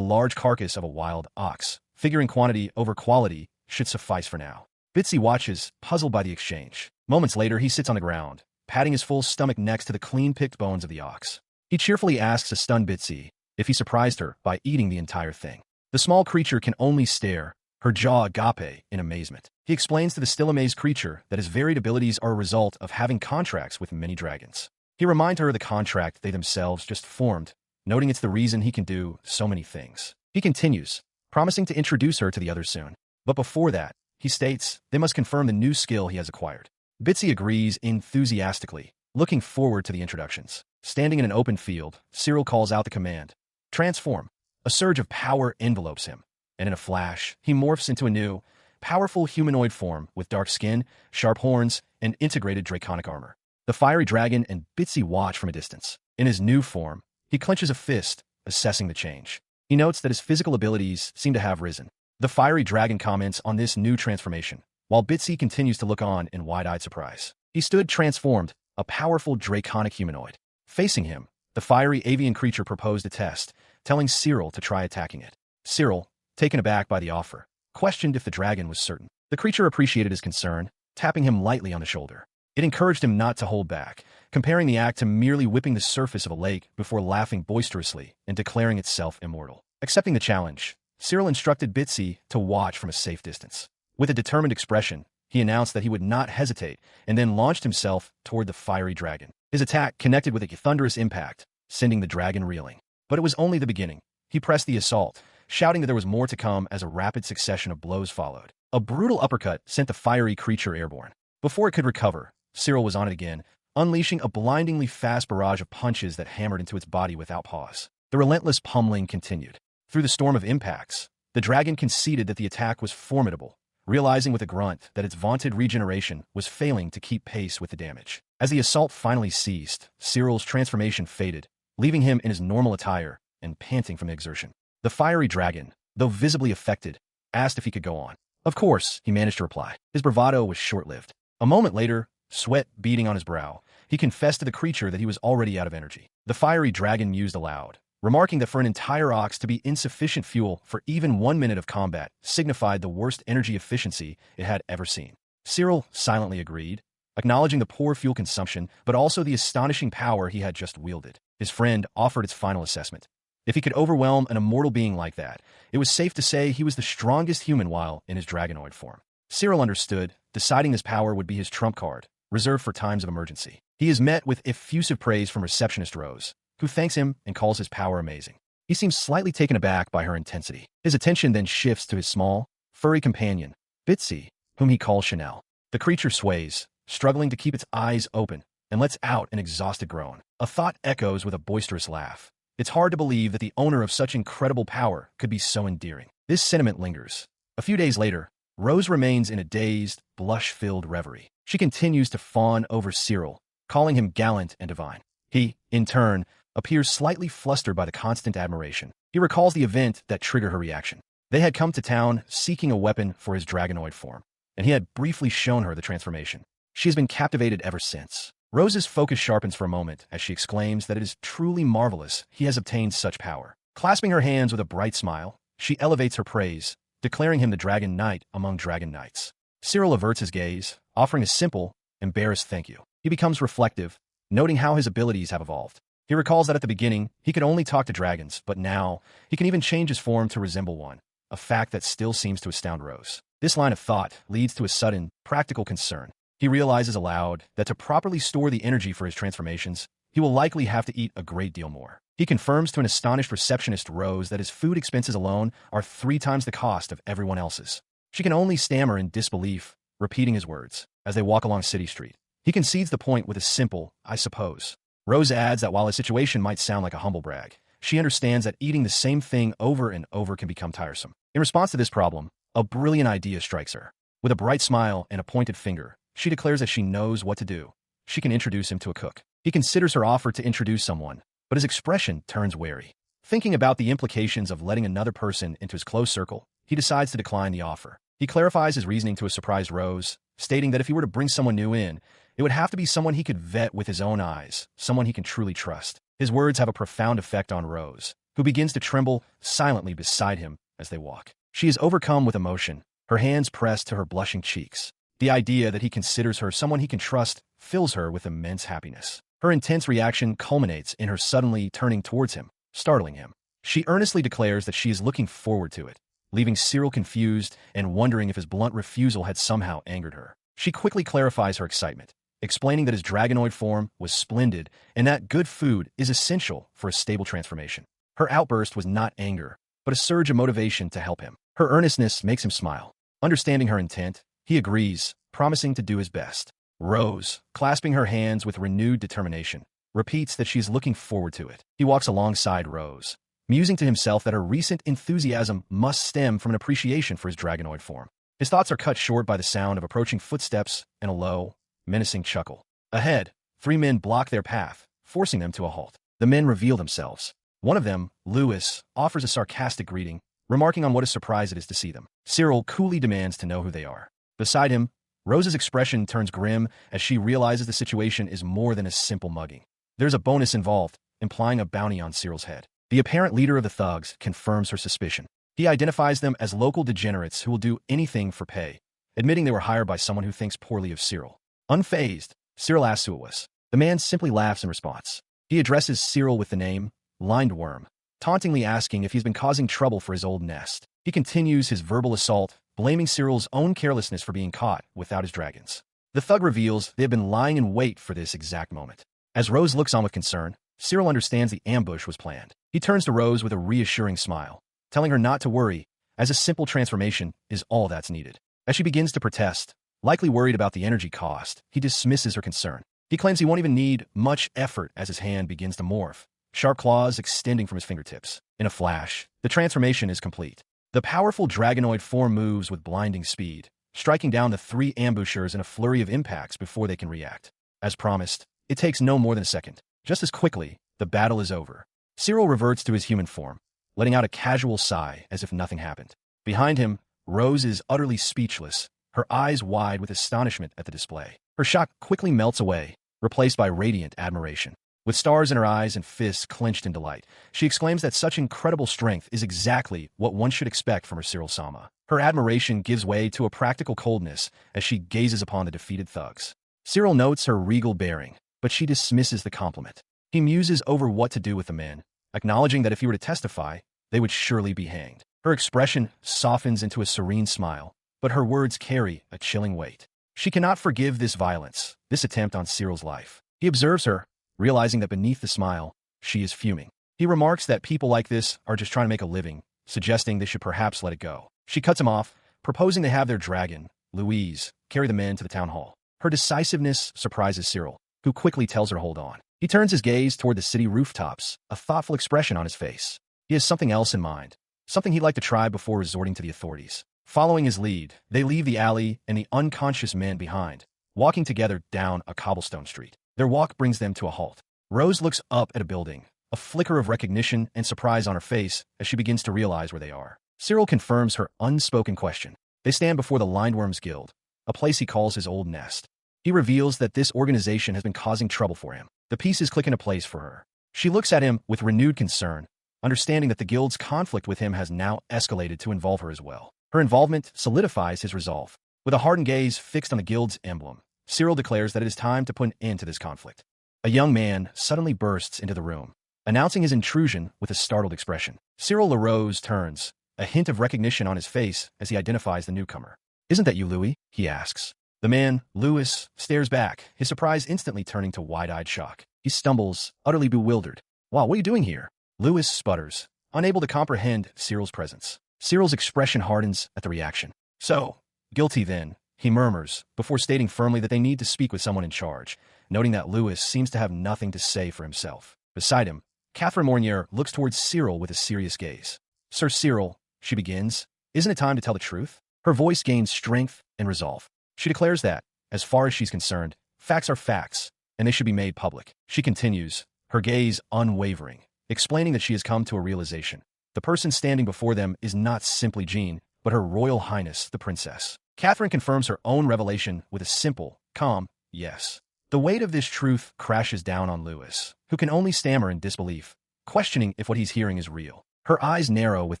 [SPEAKER 1] large carcass of a wild ox, figuring quantity over quality should suffice for now. Bitsy watches, puzzled by the exchange. Moments later, he sits on the ground, patting his full stomach next to the clean-picked bones of the ox. He cheerfully asks a stunned Bitsy if he surprised her by eating the entire thing. The small creature can only stare, her jaw agape in amazement. He explains to the still amazed creature that his varied abilities are a result of having contracts with many dragons. He reminds her of the contract they themselves just formed, noting it's the reason he can do so many things. He continues, promising to introduce her to the others soon. But before that, he states they must confirm the new skill he has acquired. Bitsy agrees enthusiastically, looking forward to the introductions. Standing in an open field, Cyril calls out the command, "Transform." A surge of power envelopes him, and in a flash, he morphs into a new, powerful humanoid form with dark skin, sharp horns, and integrated draconic armor. The fiery dragon and Bitsy watch from a distance. In his new form, he clenches a fist, assessing the change. He notes that his physical abilities seem to have risen. The fiery dragon comments on this new transformation, while Bitsy continues to look on in wide-eyed surprise. He stood transformed, a powerful draconic humanoid. Facing him, the fiery avian creature proposed a test, telling Cyril to try attacking it. Cyril, taken aback by the offer, questioned if the dragon was certain. The creature appreciated his concern, tapping him lightly on the shoulder. It encouraged him not to hold back, comparing the act to merely whipping the surface of a lake before laughing boisterously and declaring itself immortal. Accepting the challenge, Cyril instructed Bitsy to watch from a safe distance. With a determined expression, he announced that he would not hesitate and then launched himself toward the fiery dragon. His attack connected with a thunderous impact, sending the dragon reeling. But it was only the beginning. He pressed the assault, shouting that there was more to come as a rapid succession of blows followed. A brutal uppercut sent the fiery creature airborne. Before it could recover, Cyril was on it again, unleashing a blindingly fast barrage of punches that hammered into its body without pause. The relentless pummeling continued. Through the storm of impacts, the dragon conceded that the attack was formidable, realizing with a grunt that its vaunted regeneration was failing to keep pace with the damage. As the assault finally ceased, Cyril's transformation faded, leaving him in his normal attire and panting from exertion. The fiery dragon, though visibly affected, asked if he could go on. Of course, he managed to reply. His bravado was short-lived. A moment later, sweat beading on his brow, he confessed to the creature that he was already out of energy. The fiery dragon mused aloud, remarking that for an entire ox to be insufficient fuel for even 1 minute of combat signified the worst energy efficiency it had ever seen. Cyril silently agreed, acknowledging the poor fuel consumption, but also the astonishing power he had just wielded. His friend offered its final assessment. If he could overwhelm an immortal being like that, it was safe to say he was the strongest human while in his dragonoid form. Cyril understood, deciding this power would be his trump card, reserved for times of emergency. He is met with effusive praise from receptionist Rose, who thanks him and calls his power amazing. He seems slightly taken aback by her intensity. His attention then shifts to his small, furry companion, Bitsy, whom he calls Chanel. The creature sways, struggling to keep its eyes open, and lets out an exhausted groan. A thought echoes with a boisterous laugh. It's hard to believe that the owner of such incredible power could be so endearing. This sentiment lingers. A few days later, Rose remains in a dazed, blush-filled reverie. She continues to fawn over Cyril, calling him gallant and divine. He, in turn, appears slightly flustered by the constant admiration. He recalls the event that triggered her reaction. They had come to town seeking a weapon for his dragonoid form, and he had briefly shown her the transformation. She has been captivated ever since. Rose's focus sharpens for a moment as she exclaims that it is truly marvelous he has obtained such power. Clasping her hands with a bright smile, she elevates her praise, declaring him the dragon knight among dragon knights. Cyril averts his gaze, offering a simple, embarrassed thank you. He becomes reflective, noting how his abilities have evolved. He recalls that at the beginning, he could only talk to dragons, but now, he can even change his form to resemble one, a fact that still seems to astound Rose. This line of thought leads to a sudden, practical concern. He realizes aloud that to properly store the energy for his transformations, he will likely have to eat a great deal more. He confirms to an astonished receptionist Rose that his food expenses alone are 3 times the cost of everyone else's. She can only stammer in disbelief, repeating his words. As they walk along City Street, he concedes the point with a simple, I suppose. Rose adds that while his situation might sound like a humble brag, she understands that eating the same thing over and over can become tiresome. In response to this problem, a brilliant idea strikes her. With a bright smile and a pointed finger, she declares that she knows what to do. She can introduce him to a cook. He considers her offer to introduce someone, but his expression turns wary. Thinking about the implications of letting another person into his close circle, he decides to decline the offer. He clarifies his reasoning to a surprised Rose, stating that if he were to bring someone new in, it would have to be someone he could vet with his own eyes, someone he can truly trust. His words have a profound effect on Rose, who begins to tremble silently beside him as they walk. She is overcome with emotion, her hands pressed to her blushing cheeks. The idea that he considers her someone he can trust fills her with immense happiness. Her intense reaction culminates in her suddenly turning towards him, startling him. She earnestly declares that she is looking forward to it, leaving Cyril confused and wondering if his blunt refusal had somehow angered her. She quickly clarifies her excitement, explaining that his dragonoid form was splendid and that good food is essential for a stable transformation. Her outburst was not anger, but a surge of motivation to help him. Her earnestness makes him smile. Understanding her intent, he agrees, promising to do his best. Rose, clasping her hands with renewed determination, repeats that she is looking forward to it. He walks alongside Rose, musing to himself that her recent enthusiasm must stem from an appreciation for his dragonoid form. His thoughts are cut short by the sound of approaching footsteps and a low, menacing chuckle. Ahead, 3 men block their path, forcing them to a halt. The men reveal themselves. One of them, Lewis, offers a sarcastic greeting, remarking on what a surprise it is to see them. Cyril coolly demands to know who they are. Beside him, Rose's expression turns grim as she realizes the situation is more than a simple mugging. There's a bonus involved, implying a bounty on Cyril's head. The apparent leader of the thugs confirms her suspicion. He identifies them as local degenerates who will do anything for pay, admitting they were hired by someone who thinks poorly of Cyril. Unfazed, Cyril asks who it was. The man simply laughs in response. He addresses Cyril with the name, Lindworm, tauntingly asking if he's been causing trouble for his old nest. He continues his verbal assault, blaming Cyril's own carelessness for being caught without his dragons. The thug reveals they have been lying in wait for this exact moment. As Rose looks on with concern, Cyril understands the ambush was planned. He turns to Rose with a reassuring smile, telling her not to worry, as a simple transformation is all that's needed. As she begins to protest, likely worried about the energy cost, he dismisses her concern. He claims he won't even need much effort as his hand begins to morph, sharp claws extending from his fingertips. In a flash, the transformation is complete. The powerful dragonoid form moves with blinding speed, striking down the 3 ambushers in a flurry of impacts before they can react. As promised, it takes no more than a second. Just as quickly, the battle is over. Cyril reverts to his human form, letting out a casual sigh as if nothing happened. Behind him, Rose is utterly speechless, her eyes wide with astonishment at the display. Her shock quickly melts away, replaced by radiant admiration. With stars in her eyes and fists clenched in delight, she exclaims that such incredible strength is exactly what one should expect from her Cyril-sama. Her admiration gives way to a practical coldness as she gazes upon the defeated thugs. Cyril notes her regal bearing, but she dismisses the compliment. He muses over what to do with the men, acknowledging that if he were to testify, they would surely be hanged. Her expression softens into a serene smile, but her words carry a chilling weight. She cannot forgive this violence, this attempt on Cyril's life. He observes her, realizing that beneath the smile, she is fuming. He remarks that people like this are just trying to make a living, suggesting they should perhaps let it go. She cuts him off, proposing they have their dragon, Louise, carry the men to the town hall. Her decisiveness surprises Cyril, who quickly tells her to hold on. He turns his gaze toward the city rooftops, a thoughtful expression on his face. He has something else in mind, something he'd like to try before resorting to the authorities. Following his lead, they leave the alley and the unconscious men behind, walking together down a cobblestone street. Their walk brings them to a halt. Rose looks up at a building, a flicker of recognition and surprise on her face as she begins to realize where they are. Cyril confirms her unspoken question. They stand before the Lindworms Guild, a place he calls his old nest. He reveals that this organization has been causing trouble for him. The pieces click into place for her. She looks at him with renewed concern, understanding that the guild's conflict with him has now escalated to involve her as well. Her involvement solidifies his resolve. With a hardened gaze fixed on the guild's emblem, Cyril declares that it is time to put an end to this conflict. A young man suddenly bursts into the room, announcing his intrusion with a startled expression. Cyril LaRose turns, a hint of recognition on his face as he identifies the newcomer. "Isn't that you, Louis?" he asks. The man, Louis, stares back, his surprise instantly turning to wide-eyed shock. He stumbles, utterly bewildered. "Wow, what are you doing here?" Louis sputters, unable to comprehend Cyril's presence. Cyril's expression hardens at the reaction. "So, guilty then," he murmurs, before stating firmly that they need to speak with someone in charge, noting that Louis seems to have nothing to say for himself. Beside him, Catherine Mornier looks towards Cyril with a serious gaze. "Sir Cyril," she begins, "isn't it time to tell the truth?" Her voice gains strength and resolve. She declares that, as far as she's concerned, facts are facts, and they should be made public. She continues, her gaze unwavering, explaining that she has come to a realization. The person standing before them is not simply Jean, but Her Royal Highness, the Princess. Catherine confirms her own revelation with a simple, calm, yes. The weight of this truth crashes down on Louis, who can only stammer in disbelief, questioning if what he's hearing is real. Her eyes narrow with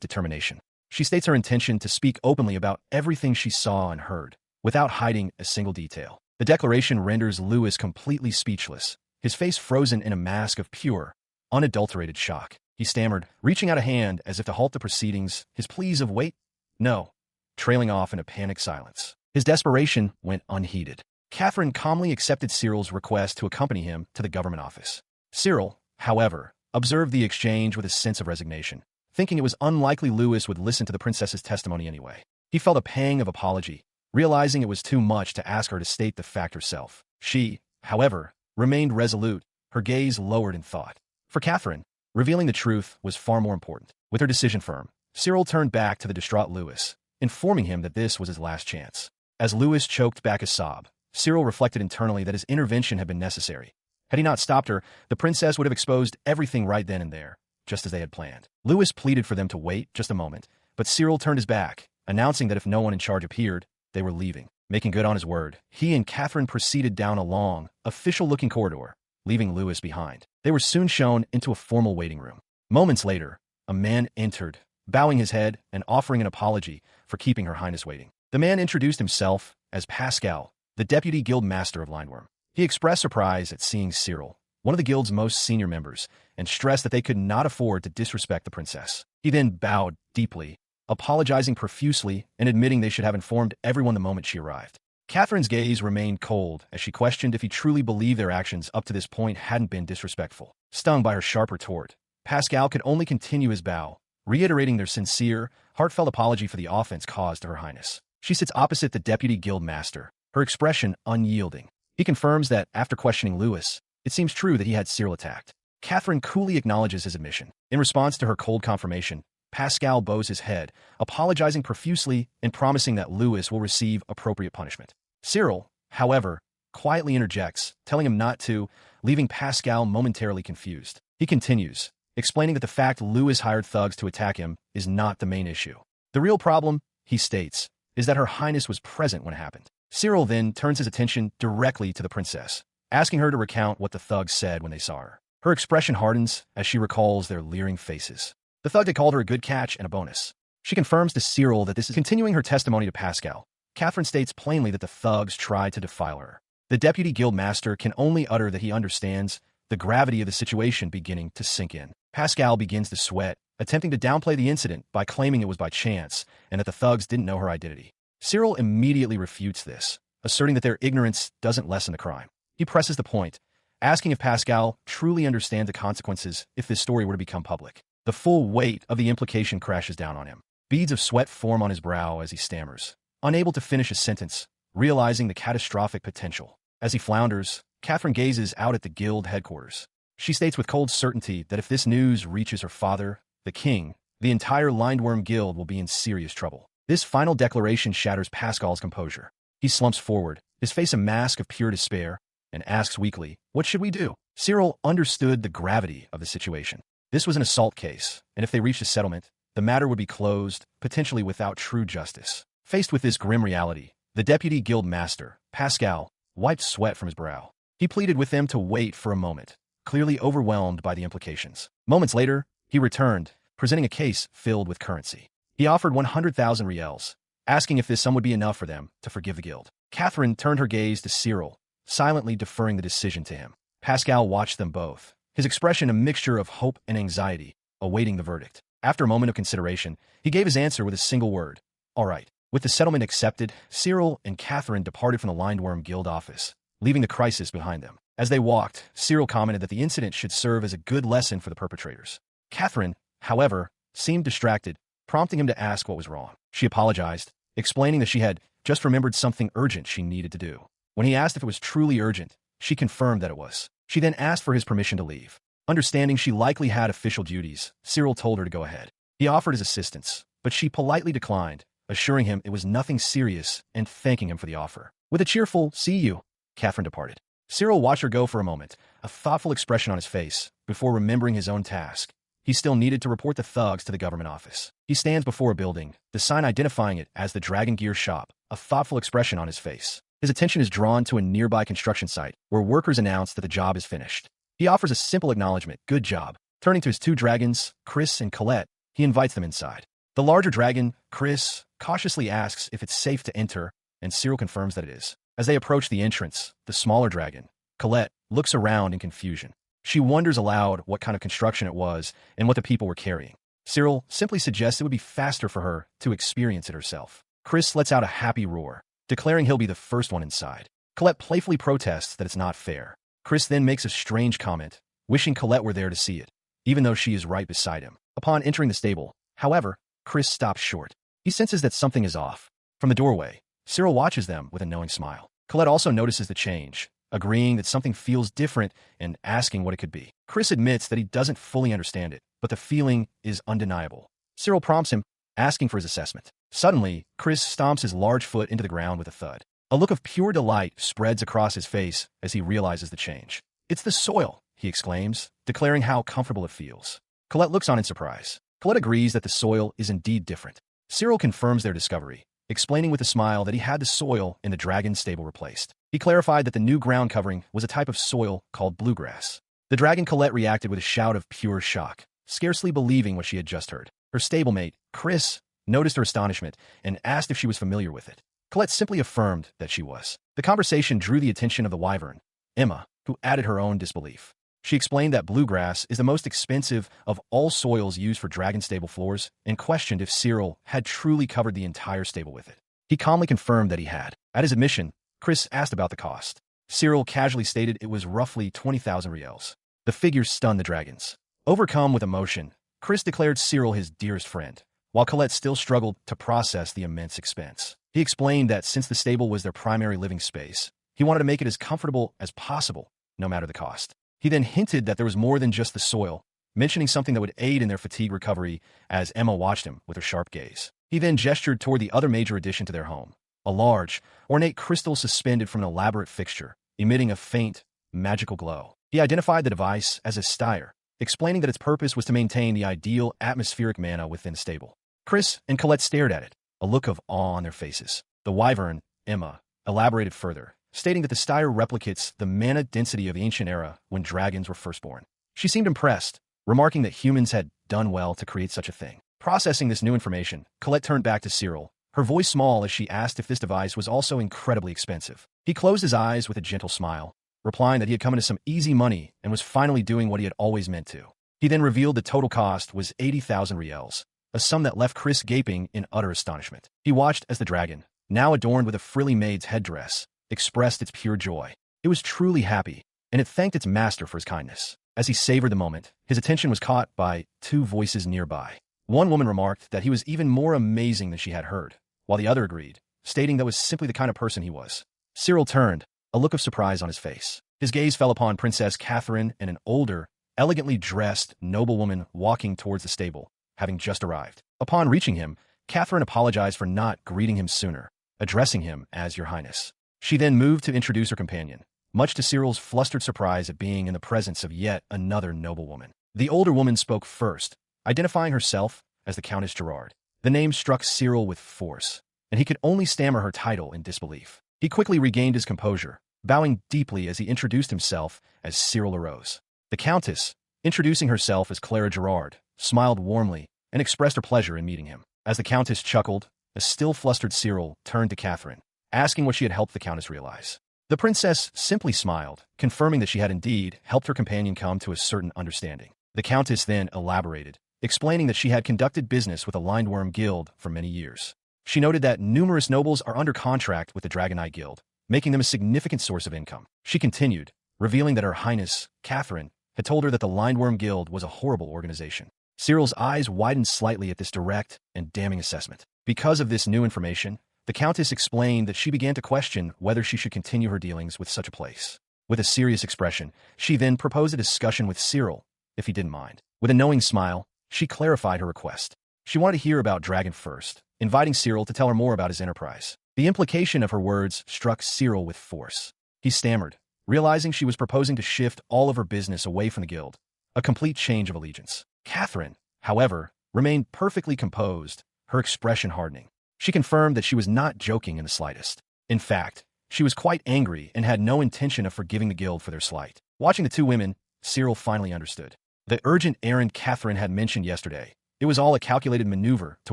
[SPEAKER 1] determination. She states her intention to speak openly about everything she saw and heard, without hiding a single detail. The declaration renders Lewis completely speechless, his face frozen in a mask of pure, unadulterated shock. He stammered, reaching out a hand as if to halt the proceedings, his pleas of wait, no, trailing off in a panicked silence. His desperation went unheeded. Catherine calmly accepted Cyril's request to accompany him to the government office. Cyril, however, observed the exchange with a sense of resignation, thinking it was unlikely Lewis would listen to the princess's testimony anyway. He felt a pang of apology, realizing it was too much to ask her to state the fact herself. She, however, remained resolute, her gaze lowered in thought. For Catherine, revealing the truth was far more important. With her decision firm, Cyril turned back to the distraught Lewis, informing him that this was his last chance. As Lewis choked back a sob, Cyril reflected internally that his intervention had been necessary. Had he not stopped her, the princess would have exposed everything right then and there, just as they had planned. Lewis pleaded for them to wait just a moment, but Cyril turned his back, announcing that if no one in charge appeared, they were leaving. Making good on his word, he and Catherine proceeded down a long, official-looking corridor, leaving Lewis behind. They were soon shown into a formal waiting room. Moments later, a man entered, bowing his head and offering an apology for keeping Her Highness waiting. The man introduced himself as Pascal, the deputy guild master of Lindworm. He expressed surprise at seeing Cyril, one of the guild's most senior members, and stressed that they could not afford to disrespect the princess. He then bowed deeply, apologizing profusely and admitting they should have informed everyone the moment she arrived. Catherine's gaze remained cold as she questioned if he truly believed their actions up to this point hadn't been disrespectful. Stung by her sharp retort, Pascal could only continue his bow, reiterating their sincere, heartfelt apology for the offense caused to Her Highness. She sits opposite the deputy guild master, her expression unyielding. He confirms that, after questioning Lewis, it seems true that he had Cyril attacked. Catherine coolly acknowledges his admission. In response to her cold confirmation, Pascal bows his head, apologizing profusely and promising that Lewis will receive appropriate punishment. Cyril, however, quietly interjects, telling him not to, leaving Pascal momentarily confused. He continues, explaining that the fact Lewis hired thugs to attack him is not the main issue. The real problem, he states, is that Her Highness was present when it happened. Cyril then turns his attention directly to the princess, asking her to recount what the thugs said when they saw her. Her expression hardens as she recalls their leering faces. The thug had called her a good catch and a bonus. She confirms to Cyril that this is continuing her testimony to Pascal. Catherine states plainly that the thugs tried to defile her. The deputy guild master can only utter that he understands, the gravity of the situation beginning to sink in. Pascal begins to sweat, attempting to downplay the incident by claiming it was by chance and that the thugs didn't know her identity. Cyril immediately refutes this, asserting that their ignorance doesn't lessen the crime. He presses the point, asking if Pascal truly understands the consequences if this story were to become public. The full weight of the implication crashes down on him. Beads of sweat form on his brow as he stammers, unable to finish a sentence, realizing the catastrophic potential. As he flounders, Catherine gazes out at the guild headquarters. She states with cold certainty that if this news reaches her father, the king, the entire Lindworm Guild will be in serious trouble. This final declaration shatters Pascal's composure. He slumps forward, his face a mask of pure despair, and asks weakly, "What should we do?" Cyril understood the gravity of the situation. This was an assault case, and if they reached a settlement, the matter would be closed, potentially without true justice. Faced with this grim reality, the deputy guild master, Pascal, wiped sweat from his brow. He pleaded with them to wait for a moment, clearly overwhelmed by the implications. Moments later, he returned, presenting a case filled with currency. He offered 100,000 riels, asking if this sum would be enough for them to forgive the guild. Catherine turned her gaze to Cyril, silently deferring the decision to him. Pascal watched them both, his expression a mixture of hope and anxiety, awaiting the verdict. After a moment of consideration, he gave his answer with a single word, "All right." With the settlement accepted, Cyril and Catherine departed from the Lindworm Guild office, leaving the crisis behind them. As they walked, Cyril commented that the incident should serve as a good lesson for the perpetrators. Catherine, however, seemed distracted, prompting him to ask what was wrong. She apologized, explaining that she had just remembered something urgent she needed to do. When he asked if it was truly urgent, she confirmed that it was. She then asked for his permission to leave. Understanding she likely had official duties, Cyril told her to go ahead. He offered his assistance, but she politely declined, assuring him it was nothing serious and thanking him for the offer. With a cheerful "see you," Catherine departed. Cyril watched her go for a moment, a thoughtful expression on his face, before remembering his own task. He still needed to report the thugs to the government office. He stands before a building, the sign identifying it as the Dragon Gear Shop, a thoughtful expression on his face. His attention is drawn to a nearby construction site, where workers announce that the job is finished. He offers a simple acknowledgement, "Good job," Turning to his two dragons, Quirce and Colette, he invites them inside. The larger dragon, Quirce, cautiously asks if it's safe to enter, and Cyril confirms that it is. As they approach the entrance, the smaller dragon, Colette, looks around in confusion. She wonders aloud what kind of construction it was and what the people were carrying. Cyril simply suggests it would be faster for her to experience it herself. Quirce lets out a happy roar, declaring he'll be the first one inside. Colette playfully protests that it's not fair. Quirce then makes a strange comment, wishing Colette were there to see it, even though she is right beside him. Upon entering the stable, however, Quirce stops short. He senses that something is off. From the doorway, Cyril watches them with a knowing smile. Colette also notices the change, agreeing that something feels different and asking what it could be. Quirce admits that he doesn't fully understand it, but the feeling is undeniable. Cyril prompts him, asking for his assessment. Suddenly, Quirce stomps his large foot into the ground with a thud. A look of pure delight spreads across his face as he realizes the change. "It's the soil," he exclaims, declaring how comfortable it feels. Colette looks on in surprise. Colette agrees that the soil is indeed different. Cyril confirms their discovery, explaining with a smile that he had the soil in the dragon's stable replaced. He clarified that the new ground covering was a type of soil called bluegrass. The dragon Colette reacted with a shout of pure shock, scarcely believing what she had just heard. Her stablemate, Quirce, noticed her astonishment and asked if she was familiar with it. Colette simply affirmed that she was. The conversation drew the attention of the wyvern, Emma, who added her own disbelief. She explained that bluegrass is the most expensive of all soils used for dragon stable floors and questioned if Cyril had truly covered the entire stable with it. He calmly confirmed that he had. At his admission, Quirce asked about the cost. Cyril casually stated it was roughly 20,000 riels. The figure stunned the dragons. Overcome with emotion, Quirce declared Cyril his dearest friend, while Colette still struggled to process the immense expense. He explained that since the stable was their primary living space, he wanted to make it as comfortable as possible, no matter the cost. He then hinted that there was more than just the soil, mentioning something that would aid in their fatigue recovery as Emma watched him with her sharp gaze. He then gestured toward the other major addition to their home, a large, ornate crystal suspended from an elaborate fixture, emitting a faint, magical glow. He identified the device as a styre, explaining that its purpose was to maintain the ideal atmospheric mana within the stable. Quirce and Colette stared at it, a look of awe on their faces. The wyvern, Emma, elaborated further, stating that the styre replicates the mana density of the ancient era when dragons were first born. She seemed impressed, remarking that humans had done well to create such a thing. Processing this new information, Colette turned back to Cyril, her voice small as she asked if this device was also incredibly expensive. He closed his eyes with a gentle smile, replying that he had come into some easy money and was finally doing what he had always meant to. He then revealed the total cost was 80,000 riels, a sum that left Quirce gaping in utter astonishment. He watched as the dragon, now adorned with a frilly maid's headdress, expressed its pure joy. It was truly happy, and it thanked its master for his kindness. As he savored the moment, his attention was caught by two voices nearby. One woman remarked that he was even more amazing than she had heard, while the other agreed, stating that was simply the kind of person he was. Cyril turned, a look of surprise on his face. His gaze fell upon Princess Catherine and an older, elegantly dressed noblewoman walking towards the stable, having just arrived. Upon reaching him, Catherine apologized for not greeting him sooner, addressing him as Your Highness. She then moved to introduce her companion, much to Cyril's flustered surprise at being in the presence of yet another noblewoman. The older woman spoke first, identifying herself as the Countess Gerard. The name struck Cyril with force, and he could only stammer her title in disbelief. He quickly regained his composure, bowing deeply as he introduced himself as Cyril LaRose. The Countess, introducing herself as Clara Gerard, smiled warmly and expressed her pleasure in meeting him. As the Countess chuckled, a still flustered Cyril turned to Catherine, asking what she had helped the Countess realize. The princess simply smiled, confirming that she had indeed helped her companion come to a certain understanding. The Countess then elaborated, explaining that she had conducted business with the Lindworm Guild for many years. She noted that numerous nobles are under contract with the Dragon Eye Guild, making them a significant source of income. She continued, revealing that Her Highness, Catherine, had told her that the Lindworm Guild was a horrible organization. Cyril's eyes widened slightly at this direct and damning assessment. Because of this new information, the Countess explained that she began to question whether she should continue her dealings with such a place. With a serious expression, she then proposed a discussion with Cyril, if he didn't mind. With a knowing smile, she clarified her request. She wanted to hear about Dragon first, inviting Cyril to tell her more about his enterprise. The implication of her words struck Cyril with force. He stammered, realizing she was proposing to shift all of her business away from the guild, a complete change of allegiance. Catherine, however, remained perfectly composed, her expression hardening. She confirmed that she was not joking in the slightest. In fact, she was quite angry and had no intention of forgiving the guild for their slight. Watching the two women, Cyril finally understood. The urgent errand Catherine had mentioned yesterday. It was all a calculated maneuver to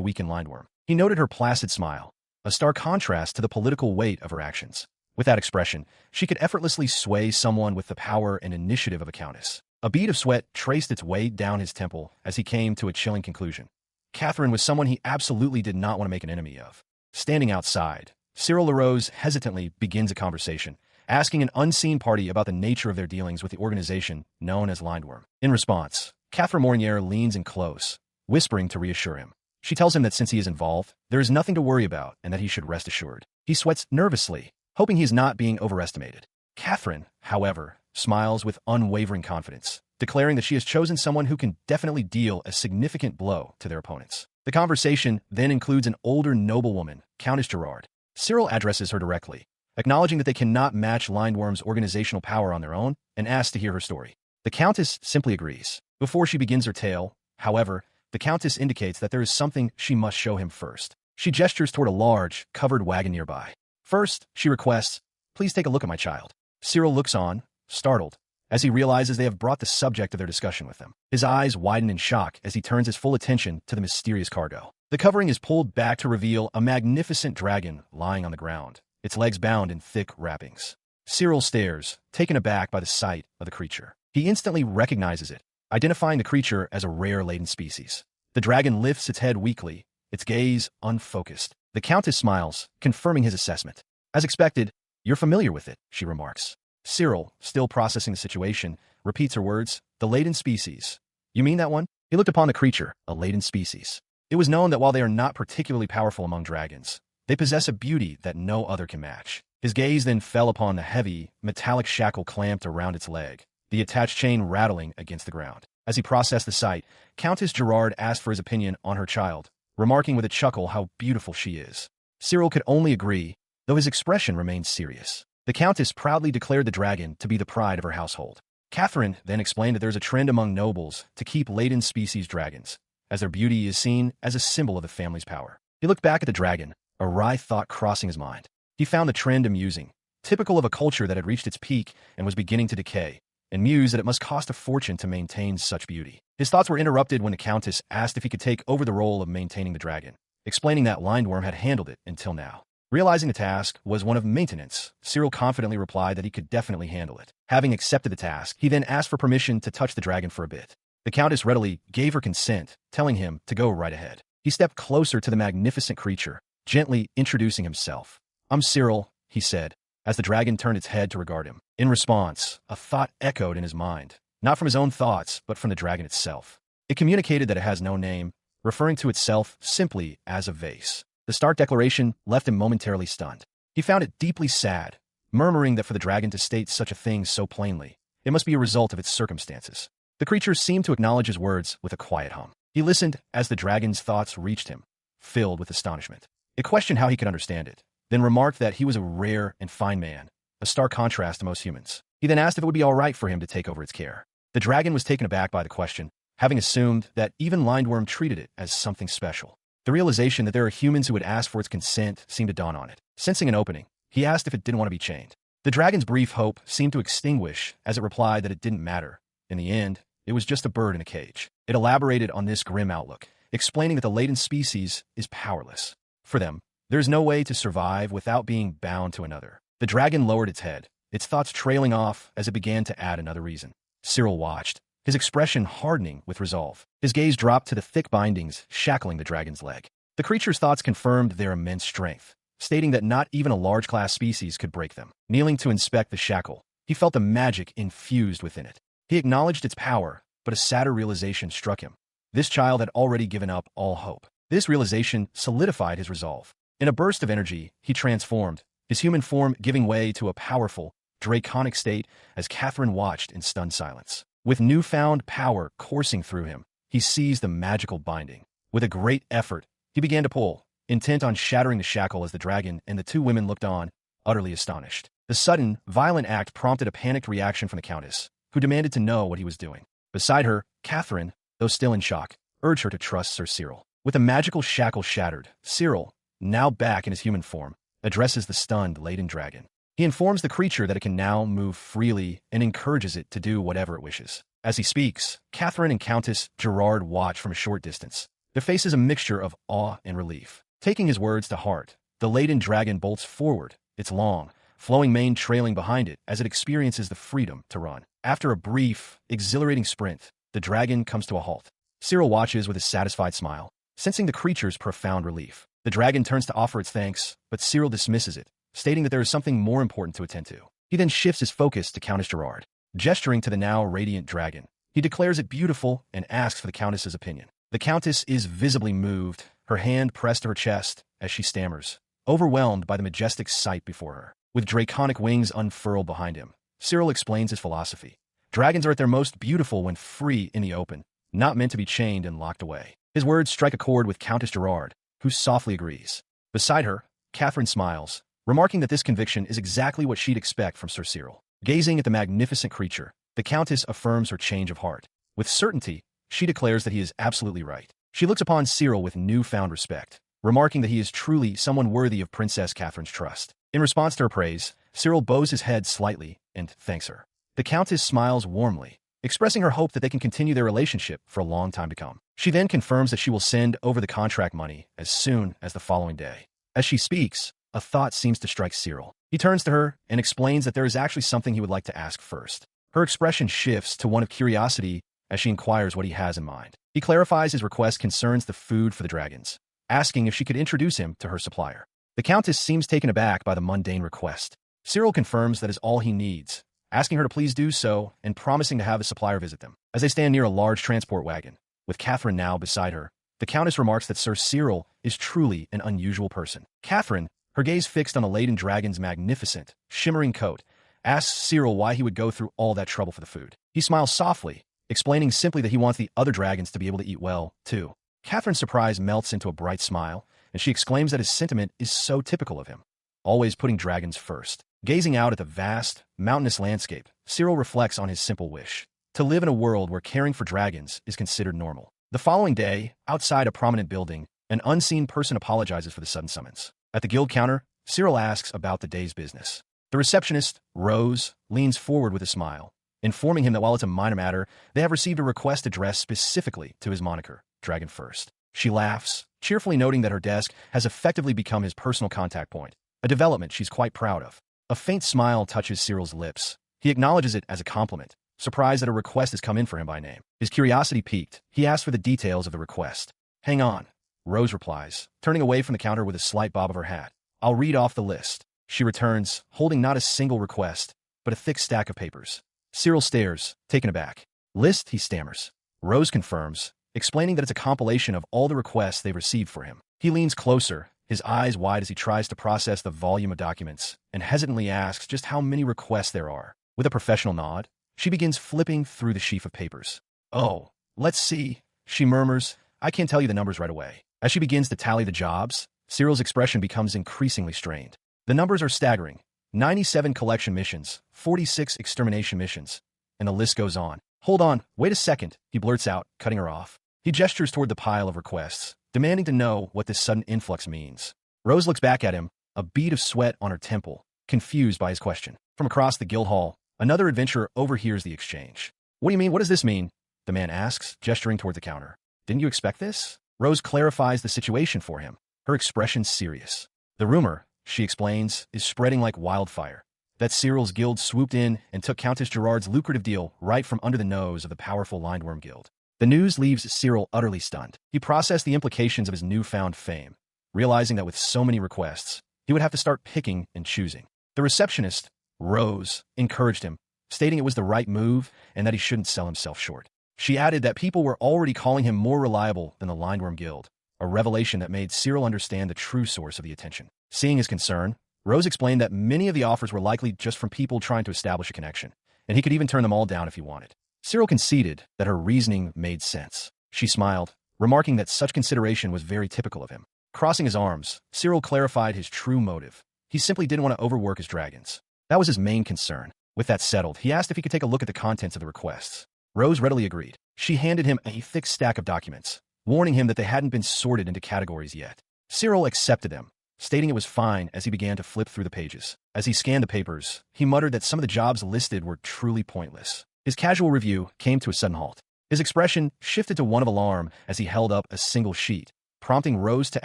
[SPEAKER 1] weaken Lindworm. He noted her placid smile, a stark contrast to the political weight of her actions. With that expression, she could effortlessly sway someone with the power and initiative of a countess. A bead of sweat traced its way down his temple as he came to a chilling conclusion. Catherine was someone he absolutely did not want to make an enemy of. Standing outside, Cyril LaRose hesitantly begins a conversation, asking an unseen party about the nature of their dealings with the organization known as Lindworm. In response, Catherine Mornier leans in close, whispering to reassure him. She tells him that since he is involved, there is nothing to worry about and that he should rest assured. He sweats nervously, hoping he is not being overestimated. Catherine, however, smiles with unwavering confidence, declaring that she has chosen someone who can definitely deal a significant blow to their opponents. The conversation then includes an older noblewoman, Countess Gerard. Cyril addresses her directly, acknowledging that they cannot match Lindworm's organizational power on their own, and asks to hear her story. The Countess simply agrees. Before she begins her tale, however, the Countess indicates that there is something she must show him first. She gestures toward a large, covered wagon nearby. First, she requests, "Please take a look at my child." Cyril looks on, startled, as he realizes they have brought the subject of their discussion with them. His eyes widen in shock as he turns his full attention to the mysterious cargo. The covering is pulled back to reveal a magnificent dragon lying on the ground, its legs bound in thick wrappings. Cyril stares, taken aback by the sight of the creature. He instantly recognizes it, identifying the creature as a rare laden species. The dragon lifts its head weakly, its gaze unfocused. The Countess smiles, confirming his assessment. As expected, "You're familiar with it," she remarks. Cyril, still processing the situation, repeats her words, "The laden species. You mean that one?" He looked upon the creature, a laden species. It was known that while they are not particularly powerful among dragons, they possess a beauty that no other can match. His gaze then fell upon the heavy, metallic shackle clamped around its leg, the attached chain rattling against the ground. As he processed the sight, Countess Gerard asked for his opinion on her child, remarking with a chuckle how beautiful she is. Cyril could only agree, though his expression remained serious. The Countess proudly declared the dragon to be the pride of her household. Catherine then explained that there is a trend among nobles to keep laden species dragons, as their beauty is seen as a symbol of the family's power. He looked back at the dragon, a wry thought crossing his mind. He found the trend amusing, typical of a culture that had reached its peak and was beginning to decay, and mused that it must cost a fortune to maintain such beauty. His thoughts were interrupted when the Countess asked if he could take over the role of maintaining the dragon, explaining that Lindworm had handled it until now. Realizing the task was one of maintenance, Cyril confidently replied that he could definitely handle it. Having accepted the task, he then asked for permission to touch the dragon for a bit. The Countess readily gave her consent, telling him to go right ahead. He stepped closer to the magnificent creature, gently introducing himself. "I'm Cyril," he said, as the dragon turned its head to regard him. In response, a thought echoed in his mind, not from his own thoughts, but from the dragon itself. It communicated that it has no name, referring to itself simply as a vase. The stark declaration left him momentarily stunned. He found it deeply sad, murmuring that for the dragon to state such a thing so plainly, it must be a result of its circumstances. The creature seemed to acknowledge his words with a quiet hum. He listened as the dragon's thoughts reached him, filled with astonishment. It questioned how he could understand it, then remarked that he was a rare and fine man, a stark contrast to most humans. He then asked if it would be all right for him to take over its care. The dragon was taken aback by the question, having assumed that even Lindworm treated it as something special. The realization that there are humans who would ask for its consent seemed to dawn on it. Sensing an opening, he asked if it didn't want to be chained. The dragon's brief hope seemed to extinguish as it replied that it didn't matter. In the end, it was just a bird in a cage. It elaborated on this grim outlook, explaining that the latent species is powerless. For them, there is no way to survive without being bound to another. The dragon lowered its head, its thoughts trailing off as it began to add another reason. Cyril watched, his expression hardening with resolve. His gaze dropped to the thick bindings shackling the dragon's leg. The creature's thoughts confirmed their immense strength, stating that not even a large-class species could break them. Kneeling to inspect the shackle, he felt the magic infused within it. He acknowledged its power, but a sadder realization struck him. This child had already given up all hope. This realization solidified his resolve. In a burst of energy, he transformed, his human form giving way to a powerful, draconic state as Catherine watched in stunned silence. With newfound power coursing through him, he seized the magical binding. With a great effort, he began to pull, intent on shattering the shackle as the dragon and the two women looked on, utterly astonished. The sudden, violent act prompted a panicked reaction from the Countess, who demanded to know what he was doing. Beside her, Catherine, though still in shock, urged her to trust Sir Cyril. With the magical shackle shattered, Cyril, now back in his human form, addresses the stunned, laden dragon. He informs the creature that it can now move freely and encourages it to do whatever it wishes. As he speaks, Catherine and Countess Gerard watch from a short distance. Their faces a mixture of awe and relief. Taking his words to heart, the laden dragon bolts forward, its long, flowing mane trailing behind it as it experiences the freedom to run. After a brief, exhilarating sprint, the dragon comes to a halt. Cyril watches with a satisfied smile, sensing the creature's profound relief. The dragon turns to offer its thanks, but Cyril dismisses it, stating that there is something more important to attend to. He then shifts his focus to Countess Gerard. Gesturing to the now radiant dragon, he declares it beautiful and asks for the Countess's opinion. The Countess is visibly moved, her hand pressed to her chest as she stammers, overwhelmed by the majestic sight before her. With draconic wings unfurled behind him, Cyril explains his philosophy. Dragons are at their most beautiful when free in the open, not meant to be chained and locked away. His words strike a chord with Countess Gerard, who softly agrees. Beside her, Catherine smiles, remarking that this conviction is exactly what she'd expect from Sir Cyril. Gazing at the magnificent creature, the Countess affirms her change of heart. With certainty, she declares that he is absolutely right. She looks upon Cyril with newfound respect, remarking that he is truly someone worthy of Princess Catherine's trust. In response to her praise, Cyril bows his head slightly and thanks her. The Countess smiles warmly, expressing her hope that they can continue their relationship for a long time to come. She then confirms that she will send over the contract money as soon as the following day. As she speaks, a thought seems to strike Cyril. He turns to her and explains that there is actually something he would like to ask first. Her expression shifts to one of curiosity as she inquires what he has in mind. He clarifies his request concerns the food for the dragons, asking if she could introduce him to her supplier. The Countess seems taken aback by the mundane request. Cyril confirms that is all he needs, asking her to please do so and promising to have the supplier visit them. As they stand near a large transport wagon, with Catherine now beside her, the Countess remarks that Sir Cyril is truly an unusual person. Catherine, her gaze fixed on the laden dragon's magnificent, shimmering coat, asks Cyril why he would go through all that trouble for the food. He smiles softly, explaining simply that he wants the other dragons to be able to eat well, too. Catherine's surprise melts into a bright smile, and she exclaims that his sentiment is so typical of him, always putting dragons first. Gazing out at the vast, mountainous landscape, Cyril reflects on his simple wish, to live in a world where caring for dragons is considered normal. The following day, outside a prominent building, an unseen person apologizes for the sudden summons. At the guild counter, Cyril asks about the day's business. The receptionist, Rose, leans forward with a smile, informing him that while it's a minor matter, they have received a request addressed specifically to his moniker, Dragon First. She laughs, cheerfully noting that her desk has effectively become his personal contact point, a development she's quite proud of. A faint smile touches Cyril's lips. He acknowledges it as a compliment, surprised that a request has come in for him by name. His curiosity piqued, he asks for the details of the request. Hang on, Rose replies, turning away from the counter with a slight bob of her hat. I'll read off the list. She returns, holding not a single request, but a thick stack of papers. Cyril stares, taken aback. List, he stammers. Rose confirms, explaining that it's a compilation of all the requests they've received for him. He leans closer, his eyes wide as he tries to process the volume of documents, and hesitantly asks just how many requests there are. With a professional nod, she begins flipping through the sheaf of papers. Oh, let's see, she murmurs. I can't tell you the numbers right away. As she begins to tally the jobs, Cyril's expression becomes increasingly strained. The numbers are staggering. 97 collection missions, 46 extermination missions, and the list goes on. Hold on, wait a second, he blurts out, cutting her off. He gestures toward the pile of requests, demanding to know what this sudden influx means. Rose looks back at him, a bead of sweat on her temple, confused by his question. From across the guild hall, another adventurer overhears the exchange. What do you mean? What does this mean? The man asks, gesturing toward the counter. Didn't you expect this? Rose clarifies the situation for him, her expression serious. The rumor, she explains, is spreading like wildfire, that Cyril's guild swooped in and took Countess Gerard's lucrative deal right from under the nose of the powerful Lindworm Guild. The news leaves Cyril utterly stunned. He processed the implications of his newfound fame, realizing that with so many requests, he would have to start picking and choosing. The receptionist, Rose, encouraged him, stating it was the right move and that he shouldn't sell himself short. She added that people were already calling him more reliable than the Lindworm Guild, a revelation that made Cyril understand the true source of the attention. Seeing his concern, Rose explained that many of the offers were likely just from people trying to establish a connection, and he could even turn them all down if he wanted. Cyril conceded that her reasoning made sense. She smiled, remarking that such consideration was very typical of him. Crossing his arms, Cyril clarified his true motive. He simply didn't want to overwork his dragons. That was his main concern. With that settled, he asked if he could take a look at the contents of the requests. Rose readily agreed. She handed him a thick stack of documents, warning him that they hadn't been sorted into categories yet. Cyril accepted them, stating it was fine as he began to flip through the pages. As he scanned the papers, he muttered that some of the jobs listed were truly pointless. His casual review came to a sudden halt. His expression shifted to one of alarm as he held up a single sheet, prompting Rose to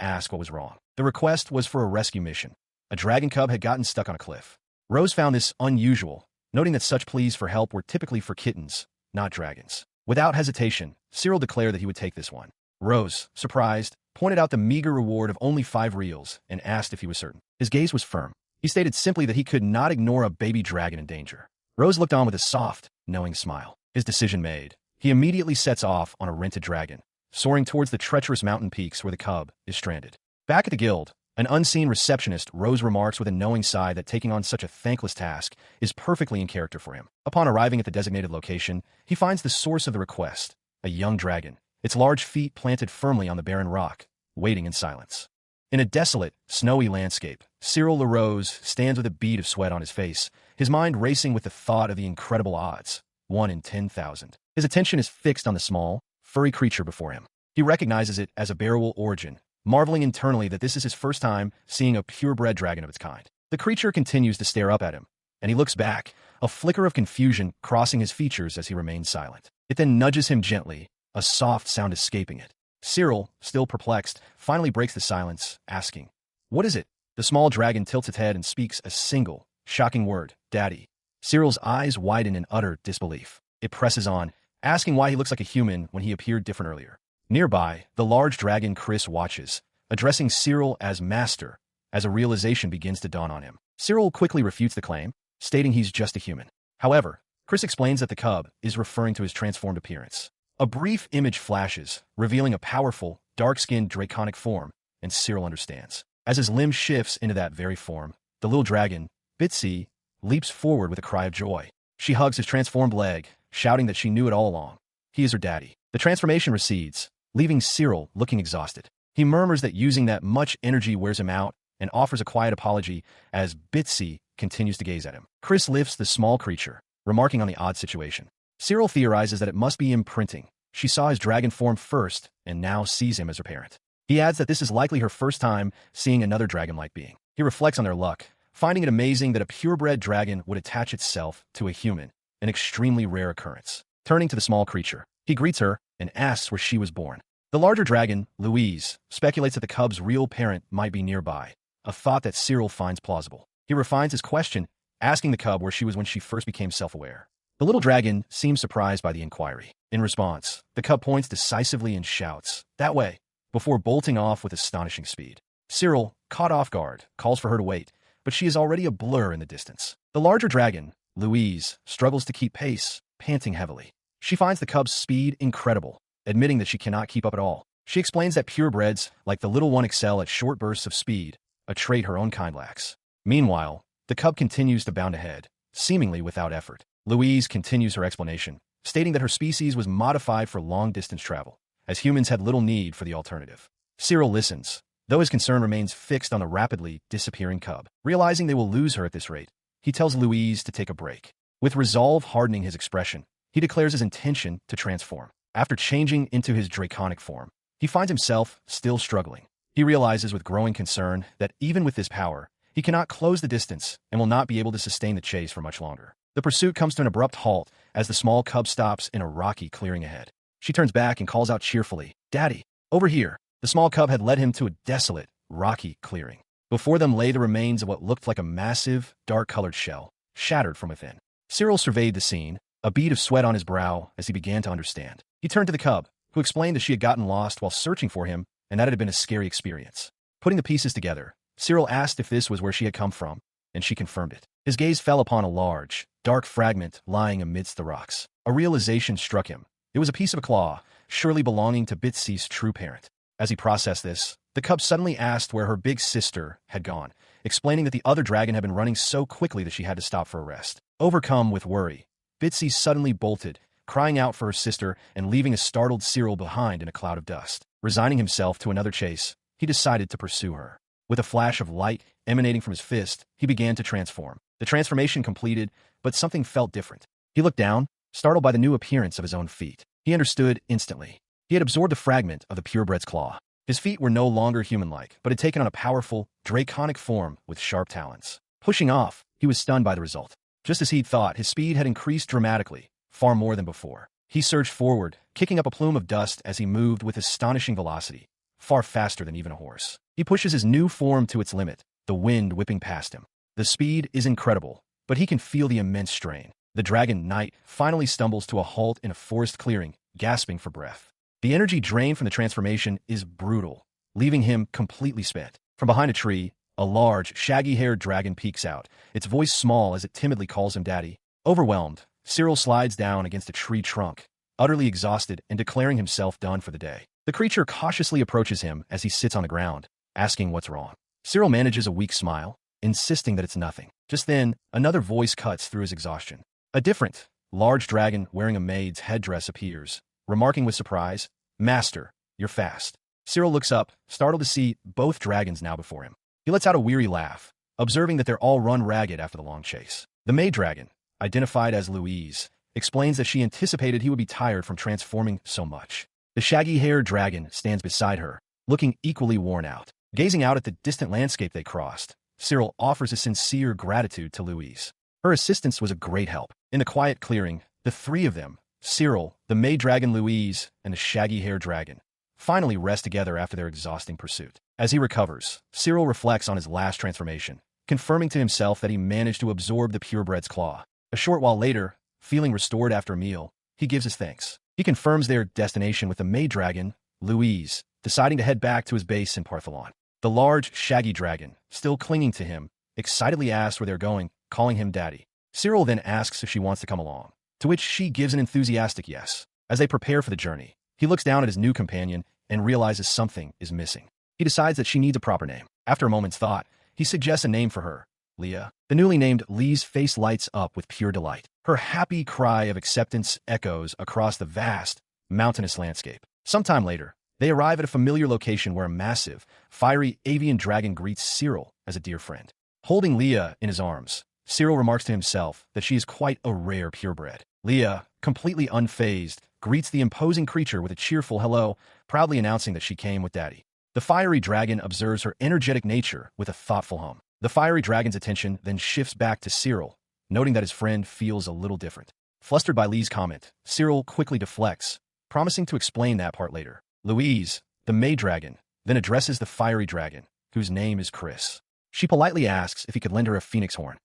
[SPEAKER 1] ask what was wrong. The request was for a rescue mission. A dragon cub had gotten stuck on a cliff. Rose found this unusual, noting that such pleas for help were typically for kittens, not dragons. Without hesitation, Cyril declared that he would take this one. Rose, surprised, pointed out the meager reward of only 5 reals and asked if he was certain. His gaze was firm. He stated simply that he could not ignore a baby dragon in danger. Rose looked on with a soft, knowing smile. His decision made, he immediately sets off on a rented dragon, soaring towards the treacherous mountain peaks where the cub is stranded. Back at the guild, an unseen receptionist, Rose remarks with a knowing sigh that taking on such a thankless task is perfectly in character for him. Upon arriving at the designated location, he finds the source of the request, a young dragon, its large feet planted firmly on the barren rock, waiting in silence. In a desolate, snowy landscape, Cyril LaRose stands with a bead of sweat on his face, his mind racing with the thought of the incredible odds, 1 in 10,000. His attention is fixed on the small, furry creature before him. He recognizes it as a bearable origin, marveling internally that this is his first time seeing a purebred dragon of its kind. The creature continues to stare up at him, and he looks back, a flicker of confusion crossing his features as he remains silent. It then nudges him gently, a soft sound escaping it. Cyril, still perplexed, finally breaks the silence, asking, "What is it?" The small dragon tilts its head and speaks a single, shocking word, "Daddy." Cyril's eyes widen in utter disbelief. It presses on, asking why he looks like a human when he appeared different earlier. Nearby, the large dragon Quirce watches, addressing Cyril as master, as a realization begins to dawn on him. Cyril quickly refutes the claim, stating he's just a human. However, Quirce explains that the cub is referring to his transformed appearance. A brief image flashes, revealing a powerful, dark-skinned draconic form, and Cyril understands. As his limb shifts into that very form, the little dragon, Bitsy, leaps forward with a cry of joy. She hugs his transformed leg, shouting that she knew it all along. He is her daddy. The transformation recedes, leaving Cyril looking exhausted. He murmurs that using that much energy wears him out and offers a quiet apology as Bitsy continues to gaze at him. Chris lifts the small creature, remarking on the odd situation. Cyril theorizes that it must be imprinting. She saw his dragon form first and now sees him as her parent. He adds that this is likely her first time seeing another dragon-like being. He reflects on their luck, finding it amazing that a purebred dragon would attach itself to a human, an extremely rare occurrence. Turning to the small creature, he greets her and asks where she was born. The larger dragon, Louise, speculates that the cub's real parent might be nearby, a thought that Cyril finds plausible. He refines his question, asking the cub where she was when she first became self-aware. The little dragon seems surprised by the inquiry. In response, the cub points decisively and shouts, "That way," before bolting off with astonishing speed. Cyril, caught off guard, calls for her to wait, but she is already a blur in the distance. The larger dragon, Louise, struggles to keep pace, panting heavily. She finds the cub's speed incredible, admitting that she cannot keep up at all. She explains that purebreds, like the little one, excel at short bursts of speed, a trait her own kind lacks. Meanwhile, the cub continues to bound ahead, seemingly without effort. Louise continues her explanation, stating that her species was modified for long-distance travel, as humans had little need for the alternative. Cyril listens, though his concern remains fixed on the rapidly disappearing cub. Realizing they will lose her at this rate, he tells Louise to take a break. With resolve hardening his expression, he declares his intention to transform. After changing into his draconic form, he finds himself still struggling. He realizes with growing concern that even with this power, he cannot close the distance and will not be able to sustain the chase for much longer. The pursuit comes to an abrupt halt as the small cub stops in a rocky clearing ahead. She turns back and calls out cheerfully, "Daddy, over here." The small cub had led him to a desolate, rocky clearing. Before them lay the remains of what looked like a massive, dark-colored shell, shattered from within. Cyril surveyed the scene, a bead of sweat on his brow as he began to understand. He turned to the cub, who explained that she had gotten lost while searching for him and that it had been a scary experience. Putting the pieces together, Cyril asked if this was where she had come from, and she confirmed it. His gaze fell upon a large, dark fragment lying amidst the rocks. A realization struck him. It was a piece of a claw, surely belonging to Bitsy's true parent. As he processed this, the cub suddenly asked where her big sister had gone, explaining that the other dragon had been running so quickly that she had to stop for a rest. Overcome with worry, Bitsy suddenly bolted, crying out for her sister and leaving a startled Cyril behind in a cloud of dust. Resigning himself to another chase, he decided to pursue her. With a flash of light emanating from his fist, he began to transform. The transformation completed, but something felt different. He looked down, startled by the new appearance of his own feet. He understood instantly. He had absorbed a fragment of the purebred's claw. His feet were no longer human-like, but had taken on a powerful, draconic form with sharp talons. Pushing off, he was stunned by the result. Just as he'd thought, his speed had increased dramatically, far more than before. He surged forward, kicking up a plume of dust as he moved with astonishing velocity, far faster than even a horse. He pushes his new form to its limit, the wind whipping past him. The speed is incredible, but he can feel the immense strain. The dragon knight finally stumbles to a halt in a forest clearing, gasping for breath. The energy drained from the transformation is brutal, leaving him completely spent. From behind a tree, a large, shaggy-haired dragon peeks out, its voice small as it timidly calls him daddy. Overwhelmed, Cyril slides down against a tree trunk, utterly exhausted and declaring himself done for the day. The creature cautiously approaches him as he sits on the ground, asking what's wrong. Cyril manages a weak smile, insisting that it's nothing. Just then, another voice cuts through his exhaustion. A different, large dragon wearing a maid's headdress appears, remarking with surprise, "Master, you're fast." Cyril looks up, startled to see both dragons now before him. He lets out a weary laugh, observing that they're all run ragged after the long chase. The maid dragon, identified as Louise, explains that she anticipated he would be tired from transforming so much. The shaggy-haired dragon stands beside her, looking equally worn out. Gazing out at the distant landscape they crossed, Cyril offers a sincere gratitude to Louise. Her assistance was a great help. In the quiet clearing, the three of them, Cyril, the maid dragon Louise, and the shaggy-haired dragon, finally rest together after their exhausting pursuit. As he recovers, Cyril reflects on his last transformation, confirming to himself that he managed to absorb the purebred's claw. A short while later, feeling restored after a meal, he gives his thanks. He confirms their destination with the maid dragon, Louise, deciding to head back to his base in Partholon. The large, shaggy dragon, still clinging to him, excitedly asks where they're going, calling him daddy. Cyril then asks if she wants to come along, to which she gives an enthusiastic yes. As they prepare for the journey, he looks down at his new companion and realizes something is missing. He decides that she needs a proper name. After a moment's thought, he suggests a name for her, Leah. The newly named Lee's face lights up with pure delight. Her happy cry of acceptance echoes across the vast, mountainous landscape. Sometime later, they arrive at a familiar location where a massive, fiery avian dragon greets Cyril as a dear friend. Holding Leah in his arms, Cyril remarks to himself that she is quite a rare purebred. Leah, completely unfazed, greets the imposing creature with a cheerful hello, proudly announcing that she came with daddy. The fiery dragon observes her energetic nature with a thoughtful hum. The fiery dragon's attention then shifts back to Cyril, noting that his friend feels a little different. Flustered by Lee's comment, Cyril quickly deflects, promising to explain that part later. Louise, the maid dragon, then addresses the fiery dragon, whose name is Quirce. She politely asks if he could lend her a phoenix horn.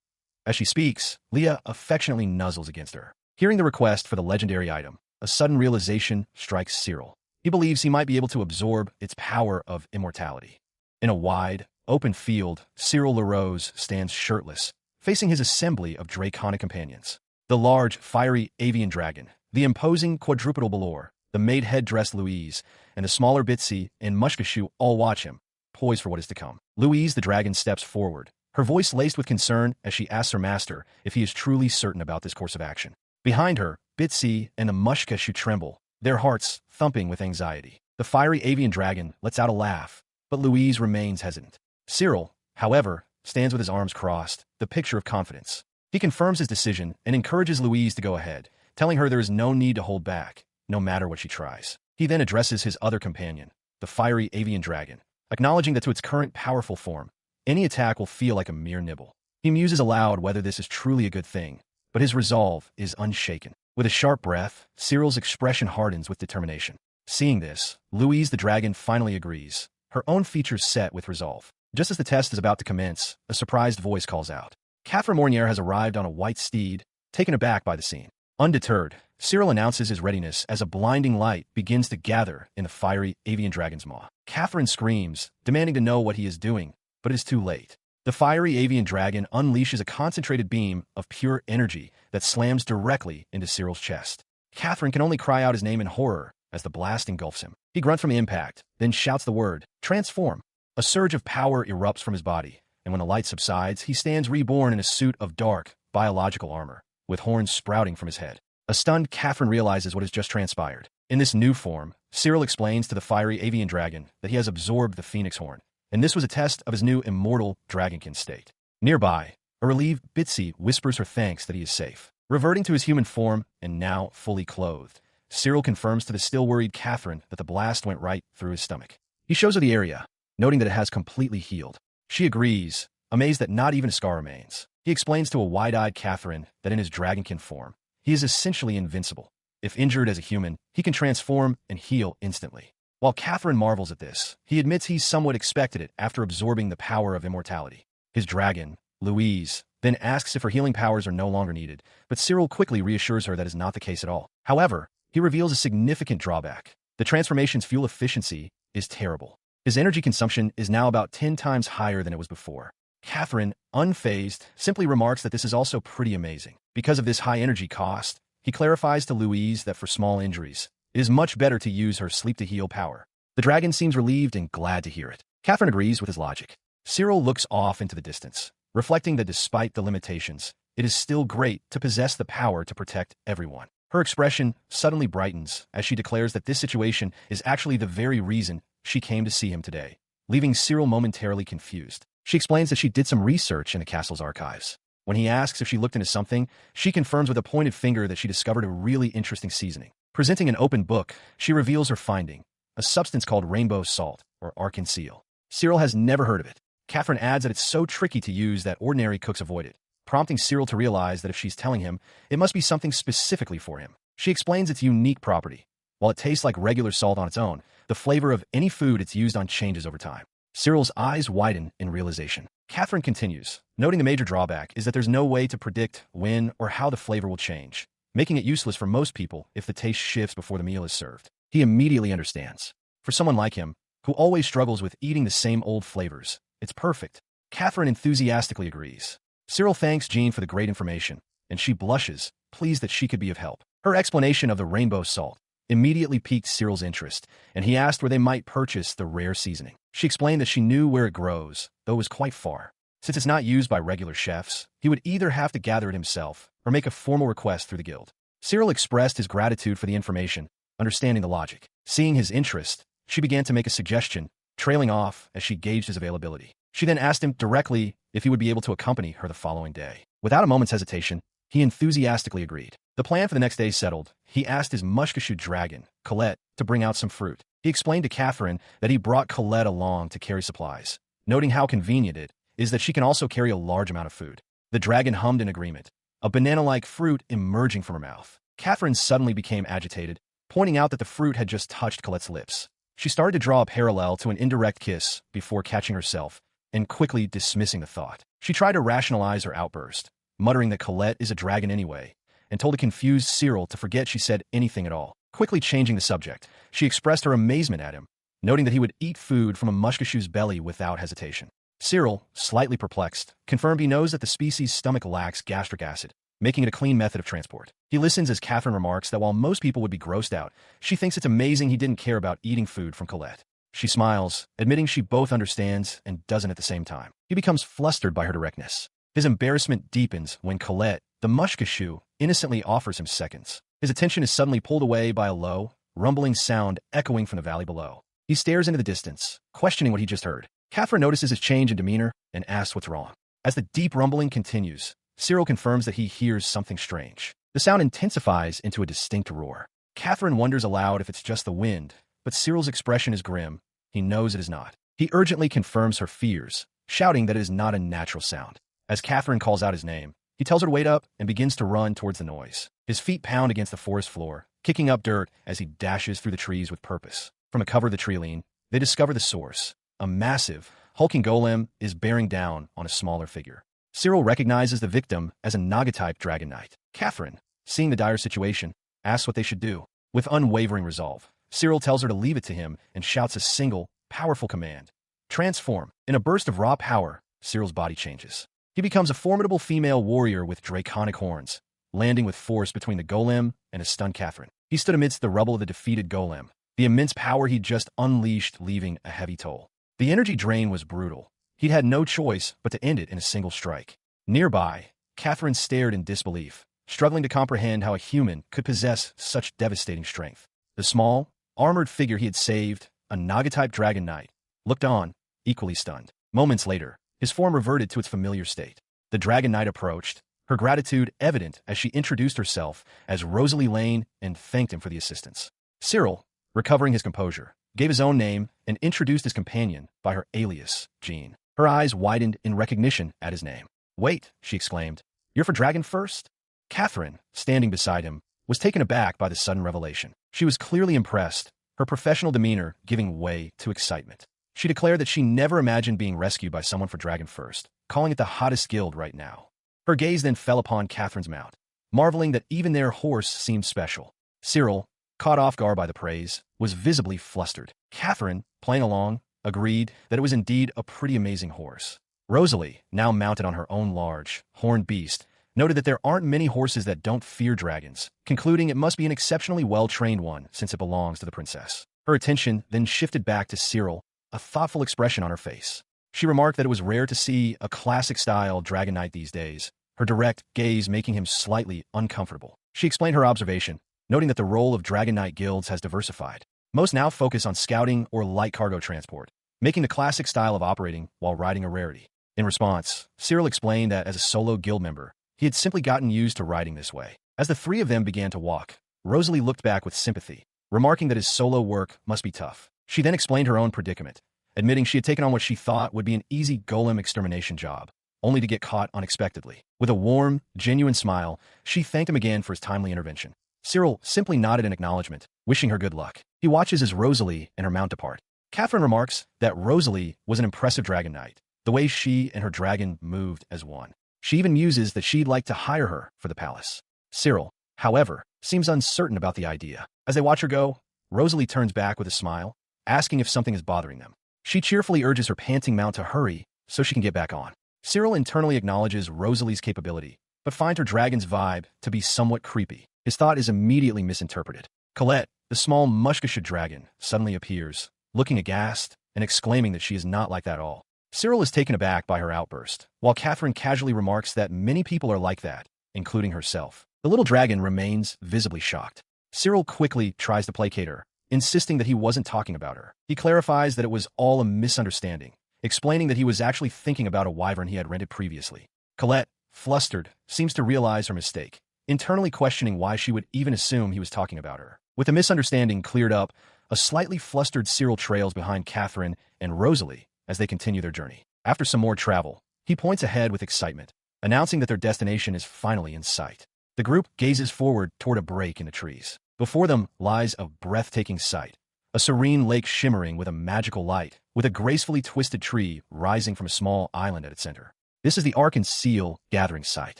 [SPEAKER 1] As she speaks, Leah affectionately nuzzles against her. Hearing the request for the legendary item, a sudden realization strikes Cyril. He believes he might be able to absorb its power of immortality. In a wide, open field, Cyril LaRose stands shirtless, facing his assembly of draconic companions. The large, fiery avian dragon, the imposing quadrupedal Belor, the maid headdress Louise, and the smaller Bitsy and Mushkashu all watch him, poised for what is to come. Louise the dragon steps forward, her voice laced with concern as she asks her master if he is truly certain about this course of action. Behind her, Bitsy and the Mushkashu tremble, their hearts thumping with anxiety. The fiery avian dragon lets out a laugh, but Louise remains hesitant. Cyril, however, stands with his arms crossed, the picture of confidence. He confirms his decision and encourages Louise to go ahead, telling her there is no need to hold back, no matter what she tries. He then addresses his other companion, the fiery avian dragon, acknowledging that to its current powerful form, any attack will feel like a mere nibble. He muses aloud whether this is truly a good thing, but his resolve is unshaken. With a sharp breath, Cyril's expression hardens with determination. Seeing this, Louise the dragon finally agrees, her own features set with resolve. Just as the test is about to commence, a surprised voice calls out. Catherine Mornier has arrived on a white steed, taken aback by the scene. Undeterred, Cyril announces his readiness as a blinding light begins to gather in the fiery avian dragon's maw. Catherine screams, demanding to know what he is doing, but it is too late. The fiery avian dragon unleashes a concentrated beam of pure energy that slams directly into Cyril's chest. Catherine can only cry out his name in horror as the blast engulfs him. He grunts from the impact, then shouts the word, "Transform." A surge of power erupts from his body, and when the light subsides, he stands reborn in a suit of dark, biological armor, with horns sprouting from his head. A stunned Catherine realizes what has just transpired. In this new form, Cyril explains to the fiery avian dragon that he has absorbed the phoenix horn, and this was a test of his new immortal dragonkin state. Nearby, a relieved Bitsy whispers her thanks that he is safe. Reverting to his human form, and now fully clothed, Cyril confirms to the still worried Catherine that the blast went right through his stomach. He shows her the area, noting that it has completely healed. She agrees, amazed that not even a scar remains. He explains to a wide-eyed Catherine that in his dragonkin form, he is essentially invincible. If injured as a human, he can transform and heal instantly. While Catherine marvels at this, he admits he somewhat expected it after absorbing the power of immortality. His dragon, Louise, then asks if her healing powers are no longer needed, but Cyril quickly reassures her that is not the case at all. However, he reveals a significant drawback. The transformation's fuel efficiency is terrible. His energy consumption is now about 10 times higher than it was before. Catherine, unfazed, simply remarks that this is also pretty amazing. Because of this high energy cost, he clarifies to Louise that for small injuries, it is much better to use her sleep-to-heal power. The dragon seems relieved and glad to hear it. Catherine agrees with his logic. Cyril looks off into the distance, reflecting that despite the limitations, it is still great to possess the power to protect everyone. Her expression suddenly brightens as she declares that this situation is actually the very reason she came to see him today, leaving Cyril momentarily confused. She explains that she did some research in the castle's archives. When he asks if she looked into something, she confirms with a pointed finger that she discovered a really interesting seasoning. Presenting an open book, she reveals her finding, a substance called rainbow salt, or arcan seal. Cyril has never heard of it. Catherine adds that it's so tricky to use that ordinary cooks avoid it, prompting Cyril to realize that if she's telling him, it must be something specifically for him. She explains its unique property. While it tastes like regular salt on its own, the flavor of any food it's used on changes over time. Cyril's eyes widen in realization. Catherine continues, noting the major drawback is that there's no way to predict when or how the flavor will change, making it useless for most people if the taste shifts before the meal is served. He immediately understands. For someone like him, who always struggles with eating the same old flavors, it's perfect. Catherine enthusiastically agrees. Cyril thanks Jean for the great information, and she blushes, pleased that she could be of help. Her explanation of the rainbow salt immediately piqued Cyril's interest, and he asked where they might purchase the rare seasoning. She explained that she knew where it grows, though it was quite far. Since it's not used by regular chefs, he would either have to gather it himself or make a formal request through the guild. Cyril expressed his gratitude for the information, understanding the logic. Seeing his interest, she began to make a suggestion, trailing off as she gauged his availability. She then asked him directly if he would be able to accompany her the following day. Without a moment's hesitation, he enthusiastically agreed. The plan for the next day settled, he asked his mushkashu dragon, Colette, to bring out some fruit. He explained to Catherine that he brought Colette along to carry supplies, noting how convenient it is that she can also carry a large amount of food. The dragon hummed in agreement, a banana-like fruit emerging from her mouth. Catherine suddenly became agitated, pointing out that the fruit had just touched Colette's lips. She started to draw a parallel to an indirect kiss before catching herself and quickly dismissing the thought. She tried to rationalize her outburst, muttering that Colette is a dragon anyway, and told a confused Cyril to forget she said anything at all. Quickly changing the subject, she expressed her amazement at him, noting that he would eat food from a mushkashu's belly without hesitation. Cyril, slightly perplexed, confirmed he knows that the species' stomach lacks gastric acid, making it a clean method of transport. He listens as Catherine remarks that while most people would be grossed out, she thinks it's amazing he didn't care about eating food from Colette. She smiles, admitting she both understands and doesn't at the same time. He becomes flustered by her directness. His embarrassment deepens when Colette, the mushkashu, innocently offers him seconds. His attention is suddenly pulled away by a low, rumbling sound echoing from the valley below. He stares into the distance, questioning what he just heard. Catherine notices his change in demeanor and asks what's wrong. As the deep rumbling continues, Cyril confirms that he hears something strange. The sound intensifies into a distinct roar. Catherine wonders aloud if it's just the wind, but Cyril's expression is grim. He knows it is not. He urgently confirms her fears, shouting that it is not a natural sound. As Catherine calls out his name, he tells her to wait up and begins to run towards the noise. His feet pound against the forest floor, kicking up dirt as he dashes through the trees with purpose. From a cover of the treeline, they discover the source. A massive, hulking golem is bearing down on a smaller figure. Cyril recognizes the victim as a Naga-type dragon knight. Catherine, seeing the dire situation, asks what they should do. With unwavering resolve, Cyril tells her to leave it to him and shouts a single, powerful command. Transform. In a burst of raw power, Cyril's body changes. He becomes a formidable female warrior with draconic horns, landing with force between the golem and a stunned Catherine. He stood amidst the rubble of the defeated golem, the immense power he'd just unleashed leaving a heavy toll. The energy drain was brutal. He'd had no choice but to end it in a single strike. Nearby, Catherine stared in disbelief, struggling to comprehend how a human could possess such devastating strength. The small, armored figure he had saved, a Naga-type dragon knight, looked on, equally stunned. Moments later, his form reverted to its familiar state. The dragon knight approached, her gratitude evident as she introduced herself as Rosalie Lane and thanked him for the assistance. Cyril, recovering his composure, gave his own name and introduced his companion by her alias, Jean. Her eyes widened in recognition at his name. "Wait," she exclaimed. "You're for Dragon First?" Catherine, standing beside him, was taken aback by the sudden revelation. She was clearly impressed, her professional demeanor giving way to excitement. She declared that she never imagined being rescued by someone for Dragon First, calling it the hottest guild right now. Her gaze then fell upon Catherine's mount, marveling that even their horse seemed special. Cyril, caught off guard by the praise, was visibly flustered. Catherine, playing along, agreed that it was indeed a pretty amazing horse. Rosalie, now mounted on her own large, horned beast, noted that there aren't many horses that don't fear dragons, concluding it must be an exceptionally well-trained one since it belongs to the princess. Her attention then shifted back to Cyril, a thoughtful expression on her face. She remarked that it was rare to see a classic-style dragon knight these days, her direct gaze making him slightly uncomfortable. She explained her observation, noting that the role of dragon knight guilds has diversified. Most now focus on scouting or light cargo transport, making the classic style of operating while riding a rarity. In response, Cyril explained that as a solo guild member, he had simply gotten used to riding this way. As the three of them began to walk, Rosalie looked back with sympathy, remarking that his solo work must be tough. She then explained her own predicament, admitting she had taken on what she thought would be an easy golem extermination job, only to get caught unexpectedly. With a warm, genuine smile, she thanked him again for his timely intervention. Cyril simply nodded in acknowledgement, wishing her good luck. He watches as Rosalie and her mount depart. Catherine remarks that Rosalie was an impressive dragon knight, the way she and her dragon moved as one. She even muses that she'd like to hire her for the palace. Cyril, however, seems uncertain about the idea. As they watch her go, Rosalie turns back with a smile, asking if something is bothering them. She cheerfully urges her panting mount to hurry so she can get back on. Cyril internally acknowledges Rosalie's capability, but finds her dragon's vibe to be somewhat creepy. His thought is immediately misinterpreted. Colette, the small mushkasha dragon, suddenly appears, looking aghast and exclaiming that she is not like that at all. Cyril is taken aback by her outburst, while Catherine casually remarks that many people are like that, including herself. The little dragon remains visibly shocked. Cyril quickly tries to placate her, insisting that he wasn't talking about her. He clarifies that it was all a misunderstanding, explaining that he was actually thinking about a wyvern he had rented previously. Colette, flustered, seems to realize her mistake, internally questioning why she would even assume he was talking about her. With the misunderstanding cleared up, a slightly flustered Cyril trails behind Catherine and Rosalie as they continue their journey. After some more travel, he points ahead with excitement, announcing that their destination is finally in sight. The group gazes forward toward a break in the trees. Before them lies a breathtaking sight, a serene lake shimmering with a magical light, with a gracefully twisted tree rising from a small island at its center. This is the Ark Seal gathering site.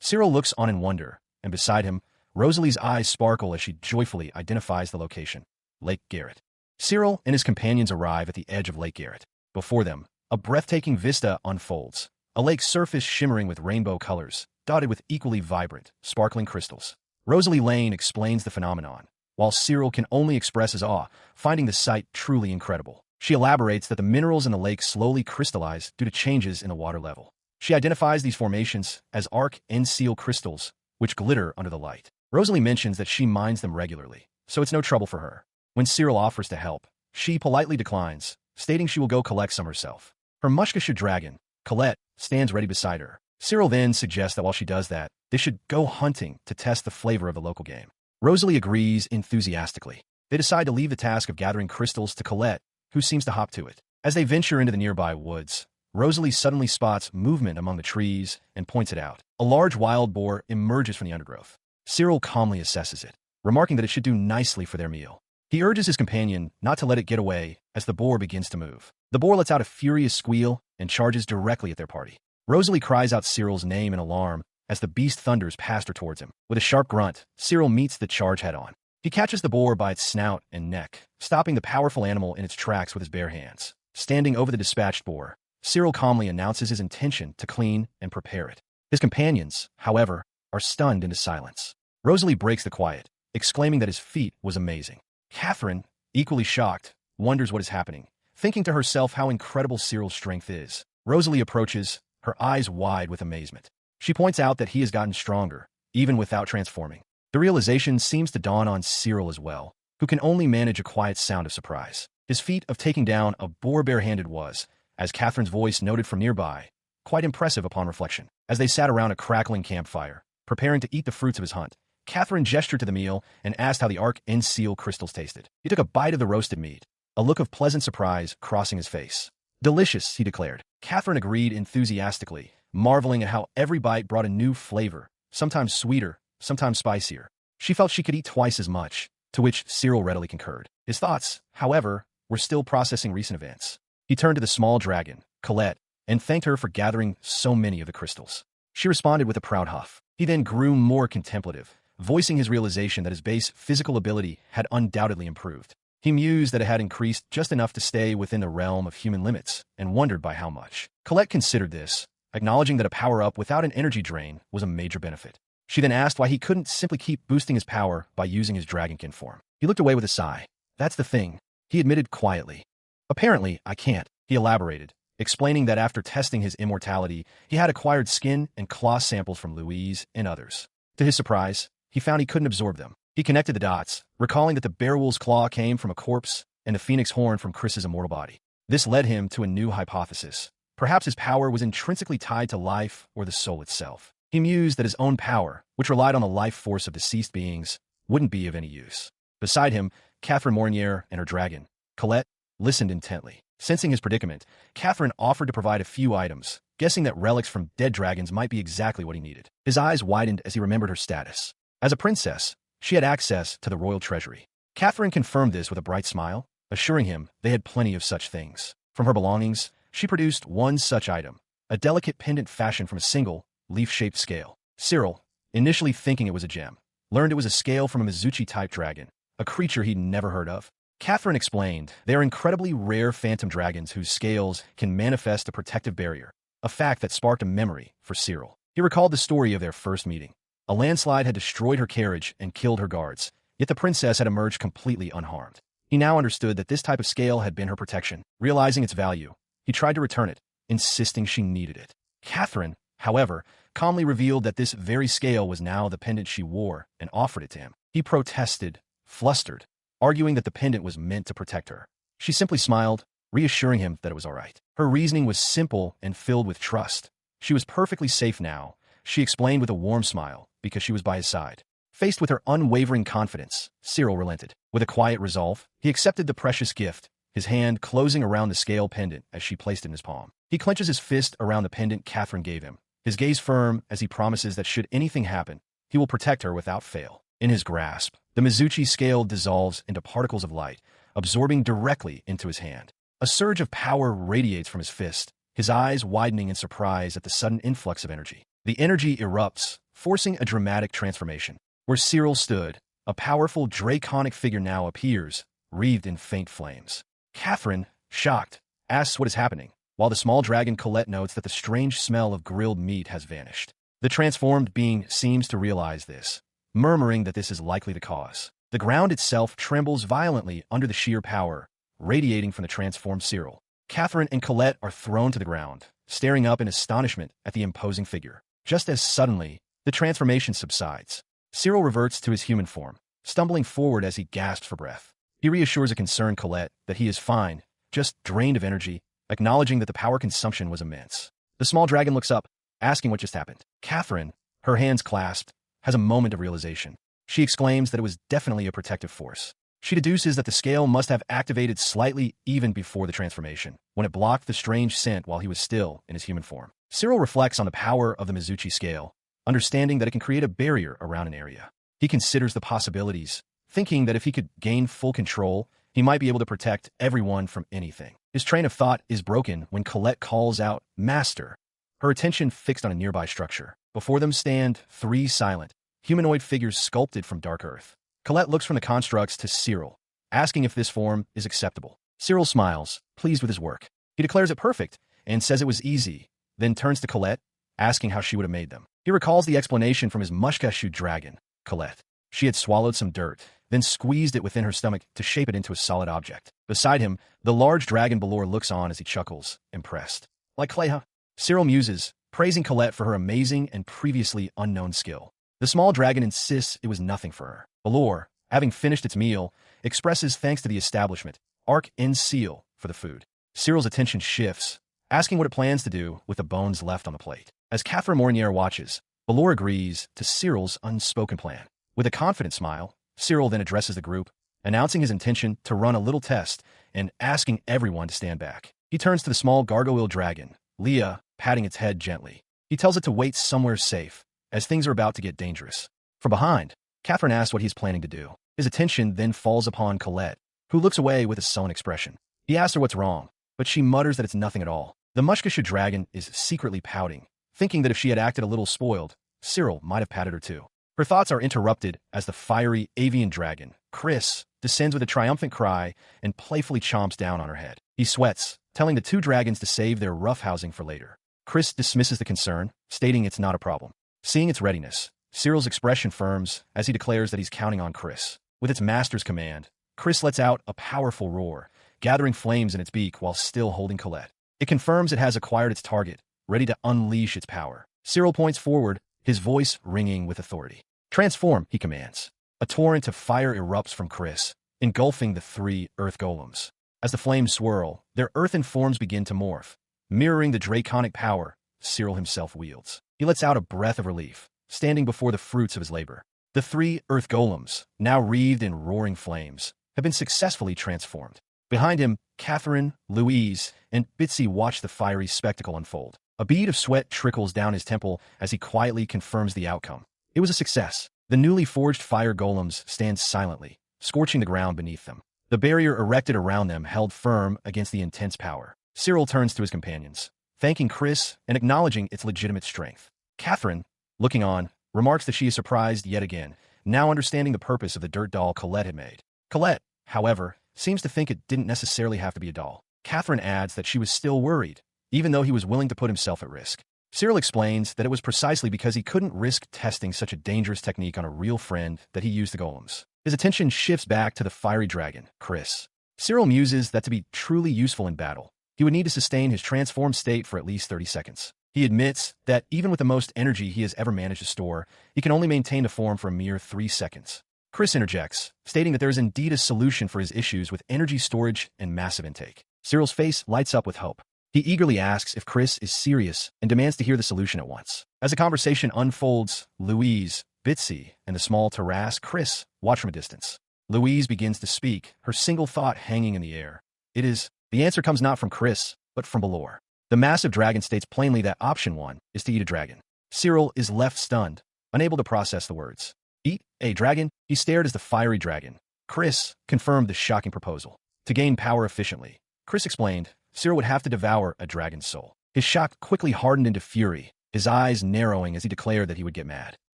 [SPEAKER 1] Cyril looks on in wonder, and beside him, Rosalie's eyes sparkle as she joyfully identifies the location, Lake Garrett. Cyril and his companions arrive at the edge of Lake Garrett. Before them, a breathtaking vista unfolds, a lake surface shimmering with rainbow colors, dotted with equally vibrant, sparkling crystals. Rosalie Lane explains the phenomenon, while Cyril can only express his awe, finding the sight truly incredible. She elaborates that the minerals in the lake slowly crystallize due to changes in the water level. She identifies these formations as Ark Seal crystals, which glitter under the light. Rosalie mentions that she mines them regularly, so it's no trouble for her. When Cyril offers to help, she politely declines, stating she will go collect some herself. Her mushkasha dragon, Colette, stands ready beside her. Cyril then suggests that while she does that, they should go hunting to test the flavor of the local game. Rosalie agrees enthusiastically. They decide to leave the task of gathering crystals to Colette, who seems to hop to it. As they venture into the nearby woods, Rosalie suddenly spots movement among the trees and points it out. A large wild boar emerges from the undergrowth. Cyril calmly assesses it, remarking that it should do nicely for their meal. He urges his companion not to let it get away as the boar begins to move. The boar lets out a furious squeal and charges directly at their party. Rosalie cries out Cyril's name in alarm as the beast thunders past her towards him. With a sharp grunt, Cyril meets the charge head-on. He catches the boar by its snout and neck, stopping the powerful animal in its tracks with his bare hands. Standing over the dispatched boar, Cyril calmly announces his intention to clean and prepare it. His companions, however, are stunned into silence. Rosalie breaks the quiet, exclaiming that his feat was amazing. Catherine, equally shocked, wonders what is happening, thinking to herself how incredible Cyril's strength is. Rosalie approaches, her eyes wide with amazement. She points out that he has gotten stronger, even without transforming. The realization seems to dawn on Cyril as well, who can only manage a quiet sound of surprise. His feat of taking down a boar barehanded was, as Catherine's voice noted from nearby, quite impressive upon reflection. As they sat around a crackling campfire, preparing to eat the fruits of his hunt, Catherine gestured to the meal and asked how the Ark Seal crystals tasted. He took a bite of the roasted meat, a look of pleasant surprise crossing his face. Delicious, he declared. Catherine agreed enthusiastically, marveling at how every bite brought a new flavor, sometimes sweeter, sometimes spicier. She felt she could eat twice as much, to which Cyril readily concurred. His thoughts, however, were still processing recent events. He turned to the small dragon, Colette, and thanked her for gathering so many of the crystals. She responded with a proud huff. He then grew more contemplative, voicing his realization that his base physical ability had undoubtedly improved. He mused that it had increased just enough to stay within the realm of human limits, and wondered by how much. Colette considered this, acknowledging that a power-up without an energy drain was a major benefit. She then asked why he couldn't simply keep boosting his power by using his dragonkin form. He looked away with a sigh. That's the thing, he admitted quietly. Apparently, I can't, he elaborated, explaining that after testing his immortality, he had acquired skin and claw samples from Louise and others. To his surprise, he found he couldn't absorb them. He connected the dots, recalling that the bearwolf's claw came from a corpse and the phoenix horn from Quirce's immortal body. This led him to a new hypothesis. Perhaps his power was intrinsically tied to life or the soul itself. He mused that his own power, which relied on the life force of deceased beings, wouldn't be of any use. Beside him, Catherine Mornier and her dragon, Colette, listened intently. Sensing his predicament, Catherine offered to provide a few items, guessing that relics from dead dragons might be exactly what he needed. His eyes widened as he remembered her status. As a princess, she had access to the royal treasury. Catherine confirmed this with a bright smile, assuring him they had plenty of such things. From her belongings, she produced one such item, a delicate pendant fashioned from a single, leaf-shaped scale. Cyril, initially thinking it was a gem, learned it was a scale from a Mizuchi-type dragon, a creature he'd never heard of. Catherine explained, they are incredibly rare phantom dragons whose scales can manifest a protective barrier, a fact that sparked a memory for Cyril. He recalled the story of their first meeting. A landslide had destroyed her carriage and killed her guards, yet the princess had emerged completely unharmed. He now understood that this type of scale had been her protection. Realizing its value, he tried to return it, insisting she needed it. Catherine, however, calmly revealed that this very scale was now the pendant she wore and offered it to him. He protested, flustered, arguing that the pendant was meant to protect her. She simply smiled, reassuring him that it was all right. Her reasoning was simple and filled with trust. She was perfectly safe now, she explained with a warm smile, because she was by his side. Faced with her unwavering confidence, Cyril relented. With a quiet resolve, he accepted the precious gift, his hand closing around the scale pendant as she placed it in his palm. He clenches his fist around the pendant Catherine gave him, his gaze firm as he promises that should anything happen, he will protect her without fail. In his grasp, the Mizuchi scale dissolves into particles of light, absorbing directly into his hand. A surge of power radiates from his fist, his eyes widening in surprise at the sudden influx of energy. The energy erupts, forcing a dramatic transformation. Where Cyril stood, a powerful draconic figure now appears, wreathed in faint flames. Catherine, shocked, asks what is happening, while the small dragon Colette notes that the strange smell of grilled meat has vanished. The transformed being seems to realize this, murmuring that this is likely the cause. The ground itself trembles violently under the sheer power, radiating from the transformed Cyril. Catherine and Colette are thrown to the ground, staring up in astonishment at the imposing figure. Just as suddenly, the transformation subsides. Cyril reverts to his human form, stumbling forward as he gasps for breath. He reassures a concerned Colette that he is fine, just drained of energy, acknowledging that the power consumption was immense. The small dragon looks up, asking what just happened. Catherine, her hands clasped, has a moment of realization. She exclaims that it was definitely a protective force. She deduces that the scale must have activated slightly even before the transformation, when it blocked the strange scent while he was still in his human form. Cyril reflects on the power of the Mizuchi scale, understanding that it can create a barrier around an area. He considers the possibilities, thinking that if he could gain full control, he might be able to protect everyone from anything. His train of thought is broken when Colette calls out, "Master," her attention fixed on a nearby structure. Before them stand three silent, humanoid figures sculpted from dark earth. Colette looks from the constructs to Cyril, asking if this form is acceptable. Cyril smiles, pleased with his work. He declares it perfect and says it was easy, then turns to Colette, asking how she would have made them. He recalls the explanation from his mushkashu dragon, Colette. She had swallowed some dirt, then squeezed it within her stomach to shape it into a solid object. Beside him, the large dragon Balor looks on as he chuckles, impressed. Like clay, huh? Cyril muses, praising Colette for her amazing and previously unknown skill. The small dragon insists it was nothing for her. Balor, having finished its meal, expresses thanks to the establishment, Arc and Seal, for the food. Cyril's attention shifts, asking what it plans to do with the bones left on the plate. As Catherine Mornier watches, Balor agrees to Cyril's unspoken plan. With a confident smile, Cyril then addresses the group, announcing his intention to run a little test and asking everyone to stand back. He turns to the small gargoyle dragon, Leah, patting its head gently. He tells it to wait somewhere safe, as things are about to get dangerous. From behind, Catherine asks what he's planning to do. His attention then falls upon Colette, who looks away with a sullen expression. He asks her what's wrong, but she mutters that it's nothing at all. The Mushkasha dragon is secretly pouting, thinking that if she had acted a little spoiled, Cyril might have patted her too. Her thoughts are interrupted as the fiery avian dragon, Quirce, descends with a triumphant cry and playfully chomps down on her head. He sweats, telling the two dragons to save their roughhousing for later. Quirce dismisses the concern, stating it's not a problem. Seeing its readiness, Cyril's expression firms as he declares that he's counting on Quirce. With its master's command, Quirce lets out a powerful roar, gathering flames in its beak while still holding Colette. It confirms it has acquired its target, ready to unleash its power. Cyril points forward, his voice ringing with authority. Transform, he commands. A torrent of fire erupts from Quirce, engulfing the three earth golems. As the flames swirl, their earthen forms begin to morph, mirroring the draconic power Cyril himself wields. He lets out a breath of relief, standing before the fruits of his labor. The three earth golems, now wreathed in roaring flames, have been successfully transformed. Behind him, Catherine, Louise, and Bitsy watch the fiery spectacle unfold. A bead of sweat trickles down his temple as he quietly confirms the outcome. It was a success. The newly forged fire golems stand silently, scorching the ground beneath them. The barrier erected around them held firm against the intense power. Cyril turns to his companions, thanking Quirce and acknowledging its legitimate strength. Catherine, looking on, remarks that she is surprised yet again, now understanding the purpose of the dirt doll Colette had made. Colette, however, seems to think it didn't necessarily have to be a doll. Catherine adds that she was still worried, even though he was willing to put himself at risk. Cyril explains that it was precisely because he couldn't risk testing such a dangerous technique on a real friend that he used the golems. His attention shifts back to the fiery dragon, Quirce. Cyril muses that to be truly useful in battle, he would need to sustain his transformed state for at least 30 seconds. He admits that even with the most energy he has ever managed to store, he can only maintain the form for a mere 3 seconds. Quirce interjects, stating that there is indeed a solution for his issues with energy storage and massive intake. Cyril's face lights up with hope. He eagerly asks if Quirce is serious and demands to hear the solution at once. As the conversation unfolds, Louise, Bitsy, and the small Taras Quirce watch from a distance. Louise begins to speak, her single thought hanging in the air. The answer comes not from Quirce, but from below. The massive dragon states plainly that option 1 is to eat a dragon. Cyril is left stunned, unable to process the words. Eat a dragon? He stared as the fiery dragon, Quirce, confirmed the shocking proposal. To gain power efficiently, Quirce explained, Cyril would have to devour a dragon's soul. His shock quickly hardened into fury, his eyes narrowing as he declared that he would get mad.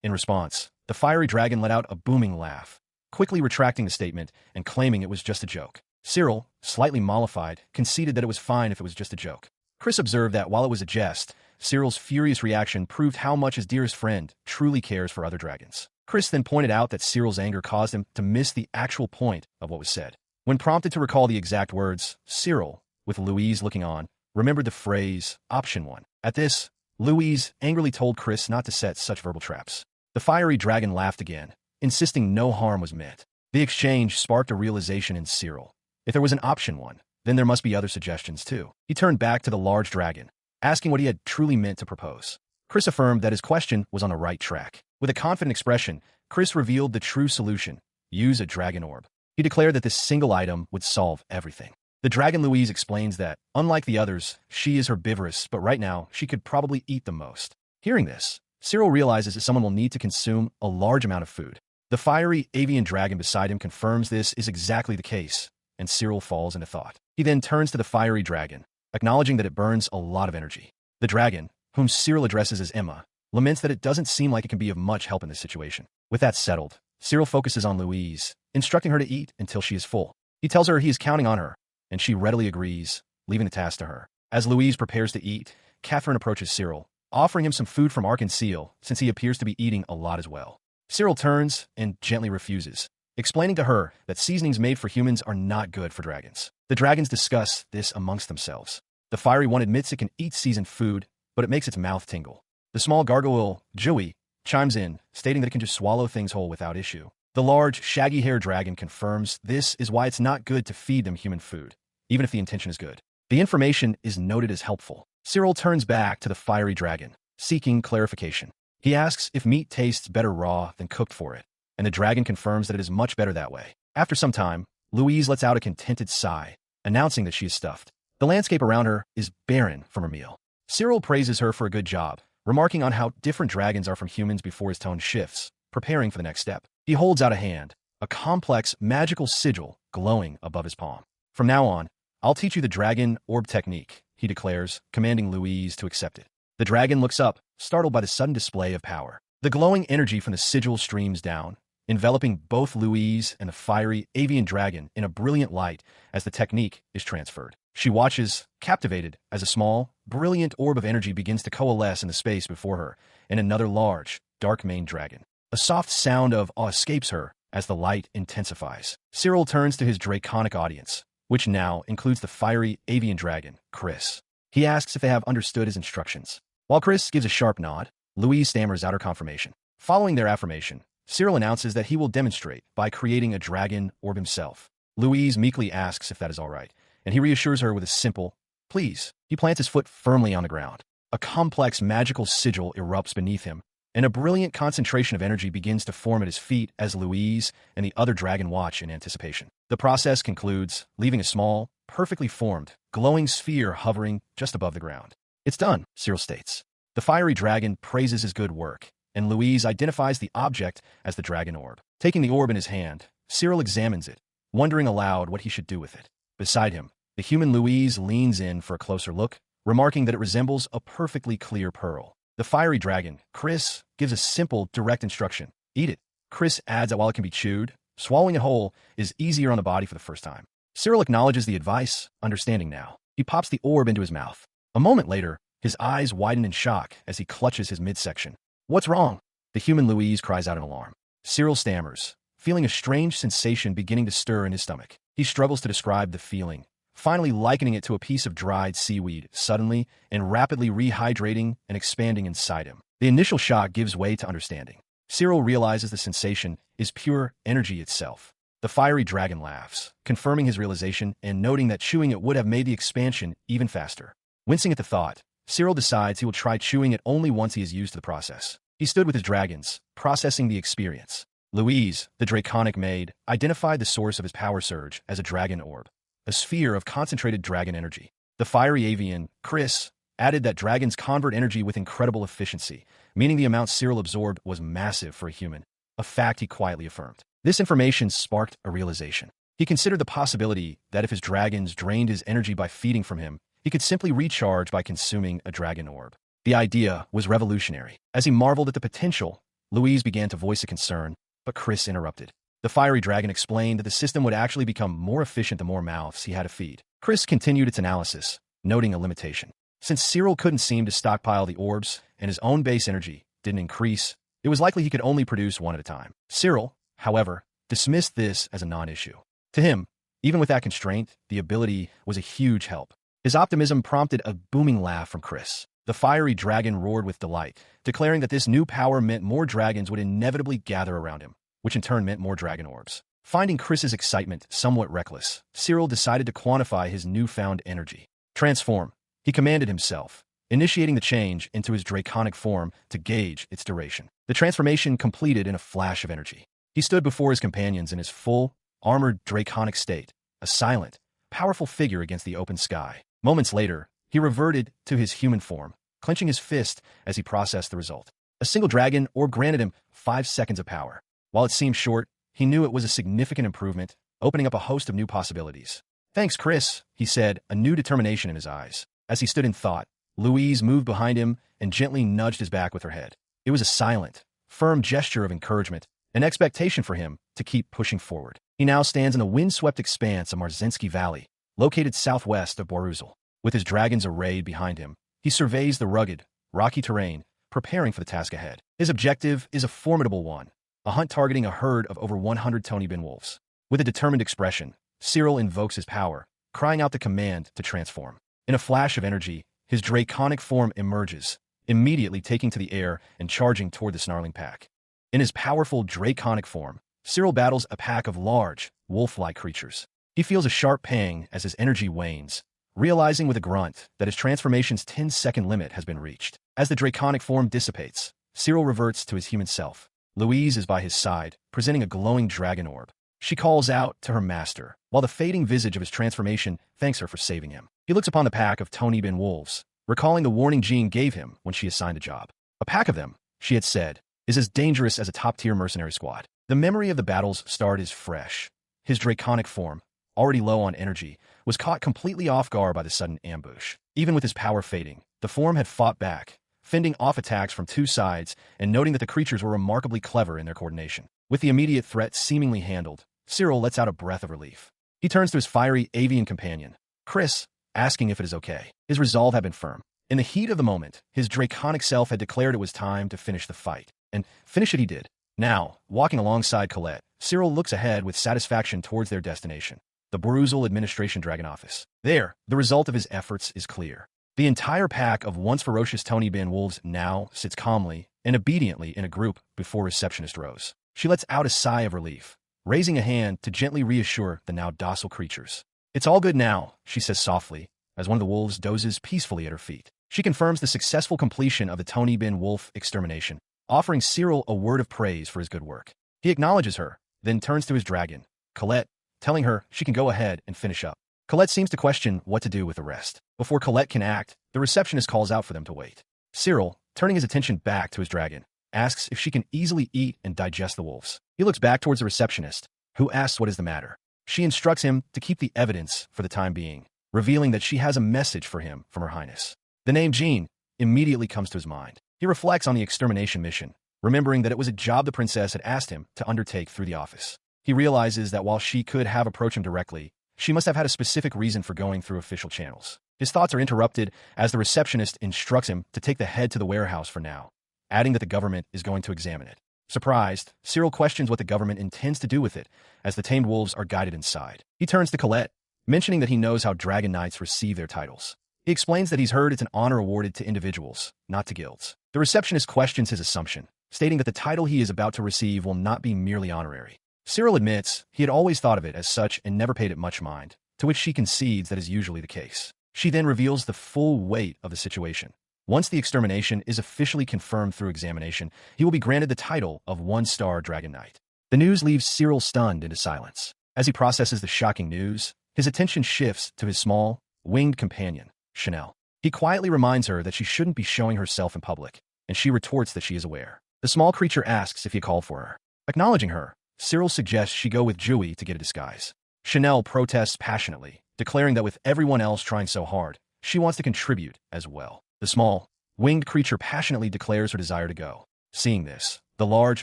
[SPEAKER 1] In response, the fiery dragon let out a booming laugh, quickly retracting the statement and claiming it was just a joke. Cyril, slightly mollified, conceded that it was fine if it was just a joke. Quirce observed that while it was a jest, Cyril's furious reaction proved how much his dearest friend truly cares for other dragons. Quirce then pointed out that Cyril's anger caused him to miss the actual point of what was said. When prompted to recall the exact words, Cyril, with Louise looking on, remembered the phrase, option 1. At this, Louise angrily told Quirce not to set such verbal traps. The fiery dragon laughed again, insisting no harm was meant. The exchange sparked a realization in Cyril. If there was an option 1, then there must be other suggestions too. He turned back to the large dragon, asking what he had truly meant to propose. Quirce affirmed that his question was on the right track. With a confident expression, Quirce revealed the true solution: use a dragon orb. He declared that this single item would solve everything. The dragon Louise explains that, unlike the others, she is herbivorous, but right now, she could probably eat the most. Hearing this, Cyril realizes that someone will need to consume a large amount of food. The fiery avian dragon beside him confirms this is exactly the case, and Cyril falls into thought. He then turns to the fiery dragon, acknowledging that it burns a lot of energy. The dragon, whom Cyril addresses as Emma, laments that it doesn't seem like it can be of much help in this situation. With that settled, Cyril focuses on Louise, instructing her to eat until she is full. He tells her he is counting on her, and she readily agrees, leaving the task to her. As Louise prepares to eat, Catherine approaches Cyril, offering him some food from Arc-en-Ciel, since he appears to be eating a lot as well. Cyril turns and gently refuses, explaining to her that seasonings made for humans are not good for dragons. The dragons discuss this amongst themselves. The fiery one admits it can eat seasoned food, but it makes its mouth tingle. The small gargoyle, Joey, chimes in, stating that it can just swallow things whole without issue. The large, shaggy-haired dragon confirms this is why it's not good to feed them human food, even if the intention is good. The information is noted as helpful. Cyril turns back to the fiery dragon, seeking clarification. He asks if meat tastes better raw than cooked for it, and the dragon confirms that it is much better that way. After some time, Louise lets out a contented sigh, announcing that she is stuffed. The landscape around her is barren from her meal. Cyril praises her for a good job, remarking on how different dragons are from humans before his tone shifts, preparing for the next step. He holds out a hand, a complex, magical sigil glowing above his palm. From now on, I'll teach you the dragon orb technique, he declares, commanding Louise to accept it. The dragon looks up, startled by the sudden display of power. The glowing energy from the sigil streams down, enveloping both Louise and the fiery avian dragon in a brilliant light as the technique is transferred. She watches, captivated, as a small, brilliant orb of energy begins to coalesce in the space before her, and another large, dark-maned dragon. A soft sound of awe escapes her as the light intensifies. Cyril turns to his draconic audience, which now includes the fiery avian dragon, Quirce. He asks if they have understood his instructions. While Quirce gives a sharp nod, Louise stammers out her confirmation. Following their affirmation, Cyril announces that he will demonstrate by creating a dragon orb himself. Louise meekly asks if that is all right, and he reassures her with a simple, please. He plants his foot firmly on the ground. A complex magical sigil erupts beneath him, and a brilliant concentration of energy begins to form at his feet as Louise and the other dragon watch in anticipation. The process concludes, leaving a small, perfectly formed, glowing sphere hovering just above the ground. It's done, Cyril states. The fiery dragon praises his good work, and Louise identifies the object as the dragon orb. Taking the orb in his hand, Cyril examines it, wondering aloud what he should do with it. Beside him, the human Louise leans in for a closer look, remarking that it resembles a perfectly clear pearl. The fiery dragon, Quirce, gives a simple, direct instruction. Eat it. Quirce adds that while it can be chewed, swallowing it whole is easier on the body for the first time. Cyril acknowledges the advice, understanding now. He pops the orb into his mouth. A moment later, his eyes widen in shock as he clutches his midsection. What's wrong? The human Louise cries out in alarm. Cyril stammers, feeling a strange sensation beginning to stir in his stomach. He struggles to describe the feeling, finally likening it to a piece of dried seaweed, suddenly and rapidly rehydrating and expanding inside him. The initial shock gives way to understanding. Cyril realizes the sensation is pure energy itself. The fiery dragon laughs, confirming his realization and noting that chewing it would have made the expansion even faster. Wincing at the thought, Cyril decides he will try chewing it only once he is used to the process. He stood with his dragons, processing the experience. Louise, the draconic maid, identified the source of his power surge as a dragon orb, a sphere of concentrated dragon energy. The fiery avian, Quirce, added that dragons convert energy with incredible efficiency, meaning the amount Cyril absorbed was massive for a human, a fact he quietly affirmed. This information sparked a realization. He considered the possibility that if his dragons drained his energy by feeding from him, he could simply recharge by consuming a dragon orb. The idea was revolutionary. As he marveled at the potential, Louise began to voice a concern, but Quirce interrupted. The fiery dragon explained that the system would actually become more efficient the more mouths he had to feed. Quirce continued its analysis, noting a limitation. Since Cyril couldn't seem to stockpile the orbs and his own base energy didn't increase, it was likely he could only produce one at a time. Cyril, however, dismissed this as a non-issue. To him, even with that constraint, the ability was a huge help. His optimism prompted a booming laugh from Quirce. The fiery dragon roared with delight, declaring that this new power meant more dragons would inevitably gather around him, which in turn meant more dragon orbs. Finding Quirce's excitement somewhat reckless, Cyril decided to quantify his newfound energy. Transform, he commanded himself, initiating the change into his draconic form to gauge its duration. The transformation completed in a flash of energy. He stood before his companions in his full, armored draconic state, a silent, powerful figure against the open sky. Moments later, he reverted to his human form, clenching his fist as he processed the result. A single dragon orb granted him 5 seconds of power. While it seemed short, he knew it was a significant improvement, opening up a host of new possibilities. Thanks, Quirce, he said, a new determination in his eyes. As he stood in thought, Louise moved behind him and gently nudged his back with her head. It was a silent, firm gesture of encouragement, an expectation for him to keep pushing forward. He now stands in the windswept expanse of Marzinsky Valley, located southwest of Boruzel. With his dragons arrayed behind him, he surveys the rugged, rocky terrain, preparing for the task ahead. His objective is a formidable one, a hunt targeting a herd of over 100 Tony Bin wolves. With a determined expression, Cyril invokes his power, crying out the command to transform. In a flash of energy, his draconic form emerges, immediately taking to the air and charging toward the snarling pack. In his powerful draconic form, Cyril battles a pack of large, wolf-like creatures. He feels a sharp pang as his energy wanes, realizing with a grunt that his transformation's 10-second limit has been reached. As the draconic form dissipates, Cyril reverts to his human self. Louise is by his side, presenting a glowing dragon orb. She calls out to her master, while the fading visage of his transformation thanks her for saving him. He looks upon the pack of Tony Bin wolves, recalling the warning Jean gave him when she assigned a job. A pack of them, she had said, is as dangerous as a top-tier mercenary squad. The memory of the battles starred is fresh. His draconic form, already low on energy, was caught completely off guard by the sudden ambush. Even with his power fading, the form had fought back, fending off attacks from two sides and noting that the creatures were remarkably clever in their coordination. With the immediate threat seemingly handled, Cyril lets out a breath of relief. He turns to his fiery avian companion, Quirce, asking if it is okay. His resolve had been firm. In the heat of the moment, his draconic self had declared it was time to finish the fight. And finish it he did. Now, walking alongside Colette, Cyril looks ahead with satisfaction towards their destination, the Bruzel Administration Dragon Office. There, the result of his efforts is clear. The entire pack of once ferocious Tony Bin wolves now sits calmly and obediently in a group before Receptionist Rose. She lets out a sigh of relief, raising a hand to gently reassure the now docile creatures. "It's all good now," she says softly, as one of the wolves dozes peacefully at her feet. She confirms the successful completion of the Tony Bin wolf extermination, offering Cyril a word of praise for his good work. He acknowledges her, then turns to his dragon, Colette, telling her she can go ahead and finish up. Colette seems to question what to do with the rest. Before Colette can act, the receptionist calls out for them to wait. Cyril, turning his attention back to his dragon, asks if she can easily eat and digest the wolves. He looks back towards the receptionist, who asks what is the matter. She instructs him to keep the evidence for the time being, revealing that she has a message for him from Her Highness. The name Jean immediately comes to his mind. He reflects on the extermination mission, remembering that it was a job the princess had asked him to undertake through the office. He realizes that while she could have approached him directly, she must have had a specific reason for going through official channels. His thoughts are interrupted as the receptionist instructs him to take the head to the warehouse for now, adding that the government is going to examine it. Surprised, Cyril questions what the government intends to do with it, as the tamed wolves are guided inside. He turns to Colette, mentioning that he knows how Dragon Knights receive their titles. He explains that he's heard it's an honor awarded to individuals, not to guilds. The receptionist questions his assumption, stating that the title he is about to receive will not be merely honorary. Cyril admits he had always thought of it as such and never paid it much mind, to which she concedes that is usually the case. She then reveals the full weight of the situation. Once the extermination is officially confirmed through examination, he will be granted the title of one-star Dragon Knight. The news leaves Cyril stunned into silence. As he processes the shocking news, his attention shifts to his small, winged companion, Chanel. He quietly reminds her that she shouldn't be showing herself in public, and she retorts that she is aware. The small creature asks if he called for her. Acknowledging her, Cyril suggests she go with Jui to get a disguise. Chanel protests passionately, declaring that with everyone else trying so hard, she wants to contribute as well. The small, winged creature passionately declares her desire to go. Seeing this, the large,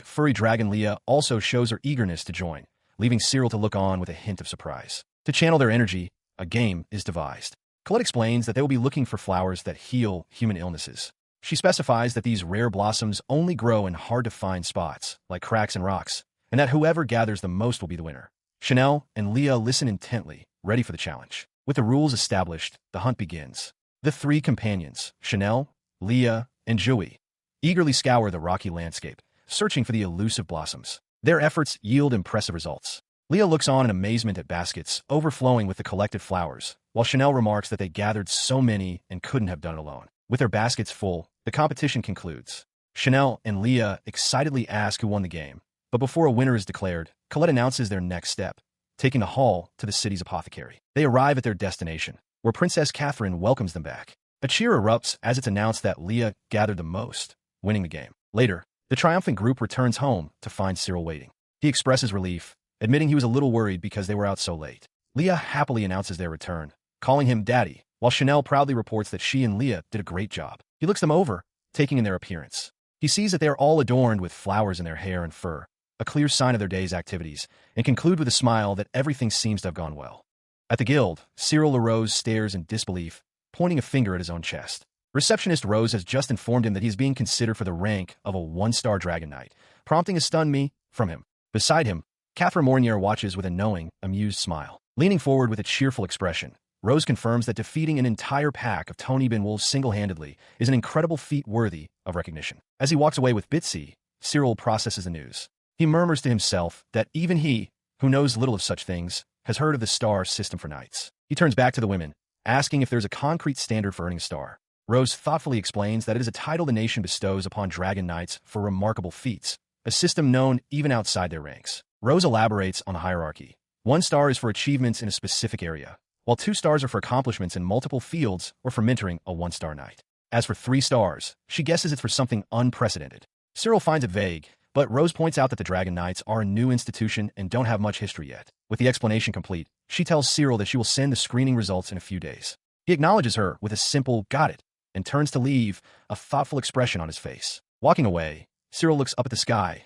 [SPEAKER 1] furry dragon Leah also shows her eagerness to join, leaving Cyril to look on with a hint of surprise. To channel their energy, a game is devised. Colette explains that they will be looking for flowers that heal human illnesses. She specifies that these rare blossoms only grow in hard-to-find spots, like cracks and rocks, and that whoever gathers the most will be the winner. Chanel and Leah listen intently, ready for the challenge. With the rules established, the hunt begins. The three companions, Chanel, Leah, and Jui, eagerly scour the rocky landscape, searching for the elusive blossoms. Their efforts yield impressive results. Leah looks on in amazement at baskets overflowing with the collected flowers, while Chanel remarks that they gathered so many and couldn't have done it alone. With their baskets full, the competition concludes. Chanel and Leah excitedly ask who won the game, but before a winner is declared, Colette announces their next step, taking the haul to the city's apothecary. They arrive at their destination, where Princess Catherine welcomes them back. A cheer erupts as it's announced that Leah gathered the most, winning the game. Later, the triumphant group returns home to find Cyril waiting. He expresses relief, admitting he was a little worried because they were out so late. Leah happily announces their return, calling him Daddy, while Chanel proudly reports that she and Leah did a great job. He looks them over, taking in their appearance. He sees that they are all adorned with flowers in their hair and fur, a clear sign of their day's activities, and conclude with a smile that everything seems to have gone well. At the guild, Cyril LaRose stares in disbelief, pointing a finger at his own chest. Receptionist Rose has just informed him that he is being considered for the rank of a one-star Dragon Knight, prompting a stunned me from him. Beside him, Catherine Mornier watches with a knowing, amused smile. Leaning forward with a cheerful expression, Rose confirms that defeating an entire pack of Tony Bin wolves single-handedly is an incredible feat worthy of recognition. As he walks away with Bitsy, Cyril processes the news. He murmurs to himself that even he, who knows little of such things, has heard of the star system for knights. He turns back to the women, asking if there's a concrete standard for earning a star. Rose thoughtfully explains that it is a title the nation bestows upon Dragon Knights for remarkable feats, a system known even outside their ranks. Rose elaborates on the hierarchy. 1 star is for achievements in a specific area, while 2 stars are for accomplishments in multiple fields or for mentoring a 1-star knight. As for 3 stars, she guesses it's for something unprecedented, Cyril finds it vague, but Rose points out that the Dragon Knights are a new institution and don't have much history yet. With the explanation complete, she tells Cyril that she will send the screening results in a few days. He acknowledges her with a simple "got it" and turns to leave, a thoughtful expression on his face. Walking away, Cyril looks up at the sky,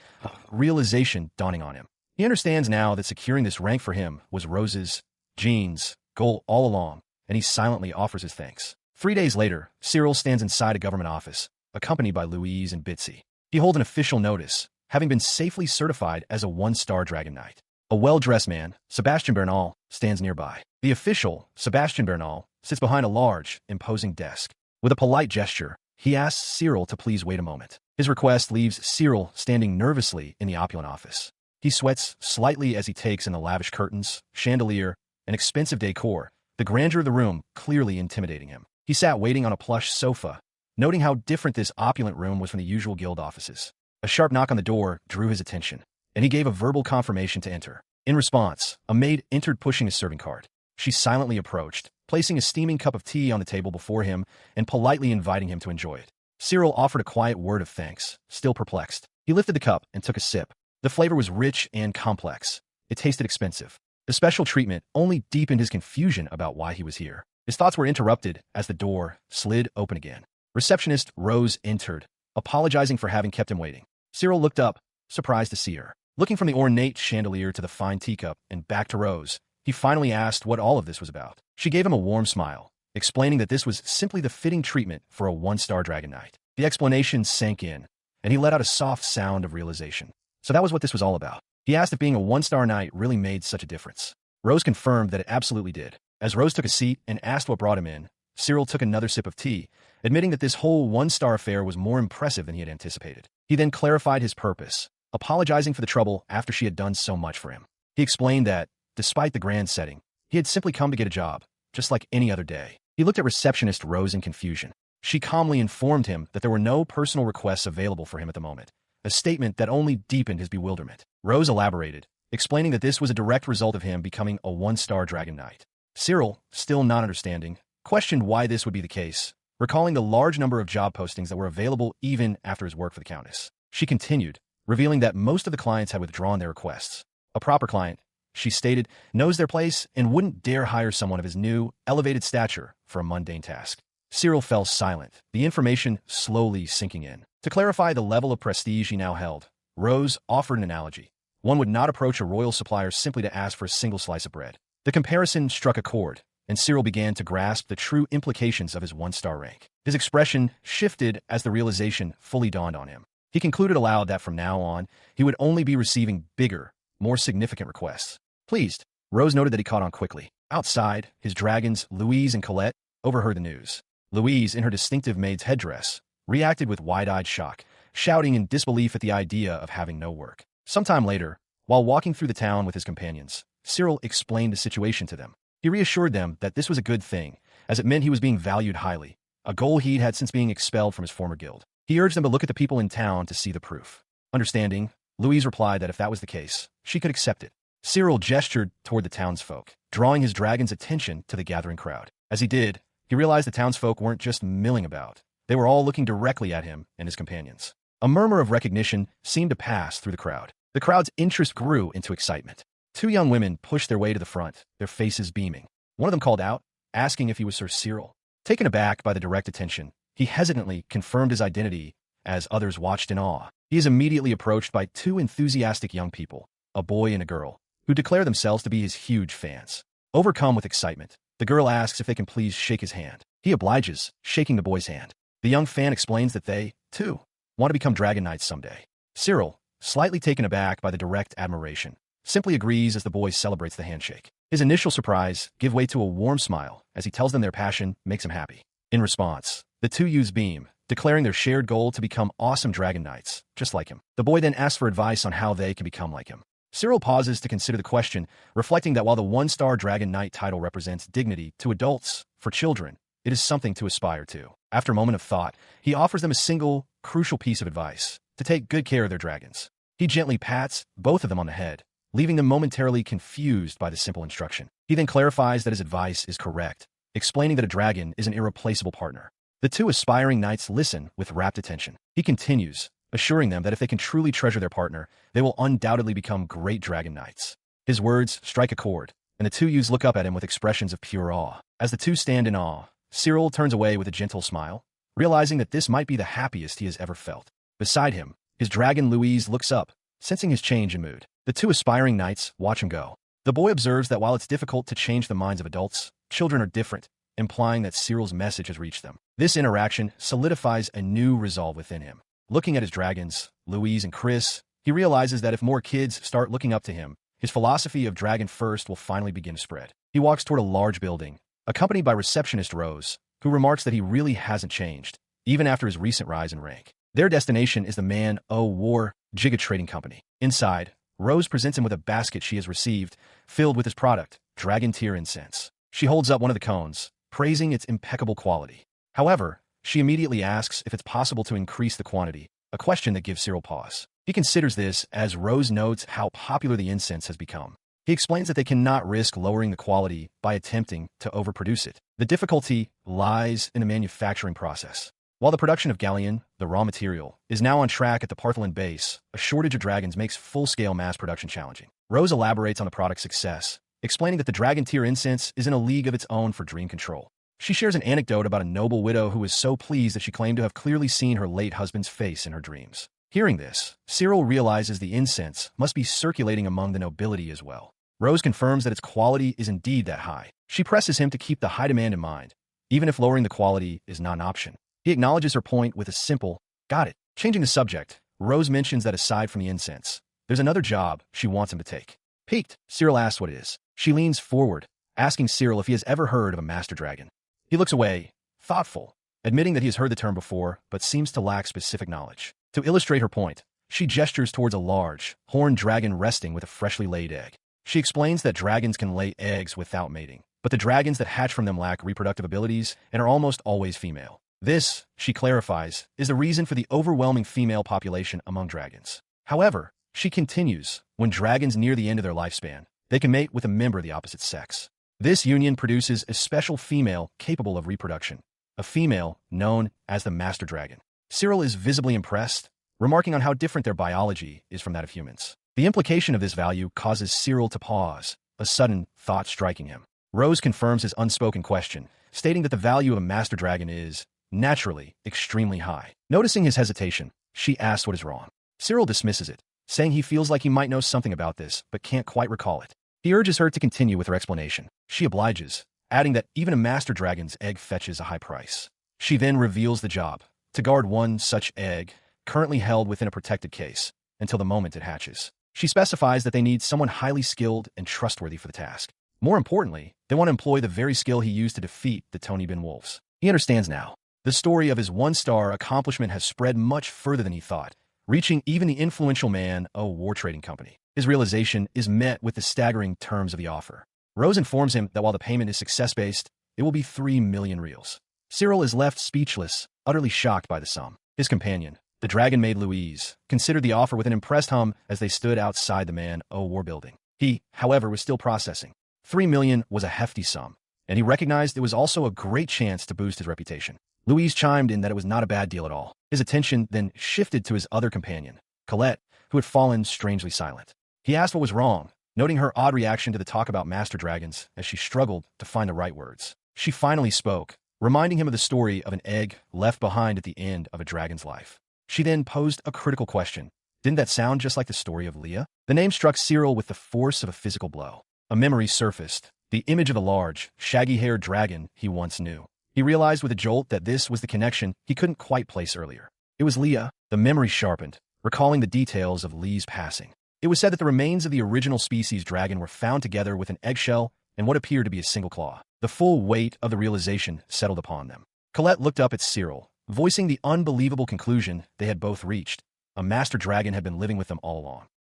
[SPEAKER 1] realization dawning on him. He understands now that securing this rank for him was Rose's, Jean's, goal all along, and he silently offers his thanks. 3 days later, Cyril stands inside a government office, accompanied by Louise and Bitsy. He holds an official notice, having been safely certified as a 1-star Dragon Knight. A well-dressed man, Sebastian Bernal, stands nearby. The official, Sebastian Bernal, sits behind a large, imposing desk. With a polite gesture, he asks Cyril to please wait a moment. His request leaves Cyril standing nervously in the opulent office. He sweats slightly as he takes in the lavish curtains, chandelier, and expensive decor, the grandeur of the room clearly intimidating him. He sat waiting on a plush sofa, noting how different this opulent room was from the usual guild offices. A sharp knock on the door drew his attention, and he gave a verbal confirmation to enter. In response, a maid entered pushing a serving cart. She silently approached, placing a steaming cup of tea on the table before him and politely inviting him to enjoy it. Cyril offered a quiet word of thanks, still perplexed. He lifted the cup and took a sip. The flavor was rich and complex. It tasted expensive. The special treatment only deepened his confusion about why he was here. His thoughts were interrupted as the door slid open again. Receptionist Rose entered, apologizing for having kept him waiting. Cyril looked up, surprised to see her. Looking from the ornate chandelier to the fine teacup and back to Rose, he finally asked what all of this was about. She gave him a warm smile, explaining that this was simply the fitting treatment for a 1-star Dragon Knight. The explanation sank in, and he let out a soft sound of realization. So that was what this was all about. He asked if being a 1-star knight really made such a difference. Rose confirmed that it absolutely did. As Rose took a seat and asked what brought him in, Cyril took another sip of tea, admitting that this whole 1-star affair was more impressive than he had anticipated. He then clarified his purpose, apologizing for the trouble after she had done so much for him. He explained that, despite the grand setting, he had simply come to get a job, just like any other day. He looked at receptionist Rose in confusion. She calmly informed him that there were no personal requests available for him at the moment, a statement that only deepened his bewilderment. Rose elaborated, explaining that this was a direct result of him becoming a 1-star Dragon Knight. Cyril, still not understanding, questioned why this would be the case, recalling the large number of job postings that were available even after his work for the Countess. She continued, revealing that most of the clients had withdrawn their requests. A proper client, she stated, knows their place and wouldn't dare hire someone of his new, elevated stature for a mundane task. Cyril fell silent, the information slowly sinking in. To clarify the level of prestige he now held, Rose offered an analogy. One would not approach a royal supplier simply to ask for a single slice of bread. The comparison struck a chord, and Cyril began to grasp the true implications of his 1-star rank. His expression shifted as the realization fully dawned on him. He concluded aloud that from now on, he would only be receiving bigger, more significant requests. Pleased, Rose noted that he caught on quickly. Outside, his dragons, Louise and Colette, overheard the news. Louise, in her distinctive maid's headdress, reacted with wide-eyed shock, shouting in disbelief at the idea of having no work. Sometime later, while walking through the town with his companions, Cyril explained the situation to them. He reassured them that this was a good thing, as it meant he was being valued highly, a goal he'd had since being expelled from his former guild. He urged them to look at the people in town to see the proof. Understanding, Louise replied that if that was the case, she could accept it. Cyril gestured toward the townsfolk, drawing his dragon's attention to the gathering crowd. As he did, he realized the townsfolk weren't just milling about. They were all looking directly at him and his companions. A murmur of recognition seemed to pass through the crowd. The crowd's interest grew into excitement. 2 young women pushed their way to the front, their faces beaming. One of them called out, asking if he was Sir Cyril. Taken aback by the direct attention, he hesitantly confirmed his identity as others watched in awe. He is immediately approached by 2 enthusiastic young people, a boy and a girl, who declare themselves to be his huge fans. Overcome with excitement, the girl asks if they can please shake his hand. He obliges, shaking the boy's hand. The young fan explains that they, too, want to become Dragon Knights someday. Cyril, slightly taken aback by the direct admiration, simply agrees as the boy celebrates the handshake. His initial surprise gives way to a warm smile as he tells them their passion makes him happy. In response, the 2 youths beam, declaring their shared goal to become awesome Dragon Knights, just like him. The boy then asks for advice on how they can become like him. Cyril pauses to consider the question, reflecting that while the 1-star Dragon Knight title represents dignity to adults, for children, it is something to aspire to. After a moment of thought, he offers them a single, crucial piece of advice: to take good care of their dragons. He gently pats both of them on the head, leaving them momentarily confused by the simple instruction. He then clarifies that his advice is correct, explaining that a dragon is an irreplaceable partner. The 2 aspiring knights listen with rapt attention. He continues, assuring them that if they can truly treasure their partner, they will undoubtedly become great dragon knights. His words strike a chord, and the two youths look up at him with expressions of pure awe. As the two stand in awe, Cyril turns away with a gentle smile, realizing that this might be the happiest he has ever felt. Beside him, his dragon Louise looks up, sensing his change in mood. The two aspiring knights watch him go. The boy observes that while it's difficult to change the minds of adults, children are different, implying that Cyril's message has reached them. This interaction solidifies a new resolve within him. Looking at his dragons, Louise and Quirce, he realizes that if more kids start looking up to him, his philosophy of dragon first will finally begin to spread. He walks toward a large building, accompanied by receptionist Rose, who remarks that he really hasn't changed, even after his recent rise in rank. Their destination is the manhwa Giga Trading Company. Inside, Rose presents him with a basket she has received, filled with his product, dragon tier incense. She holds up one of the cones, praising its impeccable quality. However, she immediately asks if it's possible to increase the quantity, a question that gives Cyril pause. He considers this as Rose notes how popular the incense has become. He explains that they cannot risk lowering the quality by attempting to overproduce it. The difficulty lies in the manufacturing process. While the production of galleon, the raw material, is now on track at the Partholon base, a shortage of dragons makes full-scale mass production challenging. Rose elaborates on the product's success, explaining that the dragon tier incense is in a league of its own for dream control. She shares an anecdote about a noble widow who was so pleased that she claimed to have clearly seen her late husband's face in her dreams. Hearing this, Cyril realizes the incense must be circulating among the nobility as well. Rose confirms that its quality is indeed that high. She presses him to keep the high demand in mind, even if lowering the quality is not an option. He acknowledges her point with a simple, "Got it." Changing the subject, Rose mentions that aside from the incense, there's another job she wants him to take. Piqued, Cyril asks what it is. She leans forward, asking Cyril if he has ever heard of a master dragon. He looks away, thoughtful, admitting that he has heard the term before, but seems to lack specific knowledge. To illustrate her point, she gestures towards a large, horned dragon resting with a freshly laid egg. She explains that dragons can lay eggs without mating, but the dragons that hatch from them lack reproductive abilities and are almost always female. This, she clarifies, is the reason for the overwhelming female population among dragons. However, she continues, when dragons near the end of their lifespan, they can mate with a member of the opposite sex. This union produces a special female capable of reproduction, a female known as the master dragon. Cyril is visibly impressed, remarking on how different their biology is from that of humans. The implication of this value causes Cyril to pause, a sudden thought striking him. Rose confirms his unspoken question, stating that the value of a master dragon is, naturally, extremely high. Noticing his hesitation, she asks what is wrong. Cyril dismisses it, saying he feels like he might know something about this, but can't quite recall it. He urges her to continue with her explanation. She obliges, adding that even a master dragon's egg fetches a high price. She then reveals the job, to guard one such egg, currently held within a protected case, until the moment it hatches. She specifies that they need someone highly skilled and trustworthy for the task. More importantly, they want to employ the very skill he used to defeat the Tony Bin Wolves. He understands now. The story of his one-star accomplishment has spread much further than he thought, reaching even the influential manhwa trading company. His realization is met with the staggering terms of the offer. Rose informs him that while the payment is success-based, it will be 3 million reals. Cyril is left speechless, utterly shocked by the sum. His companion, the dragon maid Louise, considered the offer with an impressed hum as they stood outside the manhwa building. He, however, was still processing. 3 million was a hefty sum, and he recognized it was also a great chance to boost his reputation. Louise chimed in that it was not a bad deal at all. His attention then shifted to his other companion, Colette, who had fallen strangely silent. He asked what was wrong, noting her odd reaction to the talk about master dragons as she struggled to find the right words. She finally spoke, reminding him of the story of an egg left behind at the end of a dragon's life. She then posed a critical question. Didn't that sound just like the story of Leah? The name struck Cyril with the force of a physical blow. A memory surfaced, the image of a large, shaggy-haired dragon he once knew. He realized with a jolt that this was the connection he couldn't quite place earlier. It was Leah. The memory sharpened, recalling the details of Lee's passing. It was said that the remains of the original species dragon were found together with an eggshell and what appeared to be a single claw. The full weight of the realization settled upon them. Colette looked up at Cyril, voicing the unbelievable conclusion they had both reached. A master dragon had been living with them all along.